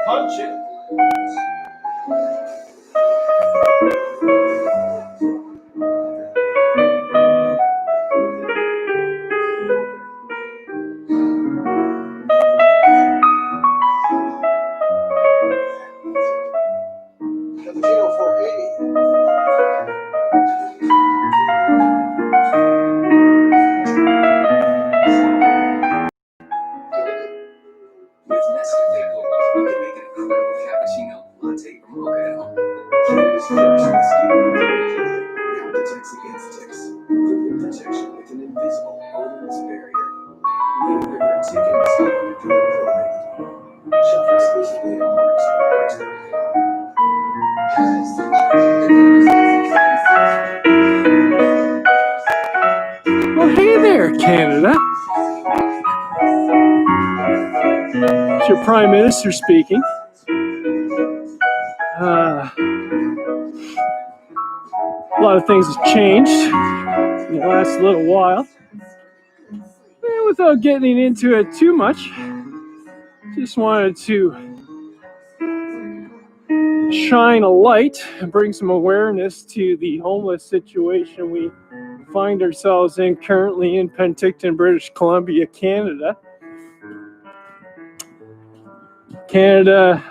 Punch it.
Cappuccino 480.
With Nescafe Gold, you can make an incredible cappuccino latte or mocha at home. Canada's first mosquito repellent now protects against ticks. Premium protection with an invisible, odorless barrier. Leave your tick and mosquito repellent program. Shop exclusively at
Well, hey there, Canada. It's your Prime Minister speaking. A lot of things have changed in the last little while. And without getting into it too much, just wanted to shine a light and bring some awareness to the homeless situation we find ourselves in currently in Penticton, British Columbia, Canada. Canada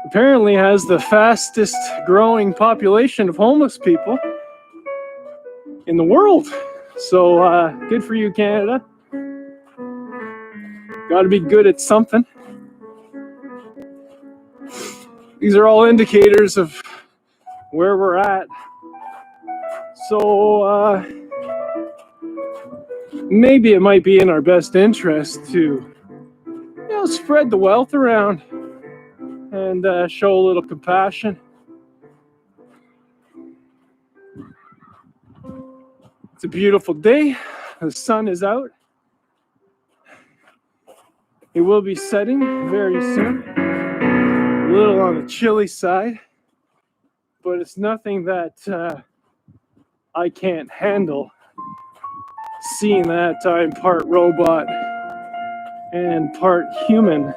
apparently has the fastest growing population of homeless people in the world. So good for you, Canada. Got to be good at something. These are all indicators of where we're at. So maybe it might be in our best interest to spread the wealth around and show a little compassion. It's a beautiful day. The sun is out. It will be setting very soon. A little on the chilly side, but it's nothing that I can't handle, seeing that I'm part robot and part human.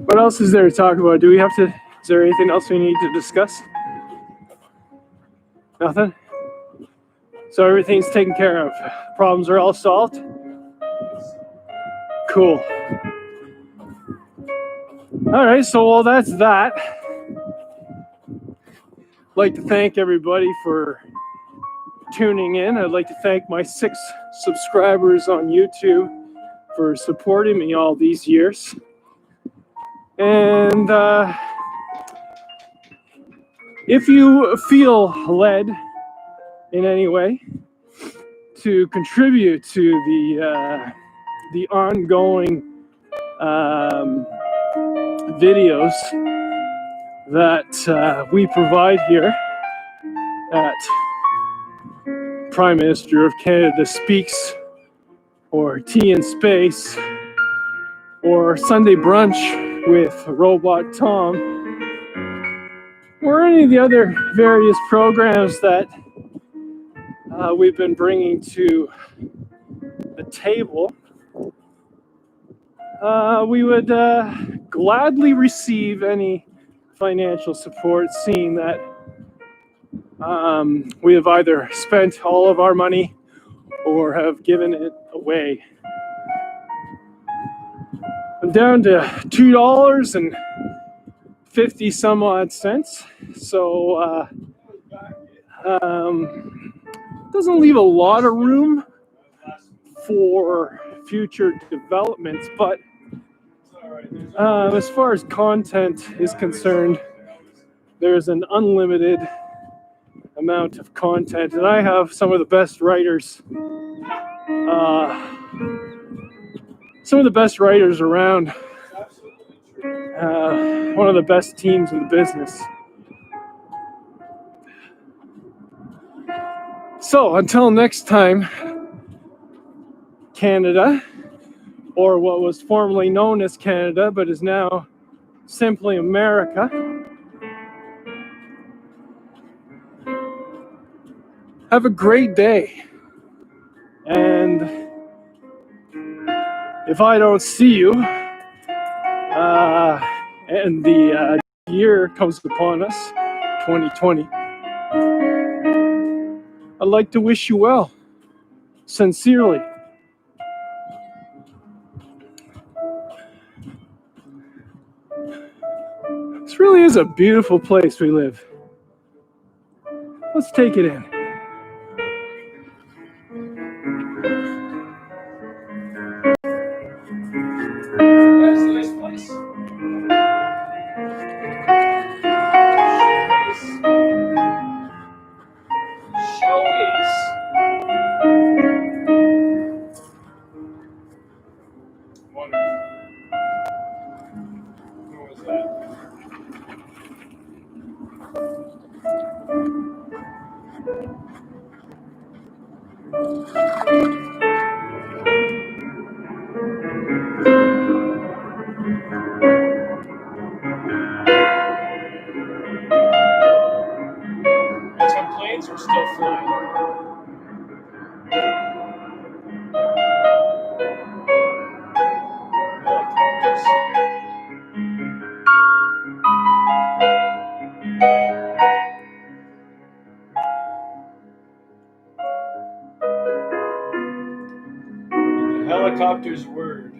What else is there to talk about? Is there anything else we need to discuss? Nothing? So everything's taken care of. Problems are all solved? Cool. All right, so well, that's that. I'd like to thank everybody for tuning in. I'd like to thank my 6 subscribers on YouTube for supporting me all these years. And if you feel led in any way to contribute to the ongoing videos that we provide here at Prime Minister of Canada Speaks, or Tea in Space, or Sunday Brunch with Robot Tom, or any of the other various programs that we've been bringing to the table, we would gladly receive any financial support, seeing that we have either spent all of our money or have given it away. I'm down to $2.50 some odd cents, so doesn't leave a lot of room for future developments, but as far as content is concerned, there's an unlimited
amount of content, and I have some of the best writers, around. One of the best teams in the business. So until next time, Canada, or what was formerly known as Canada but is now simply America, have a great day. And if I don't see you, and the year comes upon us, 2020, I'd like to wish you well, sincerely. This really is a beautiful place we live. Let's take it in.
That's a nice place. Showbiz. Wonderful. Who was that? Some planes are still flying. The helicopter's word,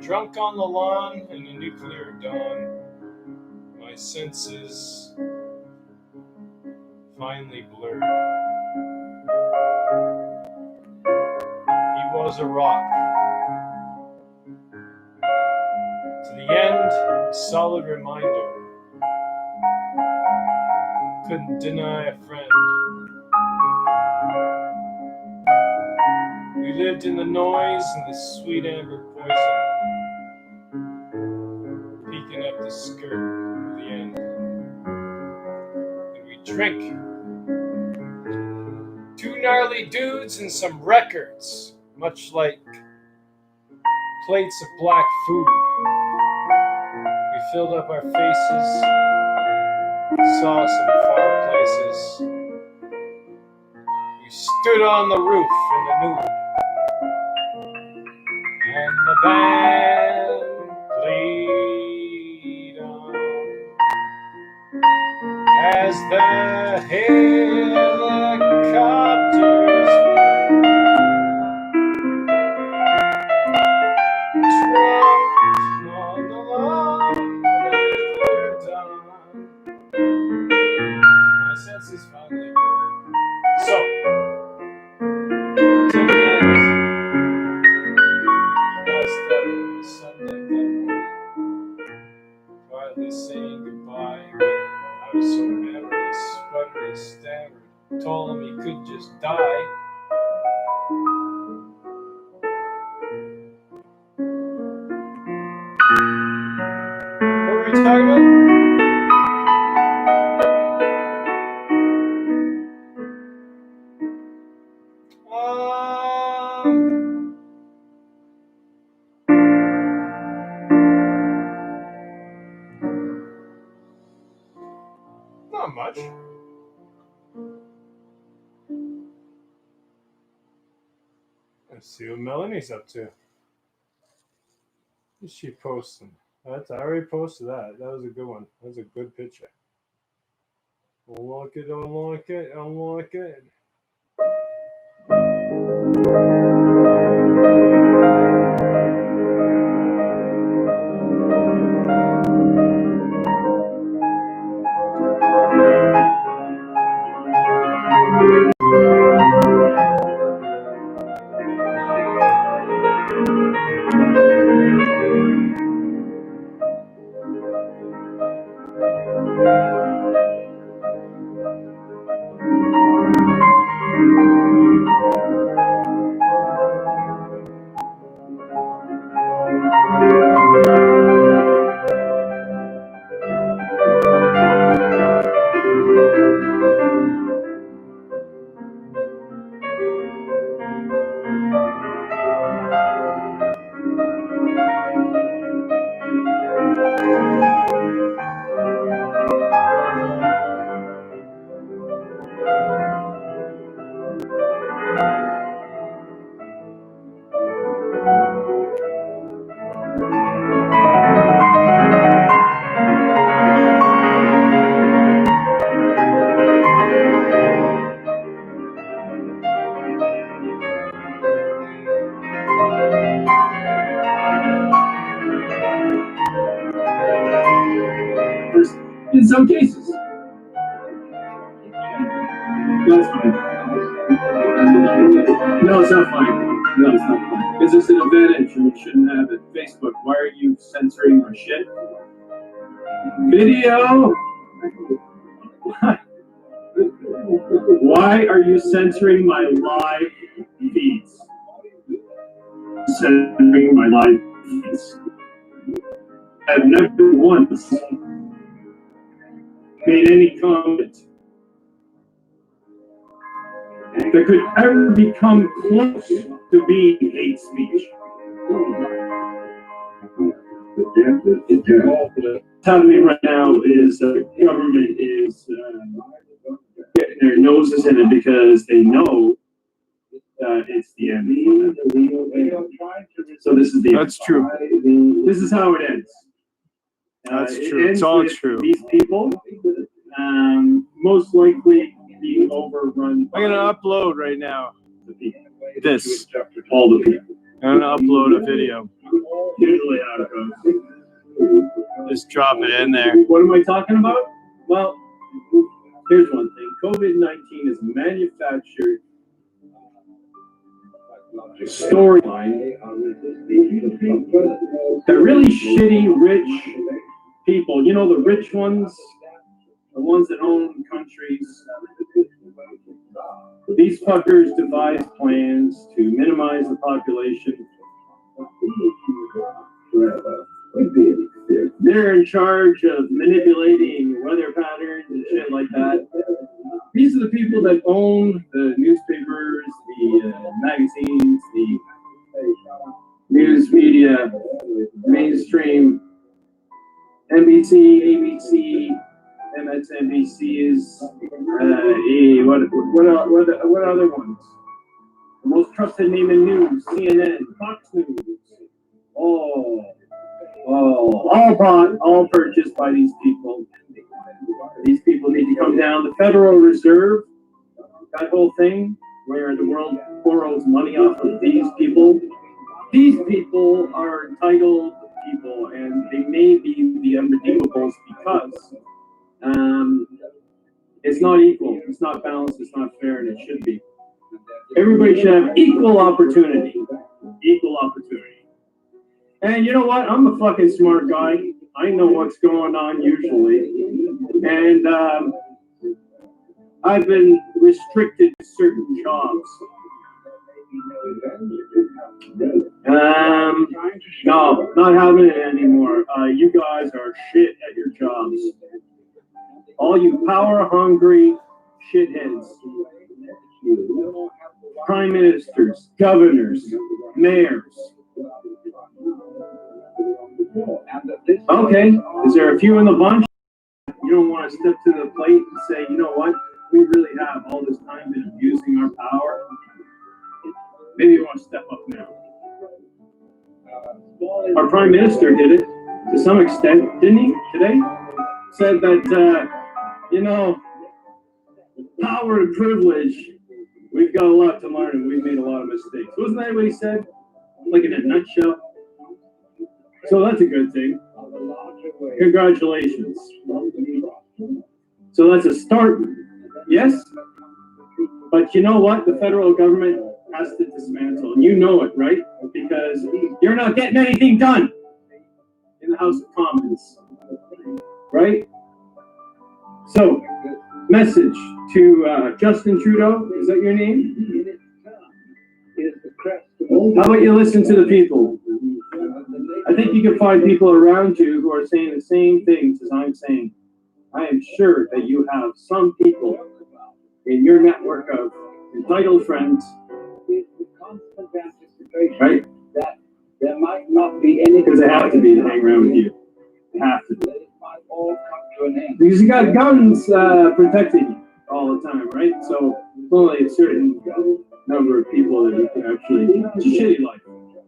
drunk on the lawn in a nuclear dawn, my senses finally blurred. He was a rock. To the end, a solid reminder. Couldn't deny a friend. We lived in the noise and the sweet amber poison, peeking up the skirt of the end. And we drink. Two gnarly dudes and some records, much like plates of black food. We filled up our faces, saw some far places. We stood on the roof in the nude. And the band played on as the helicopters drunk on the lawn after dawn. My senses finally blurred. So, to the end. Quietly saying goodbye, but I was so hammered, he sputtered, he stammered, told him he could just die. What were we talking about? Not much. Let's see what Melanie's up to. What is she posting? I already posted that. That was a good one. That was a good picture. Don't like it, don't like it, don't like it.
In some cases. That's fine. No, it's not fine. No, it's not fine. Because it's an advantage and we shouldn't have it. Facebook, why are you censoring my shit? Video! Why are you censoring my live feeds? Censoring my live feeds. I've never once made any comment that could ever become close to being hate speech. What's happening right now is the government is getting their noses in it because they know that it's the end. So this is the
That's true.
This is how it ends.
That's
It
true.
ends
It's all
with
true.
These people, most likely being overrun.
I'm gonna upload right now. This.
All the people.
I'm gonna upload a video.
Usually how it goes.
Just drop it in there.
What am I talking about? Well, here's one thing. COVID-19 is manufactured storyline that really shitty rich people, you know, the rich ones, the ones that own countries, these fuckers devise plans to minimize the population. They're in charge of manipulating weather patterns and shit like that. These are the people that own the newspapers, the magazines, the news media, mainstream, NBC, ABC, MSNBCs, what other ones? The most trusted name in news, CNN, Fox News. All purchased by these people. These people need to come down. The Federal Reserve, that whole thing, where the world borrows money off of these people. These people are entitled people, and they may be the unredeemables because it's not equal, it's not balanced, it's not fair, and it should be. Everybody should have equal opportunity. Equal opportunity. And you know what? I'm a fucking smart guy. I know what's going on usually. And I've been restricted to certain jobs. No, not having it anymore. You guys are shit at your jobs. All you power-hungry shitheads. Prime ministers, governors, mayors. Okay, is there a few in the bunch? You don't want to step to the plate and say, you know what? We really have all this time been abusing our power. Maybe you want to step up now. Our prime minister did it to some extent, didn't he? Today said that power and privilege. We've got a lot to learn and we've made a lot of mistakes. Wasn't that what he said? Like in a nutshell. So that's a good thing. Congratulations. So that's a start. Yes? But you know what? The federal government has to dismantle. And you know it, right? Because you're not getting anything done in the House of Commons. Right? So, message to Justin Trudeau. Is that your name? How about you listen to the people? I think you can find people around you who are saying the same things as I'm saying. I am sure that you have some people in your network of entitled friends, right? That there might not be any, because they have to be to hang around with you. They have to be. Because you got guns protecting you all the time, right? So it's only a certain number of people that you can actually. It's a shitty life.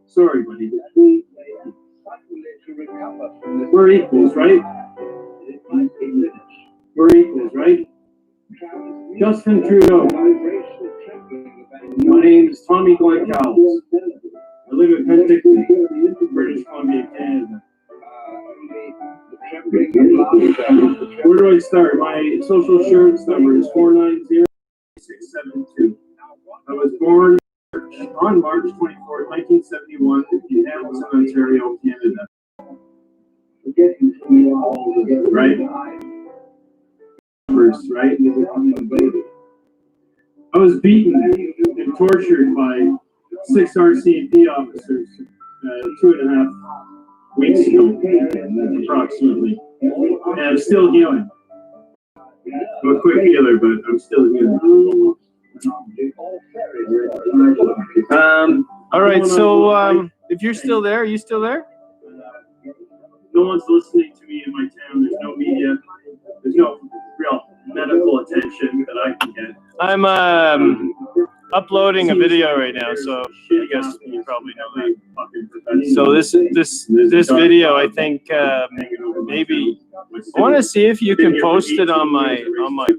Sorry, buddy. We're equals, right? We're equals, right? Justin Trudeau. My name is Tommy Glenn Cowles. I live in Penticton, British Columbia, Canada.
Where do I start? My social insurance number is 490-672. I was born on March 24th, 1971 in Hamilton, Ontario, Canada. Right? First, right? I was beaten and tortured by 6 RCMP officers 2.5 weeks ago, approximately. And I'm still healing. I'm a quick healer, but I'm still healing.
All right, so if you're still there, are you still there?
No one's listening to me in my town. There's no media. There's no real medical attention that I can get.
I'm uploading a video right now, so I guess you probably know that. So this video, I think maybe I want to see if you can post it on my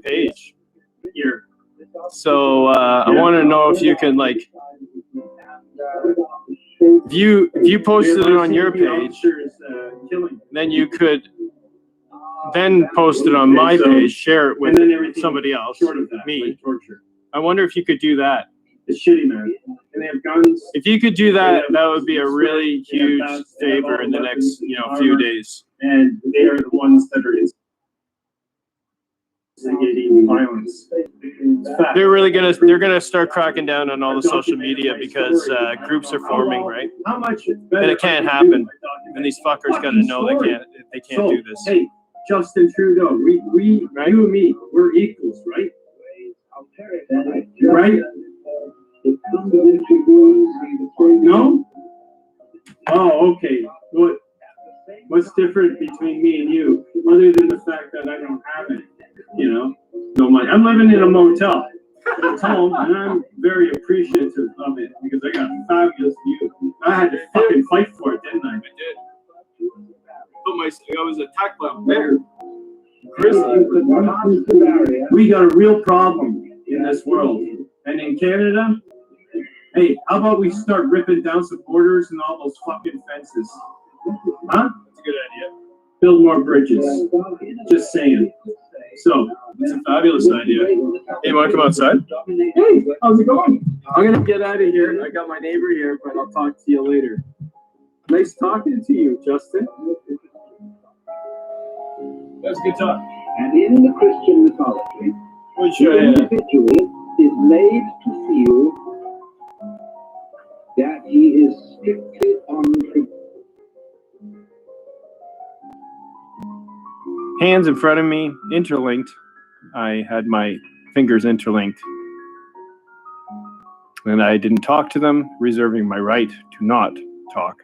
page. So I want to know if you can like if you posted it on your page, then you could then post it on my page, share it with somebody else, me. I wonder if you could do that.
It's shitty, man. And they have guns.
If you could do that, that would be a really huge favor in the next, few days.
And they are the ones that are instigating violence.
They're gonna start cracking down on all the social media because groups are forming, right? And it can't happen. And these fuckers gotta know they can't do this.
Hey, Justin Trudeau, we you and me, we're equals, right? Right? No? Oh, okay. What's different between me and you, other than the fact that I don't have it? No money. I'm living in a motel. It's home, and I'm very appreciative of it because I got a fabulous view. I had to fucking fight for it, didn't I?
I did. I was attacked by a bear. Grizzly.
We got a real problem in this world. And in Canada, hey, how about we start ripping down some borders and all those fucking fences? Huh?
That's a good idea.
Build more bridges. Just saying. So,
it's a fabulous idea. Hey, you want to come outside?
Hey, how's it going? I'm going to get out of here. I got my neighbor here, but I'll talk to you later. Nice talking to you, Justin.
That's a good talk.
And in the Christian mythology, the individual is made to feel that he is strictly on truth.
Hands in front of me, interlinked. I had my fingers interlinked. And I didn't talk to them, reserving my right to not talk.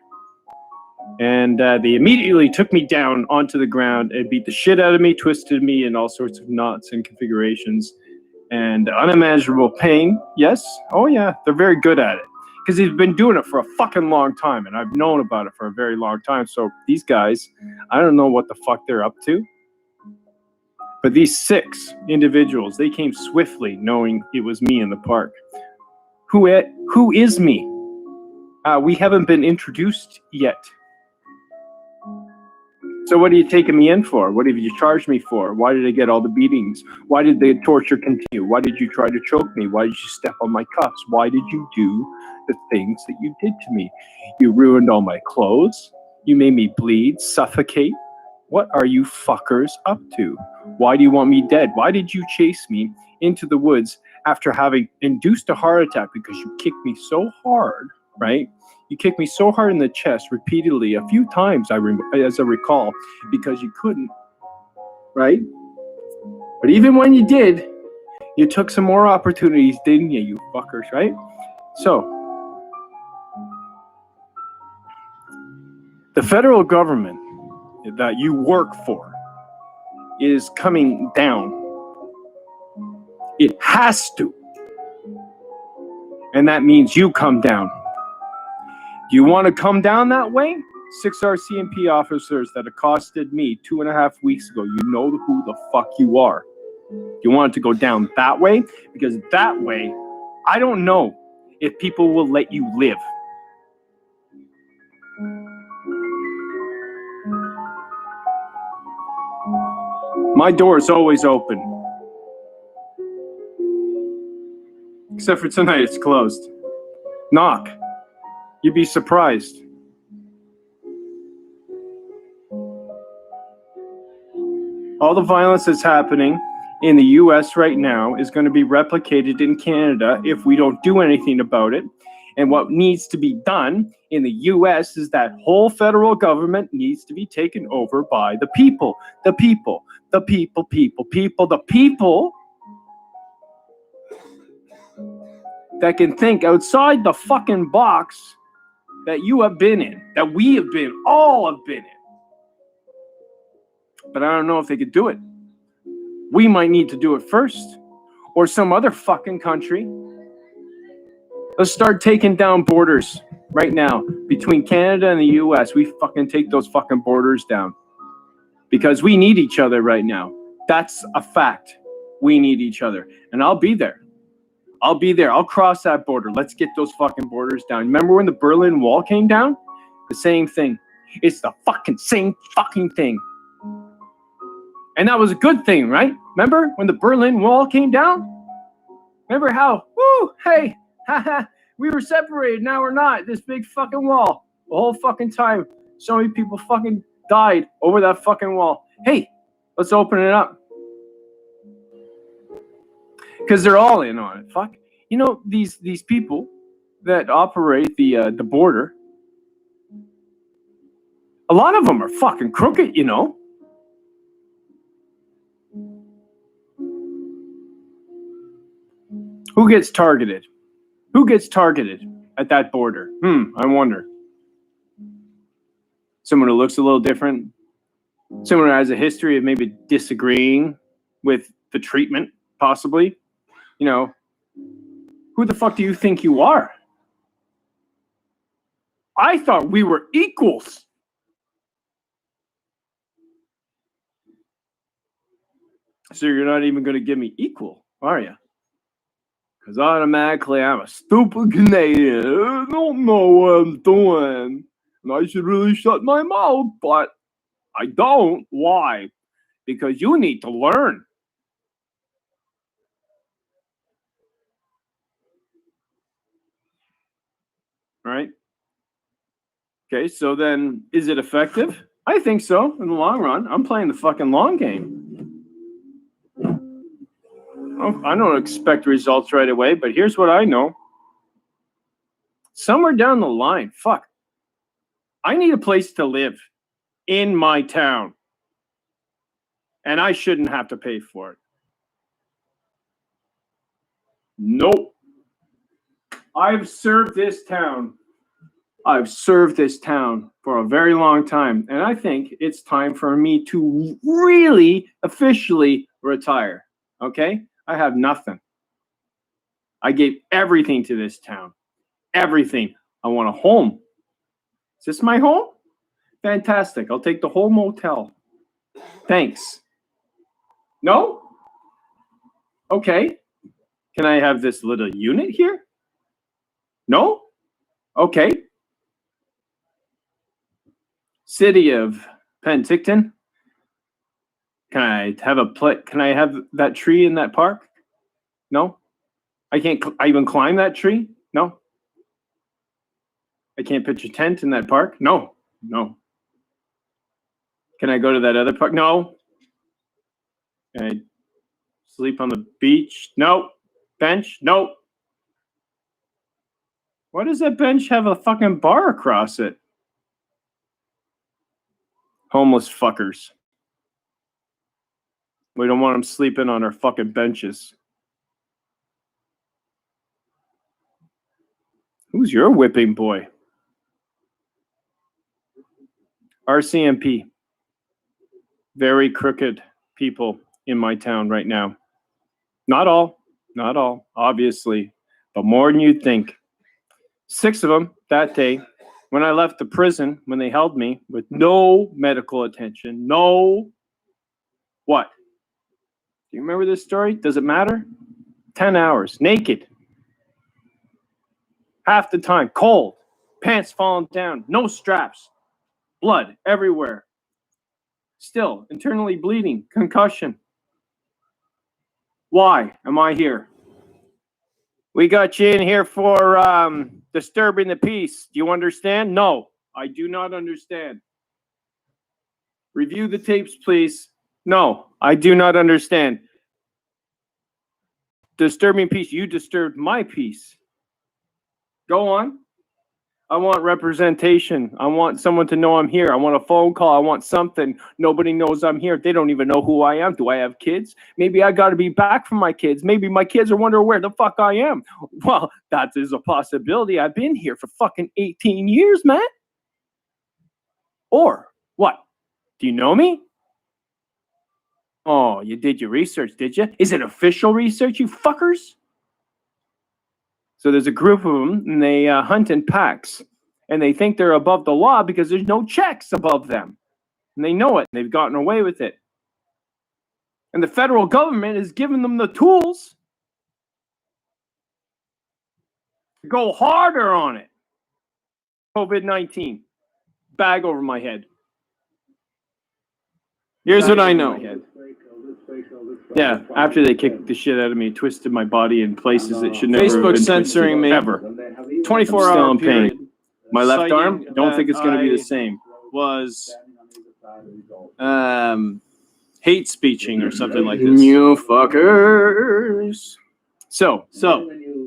And they immediately took me down onto the ground and beat the shit out of me, twisted me in all sorts of knots and configurations. And unimaginable pain, yes. Oh, yeah, they're very good at it. Because they've been doing it for a fucking long time, and I've known about it for a very long time. So these guys, I don't know what the fuck they're up to. But these 6 individuals, they came swiftly knowing it was me in the park. Who is me? We haven't been introduced yet. So what are you taking me in for? What have you charged me for? Why did I get all the beatings? Why did the torture continue? Why did you try to choke me? Why did you step on my cuffs? Why did you do the things that you did to me? You ruined all my clothes. You made me bleed, suffocate. What are you fuckers up to? Why do you want me dead? Why did you chase me into the woods after having induced a heart attack because you kicked me so hard, right? You kicked me so hard in the chest repeatedly, a few times, as I recall, because you couldn't, right? But even when you did, you took some more opportunities, didn't you, you fuckers, right? So, the federal government that you work for is coming down. It has to. And that means you come down. Do you want to come down that way? 6 RCMP officers that accosted me 2.5 weeks ago. You know who the fuck you are. You want it to go down that way? Because that way, I don't know if people will let you live. My door is always open. Except for tonight, it's closed. Knock. You'd be surprised. All the violence that's happening in the US right now is going to be replicated in Canada if we don't do anything about it. And what needs to be done in the US is that whole federal government needs to be taken over by the people. The people. The people, people, people, the people that can think outside the fucking box that you have been in, that we have been, all have been in. But I don't know if they could do it. We might need to do it first, or some other fucking country. Let's start taking down borders right now between Canada and the US. We fucking take those fucking borders down because we need each other right now. That's a fact. We need each other, and I'll be there. I'll be there. I'll cross that border. Let's get those fucking borders down. Remember when the Berlin Wall came down? The same thing. It's the fucking same fucking thing. And that was a good thing, right? Remember when the Berlin Wall came down? Remember how, woo, hey, haha, we were separated, now we're not. This big fucking wall. The whole fucking time. So many people fucking died over that fucking wall. Hey, let's open it up. Because they're all in on it. Fuck. You know, these people that operate the border, a lot of them are fucking crooked, you know. Who gets targeted? Who gets targeted at that border? I wonder. Someone who looks a little different. Someone who has a history of maybe disagreeing with the treatment, possibly. You know, who the fuck do you think you are? I thought we were equals. So you're not even going to give me equal, are you? Because automatically I'm a stupid Canadian. I don't know what I'm doing. And I should really shut my mouth, but I don't. Why? Because you need to learn. Right? Okay, so then is it effective? I think so in the long run. I'm playing the fucking long game. I don't expect results right away, but here's what I know. Somewhere down the line, fuck, I need a place to live in my town. And I shouldn't have to pay for it. Nope. I've served this town. I've served this town for a very long time. And I think it's time for me to really officially retire. Okay? I have nothing. I gave everything to this town. Everything. I want a home. Is this my home? Fantastic. I'll take the whole motel. Thanks. No? Okay. Can I have this little unit here? No? Okay. City of Penticton. Can I have that tree in that park? No? I can't even climb that tree? No? I can't pitch a tent in that park? No. No. Can I go to that other park? No. Can I sleep on the beach? No. Bench? No. Why does that bench have a fucking bar across it? Homeless fuckers. We don't want them sleeping on our fucking benches. Who's your whipping boy? RCMP. Very crooked people in my town right now. Not all, obviously, but more than you'd think. 6 of them that day when I left the prison, when they held me with no medical attention, no what? Do you remember this story? Does it matter? 10 hours, naked. Half the time, cold, pants falling down, no straps, blood everywhere. Still, internally bleeding, concussion. Why am I here? We got you in here for disturbing the peace. Do you understand? No, I do not understand. Review the tapes, please. No, I do not understand. Disturbing peace. You disturbed my peace. Go on. I want representation. I want someone to know I'm here. I want a phone call. I want something. Nobody knows I'm here. They don't even know who I am. Do I have kids? Maybe I got to be back from my kids. Maybe my kids are wondering where the fuck I am. Well, that is a possibility. I've been here for fucking 18 years, man. Or what? Do you know me? Oh, you did your research, did you? Is it official research, you fuckers? So there's a group of them, and they hunt in packs. And they think they're above the law because there's no checks above them. And they know it, and they've gotten away with it. And the federal government has given them the tools to go harder on it. COVID-19. Bag over my head. Here's what I know. Yeah, after they kicked the shit out of me, twisted my body in places that should never have been
Facebook censoring me.
ever.
24-hour period.
My left
citing
arm, don't think it's going to be the
I
same.
Was hate speeching or something like this.
You fuckers. So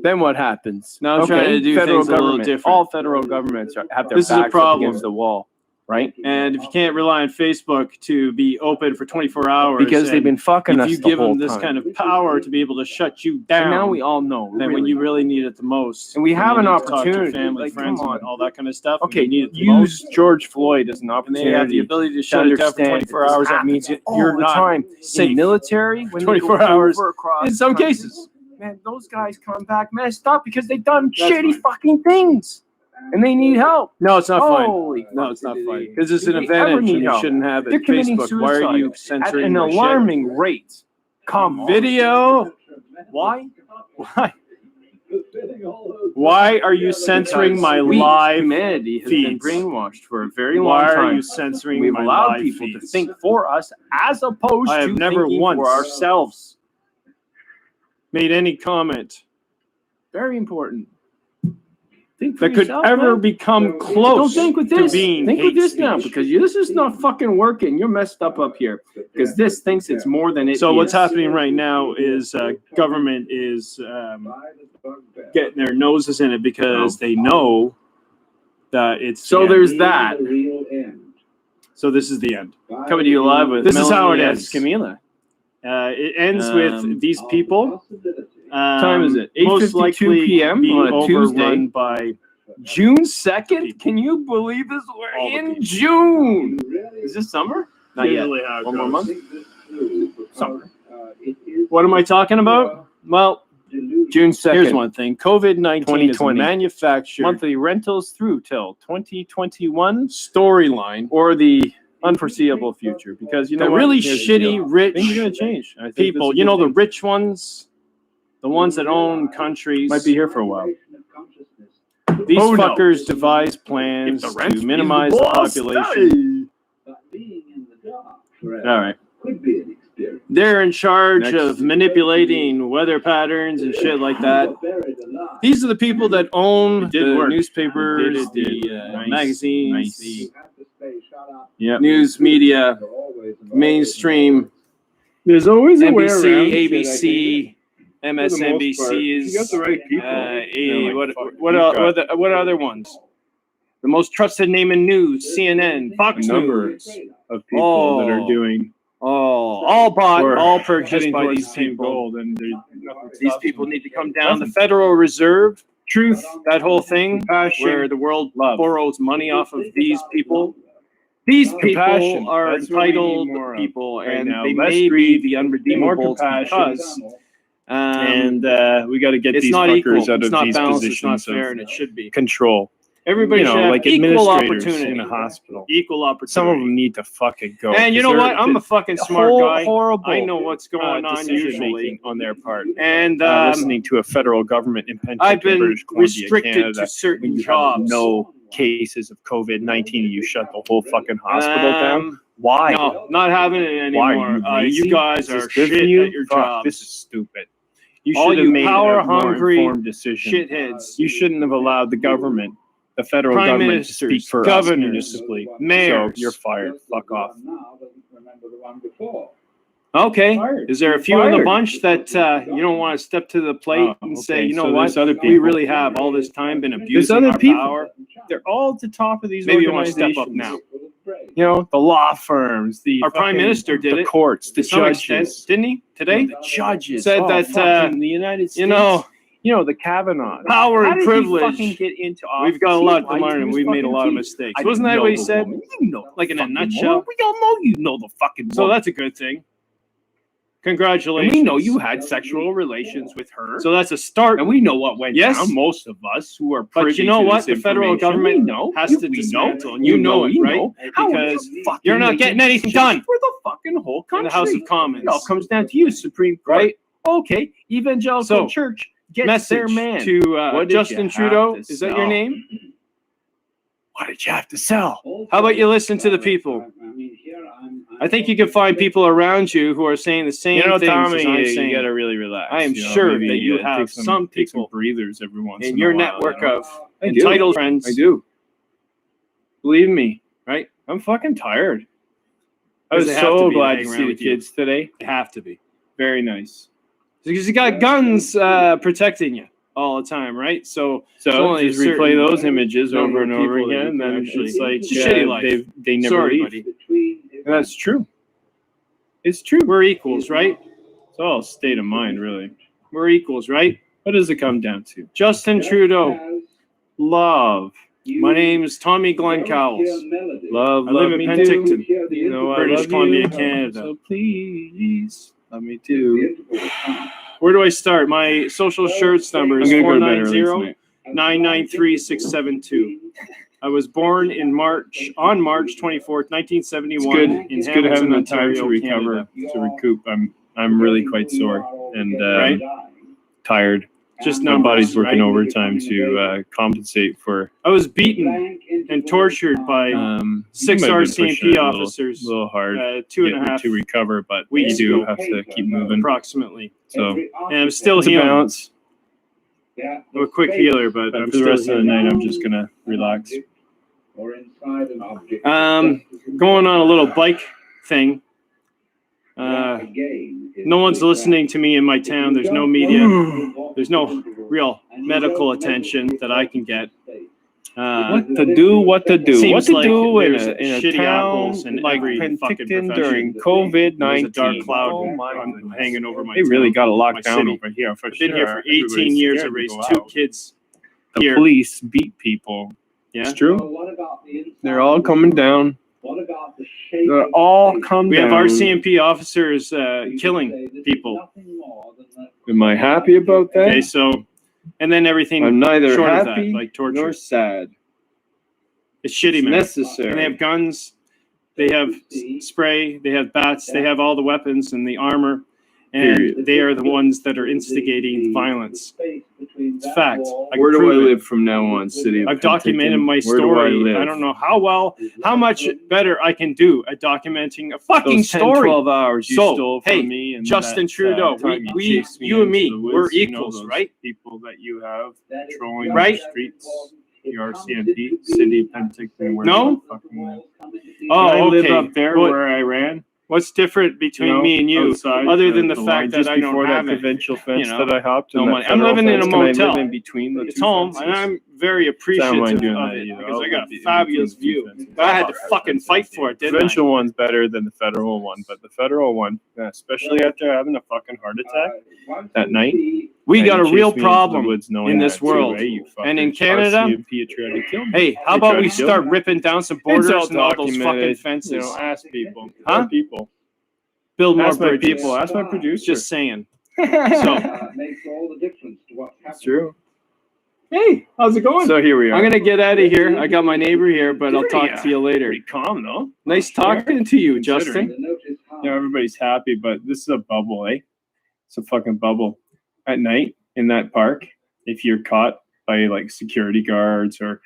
then what happens?
Now I'm trying to do
federal
things a little
government.
different.
All federal governments have their
This is a
backs up
problem.
against the wall, right?
And if you can't rely on Facebook to be open for 24 hours,
Because they've been fucking
if
us
you
the
give them
whole
this
time.
kind of power to be able to shut you down,
And now we all know.
then when you really need it the most,
And we
when
have
you
an
need to talk to your
opportunity,
family,
like,
friends,
come on.
and all that kind of stuff. when
Okay,
you need it the
use
most,
George Floyd as an
and
opportunity.
they have the ability to shut it down for
understand
24
that this
hours. That
happens
means
all
you're
the
not
time.
safe.
In military, when
24
they go
hours
over across
in some
countries,
cases.
man, those guys come back messed up because they've done shitty fucking things, and they need help.
No, it's not
Holy
fine. No,
fuck,
it's not
do
fine.
they-
Because it's
do
an
they ever
advantage,
need
and you
help?
shouldn't have it.
They're committing
Facebook, why are you
suicide
censoring
at an
my shit?
alarming rate. Come on.
Video?
Why?
Why? Why are you censoring my live
humanity has been
feeds?
brainwashed for a very long
Why
time.
are you censoring
We've
my
allowed
live
people
feeds?
to think for us as opposed
I
to
have never
thinking
once
for ourselves.
made any comment
Very important. Think for
that could
yourself,
ever
man.
become close
Don't think with
to
this.
being
Think with
hate
this now,
speech.
because this is not fucking working. You're messed up here. Because this thinks it's more than it
So what's
is.
happening right now is government is getting their noses in it because they know that it's
So
the end.
there's that.
So this is the end.
Coming to you live with
This is how it
Melanie
ends.
Camila.
It ends with these people.
Time is it?
Most
8:52
likely
p.m.
being
on a Tuesday.
overrun by
June 2nd? Can you believe this? We're
All the
in
people.
June. Is this summer? Not yet.
Usually how it
One more
goes.
month? Summer.
What am I talking about? Well,
June 2nd.
here's one thing. COVID-19 is
2020.
manufactured
Monthly rentals through till 2021
storyline
or the unforeseeable future. Because you know
the
what?
really
Here's the
shitty,
deal.
rich
Things are going to change. I think
people,
this is
you
a
know,
good
the
thing.
rich ones, the ones that own countries,
Might be here for a while.
these
Oh, no.
fuckers devise plans
If the rent
to
is
minimize
the
the
boss,
population. All right. They're in charge
Next.
of manipulating weather patterns and shit like that. These are the people that own
It did
the
work.
newspapers,
It did.
the
Nice.
magazines,
Nice.
the
Yep.
news media, mainstream,
There's always a way
NBC,
around it, I
ABC,
think. For the most part.
MSNBCs.
You got the right people. They're like, fuck, we've
What other ones? The most trusted name in news: CNN, Fox
numbers
News.
of people that are doing
all bought,
or
all purchased
heading
by
towards
these
the same
people.
goal, then there's nothing
These
stops
people
them.
need to come down. The
Nothing.
Federal Reserve,
Truth,
that whole thing,
compassion,
where the world
love.
borrows money off of these people. These
Compassion.
people are
That's what we need
entitled
more of
people,
right
and
now.
they
Less
may
greed,
be the
more
unredeemables
compassion.
because
And we got to get
it's
these
not
fuckers
equal.
out
It's
of
not
these
balanced. It's not
positions
fair,
of
and it should be.
control.
Everybody
You know,
should have
like
equal
administrators
opportunity
in a hospital.
Equal opportunity.
Some of them need to fucking go.
And you know what? I'm a fucking smart guy.
Horrible.
I know what's going on
decision
usually.
making on their part.
And
Listening to a federal government in Penticton,
I've been
British Columbia,
restricted
Canada,
to certain
when you
jobs.
have no cases of COVID-19, you shut the whole fucking hospital down. Why?
No, not having it
Why?
anymore.
Are you
You
lazy?
guys
Is this
are
good for
shit
you?
at your
Fuck,
job.
This is stupid. You
All
should have
you
made
power
a more
hungry
informed decision.
shitheads.
You shouldn't have allowed the government, the federal
Prime
government, to speak
ministers,
for us
governors,
municipally.
mayors.
So you're fired. Fuck off.
Okay.
Fired.
Is there a few in the
Fired.
bunch that you don't want to step to the plate
Oh,
and say,
okay,
you know
so
what?
there's other
We
people.
really have all this time been
There's
abusing
other
our
people.
power.
They're all at the top of these
Maybe you want to
organizations.
step up now.
You know, the law firms, the
Our prime
fucking-
minister did
the
it
courts, the
to some extent,
judges,
didn't he? Today,
the judges
said
oh,
that
fucking the United States.
you know,
the Kavanaugh
power
How
and
did he
privilege.
fucking get into office?
We've got a
He
lot to
lied
learn, and
his
we've made a
fucking
lot of
teeth.
mistakes.
I
Wasn't
didn't
that what
know
he
the
said?
woman. You know,
Like in a
fucking
nutshell.
woman. We all know you know the fucking
So
woman.
that's a good thing.
And
Congratulations.
we know you had sexual relations with her.
So that's a start.
And we know what went
Yes.
down. Most of us who are privy
But you know
to
what?
this
The federal
information,
government
we know.
has
You-
to
we
dismantle,
know.
and you know
we
it, right?
know. How are
Because
you fucking
you're not
making
getting anything
decisions
done
for the fucking whole
in
country.
the House of Commons.
It all comes down to you, Supreme Court.
Right?
Okay, evangelical
So,
church gets
Message
their man.
to
What did
Justin
you have
Trudeau.
to
Is that your
sell?
name?
What did you have to sell?
How about you listen to the people? I think you can find people around you who are saying the same
You know,
things
Tommy,
as I'm
you
saying.
gotta really relax.
I am
you know,
sure
maybe,
that you
take
have some
take some
people
breathers every once
in
in
your
a while,
network
you know?
of
I do.
entitled friends.
I do.
Believe me, right?
I'm fucking tired. I
'Cause
was
they have to
so
be
glad
hang
to
around
see the
with you.
kids today.
They have to be.
Very nice.
Because you got guns protecting you all the time, right? So
So
only
just
a certain
replay those images
number
over
of
and over
people that
again.
you can
Then
actually-
it's like
It's a shitty life.
they never
Sorry,
leave.
buddy.
And that's true. It's true.
We're equals, right?
It's all state of mind, really.
We're equals, right?
What does it come down to?
Justin Trudeau.
Love.
My name is Tommy Glenn Cowles.
Love,
I live in
me
Penticton,
too. You know, I
British
love
Columbia,
you.
Canada.
So please, love me too.
Where do I start? My social assurance number is
I'm gonna go to bed early
490-993-672. I was born in on March 24th, 1971.
It's good.
In
It's good having
Hamilton,
the time to
Ontario,
recover,
Canada.
to recoup. I'm really quite sore and
Right?
tired.
Just
My
numbers,
body's working
right?
overtime to compensate for.
I was beaten and tortured by six
you might have been
RCMP
pushing it
officers.
a little hard.
2.5
to recover, but you
weeks
do
ago.
have to keep moving.
approximately.
So
And I'm still
it's a
healing.
balance.
I'm a quick healer, but I'm
For the
still
rest of the
healing.
night, I'm just gonna relax.
Going on a little bike thing. No one's listening to me in my town. There's no media. There's no real medical attention that I can get.
What to do? What to do? What
Seems
to
like
do in
there's
a
shitty
town
apples in
like
every fucking
Penticton
profession.
during
There's
COVID-19?
a dark cloud
Oh my
hanging over my
They really
town,
got it
my
locked down
city.
over here for
I've been here for 18
Everybody's
years. I
scared to
raised
go
2
out.
kids
The
here.
police beat people.
Yeah.
It's true. They're all coming down. They're all come
We
down.
have RCMP officers killing people.
Am I happy about that?
Okay, so, and then everything
I'm neither
short of
happy
that, like torture.
nor sad.
It's shitty,
It's
man.
necessary.
And they have guns, they have spray, they have bats, they have all the weapons and the armor, and
Period.
they are the ones that are instigating violence. It's a fact. I can
Where do I
prove it.
live from now on, City of
I've documented
Penticton?
my
Where do I
story.
live?
I don't know how much better I can do at documenting a fucking
Those 10,
story.
12 hours you
So,
stole
hey,
from me and
Justin
that,
Trudeau,
time
we
chased me
you and
into
me,
the woods,
we're
you know,
equals,
those
right?
People that you have patrolling
Right?
the streets, the RCMP, City of Penticton. Where
No?
do I fucking live?
Oh,
I live
okay.
up there
What-
where I ran.
What's different between
You know,
me and you,
outside
other than the
line
fact that
just
I don't
before
have
that
it?
provincial fence
you know,
that I hopped
no
and that
money. I'm
federal
living in a
fence, can I
motel.
live in between the
It's
two
home,
fences?
and I'm very appreciative
I don't mind doing
of
that
it
either.
because
I'll
I got
live in
fabulous
between the
view.
two fences.
But I had to fucking fight for it,
The
didn't I?
provincial one's better than the federal one, but the federal one, especially after having a fucking heart attack that night.
We got a
chased
real
me into the
problem
woods knowing
in this
that too,
world.
eh, you
And in
fuckers.
Canada,
RCMP tried to kill me.
hey, how
They
about
tried
we
to kill
start
me.
ripping down some
It's
borders
all
and all those fucking
documented.
fences?
You know, ask people.
Huh?
Ask people.
Build more
Ask my
bridges.
people. Ask my producer.
Just saying. So,
It's true.
hey, how's it going?
So here we are.
I'm gonna get out of here. I got my neighbor here, but I'll talk
Yeah.
to you later.
Pretty calm though.
Nice talking to you,
Considering.
Justin.
You know, everybody's happy, but this is a bubble, eh? It's a fucking bubble. At night in that park, if you're caught by like security guards or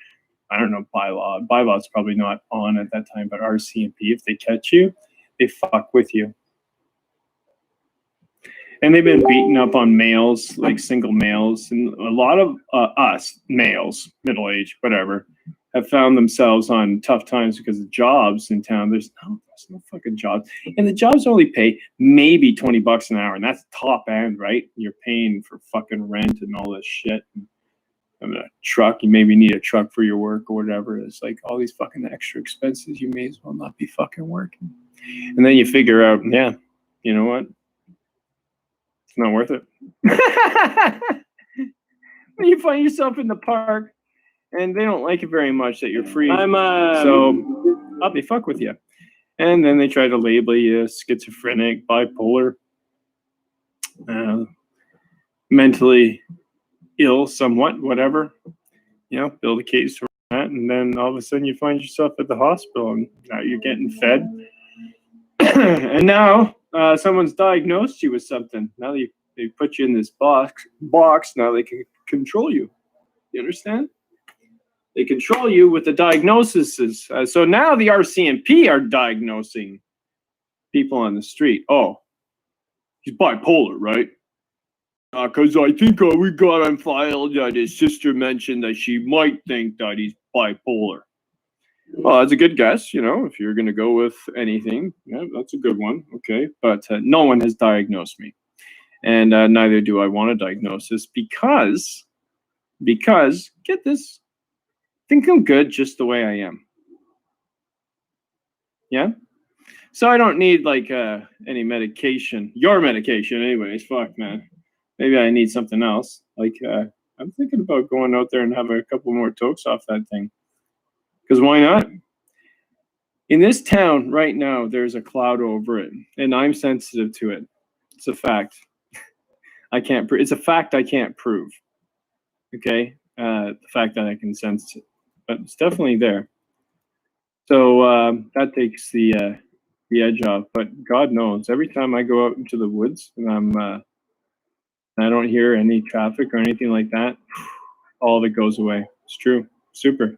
I don't know, bylaw's probably not on at that time, but RCMP, if they catch you, they fuck with you. And they've been beating up on males, like single males, and a lot of us males, middle-aged, whatever, have found themselves on tough times because of jobs in town. There's no fucking jobs, and the jobs only pay maybe $20 an hour, and that's top end, right? You're paying for fucking rent and all this shit. And a truck, you maybe need a truck for your work or whatever. It's like all these fucking extra expenses. You may as well not be fucking working. And then you figure out, yeah, you know what? It's not worth it. When you find yourself in the park and they don't like it very much that you're free, so they fuck with you. And then they try to label you schizophrenic, bipolar, mentally ill somewhat, whatever. You know, build a case for that. And then all of a sudden you find yourself at the hospital and now you're getting fed. And now someone's diagnosed you with something. Now they put you in this box. Now they can control you. You understand? They control you with the diagnoses. So now the RCMP are diagnosing people on the street. Oh, he's bipolar, right? Because I think we got on file that his sister mentioned that she might think that he's bipolar. Well, that's a good guess, you know, if you're going to go with anything. Yeah, that's a good one. Okay. But no one has diagnosed me. And neither do I want a diagnosis because, get this, I think I'm good just the way I am. Yeah? So I don't need, like, any medication. Your medication, anyways. Fuck, man. Maybe I need something else. Like, I'm thinking about going out there and having a couple more tokes off that thing. Because why not? In this town right now, there's a cloud over it, and I'm sensitive to it. It's a fact. It's a fact I can't prove. Okay, the fact that I can sense it, but it's definitely there. So that takes the edge off. But God knows, every time I go out into the woods and I don't hear any traffic or anything like that, all of it goes away. It's true. Super.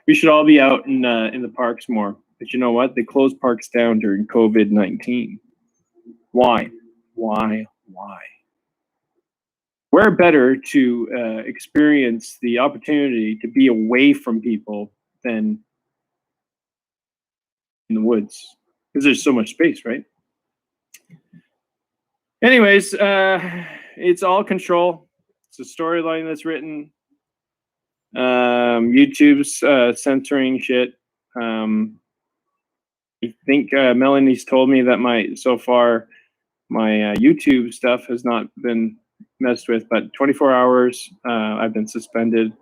We should all be out in the parks more. But you know what? They closed parks down during COVID-19. Why? We're better to experience the opportunity to be away from people than in the woods. Because there's so much space, right? Anyways, it's all control. It's a storyline that's written. YouTube's censoring shit. I think Melanie's told me that my YouTube stuff has not been messed with, but 24 hours I've been suspended.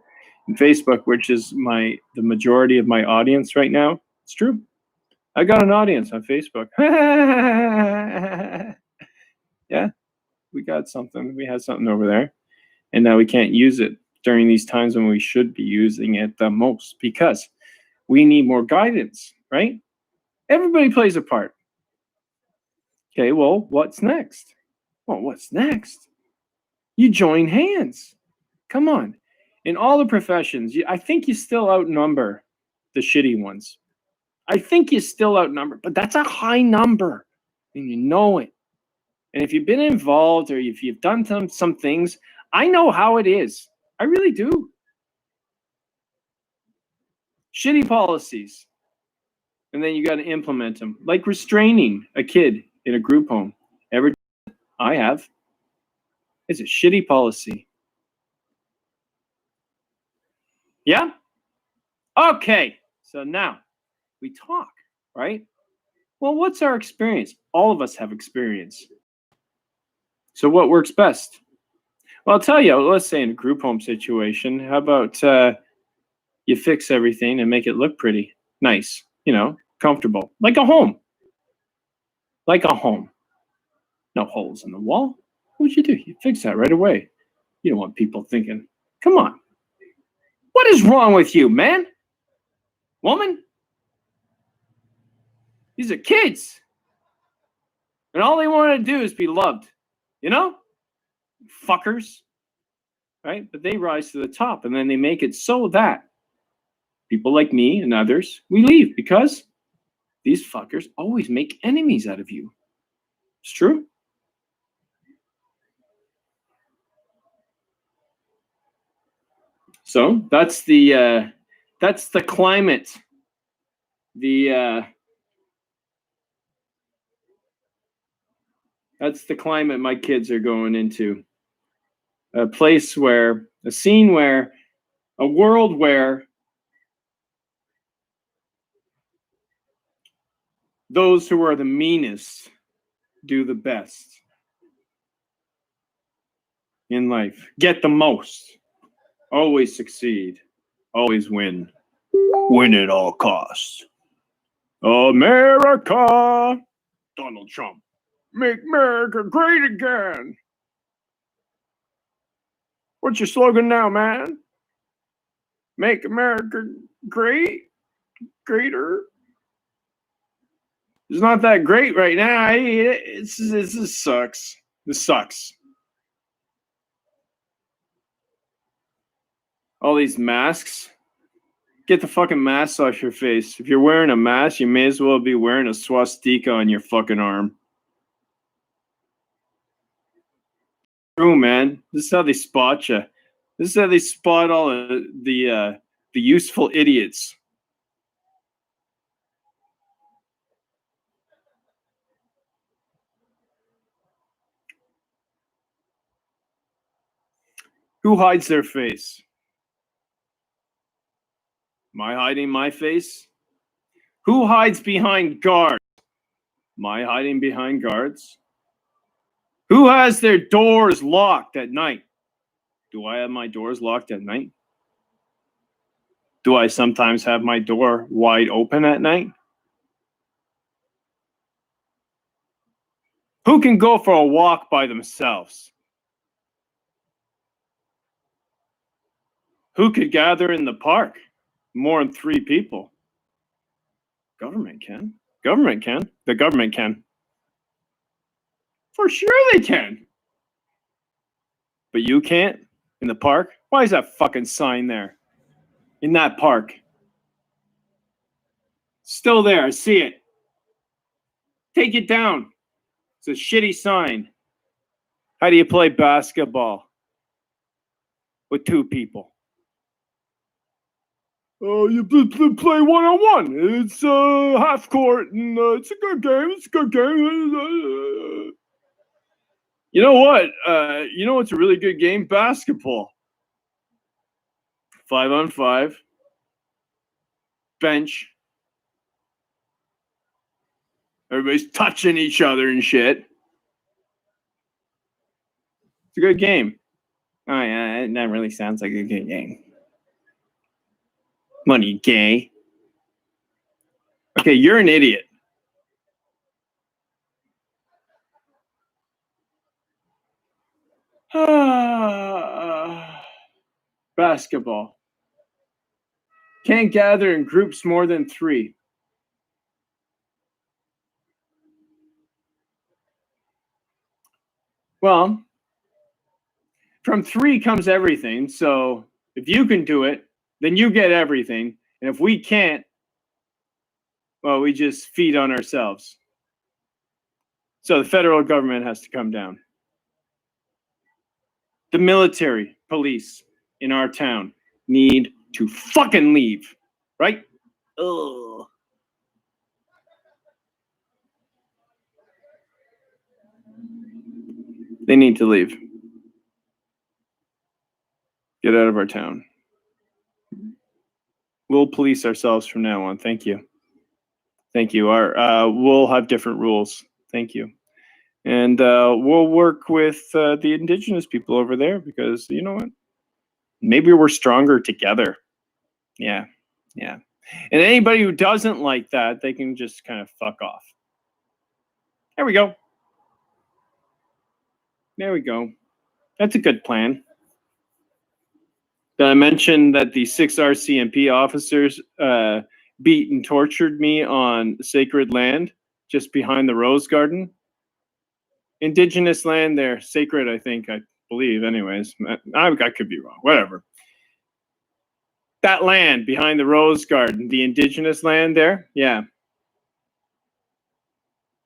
And Facebook, which is the majority of my audience right now, it's true. I got an audience on Facebook. Yeah, we got something. We had something over there, and now we can't use it during these times when we should be using it the most because we need more guidance, right? Everybody plays a part. Okay, well, what's next? Well, what's next? You join hands. Come on. In all the professions, I think you still outnumber the shitty ones. I think you still outnumber, but that's a high number, and you know it. And if you've been involved or if you've done some things, I know how it is. I really do. Shitty policies. And then you got to implement them. Like restraining a kid in a group home. I have. It's a shitty policy. Yeah? Okay. So now we talk, right? Well, what's our experience? All of us have experience. So what works best? Well, I'll tell you, let's say in a group home situation, how about you fix everything and make it look pretty, nice, comfortable, like a home. Like a home. No holes in the wall. What would you do? You fix that right away. You don't want people thinking, come on. What is wrong with you, man? Woman? These are kids. And all they want to do is be loved. Fuckers. Right? But they rise to the top and then they make it so that people like me and others, we leave because these fuckers always make enemies out of you. It's true. So that's the climate. That's the climate my kids are going into. A world where those who are the meanest do the best in life, get the most, always succeed, always win at all costs. America, Donald Trump, make America great again. What's your slogan now, man? Make America greater. It's not that great right now. This sucks. This sucks. All these masks. Get the fucking mask off your face. If you're wearing a mask, you may as well be wearing a swastika on your fucking arm. True, man. This is how they spot you. This is how they spot all the useful idiots. Who hides their face? Am I hiding my face? Who hides behind guards? Am I hiding behind guards? Who has their doors locked at night? Do I have my doors locked at night? Do I sometimes have my door wide open at night? Who can go for a walk by themselves? Who could gather in the park? More than 3 people. Government can. Government can. The government can. For sure they can. But you can't? In the park? Why is that fucking sign there? In that park. Still there. I see it. Take it down. It's a shitty sign. How do you play basketball with 2 people? You play one-on-one. It's half court, and it's a good game. It's a good game. You know what? You know what's a really good game? Basketball. 5-on-5. Bench. Everybody's touching each other and shit. It's a good game. Oh yeah, that really sounds like a good game. Money, gay. Okay, you're an idiot. Basketball. Can't gather in groups more than 3. Well, from 3 comes everything. So if you can do it, then you get everything. And if we can't, well, we just feed on ourselves. So the federal government has to come down. The military, police in our town need to fucking leave, right? Ugh. They need to leave. Get out of our town. We'll police ourselves from now on. Thank you. Thank you. We'll have different rules. Thank you. And we'll work with the indigenous people over there because, you know what? Maybe we're stronger together. Yeah. Yeah. And anybody who doesn't like that, they can just kind of fuck off. There we go. There we go. That's a good plan. Did I mention that the 6 RCMP officers beat and tortured me on sacred land just behind the Rose Garden? Indigenous land there, sacred, I believe, anyways. I could be wrong, whatever. That land behind the Rose Garden, the indigenous land there. Yeah.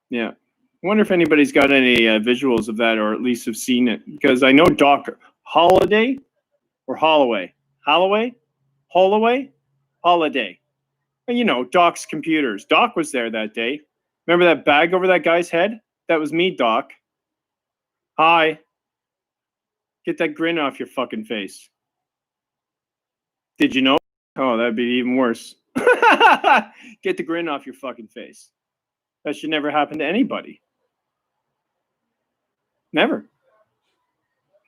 Yeah. I wonder if anybody's got any visuals of that, or at least have seen it, because I know Doc Holiday or Holloway, Holiday. And you know, Doc's computers. Doc was there that day. Remember that bag over that guy's head? That was me, Doc. Hi. Get that grin off your fucking face. Did you know? Oh, that'd be even worse. Get the grin off your fucking face. That should never happen to anybody. Never.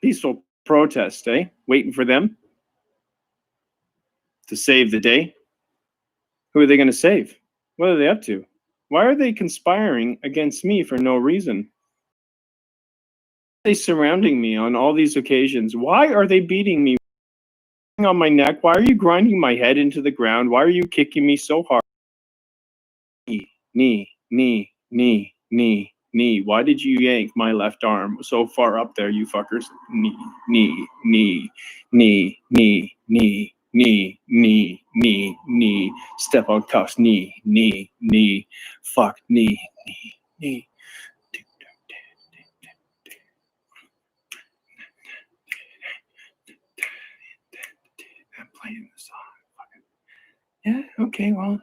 Peaceful protest, eh? Waiting for them to save the day. Who are they going to save? What are they up to? Why are they conspiring against me for no reason? Why are they surrounding me on all these occasions? Why are they beating me on my neck? Why are you grinding my head into the ground? Why are you kicking me so hard? Knee. Why did you yank my left arm so far up there, you fuckers? Knee. Step on cuffs. Knee. Fuck. Knee. I'm playing the song. Yeah, okay, well.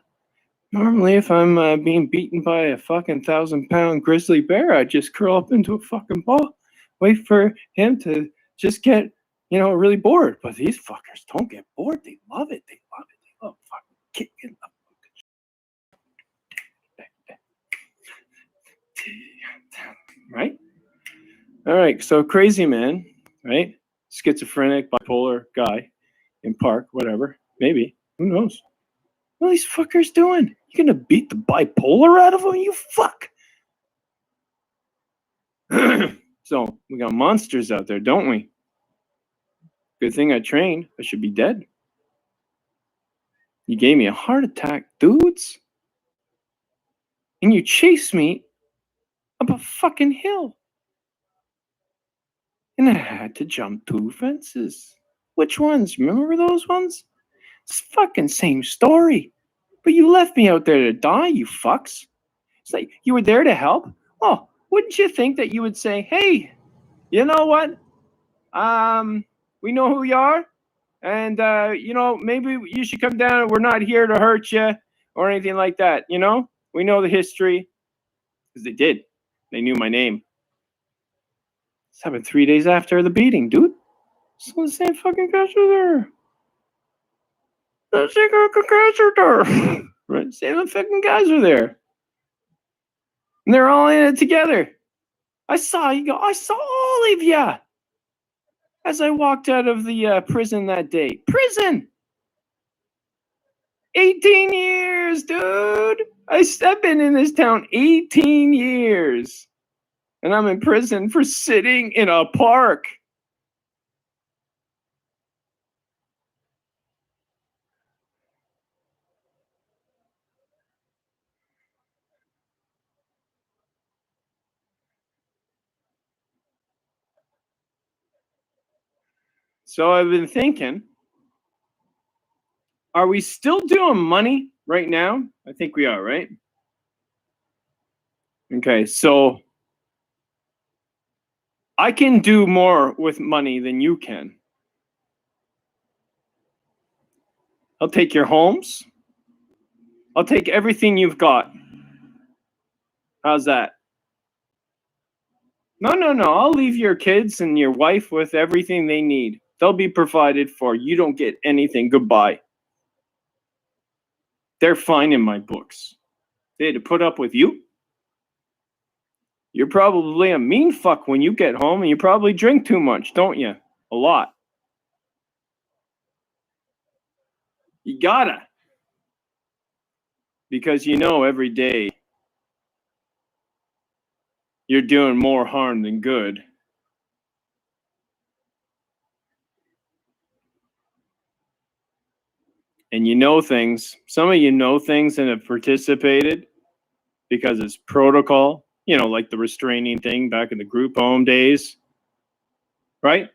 Normally, if I'm being beaten by a fucking 1,000-pound grizzly bear, I just curl up into a fucking ball, wait for him to just get, really bored. But these fuckers don't get bored. They love it. They love fucking kicking up. Right? All right. So crazy man, right? Schizophrenic, bipolar guy in park, whatever. Maybe. Who knows? What are these fuckers doing? You gonna beat the bipolar out of them? You fuck. So we got monsters out there, don't we? Good thing I trained. I should be dead. You gave me a heart attack, dudes. And you chased me up a fucking hill. And I had to jump 2 fences. Which ones? Remember those ones? It's fucking same story. But you left me out there to die, you fucks. It's like you were there to help. Oh, wouldn't you think that you would say, hey, you know what? We know who you are. And, maybe you should come down. We're not here to hurt you or anything like that. We know the history. Because they did. They knew my name. This happened 3 days after the beating, dude. So the same fucking guys are there. The same fucking guys are there. Right? Same fucking guys are there. And they're all in it together. I saw all of you as I walked out of the prison that day. Prison! 18 years, dude! I've been in this town 18 years. And I'm in prison for sitting in a park. So I've been thinking, are we still doing money right now? I think we are, right? Okay, so I can do more with money than you can. I'll take your homes. I'll take everything you've got. How's that? No. I'll leave your kids and your wife with everything they need. They'll be provided for. You don't get anything. Goodbye. They're fine in my books. They had to put up with you. You're probably a mean fuck when you get home, and you probably drink too much, don't you? A lot. You gotta. Because every day you're doing more harm than good. And you know things. Some of you know things and have participated because it's protocol. Like the restraining thing back in the group home days. Right?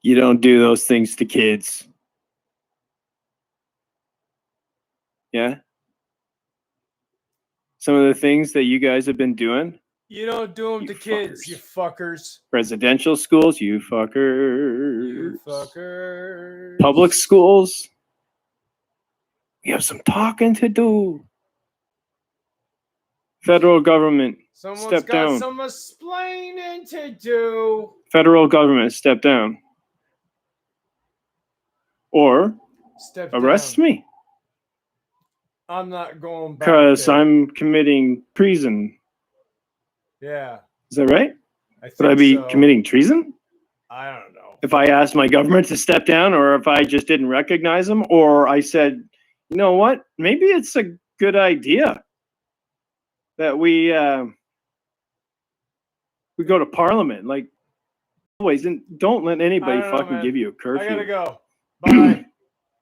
You don't do those things to kids. Yeah? Some of the things that you guys have been doing,
You don't do them to kids, you fuckers.
residential schools, you fuckers.
You fuckers.
Public schools, we have some talking to do. Federal government,
Someone's
step
got
down.
some explaining to do.
Federal government, step down. Or
Step
arrest
down.
me.
I'm not going back
Because
there.
I'm committing treason.
Yeah,
Is that right?
I think
Would I be
so.
committing treason?
I don't know.
If I asked my government to step down, or if I just didn't recognize them, or I said, you know what, maybe it's a good idea that we go to Parliament. Like always, and don't let anybody
I don't know,
fucking
man.
give you a curfew.
I gotta go. Bye.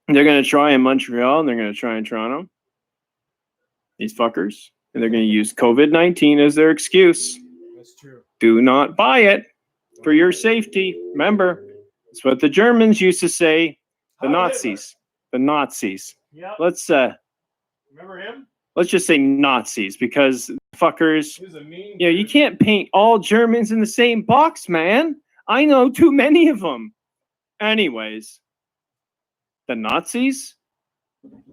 They're gonna try in Montreal, and they're gonna try in Toronto. These fuckers, and they're gonna use COVID-19 as their excuse.
That's true.
Do not buy it for your safety. Remember, it's what the Germans used to say. The
Heil
Nazis. The Nazis.
Yep.
Let's
Remember him?
let's just say Nazis, because fuckers.
He was a mean.
Yeah, you can't paint all Germans in the same box, man. I know too many of them. Anyways, the Nazis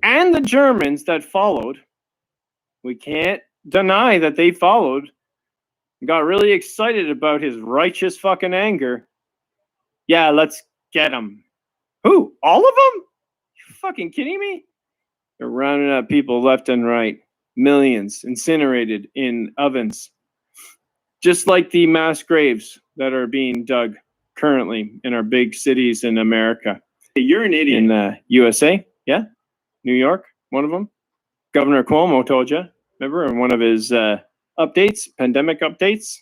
and the Germans that followed, we can't deny that they followed, got really excited about his righteous fucking anger. Yeah, let's get them. Who? All of them? You fucking kidding me? They're rounding up people left and right. Millions incinerated in ovens. Just like the mass graves that are being dug currently in our big cities in America. You're an idiot. In the USA, yeah? New York, one of them. Governor Cuomo told you, remember, in one of his updates, pandemic updates?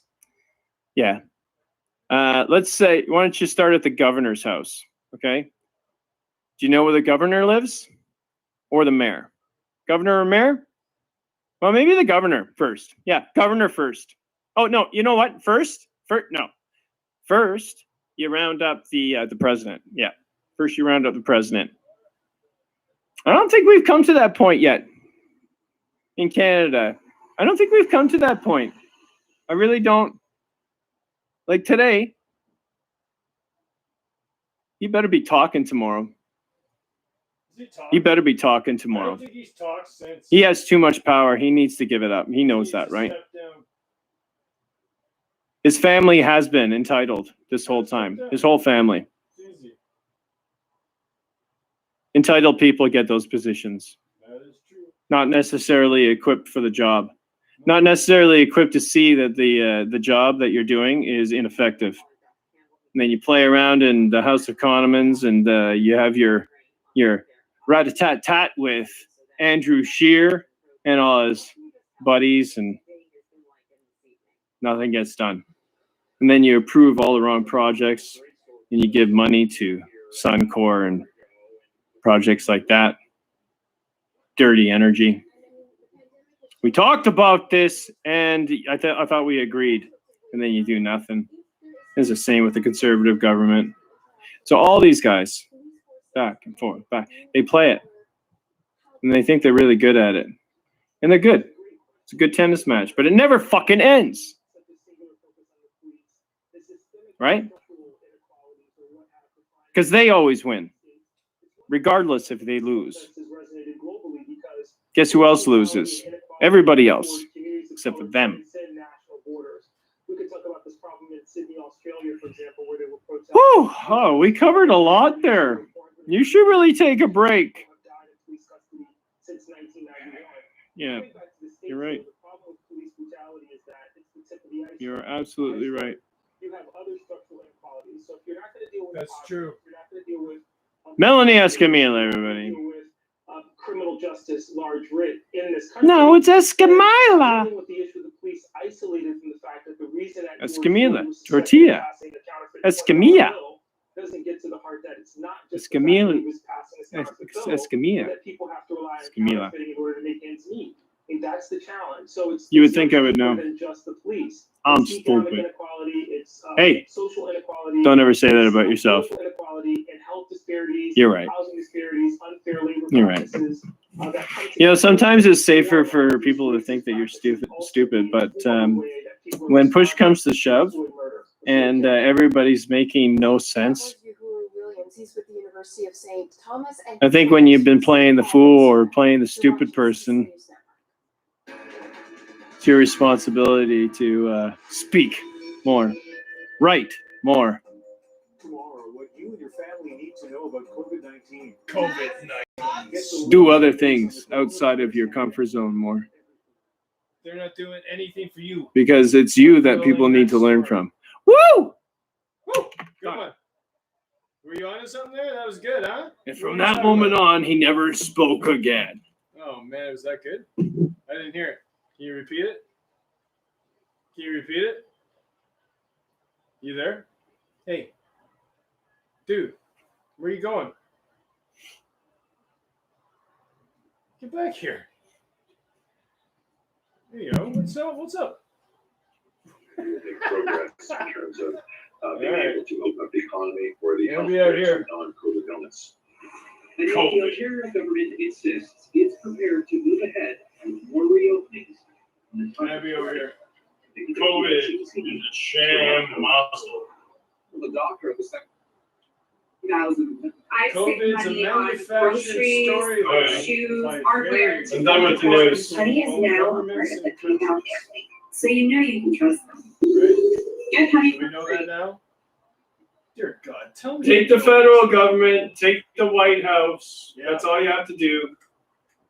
Yeah. Let's say, why don't you start at the governor's house, okay? Do you know where the governor lives? Or the mayor? Governor or mayor? Well, maybe the governor first. Yeah, governor first. Oh, no, you know what? First, you round up the president. Yeah, first you round up the president. I don't think we've come to that point yet in Canada. I don't think we've come to that point. I really don't. Like today, you better be talking tomorrow. He better be talking
I
tomorrow.
don't think he's talked since.
He has too much power. He needs to give it up. He knows that, right?
Step down.
His family has been entitled this whole time. His whole family.
It's easy.
Entitled people get those positions.
That is true.
Not necessarily equipped for the job. Not necessarily equipped to see that the job that you're doing is ineffective. And then you play around in the House of Commons, and you have your rat-a-tat-tat with Andrew Scheer and all his buddies, and nothing gets done. And then you approve all the wrong projects, and you give money to Suncor and projects like that. Dirty energy. We talked about this, and I thought we agreed, and then you do nothing. It's the same with the conservative government. So all these guys, back and forth, back, they play it, and they think they're really good at it, and they're good. It's a good tennis match, but it never fucking ends, right? Because they always win, regardless if they lose. Guess who else loses? Everybody else, except for them. Whew, oh, we covered a lot there. You should really take a break. Yeah, you're right. You're absolutely right.
That's true.
Melanie Escamilla, everybody.
Criminal justice large writ in this country.
No, it's Escamilla.
Dealing with the issue of the police isolated from the fact that the reason that
Escamilla. Tortilla. Escamilla.
doesn't get to the heart that it's not just
Escamilla.
the fact that he was passing this counterfeit bill,
Escamilla.
that people have to rely on
Escamilla.
counterfeiting in order to make ends meet. I think that's the challenge. So it's
You would
it's
think
much
I would
deeper
know.
than just the police.
I'm
It's economic
stupid.
inequality, it's
Hey,
social inequality.
don't ever say that about yourself.
Social inequality.
You're right.
housing disparities, unfair labor
You're right.
practices, that
You know, sometimes it's safer for people to think that you're stupid, but when push comes to shove, and everybody's making no sense,
He's with the University of St. Thomas, and
I think when you've been playing the fool or playing the stupid person, it's your responsibility to speak more, write more.
Tomorrow, what you and your family need to know about COVID-19.
COVID-19.
Do other things outside of your comfort zone more,
They're not doing anything for you.
because it's you that people need to learn from. Woo!
Woo! Good one. Were you onto something there? That was good, huh?
And from that moment on, he never spoke again.
Oh man, was that good? I didn't hear it. Can you repeat it? Can you repeat it? You there? Hey. Dude, where you going? Get back here. There you go. What's up? What's up?
Progress in terms of being able to open up the economy for the
It'll be out here.
non-COVID illness.
And yet the Ontario government insists it's prepared to move ahead with more reopenings.
Can I be over here? COVID is a sham muscle.
The doctor of the second.
I
COVID's a manufactured story.
shoes, hardware.
I'm done with the news.
Honey is now part of the PayPal family, so you know you can trust them. Get Honey.
Do we know that now? Dear God, tell me.
Take the federal government, take the White House. That's all you have to do.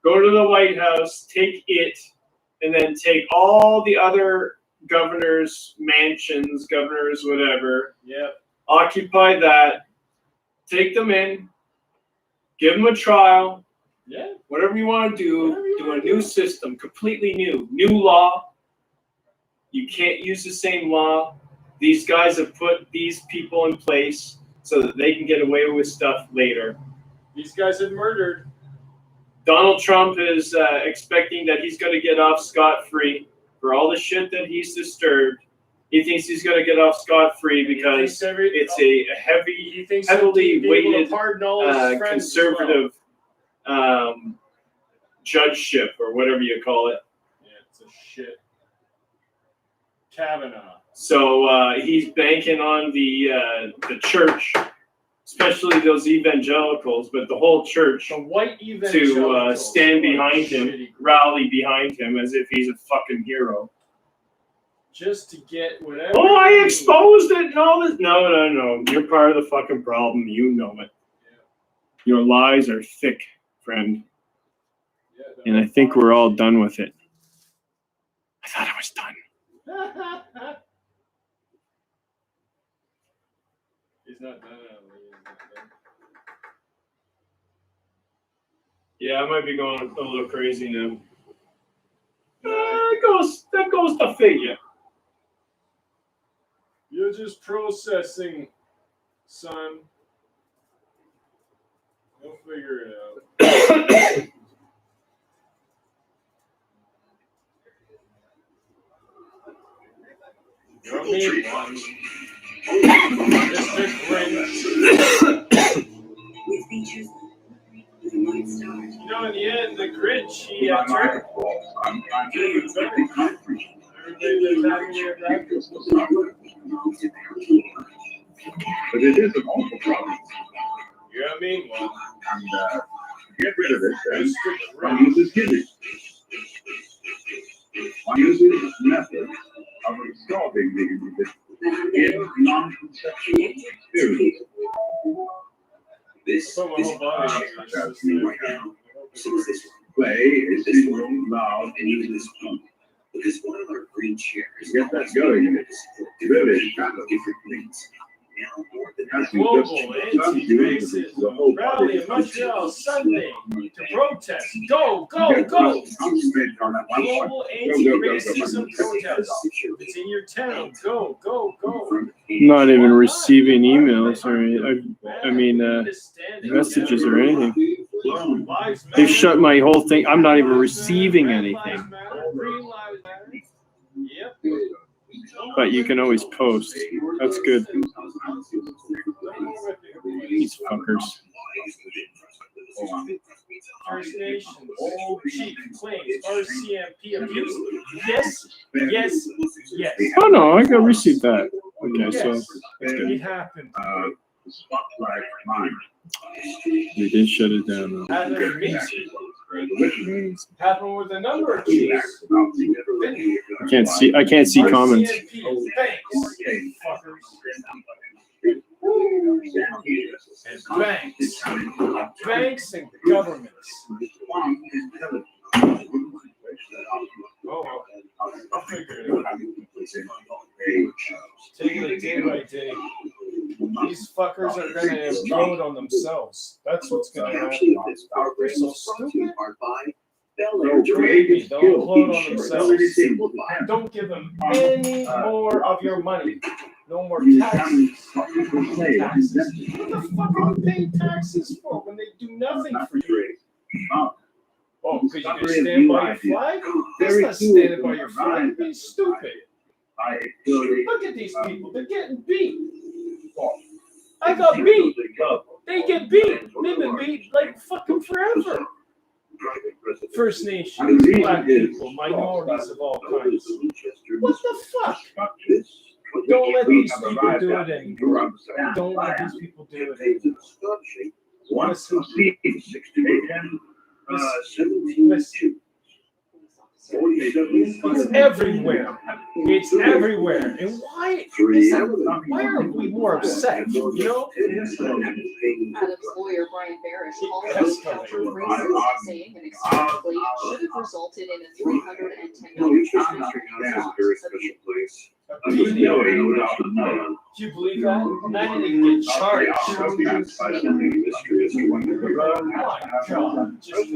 Go to the White House, take it, and then take all the other governors' mansions, governors, whatever.
Yep.
Occupy that. Take them in. Give them a trial.
Yeah.
Whatever you want to do a new system, completely new. New law. You can't use the same law. These guys have put these people in place so that they can get away with stuff later.
These guys have murdered.
Donald Trump is expecting that he's going to get off scot-free for all the shit that he's disturbed. He thinks he's going to get off scot-free because it's a heavily weighted conservative judgeship or whatever you call it.
Yeah, it's a shit. Kavanaugh.
So he's banking on the church, especially those evangelicals, but the whole church,
the white
to
evangelicals
stand behind him, rally behind him as if he's a fucking hero.
Just to get whatever.
Oh, I exposed it and all this. No. You're part of the fucking problem. You know it.
Yeah.
Your lies are thick, friend. And I think we're all done with it. I thought I was done.
He's not done.
Yeah, I might be going a little crazy now. That goes to figure.
You're just processing, son. We'll figure it out. You're me, one. Mr. Grinch. You know, in the end, the Grinch, he turned. Everybody that's having your back.
But it is an awful problem.
You're a mean one.
And get rid of it. And
Mr.
one
Grinch.
uses giving. One uses this method of resolving the in non-conceptual experience.
This
That's me right now. Play is simple, loud, and using this pump. Because one of our green chairs. Get that going. Really, different things.
Global anti-racism rally in Montreal Sunday to protest. Go, go, go! Global anti-racism protest. It's in your town. Go, go, go.
Not even receiving emails or messages or anything. They've shut my whole thing. I'm not even receiving anything.
Yep.
But you can always post. That's good. These fuckers.
chief claims RCMP abuse. Yes, yes, yes.
Oh no, I got received that. Okay, so
Yes, it happened.
Spotlight mine.
they did shut it down. Though.
Happened with me. Happened with a number of chiefs.
I can't see comments.
RCMP, thanks, fuckers. And banks and governments. Oh, I'll figure it out. Take it day by day. These fuckers are gonna implode on themselves. That's what's gonna happen. They're so stupid. They'll implode on themselves. Don't give them any more of your money. No more taxes. Taxes. What the fuck are you paying taxes for when they do nothing for you? Oh, because you're gonna stand by your flag? That's not standing by your flag. You're being stupid. Look at these people. They're getting beat. I got beat. They get beat. They've been beat like fucking forever. First Nations, black people, minorities of all kinds. What the fuck? Don't let these people do it anymore. Don't let these people do it anymore. Listen. It's everywhere. It's everywhere. And why aren't we more upset? You know?
Adam's lawyer, Brian Barish, called it counter racist, saying an extremely should have resulted in a $310 Do you believe that? And I didn't get charged. Oh my God. Just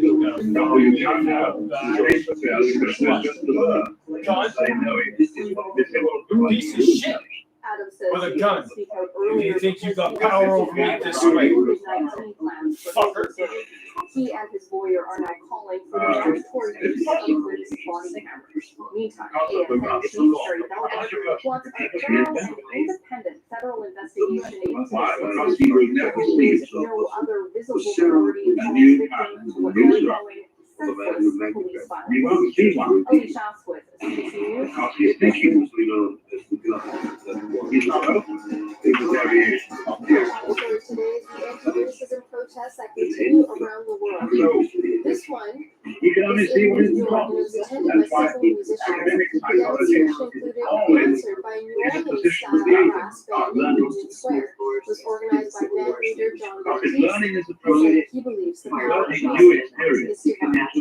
piece of shit.
Adam says
With a
he
gun.
will speak out
If
earlier
you think you got power over me this way,
COVID-19 plans for
fucker.
his city. He and his lawyer are now calling for the mandatory use of police bonding cameras. Meantime, AFN Chief Sherry Belbach wants a thorough and independent federal investigation into this incident. There is no other visible priority of victims what they're calling senseless police violence. Ellie Shafsworth, CBC News. Today's anti-racism protests that continue around the world. This one is in New York and was attended by several musicians. The demonstration included a concert by New Orleans-style brass band in Union Square. It was organized by band leader John Baptiste. He believes the power of justice is divine.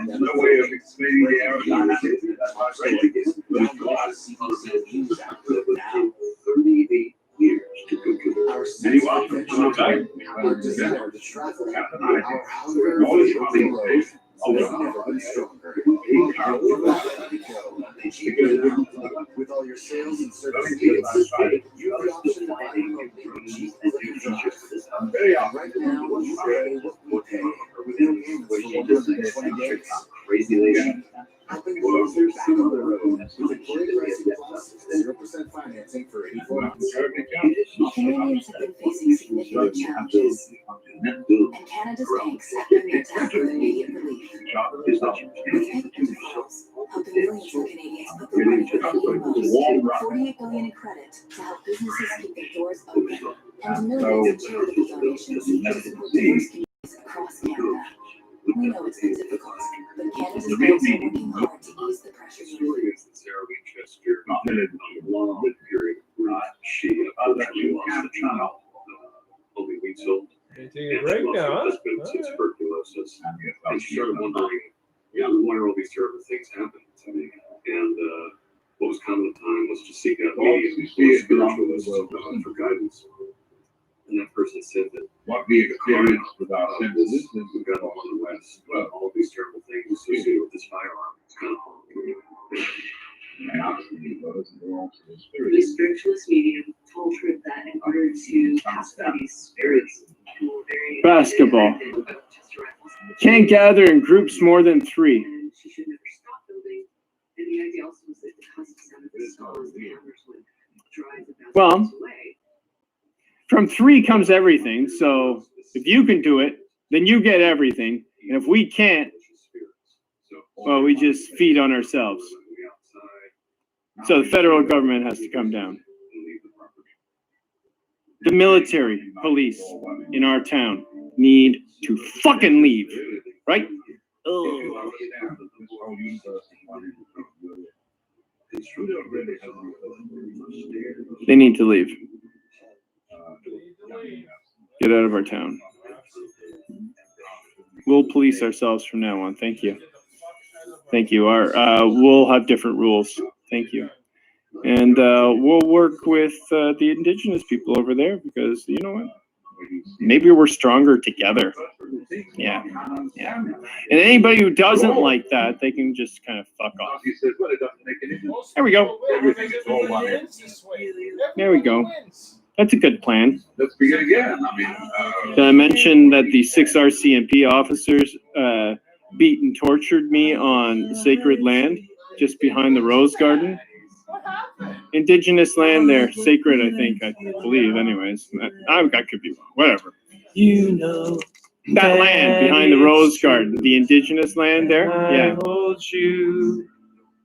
No way of explaining the aerodynamics of that vibration. But it's now 38 years to conclude. Many welcome to the time. Our desire to travel, our hunger for the road, has never been stronger. With all your sales and service needs, you have the option to buy a cheap and right now, you pay what we pay, or within payments for 120 days. Crazy lady. Helping closers back on the road with a great pricing plus 0% financing for 84 months.
Canadians have been facing significant challenges, and Canada's banks have been there to offer immediate relief. With Bank Falls, helping millions of Canadians put their money where they need most. $48 billion in credit to help businesses keep their doors open, and millions in charitable donations to support diverse communities across Canada. We know it's been difficult, but Canada's banks are working hard to ease the pressure.
Zero interest here, not in a long period. She unfortunately lost the child. Only weeks old.
Take a break now, huh?
Tuberculosis. And she started wondering, why are all these terrible things happening to me? And what was common at the time was to seek out media or spiritualists for guidance. And that person said that what we experience without symptoms, we got all in the West, all of these terrible things associated with this firearm. It's kind of
The spiritualist medium told her that in order to pacify these spirits who were very
Basketball. Can't gather in groups more than 3.
and she should never stop building. And the idea also was that the cusp of
Well, from 3 comes everything. So if you can do it, then you get everything. And if we can't, well, we just feed on ourselves. So the federal government has to come down. The military police in our town need to fucking leave, right? Ugh. They need to leave. Get out of our town. We'll police ourselves from now on. Thank you. Thank you. We'll have different rules. Thank you. And we'll work with the indigenous people over there because, you know what? Maybe we're stronger together. Yeah. Yeah. And anybody who doesn't like that, they can just kind of fuck off. There we go. There we go. That's a good plan.
Let's begin again. I mean,
Did I mention that the 6 RCMP officers beat and tortured me on sacred land just behind the Rose Garden? Indigenous land there, sacred, I believe, anyways. I could be wrong, whatever.
You know
that land behind the Rose Garden, the indigenous land there, yeah. Yeah.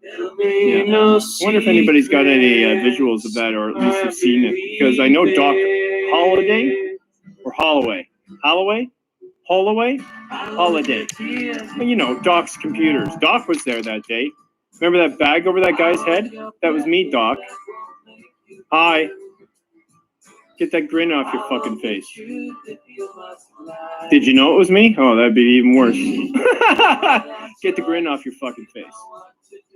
I wonder if anybody's got any visuals of that, or at least have seen it, because I know Doc Holiday or Holloway, well, you know, Doc's computers. Doc was there that day. Remember that bag over that guy's head? That was me, Doc. Hi. Get that grin off your fucking face. Did you know it was me? Oh, that'd be even worse. Get the grin off your fucking face.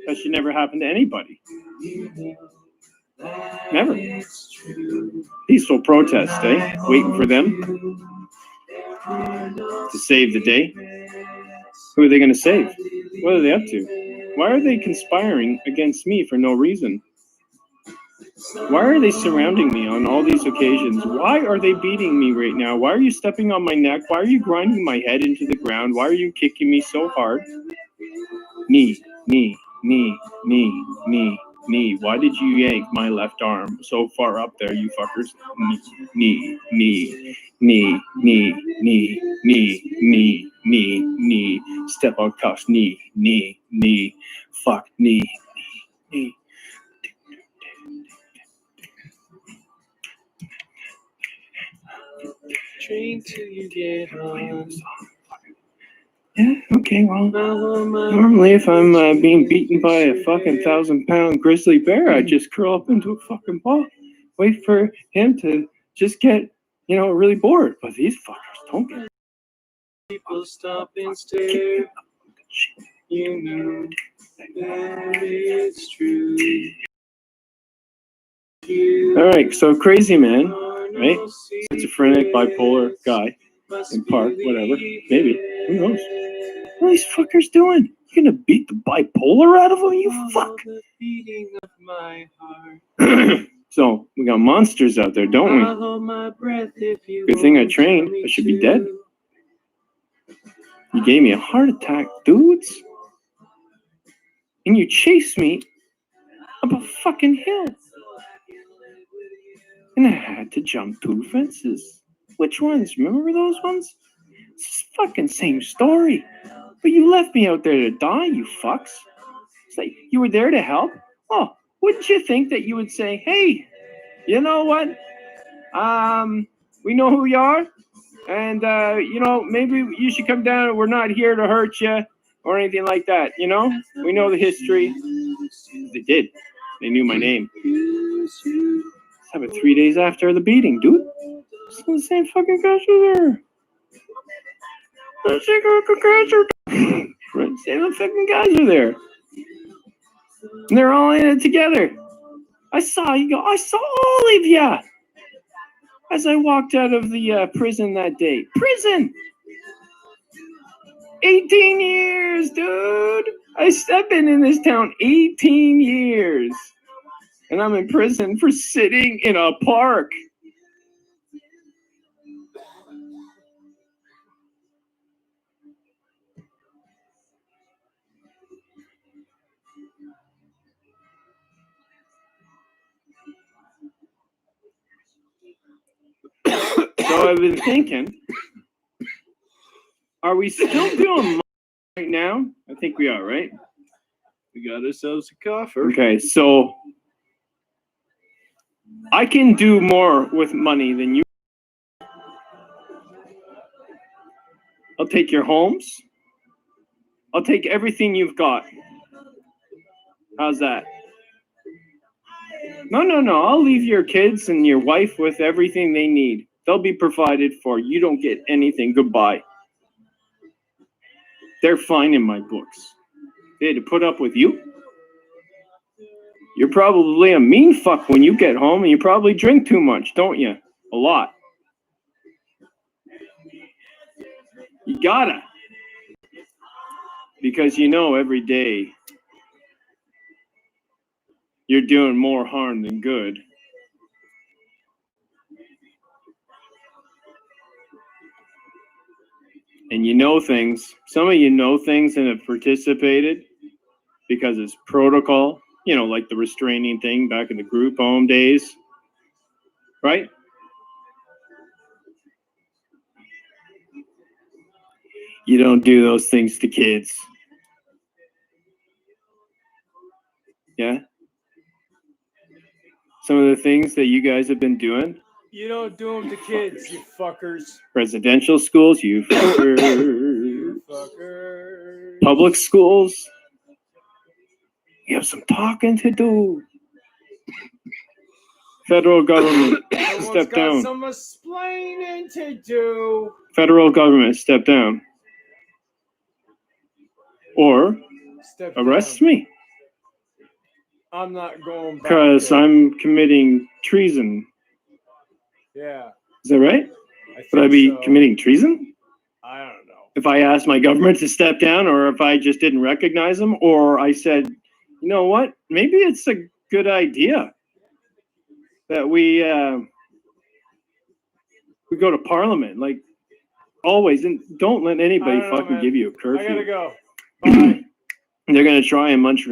That should never happen to anybody. Never. Peaceful protest, eh? Waiting for them to save the day. Who are they going to save? What are they up to? Why are they conspiring against me for no reason? Why are they surrounding me on all these occasions? Why are they beating me right now? Why are you stepping on my neck? Why are you grinding my head into the ground? Why are you kicking me so hard? Knee. Why did you yank my left arm so far up there, you fuckers? Knee. Step on cuffs. Knee. Fuck. Knee.
train till you get home.
Yeah, okay, well, normally if I'm being beaten by a fucking 1,000-pound grizzly bear, I just curl up into a fucking ball, wait for him to just get, really bored. But these fuckers don't get.
People stop and stare. You know that it's true.
All right, so crazy man, right? Schizophrenic, bipolar guy in park, whatever, maybe. Who knows? What are these fuckers doing? You gonna beat the bipolar out of them, you fuck? So we got monsters out there, don't we? Good thing I trained. I should be dead. You gave me a heart attack, dudes. And you chased me up a fucking hill. And I had to jump 2 fences. Which ones? Remember those ones? It's the fucking same story. But you left me out there to die, you fucks. It's like you were there to help. Oh, wouldn't you think that you would say, hey, you know what? We know who you are. And, maybe you should come down. We're not here to hurt you or anything like that, We know the history. They did. They knew my name. This happened 3 days after the beating, dude. It's the same fucking guys are there. The same fucking guys are there. And they're all in it together. I saw all of you as I walked out of the prison that day. Prison! 18 years, dude! I've been in this town 18 years. And I'm in prison for sitting in a park. So I've been thinking, are we still doing right now? I think we are, right?
We got ourselves a coffer.
Okay, so I can do more with money than you. I'll take your homes. I'll take everything you've got. How's that? No. I'll leave your kids and your wife with everything they need. They'll be provided for. You don't get anything. Goodbye. They're fine in my books. They had to put up with you. You're probably a mean fuck when you get home, and you probably drink too much, don't you? A lot. You gotta. Because you know every day you're doing more harm than good. And you know things. Some of you know things and have participated because it's protocol, you know, like the restraining thing back in the group home days, right? You don't do those things to kids. Yeah? Some of the things that you guys have been doing.
You don't do them to kids, you fuckers.
Residential schools, you fuckers.
You fuckers.
Public schools. You have some talking to do. Federal government,
Someone's
step
got
down.
some explaining to do.
Federal government, step down. Or
Step
arrest
down.
me.
I'm not going back
Because
there.
I'm committing treason.
Yeah,
Is that right?
I
Would I
think
be
so.
committing treason?
I don't know.
If I asked my government to step down, or if I just didn't recognize them, or I said, you know what, maybe it's a good idea that we go to Parliament, like always, and don't let anybody
I don't know,
fucking
man.
give you a
I
curfew.
gotta go. Bye.
They're gonna try and munch.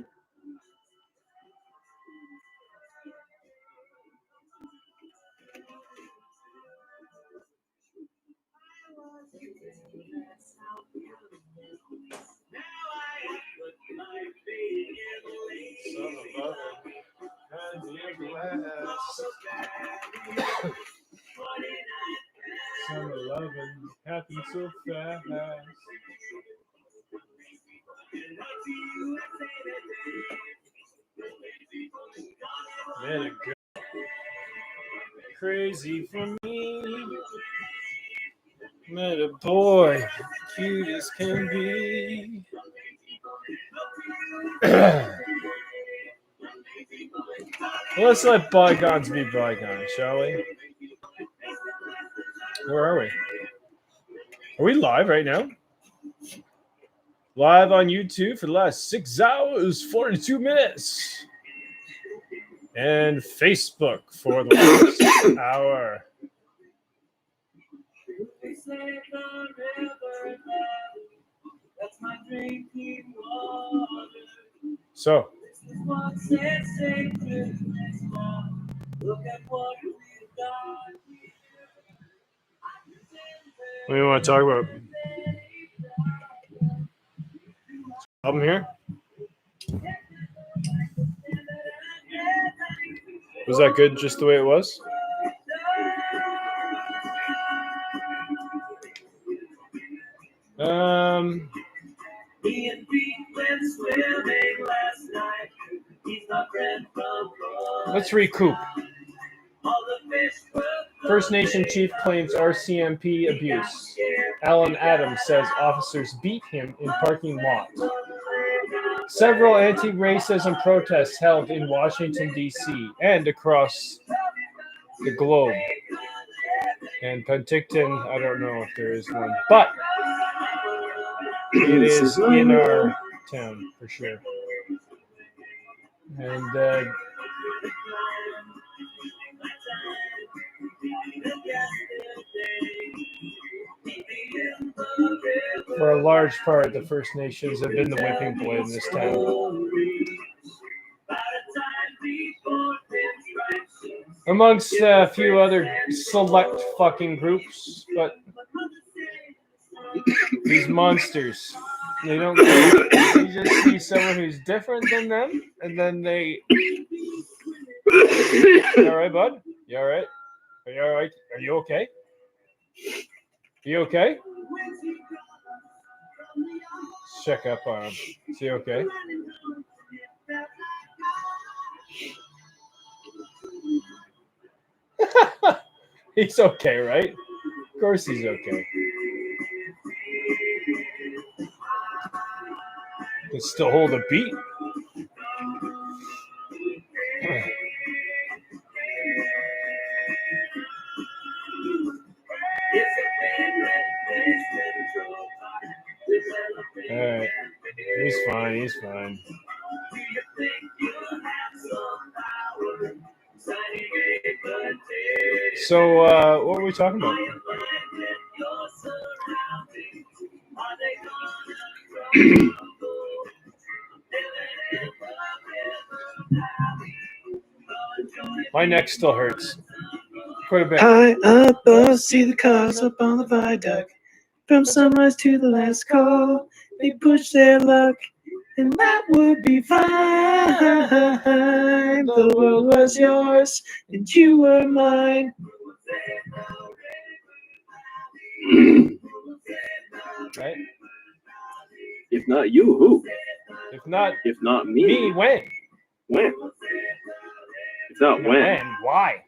Summer loving happens so fast. Met a girl crazy for me. Met a boy cute as can be. Let's let bygones be bygones, shall we? Where are we? Are we live right now? Live on YouTube for the last 6 hours, 42 minutes. And Facebook for the last hour. So, what do you want to talk about? Album here? Was that good just the way it was? Let's recoup. First Nation chief claims RCMP abuse. Alan Adams says officers beat him in parking lot. Several anti-racism protests held in Washington, D.C. and across the globe. And Penticton, I don't know if there is one, but it is in our town for sure. And for a large part, the First Nations have been the whipping boy in this town. amongst a few other select fucking groups, but these monsters, they don't care. They just see someone who's different than them, and then they. You all right, bud? You all right? Are you all right? Are you okay? Are you okay? Check up on him. Is he okay? He's okay, right? Of course he's okay. Can still hold a beat. Alright. He's fine, he's fine. So, what were we talking about? My neck still hurts. Quite a bit.
High above, see the cars up on the viaduct. From sunrise to the last call, they push their luck, and that would be fine. The world was yours, and you were mine.
Right?
If not you, who?
If not
me.
Me, when?
When? If not when.
Why?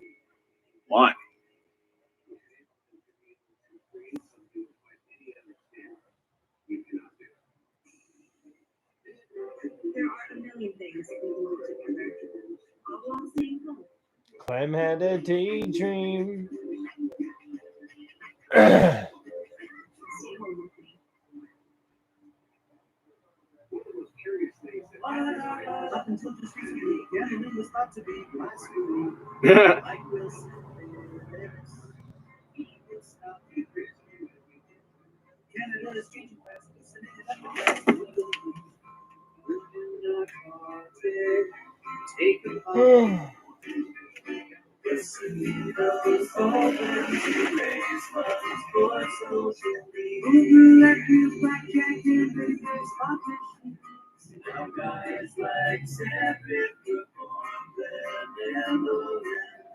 Why?
There are a million things we do together. All while staying home.
Clem had a daydream.
Up until just recently, gambling was thought to be blasphemy.
Yeah.
Like Wilson, he will stop you. Canada is changing fast. Take a the seagulls open to raise funds for social media. Like you, blackjack, and business competition. Now guys like Cedric perform their memory.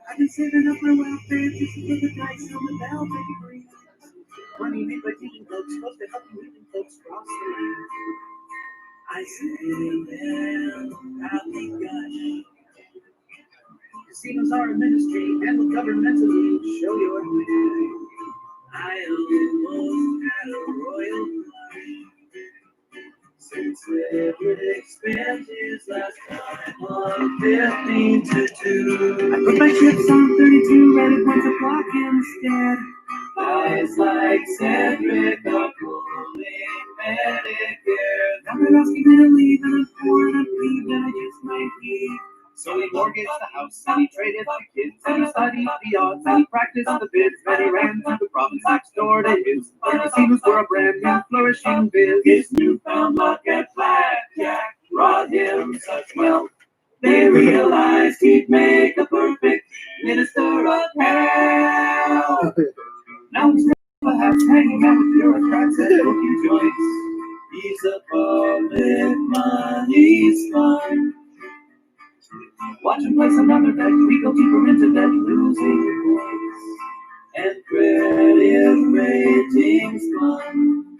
I've been saving up my welfare just to get the dice on the velvet green. Money made by teaching folks, supposed to help you even folks cross the line. I say them proudly gush. Casinos are a ministry and will governmentally show your hand. I almost had a royal flush since Cedric spent his last time on 15 to 2. I put my chips on 32, ready points o'clock instead. Guys like Cedric are pulling Medicare. Now they're asking me to leave and I'm pouring a plea that I just might leave. So he mortgaged the house, and he traded the kids, and he studied the odds, and he practiced the bids, and he ran to the province next door to his. The casinos were a brand new flourishing biz. His newfound luck at blackjack brought him such wealth. They realized he'd make a perfect minister of health. Now he's perhaps hanging out with bureaucrats at bookie joints. He's a public money spun. Watch him place another bet, we go deeper into debt, losing points and credit ratings fun.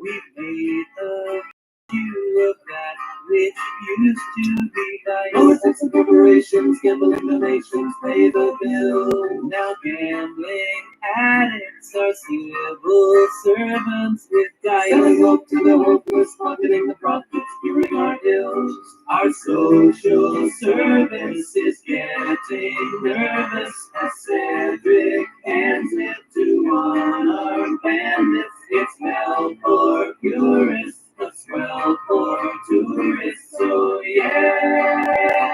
We've made a few of that which used to be nice. Lower tax and corporations, gambling donations, pay the bill. Now gambling addicts are civil servants with dice. Selling hope to the hopeless, pocketing the profits, curing our ills. Our social service is getting nervous as Cedric hands it to one-armed bandits. It's hell for purists, but swell for tourists, so yeah.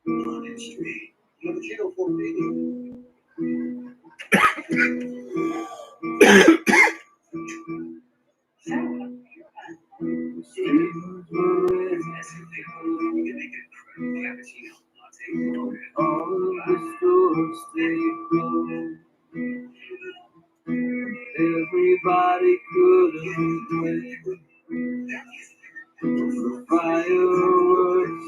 Morning Street. Cappuccino for baby.
the stores stay closed. Everybody couldn't wait for fireworks.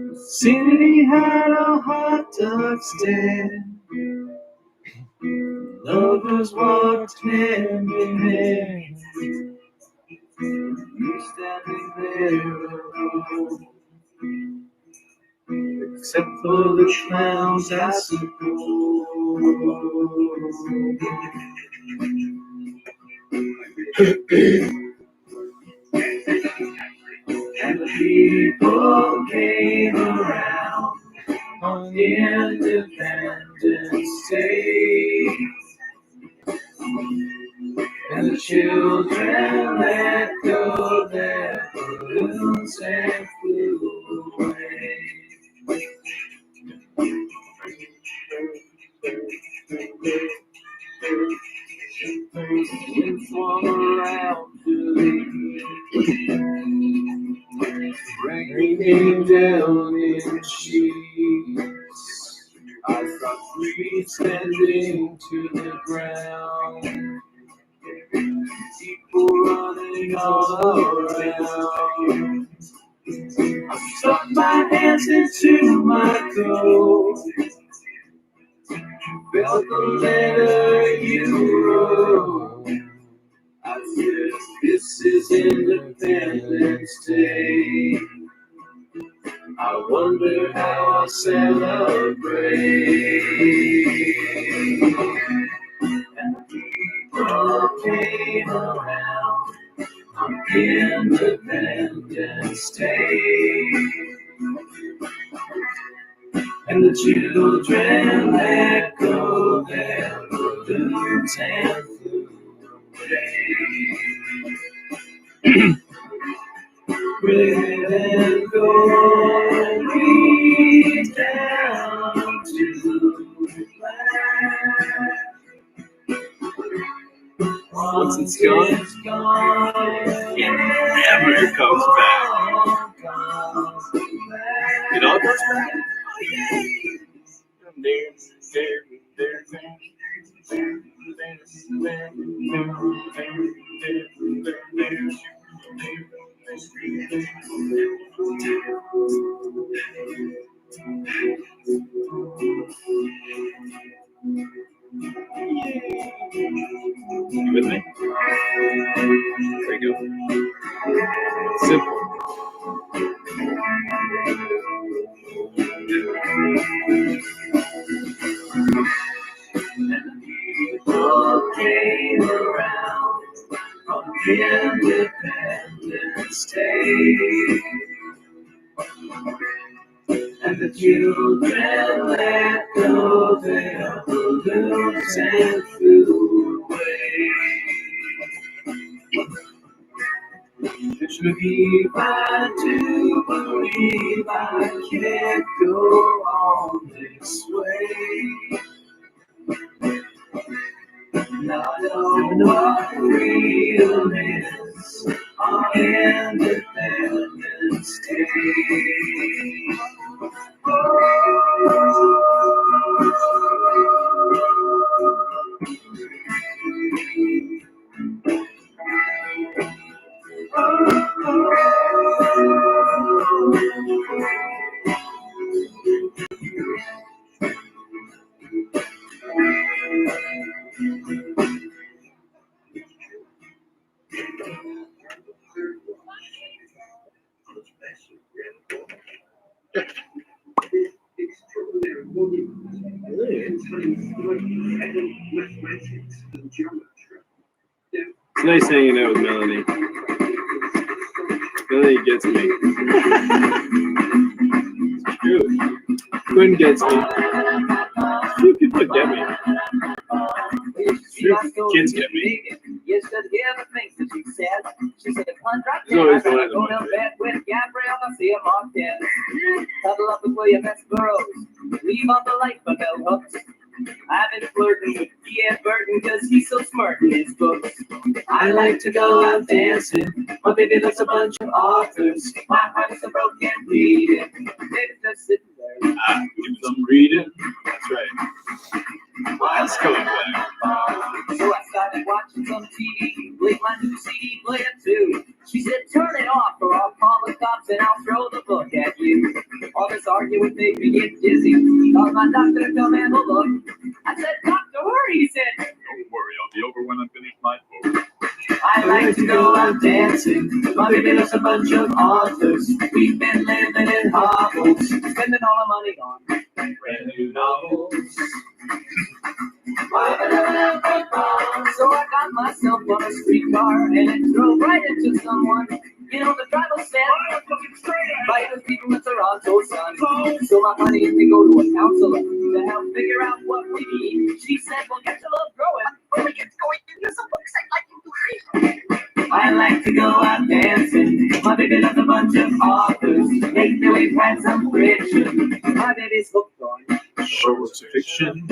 The city had a hot dog stand. Lovers walked hand in hand. You standing there alone. Except for the clowns, I suppose. And the people came around on Independence Day. And the children let go their balloons and flew away. We swung around to the rain came down in sheets. I saw trees standing to the ground. People running all around. I stuck my hands into my coat. Felt the letter you wrote. I said, this is Independence Day. I wonder how I'll celebrate. And people came around on Independence Day. And the children let go their balloons and flew away. Red and glory down to black.
Once it's gone, it never comes back. It all comes back. You with me? There you go. Simple.
People came around on Independence Day. And the children let go their balloons and flew away. Believe I do believe I can't go on this way. Now I know what freedom is on Independence Day.
It's nice hanging out with Melanie. Melanie gets me. It's true. Quinn gets me. Few people get me. Few kids get me.
You should hear the things that she said. She said, one drop
There's always
I
one of
go
them.
to bed with Gabrielle, I see him walk in. Cuddle up with William S. Burroughs. Leave all the light for bell hooks. I've been flirting with Ian Burton because he's so smart in his books. I like to go out dancing. My baby loves a bunch of authors. My heart is so broken, bleeding. All this arguing made me get dizzy. Called my doctor to come and look. I said, Doctor, hurry, he said.
Don't worry, I'll be over when I finish my book.
I like to go out dancing. My baby loves a bunch of authors. We've been living in hovels, spending all our money on brand new novels. So I got myself on a streetcar and it drove right into someone. You know, the driver said, right with people with Toronto sun. So my honey to go to a counselor to help figure out what we need. She said, well, get your love growing. When we get going, here's some books I'd like you to read. I like to go out dancing. My baby loves a bunch of authors. Lately we've had some friction. My baby's hooked on
Shorts of fiction.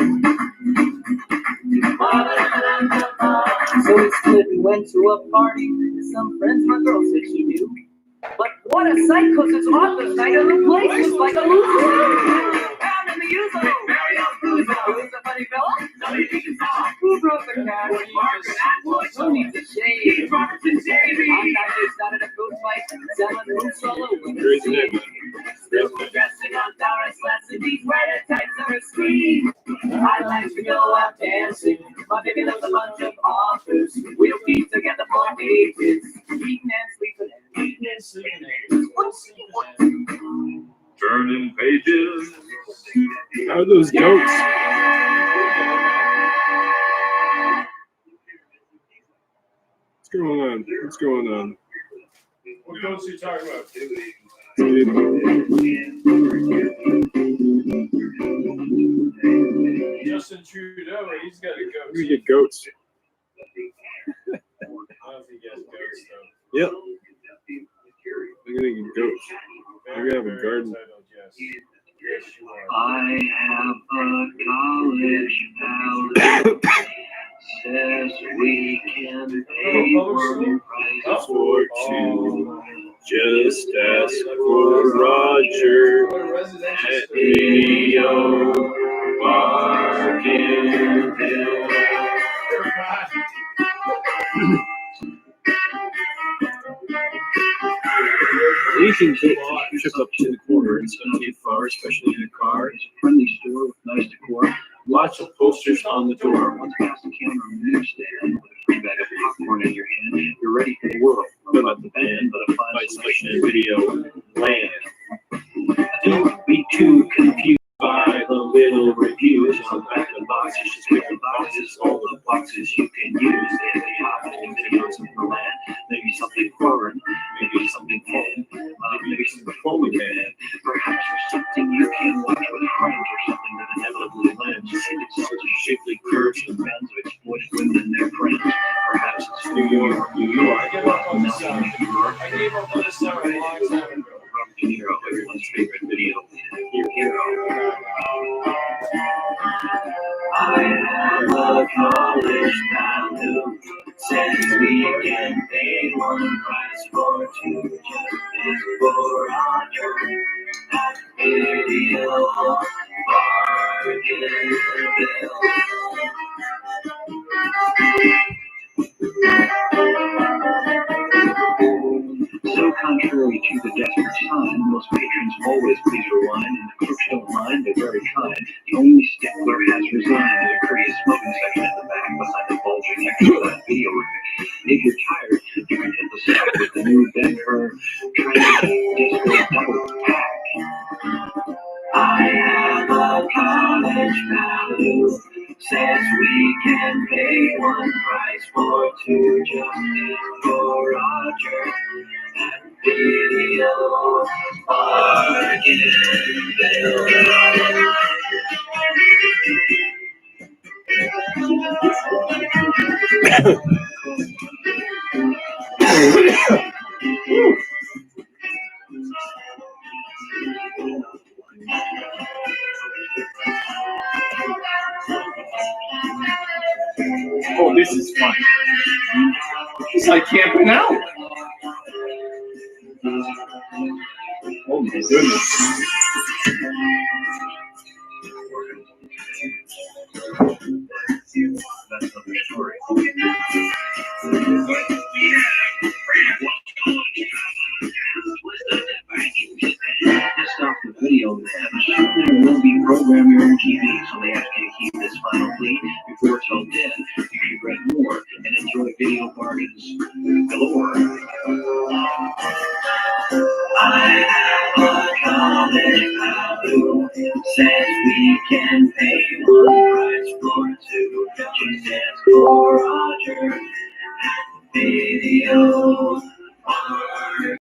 So we split and went to a party. Some friends my girl said she knew. But what a sight, cause it's author's night and the place was like a loser. Found in the usual, Mario Puzo. Who's the funny fella? Nobody thinks it's all. Who broke the cat? Margaret Atwood. Who needs a shave? Keith Robertson, JV. I just started a food fight. Selling food solo. Still dressing on Doris Lesson. These wearing tights on her screen. I like to go out dancing. My baby loves a bunch of authors. We'll be together for ages. Eating and sleeping and eating and sleeping.
Turning pages.
How are those goats? What's going on? What's going on?
What goats are you talking about? Justin Trudeau, he's got a goat.
We get goats.
I don't know if he gets goats though.
Yep. I'm gonna get goats. I'm gonna have a garden.
Yes, you are.
I have a college pal says we can pay one price
for two. Just ask for Roger at Leo Bargainville. Anything trip up to the corner and not too far, especially in a car. It's a friendly store with nice decor. Lots of posters on the door. Once past the counter on the newsstand with a free bag of popcorn in your hand, you're ready for the world. Not about the band, but a fine selection of video land. Don't be too confused by the little reviews on the back of the box. It's just pick the boxes, all the boxes you can use. They have the option to videos from the land. Maybe something foreign, maybe something hidden, maybe some performing band. Perhaps there's something you can watch with friends or something that inevitably lands. It's such shapely curves and bands of exploited women and their friends. Perhaps it's New York, New York.
I gave up on this summer a long time ago.
Robert De Niro, everyone's favorite video. Your hero. I have a college pal who says we can pay one price for two, just ask for Roger at Video So contrary to the desperate sign, most patrons always please rewind, and the clerks don't mind, they're very kind. The only stickler has resigned. There's a courteous smoking section at the back behind the bulging extra video room. If you're tired, you can hit the spot with the new Denver Trend Disco Double Pack. I have a college pal who says we can pay one price for two, just ask for Roger at Video
Oh, this is fun. It's like camping out. Oh my goodness.
That's another story. Just off the
video then. There will be program your own TV, so they ask you to keep this final plea before it's all dead. You should read more and enjoy video bargains galore. I have a college pal who says we can pay one price for two. She says for Roger and video bar.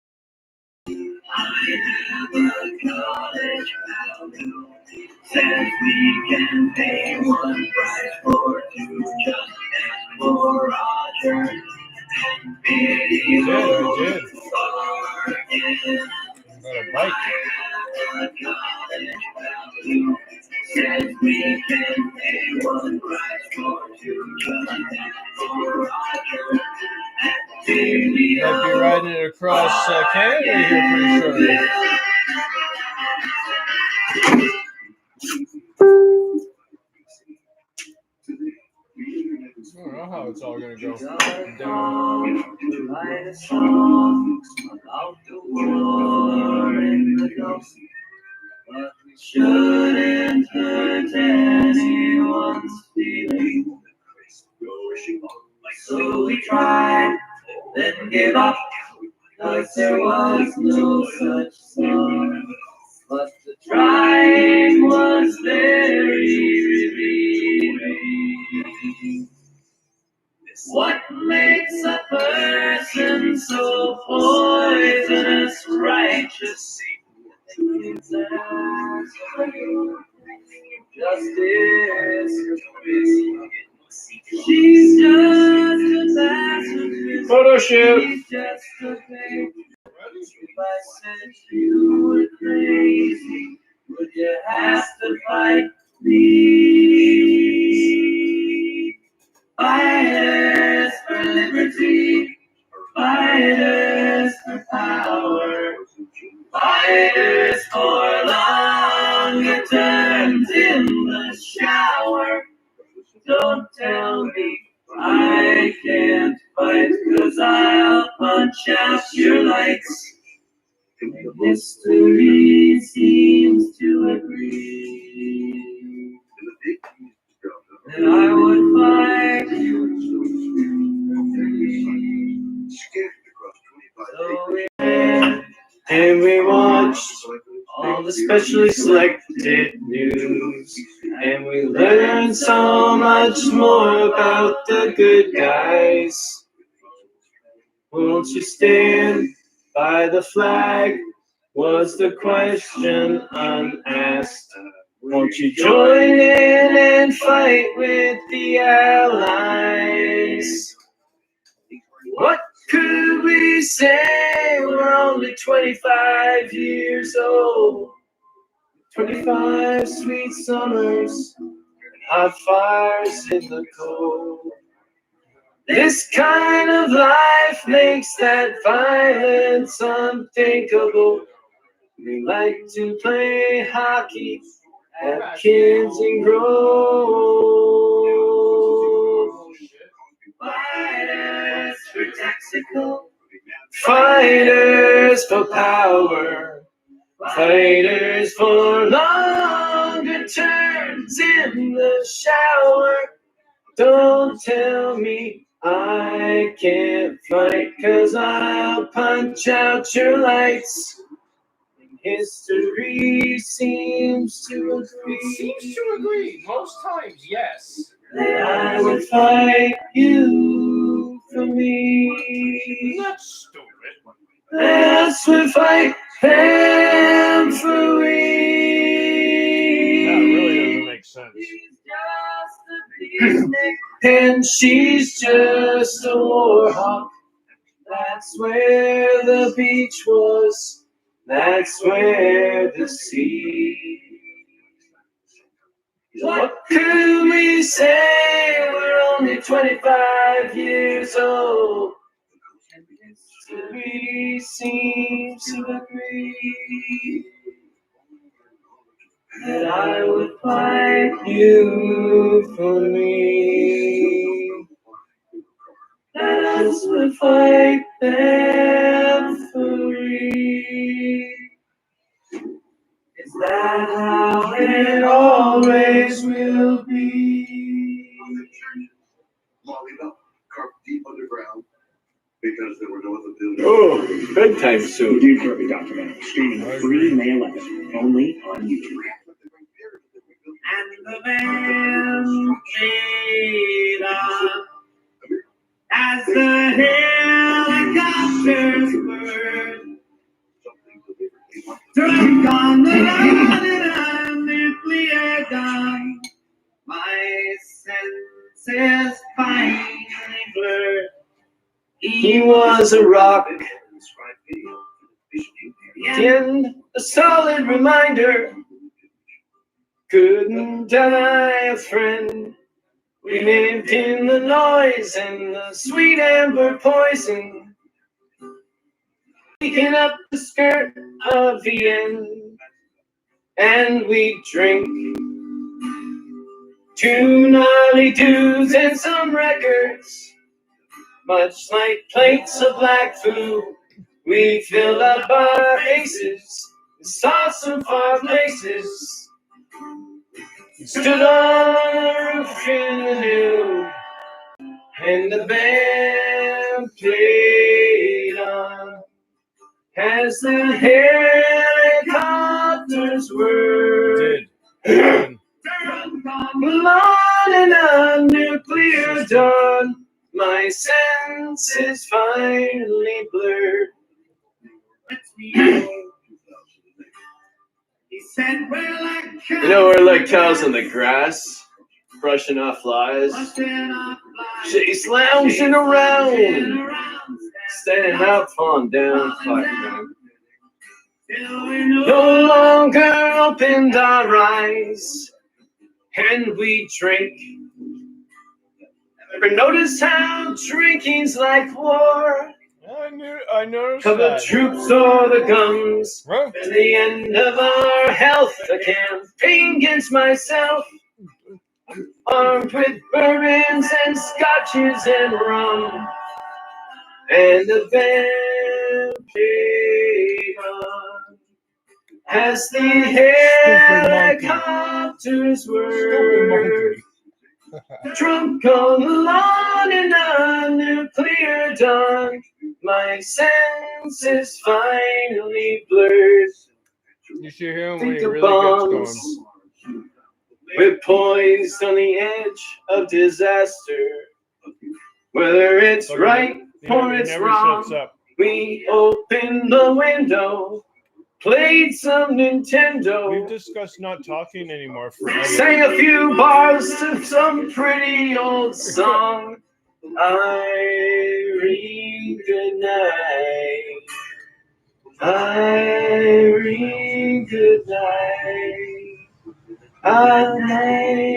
I have a college pal who says we can pay one price for two. Just ask for Roger and video bar.
Got a bike.
Says we can pay one price for two. Just ask for Roger and video
Might be riding it across Canada here pretty shortly. I don't know how it's all gonna go down.
Write a song about the war in the Gulf, but we shouldn't hurt anyone's feelings. So we tried, then gave up, 'cause there was no such song. But the trying was very relieving. What makes a person so poisonous righteous? Justice. She's just a masterpiece.
Photo shoot.
She's just a fake. If I said you were crazy, would you have to fight me? Fighters for liberty, fighters for power, fighters for longer terms in the shower. Don't tell me I can't fight, 'cause I'll punch out your lights. History seems to agree that I would fight you. So we ran and we watched all the specially selected news, and we learned so much more about the good guys. Won't you stand by the flag? Was the question unasked. Won't you join in and fight with the Allies? What could we say? We're only 25 years old. 25 sweet summers and hot fires in the cold. This kind of life makes that violence unthinkable. We like to play hockey at Kensington Grove. Fighters for Texaco, fighters for power, fighters for longer turns in the shower. Don't tell me I can't fight, 'cause I'll punch out your lights. History seems to agree.
Most times, yes.
That I would fight you for me.
Not stupid.
Us would fight them for we.
That really doesn't make sense.
And she's just a war hawk. That's where the beach was. That's where the sea. What could we say? We're only 25 years old. History seems to agree that I would fight you for me. That us would fight them for me. Is that how it always will be?
Long enough, carved deep underground, because there were no other buildings.
Oh, bedtime soon.
Dude Kirby documentary streaming free May 11th, only on YouTube.
And the band played on as the helicopters were drunk on the run in a nuclear gun. My senses finally blurred.
He was a rock, and a solid reminder. Couldn't deny a friend. We lived in the noise and the sweet amber poison, picking up the skirt of the end, and we drink. Two gnarly dudes and some records, much like plates of black food. We filled up our faces and saw some far places. Stood on the roof in the new, and the band played on as the helicopters were on in a nuclear dawn. My senses finally blurred.
He said, well, I
You know, we're like cows on the grass, brushing off flies. She's lounging around, standing out, falling down, fighting down. No longer opened our eyes, and we drink. Ever notice how drinking's like war?
I noticed
Cover
that.
troops or the guns.
Huh?
At the end of our health, I campaign against myself. Armed with bourbons and scotches and rum. And the band played on as the helicopters were drunk on the lawn in a nuclear dawn. My senses finally blurred.
You should hear him when
Think
he
of
really gets
bombs.
going.
We're poised on the edge of disaster. Whether it's right or
He
it's
never
wrong,
shuts up.
we opened the window, played some Nintendo.
We've discussed not talking anymore forever.
Sang a few bars to some pretty old song. Irene, good night. Irene, good night.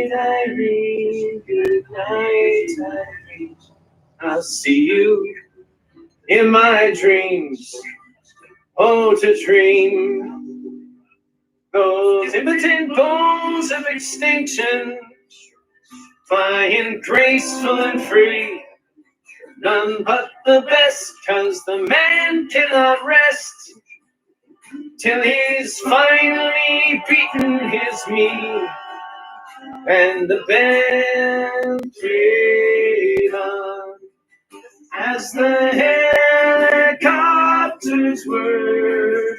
Irene, good night, Irene. I'll see you in my dreams. Oh, to dream those impotent bones of extinction, flying graceful and free. None but the best, 'cause the man cannot rest till he's finally beaten his me. And the band played on as the helicopters were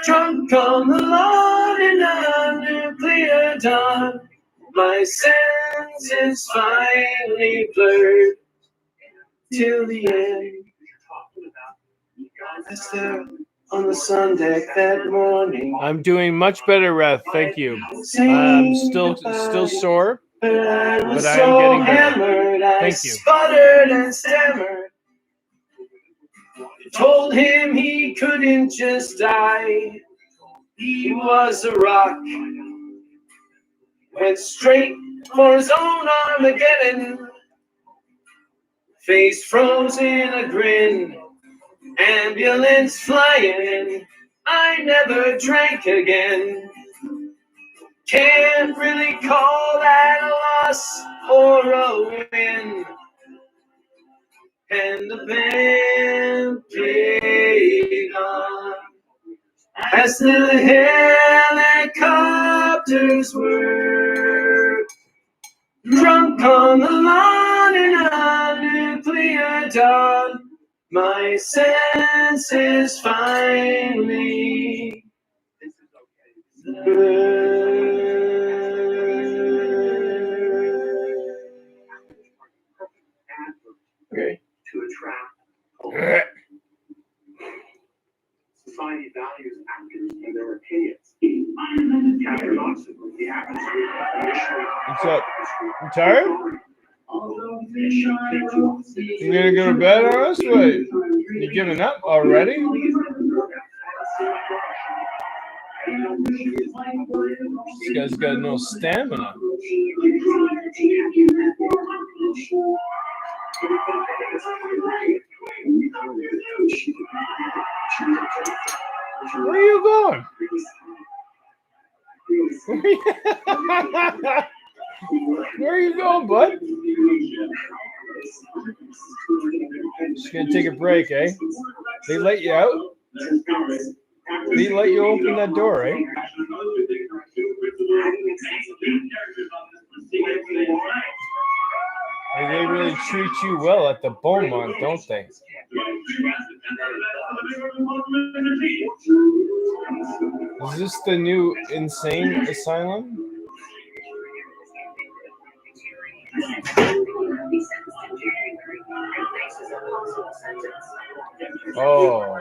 drunk on the lawn in a nuclear dawn. My senses finally blurred till the end. I stood on the sun deck that morning.
I'm doing much better, Reth. Thank you. I'm still sore,
but I
but
was
I
so
am getting better.
hammered, I
Thank you.
sputtered and stammered. Told him he couldn't just die. He was a rock. Went straight for his own Armageddon. Face froze in a grin. Ambulance flying. I never drank again. Can't really call that a loss or a win. And the band played on
as the helicopters were drunk on the morning of nuclear dawn. My senses finally. Okay.
To attract. Society values actors and their opinions. Paradoxically, the actors initially.
What's up? You tired? You gonna go to bed on us? Wait, you giving up already? This guy's got no stamina. Where are you going? Where are you going, bud? Just gonna take a break, eh? They let you out? They let you open that door, eh? They really treat you well at the Beaumont, don't they? Is this the new insane asylum? Oh,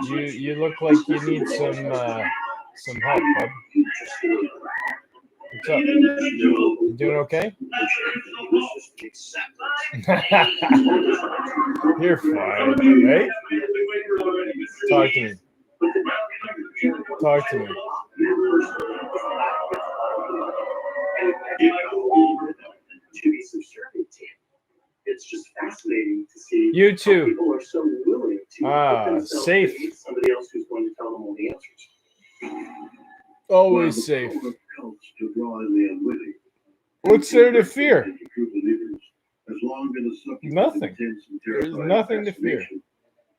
you look like you need some help, bud. What's up? You doing okay? You're fine, right? Talk to me. Talk to me.
To be subservient to. It's just fascinating to see
You too.
how people are so willing to put themselves
safe.
beneath somebody else who's going to tell them all the answers.
Always safe. What's there to fear? Nothing. There's nothing to fear.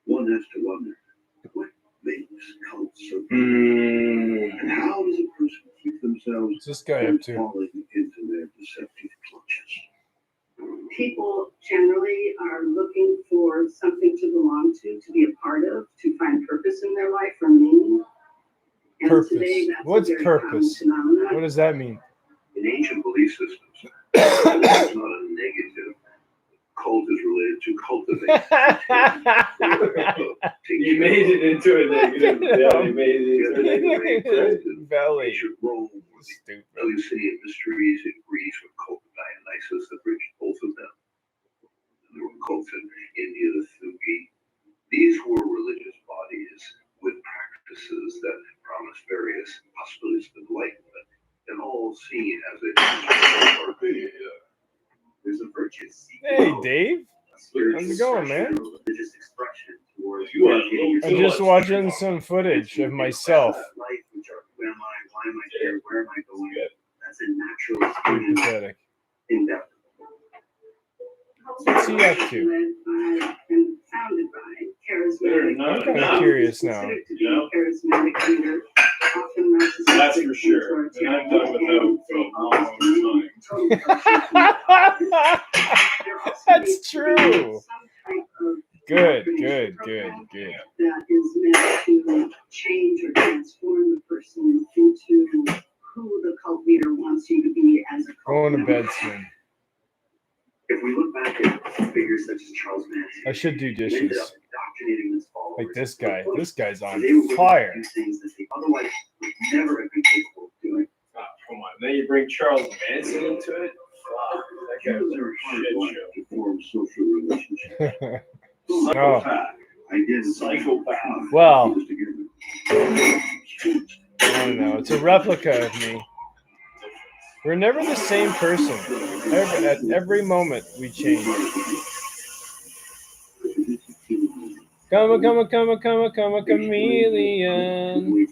One has to wonder, what makes cults so and how does a person keep themselves
What's this guy
from
up to?
falling into their deceptive clutches?
People generally are looking for something to belong to be a part of, to find purpose in their life or meaning. And
Purpose.
today, that's a
What's
very common
purpose?
phenomenon.
What does that mean?
In ancient belief systems, it's not a negative. Cult is related to cultivate.
You made it into a negative. Yeah, you made it into a negative.
Belly.
Ancient Rome were the Eleusinian mysteries in Greece with cult of Dionysus that bridged both of them. And there were cults in India, the Thugi. These were religious bodies with practices that promised various possibilities of enlightenment, and all seen as a there's a virtue.
Hey, Dave. How's it going, man?
Religious expression towards
I'm just watching some footage of myself.
life, which are who am I, why am I here, where am I going? That's a natural experience
Pathetic.
in depth.
What's he up to?
And founded by charismatic.
I'm kind of curious now.
Considered to be a charismatic leader, often narcissistic.
That's for sure. And I've done with them for a long time.
That's true. Good, good, good, good.
That is meant to change or transform the person into who the cult leader wants you to be as a cult
Going to
member.
bed soon.
If we look back at figures such as Charles Manson,
I should do
he ended
dishes.
up indoctrinating his followers.
Like this guy. This guy's on
They were willing to
fire.
do things that they otherwise would never have been capable of doing.
Oh, come on. Then you bring Charles Manson into it? Wow, that guy was a shit show.
To form social relationships.
Oh,
I did
Psychopath.
well, I don't know. It's a replica of me. We're never the same person. At every moment, we change. Come a chameleon.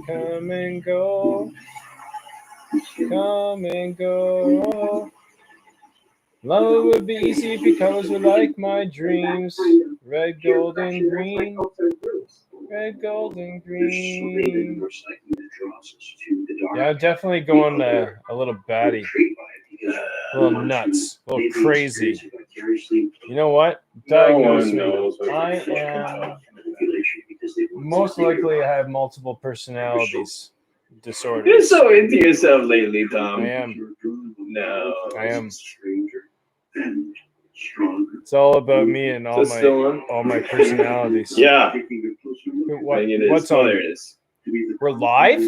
Come and go. Come and go. Love would be easy because we like my dreams. Red, gold, and green. Red, gold, and green. Yeah, I'm definitely going a little batty. A little nuts. A little crazy. You know what? Diagnose me. I am most likely I have multiple personalities disorder.
You're so into yourself lately, Tom.
I am.
No.
I am. It's all about me and all my personalities.
Yeah.
What's on?
There it is.
We're live?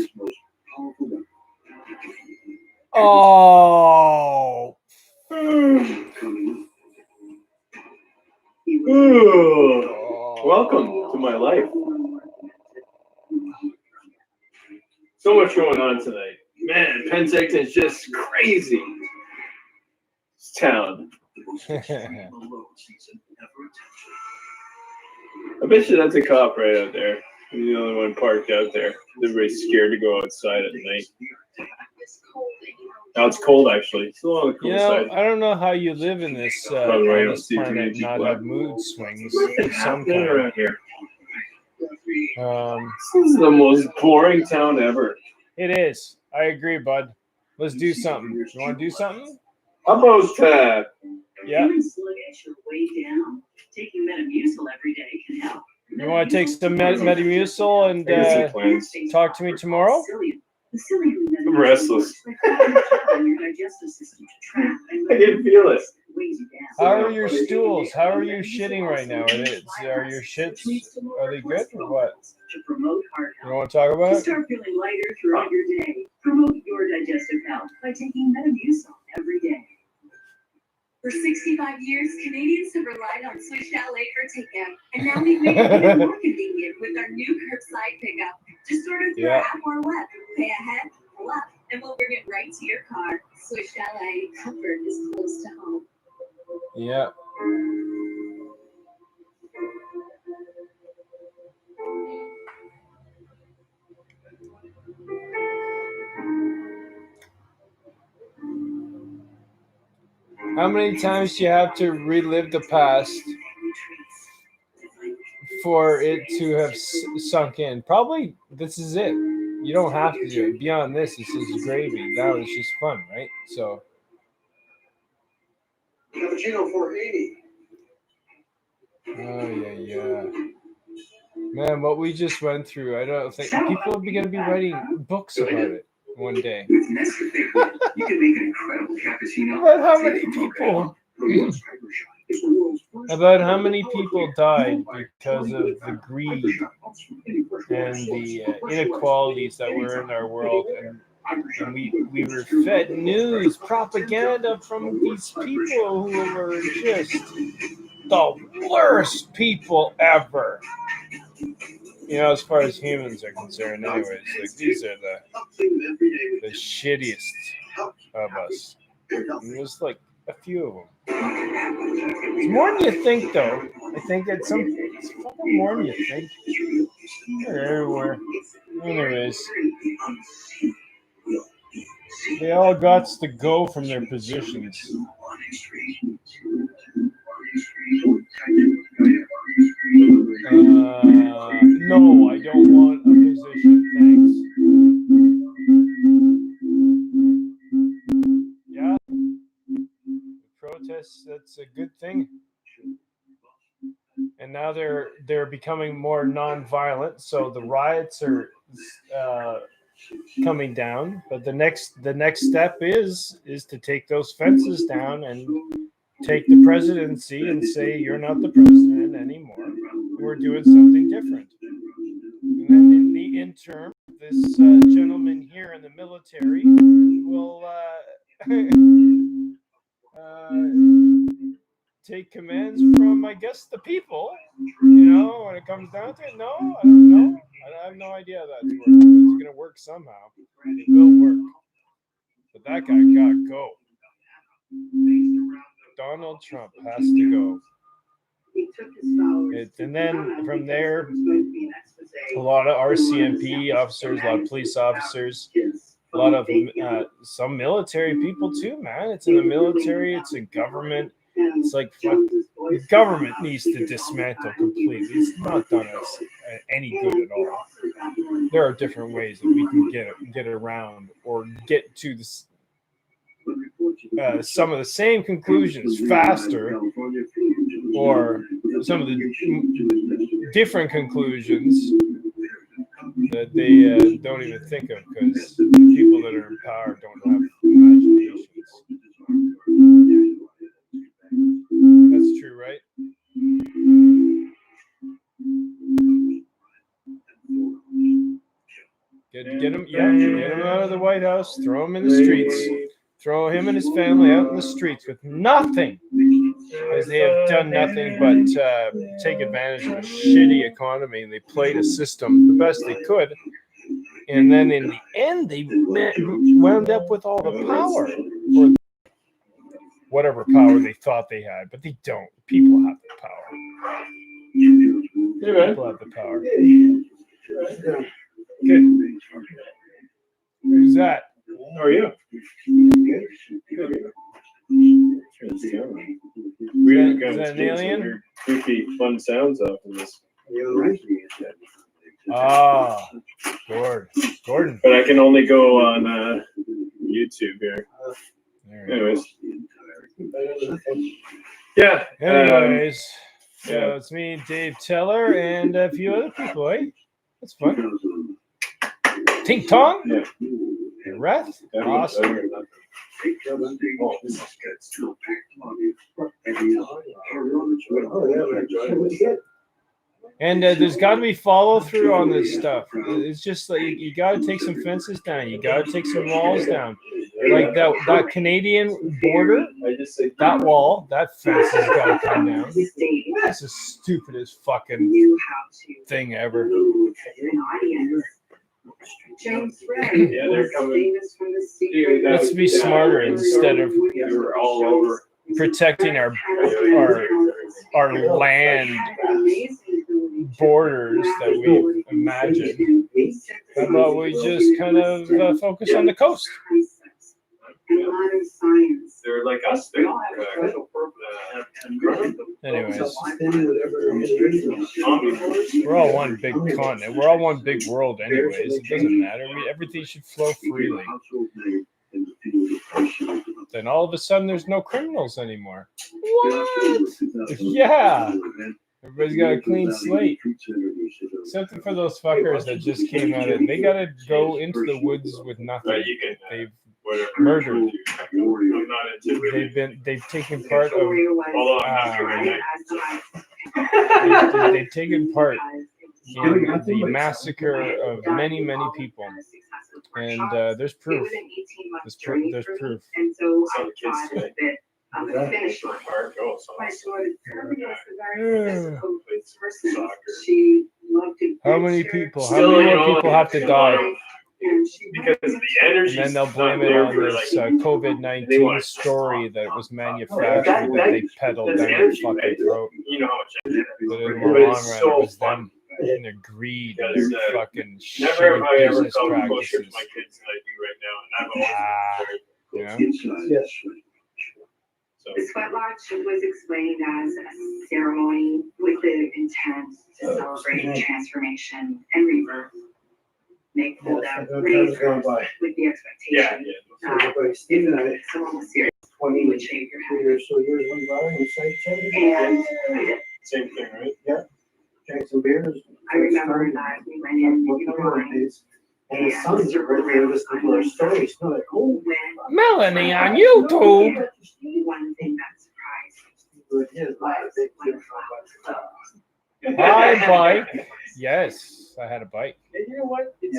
Oh.
Welcome to my life. So much going on tonight. Man, Penticton is just crazy. This town. I bet you that's a cop right out there. He's the only one parked out there. Everybody's scared to go outside at night. Now it's cold, actually. It's a little on the cool side.
I don't know how you live in this on this planet and not have mood swings of some kind.
Around here.
This
is the most boring town ever.
It is. I agree, bud. Let's do something. You want to do something?
How about
yeah.
Feeling sluggish or weighed down? Taking Metamucil every day can help.
You want to take some Metamucil and talk to me tomorrow?
I'm restless. I can feel it.
How are your stools? How are you shitting right now? Are your shits, are they good or what? You want to talk about
To
it?
start feeling lighter throughout your day, promote your digestive health by taking Metamucil every day.
For 65 years, Canadians have relied on Swiss Chalet for takeout, and now we've made it even more convenient with our new curbside pickup. Just order through our app or web, pay ahead, pull up, and we'll bring it right to your car. Swiss Chalet, comfort is close to home.
Yeah. How many times do you have to relive the past for it to have sunk in? Probably this is it. You don't have to do it. Beyond this, it's just gravy. Now it's just fun, right? So.
Cappuccino $4.80.
Oh, yeah. Man, what we just went through, I don't think people are going to be writing books about it one day.
With Nescafe, you can make an incredible cappuccino.
About how many people? About how many people died because of the greed and the inequalities that were in our world, and we were fed news propaganda from these people who were just the worst people ever. You know, as far as humans are concerned, anyways, like these are the shittiest of us. And there's like a few of them. It's more than you think, though. I think it's fucking more than you think. They're everywhere. Anyways, they all got to go from their positions. No, I don't want a position, thanks. Yeah, protests, that's a good thing. And now they're becoming more non-violent, so the riots are coming down. But the next step is to take those fences down and take the presidency and say you're not the president anymore. We're doing something different. And then in the interim, this gentleman here in the military will take commands from, I guess, the people. You know, when it comes down to it, no, I don't know. I have no idea how that's working. But it's going to work somehow. It will work. But that guy gotta go. Donald Trump has to go. And then from there, a lot of RCMP officers, a lot of police officers, a lot of some military people too, man. It's in the military, it's in government. It's like, fuck, the government needs to dismantle completely. It's not done us any good at all. There are different ways that we can get around or get to this, some of the same conclusions faster, or some of the different conclusions that they don't even think of, because people that are in power don't have imaginations. That's true, right? Get him, yeah, get him out of the White House, throw him in the streets, throw him and his family out in the streets with nothing, as they have done nothing but take advantage of a shitty economy, and they played a system the best they could, and then in the end they wound up with all the power, or whatever power they thought they had, but they don't. People have the power. People have the power. Good. Who's that? How are you?
We got
Is that an alien?
creepy, fun sounds off of this.
Ah, Gordon.
But I can only go on YouTube here. Anyways. Yeah.
Anyways, so
yeah.
it's me, Dave Teller, and a few other people, eh? That's fun. Tink Tong?
Yeah.
Reth? Awesome. And there's got to be follow through on this stuff. It's just like you got to take some fences down. You got to take some walls down. Like that Canadian border, that wall, that fence has got to come down. That's the stupidest fucking thing ever.
Yeah, they're coming.
Let's be smarter instead of
all over
protecting our land borders that we imagine. How about we just kind of focus on the coast?
They're like us.
Anyways, we're all one big continent. We're all one big world anyways. It doesn't matter. Everything should flow freely. Then all of a sudden there's no criminals anymore. What? Yeah. Everybody's got a clean slate. Except for those fuckers that just came out of it. They gotta go into the woods with nothing. They've murdered. They've taken part of they've taken part in the massacre of many people, and there's proof. There's proof. How many people? How many more people have to die?
Because the energy,
and then they'll blame it on this COVID-19 story that was manufactured that they peddled down their fucking throat.
You know how much
but in the long run, it was them and their greed and their fucking shitty business practices.
My kids than I do right now, and I've always
The sweat lodge was explained as a ceremony with the intent to celebrate transformation and rebirth. They pulled out razors with the expectation that if someone was serious, you would shave your head. And
same thing, right?
I remember that we went in the line.
And the sons are really listening to our stories. They're like, oh,
Melanie on YouTube.
One thing that surprised
Hi, bike. Yes, I had a bike.
And you know what? It's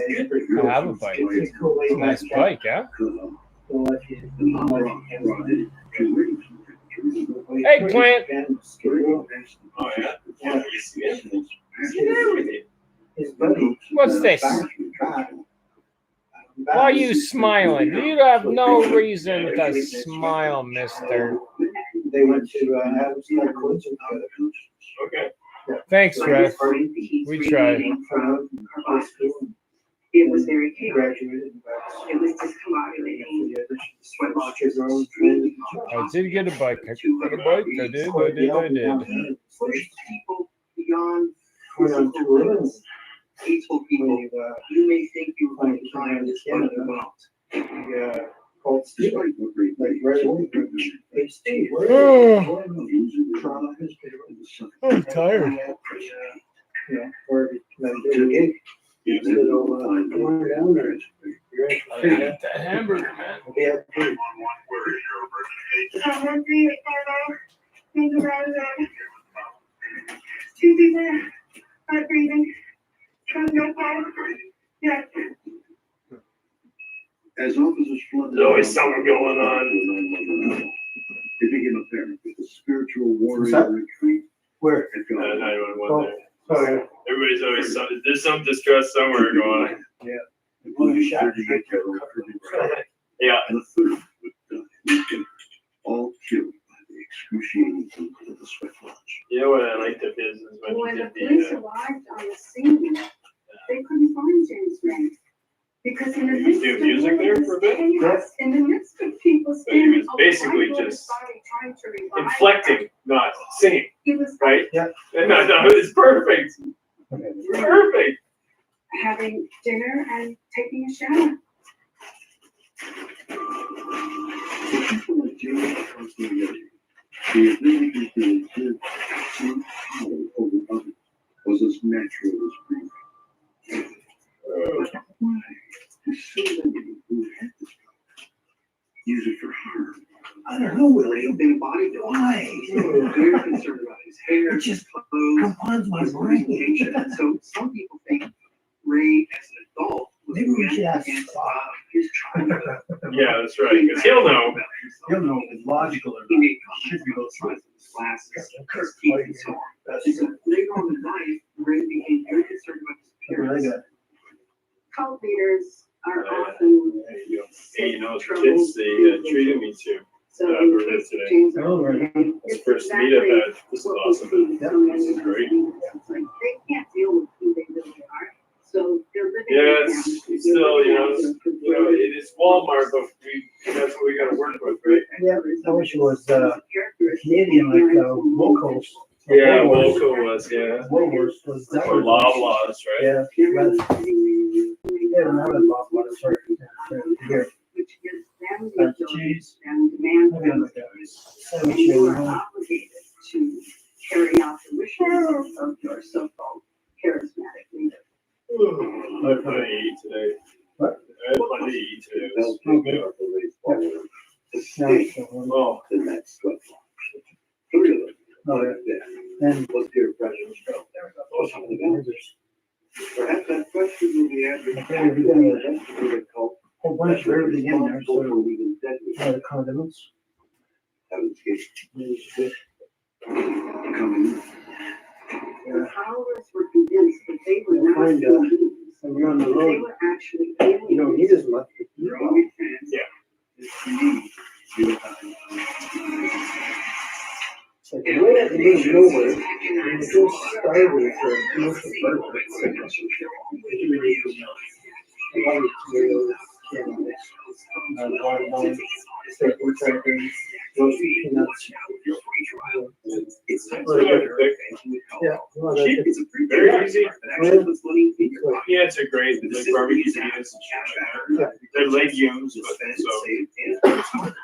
good.
I have a bike. It's a nice bike, yeah? Eggplant.
Oh, yeah?
What's this? Why are you smiling? You have no reason to smile, mister.
They went to Adams College together.
Okay.
Thanks, Rev. We tried.
It was very chaotic. It was discombobulating. Sweat lodges.
I did get a bike. I did.
Pushed people beyond
went on tour and
He told people,
we,
you may think you're going to
Funny
find this,
Canada.
but you won't.
called Steve, like right away. Hey Steve, where
Oh.
Toronto is
I'm tired.
Yeah, where we did a gig. So, going down there.
I got that hamburger, man.
Yeah.
As officers flooded.
There's always something going on.
It became apparent that the spiritual
What's that?
warrior retreat
Where?
had gone.
911 there.
Oh, yeah.
Everybody's always there's some distress somewhere going on.
Yeah.
Including 38 federal tribute.
Yeah.
And a third would die. All killed by the excruciating heat of the sweat lodge.
You know what I liked of his is when
When
he
the
did
police
the.
arrived on the scene, they couldn't find James Ray. Because in the
Did he
midst
do
of
music there for a bit?
chaos, in the midst of people
But he
standing
was
over
basically
one
just
body trying to revive
inflecting, not singing,
he was
right?
Yeah.
No, it's perfect. Perfect.
having dinner and taking a shower.
People like James constantly the ability to exert some power over others was as natural as breathing. But why do so many who had this power use it for harm?
I don't know, Willie. He's been bodybuilding. Why? He's very concerned about his hair,
It just
his clothes,
confounds my
his
brain.
presentation. So some people think Ray, as an adult, was
Maybe we should ask
against
Spock.
his childhood.
Yeah, that's right. Because he'll know.
He'll know if it's logical or
He
not.
made
Should
comments
be
about
both
the size
sides.
of his glasses, his teeth, and so on. So later on in life, Ray became very concerned about his appearance.
Cult leaders are
Yeah.
often
Hey, you know, the kids, they treated me to.
so
Yeah, we're there today.
James
Oh, right.
It's the first meet I've had. This is awesome. This is great.
They can't deal with who they really are, so they're living.
Yeah,
it
it's
down. They're
still,
living
you know,
out
it's,
their
you know, it is Walmart, but that's what we gotta work with, right?
Yeah, I wish it was Canadian like Locals.
Yeah, Woco was, yeah.
Woolworths was that
Or
was.
Loblaws, right?
Yeah, but they don't have a Loblaws, sorry. Here.
Which gives them the ability
Cheese.
and demand
Maybe I'm
things.
like a
And
sandwich.
you are obligated to carry out the wishes of your so-called charismatic leader.
I had plenty to eat today.
What?
I had plenty to eat today. It was
Okay.
Oh,
The next sweat lodge. Three of them.
Oh, yeah.
Yeah.
And
Was peer pressure. Perhaps that question will be answered.
Okay, we got a
Investigative cult.
whole bunch of everything in there,
responsible
so
for leaving deadly
condiments.
haven't escaped. Coming.
The followers were convinced that they were not
Find,
human beings.
when you're on the
They
road,
were actually
you don't need as much.
yeah.
It's like the way that you live nowhere, and it's just starving for most of watermelon, steak, crackers, roast peanuts.
It's really good.
Yeah, well,
Cheap,
that's
it's very easy.
it.
Yeah, it's a great, like barbecue peanuts.
Yeah.
They're legumes, but so.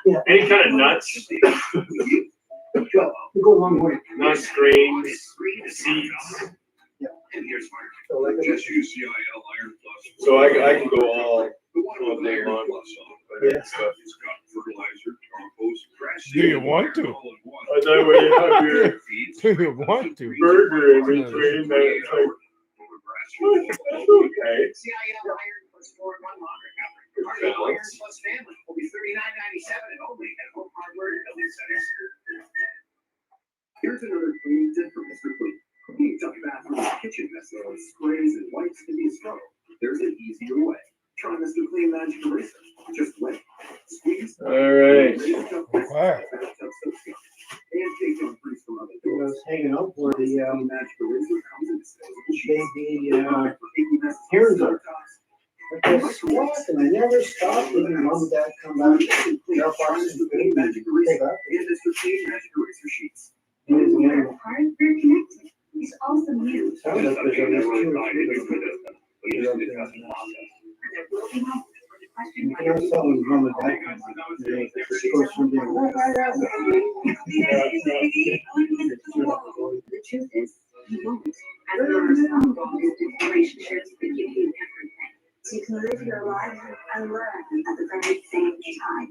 Yeah.
Any kind of nuts,
You go a long way.
nuts, grains, seeds.
So like a-
Just use CIL Iron Plus.
So I can go all day long.
Yeah.
Stuff.
It's got fertilizer, compost, grass
Do you
seed,
want to?
all in one.
I thought when you have your
Do you want to?
burger in between, then it's like, okay.
CIL Iron Plus 4 in 1 laundry cover. Cardio Iron Plus Family will be $39.97 at only at Home Hardware and Building Centers.
Here's another clean tip from Mr. Clean. Clean Duck Bathroom kitchen vessels, sprays, and wipes can be a struggle. There's an easier way. Try Mr. Clean Magic Eraser. Just wet, squeeze.
All right.
Wow.
Bathtub soap scum. And take on grease from other
I
doors.
was hanging out where the
Magic Eraser comes in disposable
baby
sheets.
herons are. I just walked and I never stopped, and mom and dad come back. Drop off
Mr.
the
Clean
baby,
Magic
take
Eraser
up.
and Mr. Clean Magic Eraser sheets.
It is the
They're
animal.
hard, they're connected.
It's also new.
Sounds like there's only two or three that could have.
And there will be no question.
You can also run the back.
The truth is, you won't. And there are some long-distance relationships that give you everything. So you can live your life and learn at the very same time.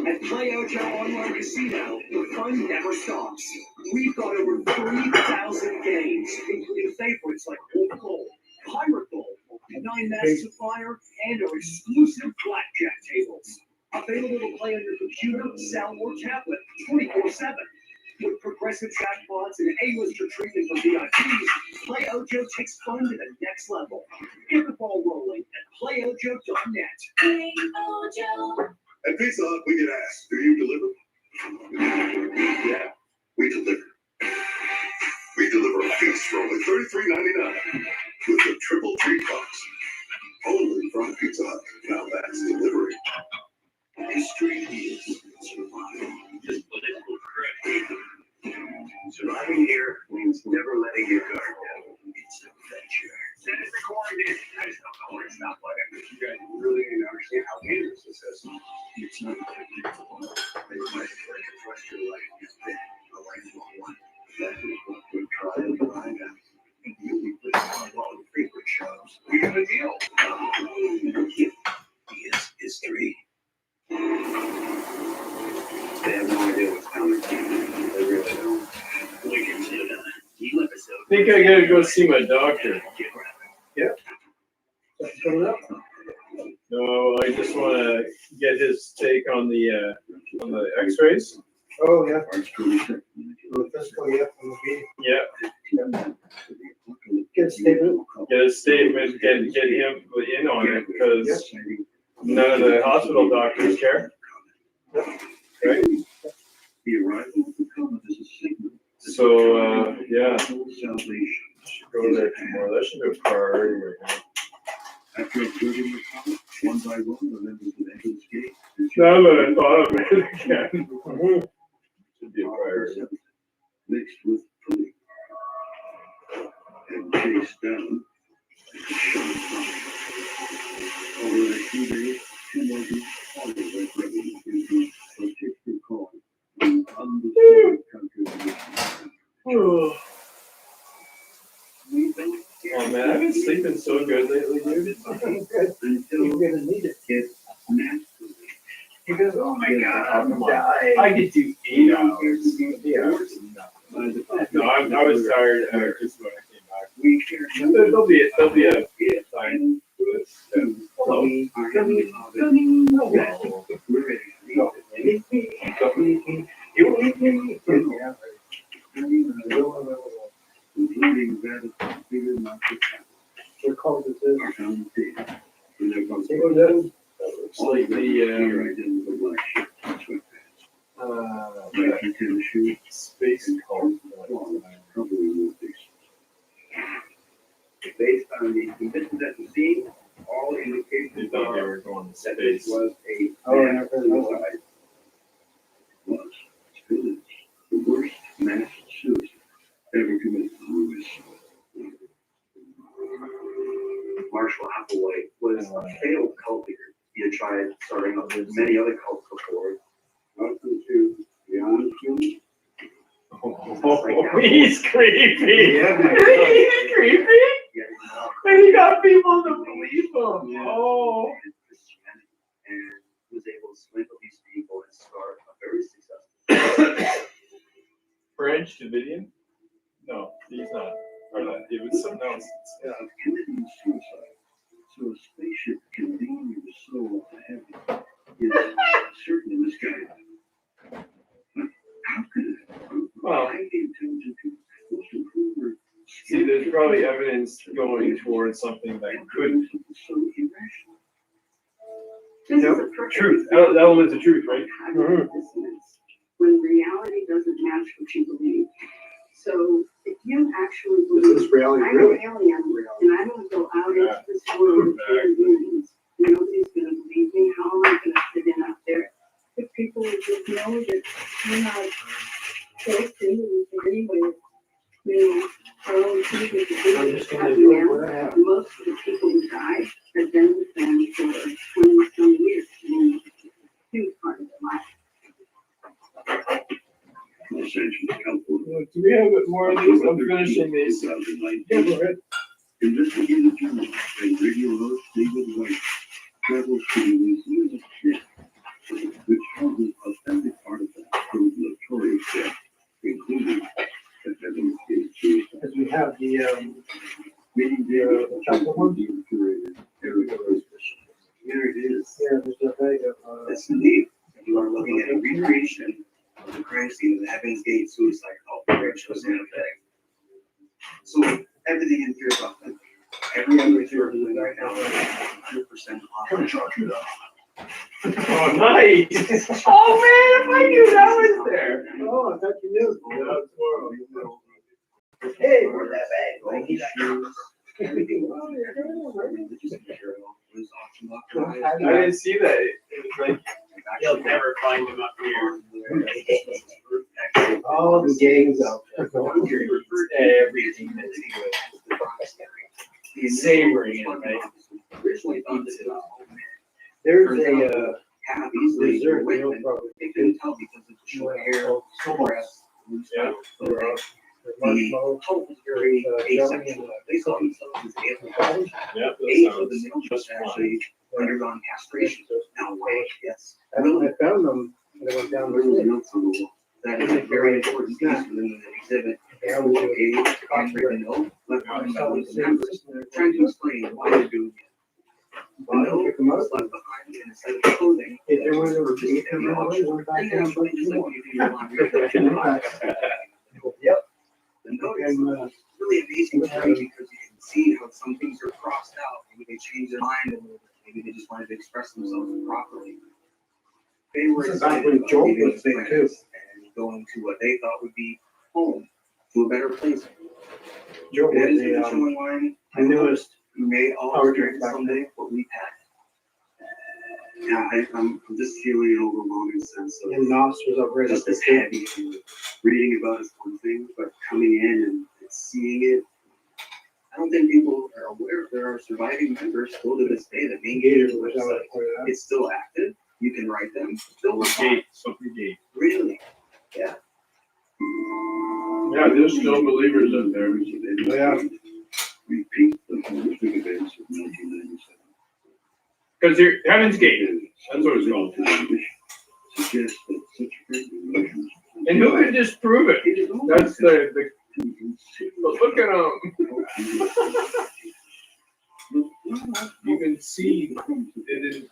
At Play Ojo Online Casino, the fun never stops. We've got over 3,000 games, including favorites like Wolf Gold, Pirate Gold, 9 Masks of Fire, and our exclusive blackjack tables. Available to play on your computer, cell, or tablet 24/7. With progressive jackpots and A-lister treatment for VIPs, Play Ojo takes fun to the next level. Get the ball rolling at playojo.net.
Play Ojo.
At Pizza Hut, we get asked, do you deliver? Yeah, we deliver. We deliver a feast for only $33.99 with the triple treat box. Only from Pizza Hut. Now that's delivery. History is survival. Just political correct. Surviving here means never letting your guard down. It's an adventure.
Senator Corrigan, I just don't know where to stop by.
You guys really need to understand how dangerous this is. It's not predictable. They might try to trust your life. You've been a lifelong one. That is what we try and find out. You'll be putting on all the favorite shows. We got a deal. Is history. They have no idea what's coming. They really don't. Wicked Tuna. New episode.
I think I gotta go see my doctor.
Yeah.
No, I just want to get his take on the X-rays.
Oh, yeah. The physical, yeah.
Yeah.
Get a statement.
Get a statement. Get him in on it because none of the hospital doctors care. Right.
The arrival of the comet is a signal.
So yeah. Should go there tomorrow. That should be a priority right now.
After observing the comet, one by one, the members of the entrance gate.
Now that I thought of it again. Should be a priority.
Mixed with police. And chased down. Over the 2 days, 2 more groups followed by rebels into particular call in undiscovered countries.
Oh man, I've been sleeping so good lately, dude.
Until you're gonna need it. Get naturally.
He goes, oh my god, I'm dying. I could do 8 hours. 8 hours is nothing. No, I was tired just when I came back. There'll be a time. Hello.
Including that of bigger market what cause it is? Our found data. Looks
like the space call.
Probably will be. Based on the conditions at the scene, all indications
thought they were going to
that this
space.
was a suicide. Was still is the worst mass suicide ever committed to the U.S.
Marshall Applewhite was a failed cult leader. He had tried starting up many other cults before.
Welcome to Beyond Human.
Oh, he's creepy.
Yeah,
he's creepy. And he got people to believe him. Oh.
And was able to swindle these people and start a very successful.
French Davidian? No, he's not. Or not. It was something else.
Committing suicide so a spaceship can leave your soul to heaven is certainly misguided. How could it?
Well,
Highly intelligent people supposed to improve their
see, there's probably evidence going towards something that could.
so irrational.
Truth. Elements of truth, right?
When reality doesn't match what you believe. So if you actually
This
believe
is reality,
I'm
really.
an alien and I'm going to go out into this world with human beings, nobody's going to believe me. How am I going to fit in out there? If people just know that we're not close to it in any way. You know, our own children
I'm just gonna enjoy what I have.
most of the people who died have been with them for 20-some years. I mean, huge part of their life.
Do we have more of these? I'm finishing these. Yeah, go ahead.
Investigative journalist and radio host David White travels to the Museum of Death, which houses authentic artifacts from the notorious death, including the Heaven's Gate suicide.
Because we have the chocolate one.
Here it is.
Yeah, there's a bag of.
That's neat. You are looking at a recreation of the crime scene of the Heaven's Gate suicide cult, Rancho Santa Fe. So everything in here is authentic. Every amateur we're doing right now is 100% authentic.
Oh, nice. Oh, man, if I knew that was there. Oh, I thought you knew. No, tomorrow. Hey, where'd that bag go?
Everything
I didn't see that. It was like, you'll never find him up here. All the gangs out there. Everything that's good. Savory, right? There's a dessert meal probably.
They couldn't tell because of the short hair, grass,
Yeah.
the cult was very asexual. They saw themselves as aliens.
Yeah,
Eight of the members actually undergone castration. Now, why? Yes.
I found them when I went down
There was
the
notes on the wall. That is a very important piece within the exhibit. A handwritten note left by the members trying to explain why they're doing it. The note was left behind in a set of clothing.
If there was a repeat, come on, went back down, but you know. Yep.
The note is really amazing to me because you can see how some things are crossed out. Maybe they changed their mind a little bit. Maybe they just wanted to express themselves properly. They were excited about leaving this place and going to what they thought would be home, to a better place.
Joe
That is
was
the showing line.
the newest.
We may all
Power
experience
drink
someday what we've had. Yeah, I'm just feeling an overwhelming sense of
And Nos was up right
just
at
this
the
heavy. Reading about is one thing, but coming in and seeing it, I don't think people are aware there are surviving members still to this day that maintain the website. It's still active. You can write them. Still respond. Really? Yeah.
Yeah, there's still believers up there. Yeah.
Repeat the horrific events of 1997.
Because they're Heaven's Gate. That's what it's called.
Suggest that such great emotions.
And who can disprove it? That's the look at them. You can see it is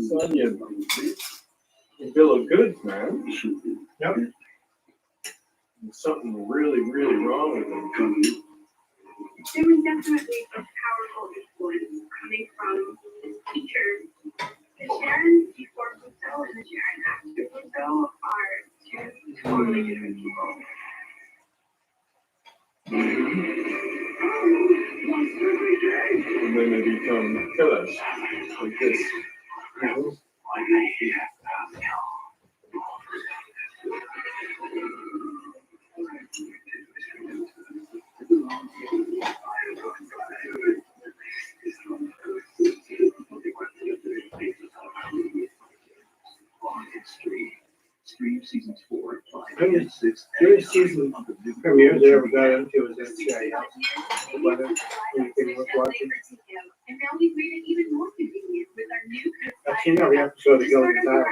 Sonia, a bill of goods, man. Yep. There's something really, really wrong with them.
There was definitely a powerful influence coming from his teachers. The Sharon before Pluto and the Sharon after Pluto are two totally different people.
And then they become killers like this.
Scream seasons 4, 5,
How many
and 6.
season premieres they ever got into was NCIS. Anything worth watching?
And now we've made it even more convenient with our new
I've seen every episode of Golden Time.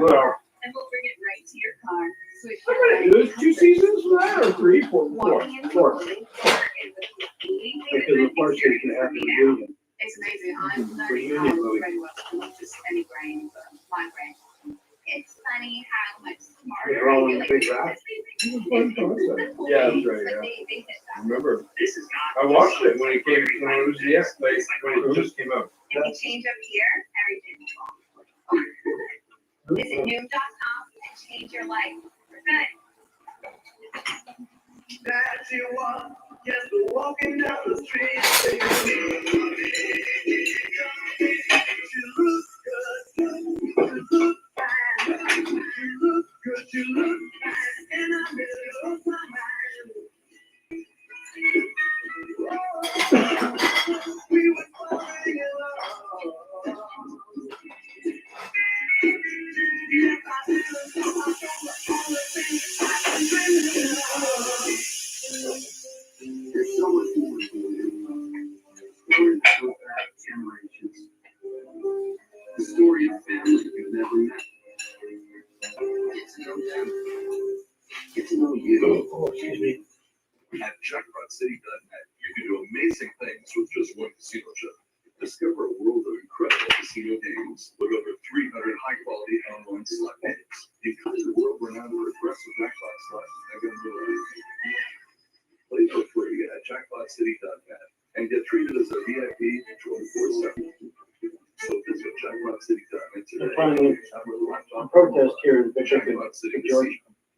Well,
and we'll bring it right to your car. Switch
how many? There's 2 seasons for that, or 3, 4, 4. Because of course you can have the reunion.
It's amazing. I'm
Reunion
learning
movie.
very well. Just any brain, but my brain. It's funny how much smarter
They're all in
I
the
feel
big
like
rap.
it's
Yeah, that's right. Yeah.
they hit that.
Remember, I watched it when it came, when it was when it just came out.
If you change up here, everything's wrong. Visit Noom.com and change your life for good.
That you want, just walking down the street. you look fine, and I really lost my mind. We were falling in love.
There's so much more to it. Stories that go back generations. The story of family you've never met. Get to know them. Get to know you.
Oh, excuse me.
At jackpotcity.net, you can do amazing things with just one casino chip. Discover a world of incredible casino games with over 300 high-quality online slot games, including the world-renowned aggressive jackpot slots and realize. Play for free at jackpotcity.net and get treated as a VIP 24/7. So visit jackpotcity.net today.
They're planning a protest here in Bishop and Georgia.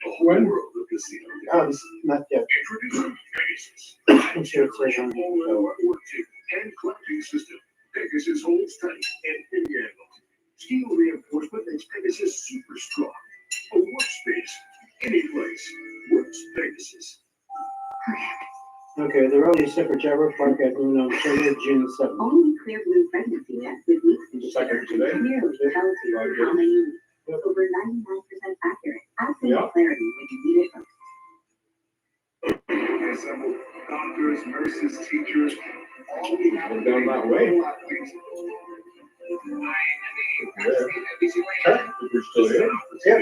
A whole world of casino games.
Not yet.
Introducing Pegasus.
I'm sure it's like on
And collecting system. Pegasus holds tight and Indiana. Steel reinforcement makes Pegasus super strong. A workspace, any place, works Pegasus.
Okay, they're already set for Jabber Park at noon on Sunday, June 7th.
Only Clear Blue pregnancy tests with weekly
Just like today?
clearly tells you how many you need. Over 99% accurate. Absolute clarity when you need it most.
Assemble doctors, nurses, teachers, all the
We're down that way. We're still here.
Yeah.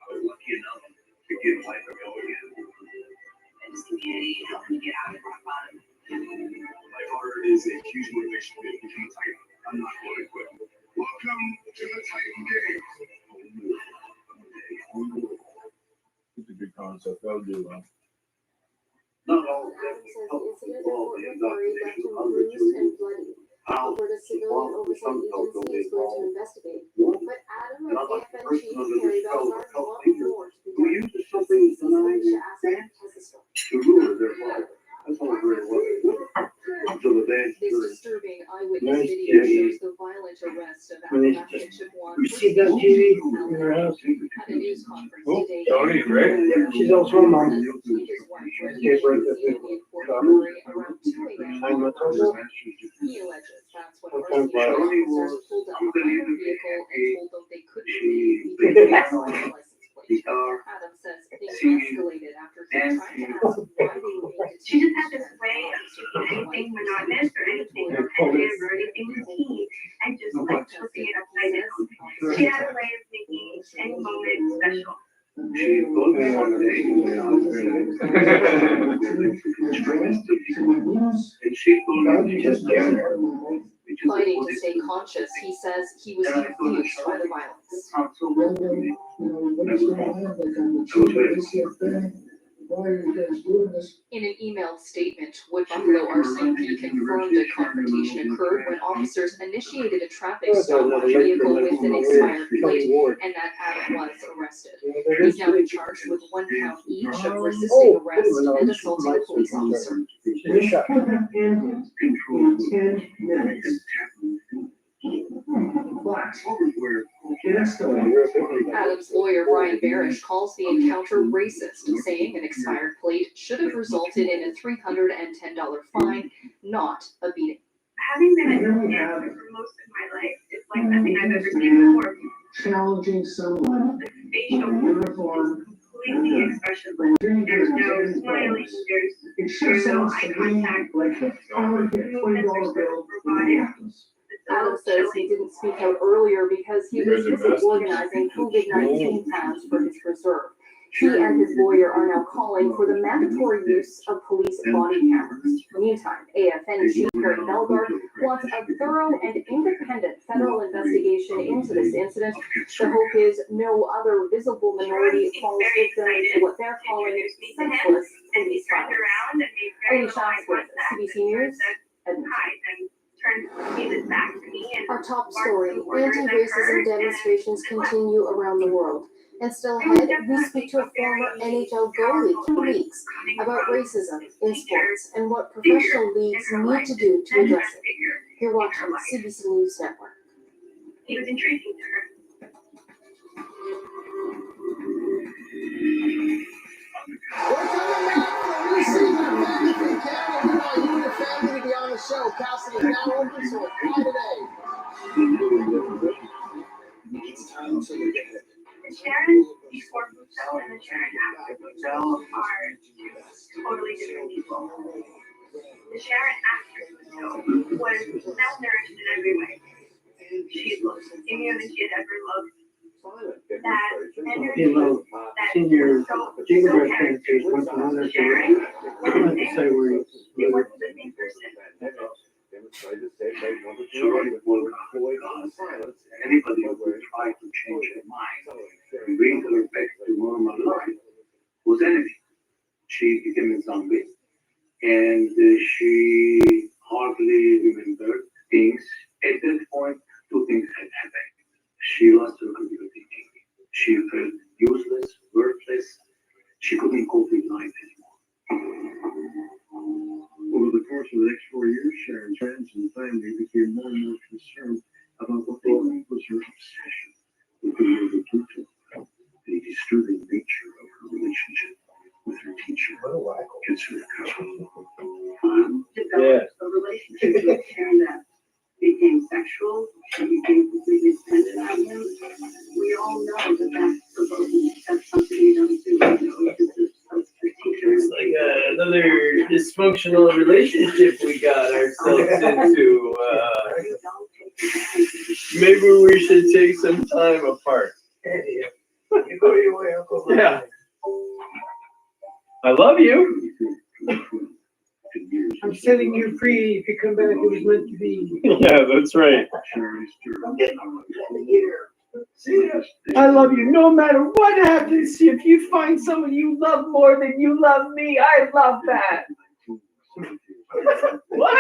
I was lucky enough to give life a go again.
And this community helped me get out of rock bottom.
My heart is a huge motivation to become a Titan. I'm not going to quit. Welcome to the Titan Games.
It's a good concept. That'll do well.
Not all of them help all the indoctrination of other children.
Alberta Civilian Oversight Agency is going to investigate. But Adam of AFN Chief Harry Belmar wants more to be
Who
done.
uses something benign
To ask him has a story.
to ruin their life. That's all very well. Until the day
This disturbing eyewitness
Nice
video
TV.
shows the violent arrest of
Nice
Appalachian Chippewa.
You see that TV in your house?
At a news conference
Oh,
today.
Tony, great.
Yeah, she's also a mom.
His wife was
Gave birth to
seen in Fort McMurray around 2 a.m.
9 months old.
He alleges that's when
What kind of
RCMP
violence?
officers pulled up behind their vehicle and told them they couldn't leave because of the license plate. Adam says things escalated after he tried to ask why they needed
She
to
just had this way of keeping anything monotonous or anything repetitive or anything routine and just like flipping it upside down. She had a way of making any moment special.
she looked one day and she thought it just
Fighting to stay conscious, he says he was confused by the violence. In an emailed statement, Wood Buffalo RCMP confirmed a confrontation occurred when officers initiated a traffic stop on a vehicle with an expired plate and that Adam was arrested. He's now been charged with 1 count each of resisting arrest and assaulting a police officer. Adam's lawyer, Brian Barish, calls the encounter racist, saying an expired plate should have resulted in a $310 fine, not a beating.
Having been a dancer for most of my life, it's like nothing I've ever seen before.
Challenging someone.
The facial is completely expressionless. There's no smiling, there's no eye contact.
Like $20 bill.
Adam says he didn't speak out earlier because he was busy organizing COVID-19 plans for his reserve. He and his lawyer are now calling for the mandatory use of police body cameras. Meantime, AFN Chief Harry Belgar wants a thorough and independent federal investigation into this incident. The hope is no other visible minority falls victim to what they're calling senseless police violence. Amy Shasworth, CBC News, Edmonton.
Our top story, anti-racism demonstrations continue around the world. And still ahead, we speak to a former NHL goalie, Kim Weeks, about racism in sports and what professional leagues need to do to address it. You're watching CBC News Network.
He was intriguing to her. Sharon before Buto and the Sharon after Buto are two totally different people. The Sharon after Buto was malnourished in every way. She looked skinnier than she had ever looked. That energy, that so character, Sharon, it wasn't the same person.
Anybody who would try to change her mind and bring her back to normal life was enemy. She became a zombie, and she hardly remembered things. At that point, two things had happened. She lost her critical thinking. She felt useless, worthless. She couldn't cope with life anymore. Over the course of the next 4 years, Sharon's friends and family became more and more concerned about what they believed was her obsession with the world of Pluto, the disturbing nature of her relationship with her teacher, Katsura.
Developed a relationship with Sharon that became sexual. She became completely dependent on him. We all know that that's something you don't do. You know, because the teacher is
Like another dysfunctional relationship we got ourselves into. Maybe we should take some time apart.
You go your way, Uncle.
Yeah. I love you.
I'm setting you free. If you come back, it was meant to be.
Yeah, that's right.
I love you no matter what happens. If you find someone you love more than you love me, I love that. What?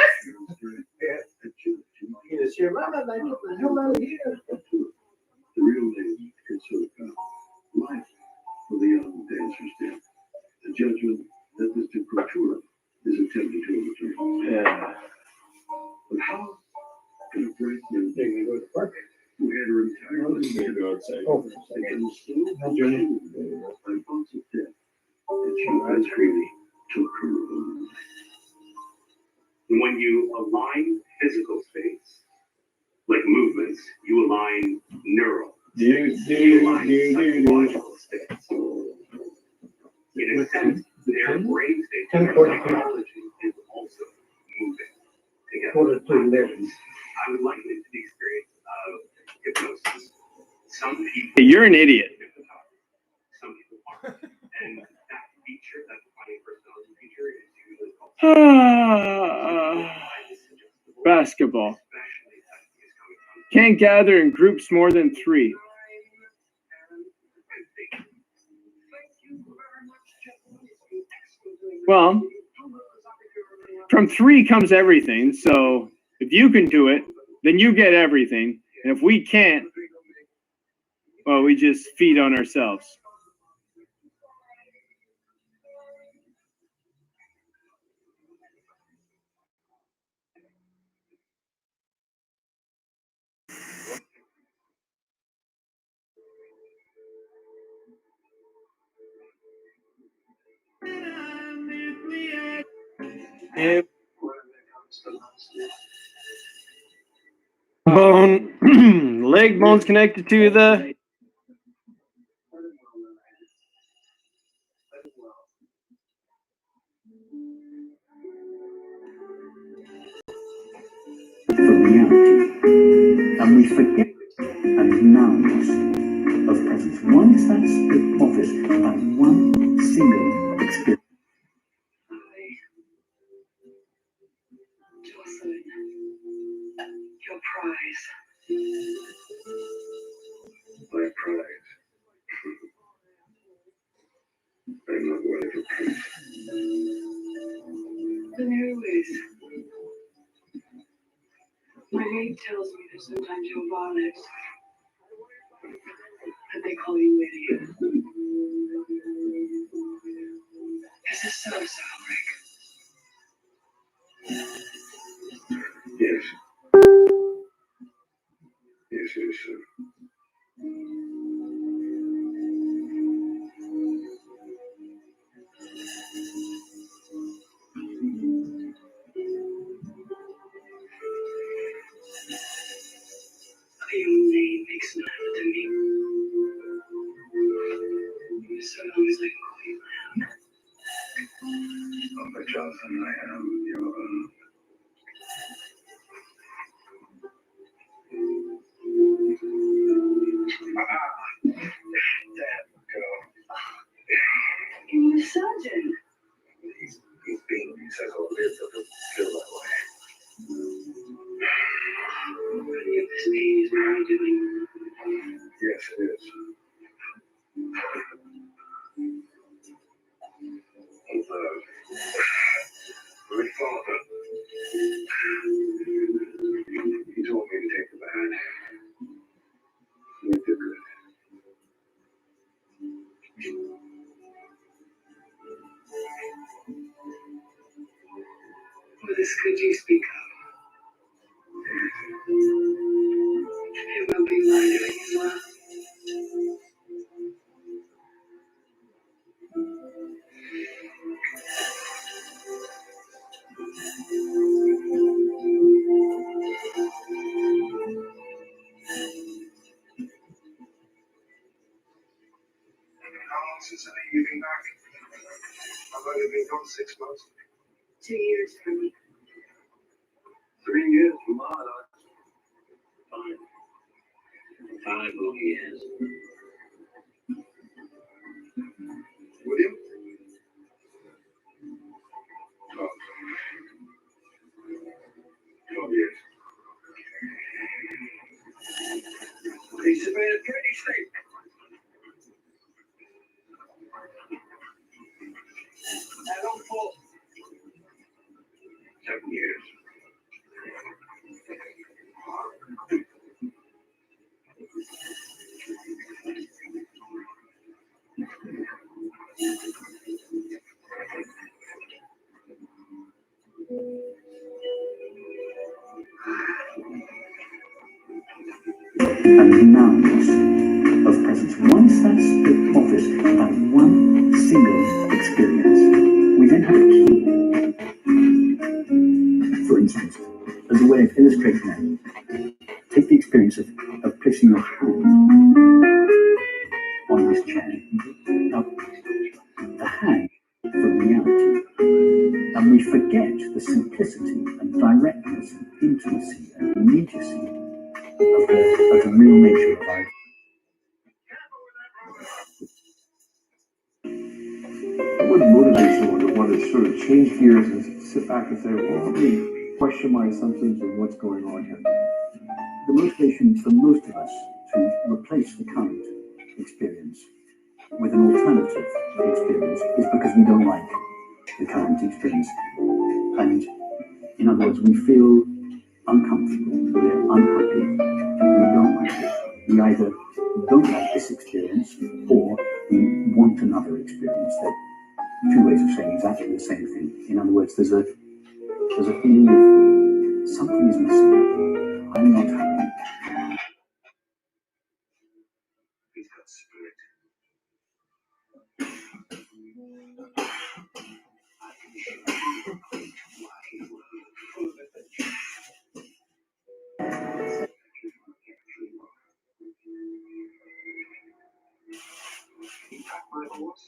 Yes, your mama, I get the hell out of here.
The real name is Katsura. Life for the young dancer's death. The judgment that Mr. Katsura is attempting to overturn.
Yeah.
But how can a great young lady go to park? Who had her entire life taken slow by thoughts of death, and she was really took her own life. When you align physical states, like movements, you align neural. You align psychological states. In a sense, their brain states and their psychology is also moving together. I would liken it to the experience of hypnosis. Some people.
You're an idiot.
Some people aren't. And that feature, that defining personality feature, is usually called
Basketball. Can't gather in groups more than 3. Well, from 3 comes everything. So if you can do it, then you get everything. And if we can't, well, we just feed on ourselves. Yep. Bone, leg bone's connected to the.
For reality, and we forget and nowness of presence. One such split office and one single experience.
Jocelyn, your prize.
My prize. I'm not ready for peace.
The new is. My maid tells me that sometimes you're violent. And they call you idiot. Is this so, Rick?
Yes. Yes, it is, sir.
A young name makes nothing to me.
So long as I can call you man. But Johnson, I am your
You're a surgeon.
He's been says all this, so doesn't feel that way.
Any of this pain is very doing.
Yes, it is. My father, he told me to take the bad. Make the good.
What is good you speak of? It will be my doing as well.
How long since you've been back? I've only been gone 6 months.
2 years for me.
3 years from my life.
5 whole years.
William? Oh. 12 years. He's been a pretty state. I don't fall. 7 years.
And nouns of presence. Once that's the office, that one single experience, we then have a key. For instance, as a way of illustrating that, take the experience of placing your hand on this chair. Now, the hand for reality, and we forget the simplicity and directness and intimacy and immediacy of the real nature of life.
What motivates someone to want to sort of change gears and sit back and say, well, let me question my assumptions and what's going on here?
The motivation for most of us to replace the current experience with an alternative experience is because we don't like the current experience. And in other words, we feel uncomfortable, we're unhappy, we don't like it. We either don't like this experience or we want another experience. They're two ways of saying exactly the same thing. In other words, there's a feeling of something is missing. I'm not happy.
He's got spirit. He got my horse.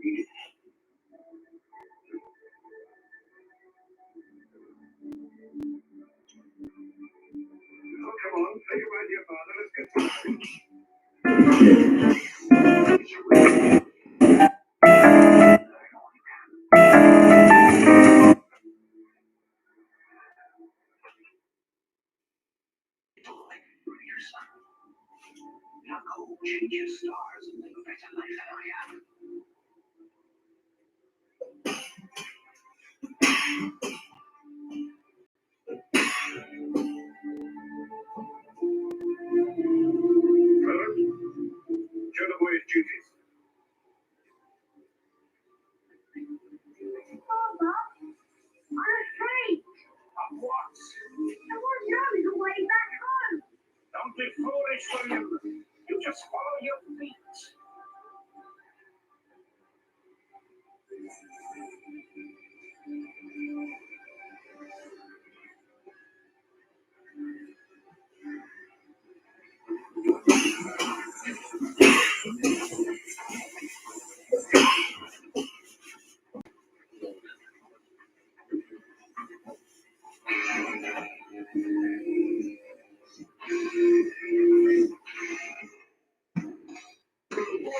Read it. Oh, come on, say goodbye to your father. Let's get started. Now go change your stars and live a better life than I have.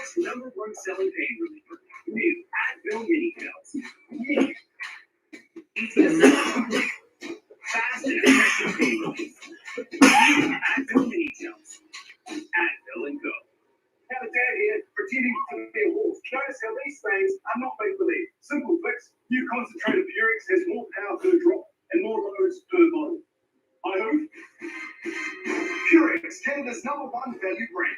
world's #1 selling pain reliever. New Advil Mini Pills. Mini. Easy to swallow. Fast and effective pain relief. New Advil Mini Pills. Advil and Go.
Now, Dad here, pretending to be a wolf. Notice how these things are not make-believe. Simple fix. New concentrated Purex has more power per drop and more loads per bottle. I hope. Purex, Canada's #1 value brand.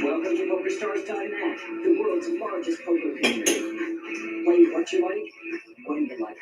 Welcome to PokerStars.net, the world's largest poker community. Play what you like, when you like.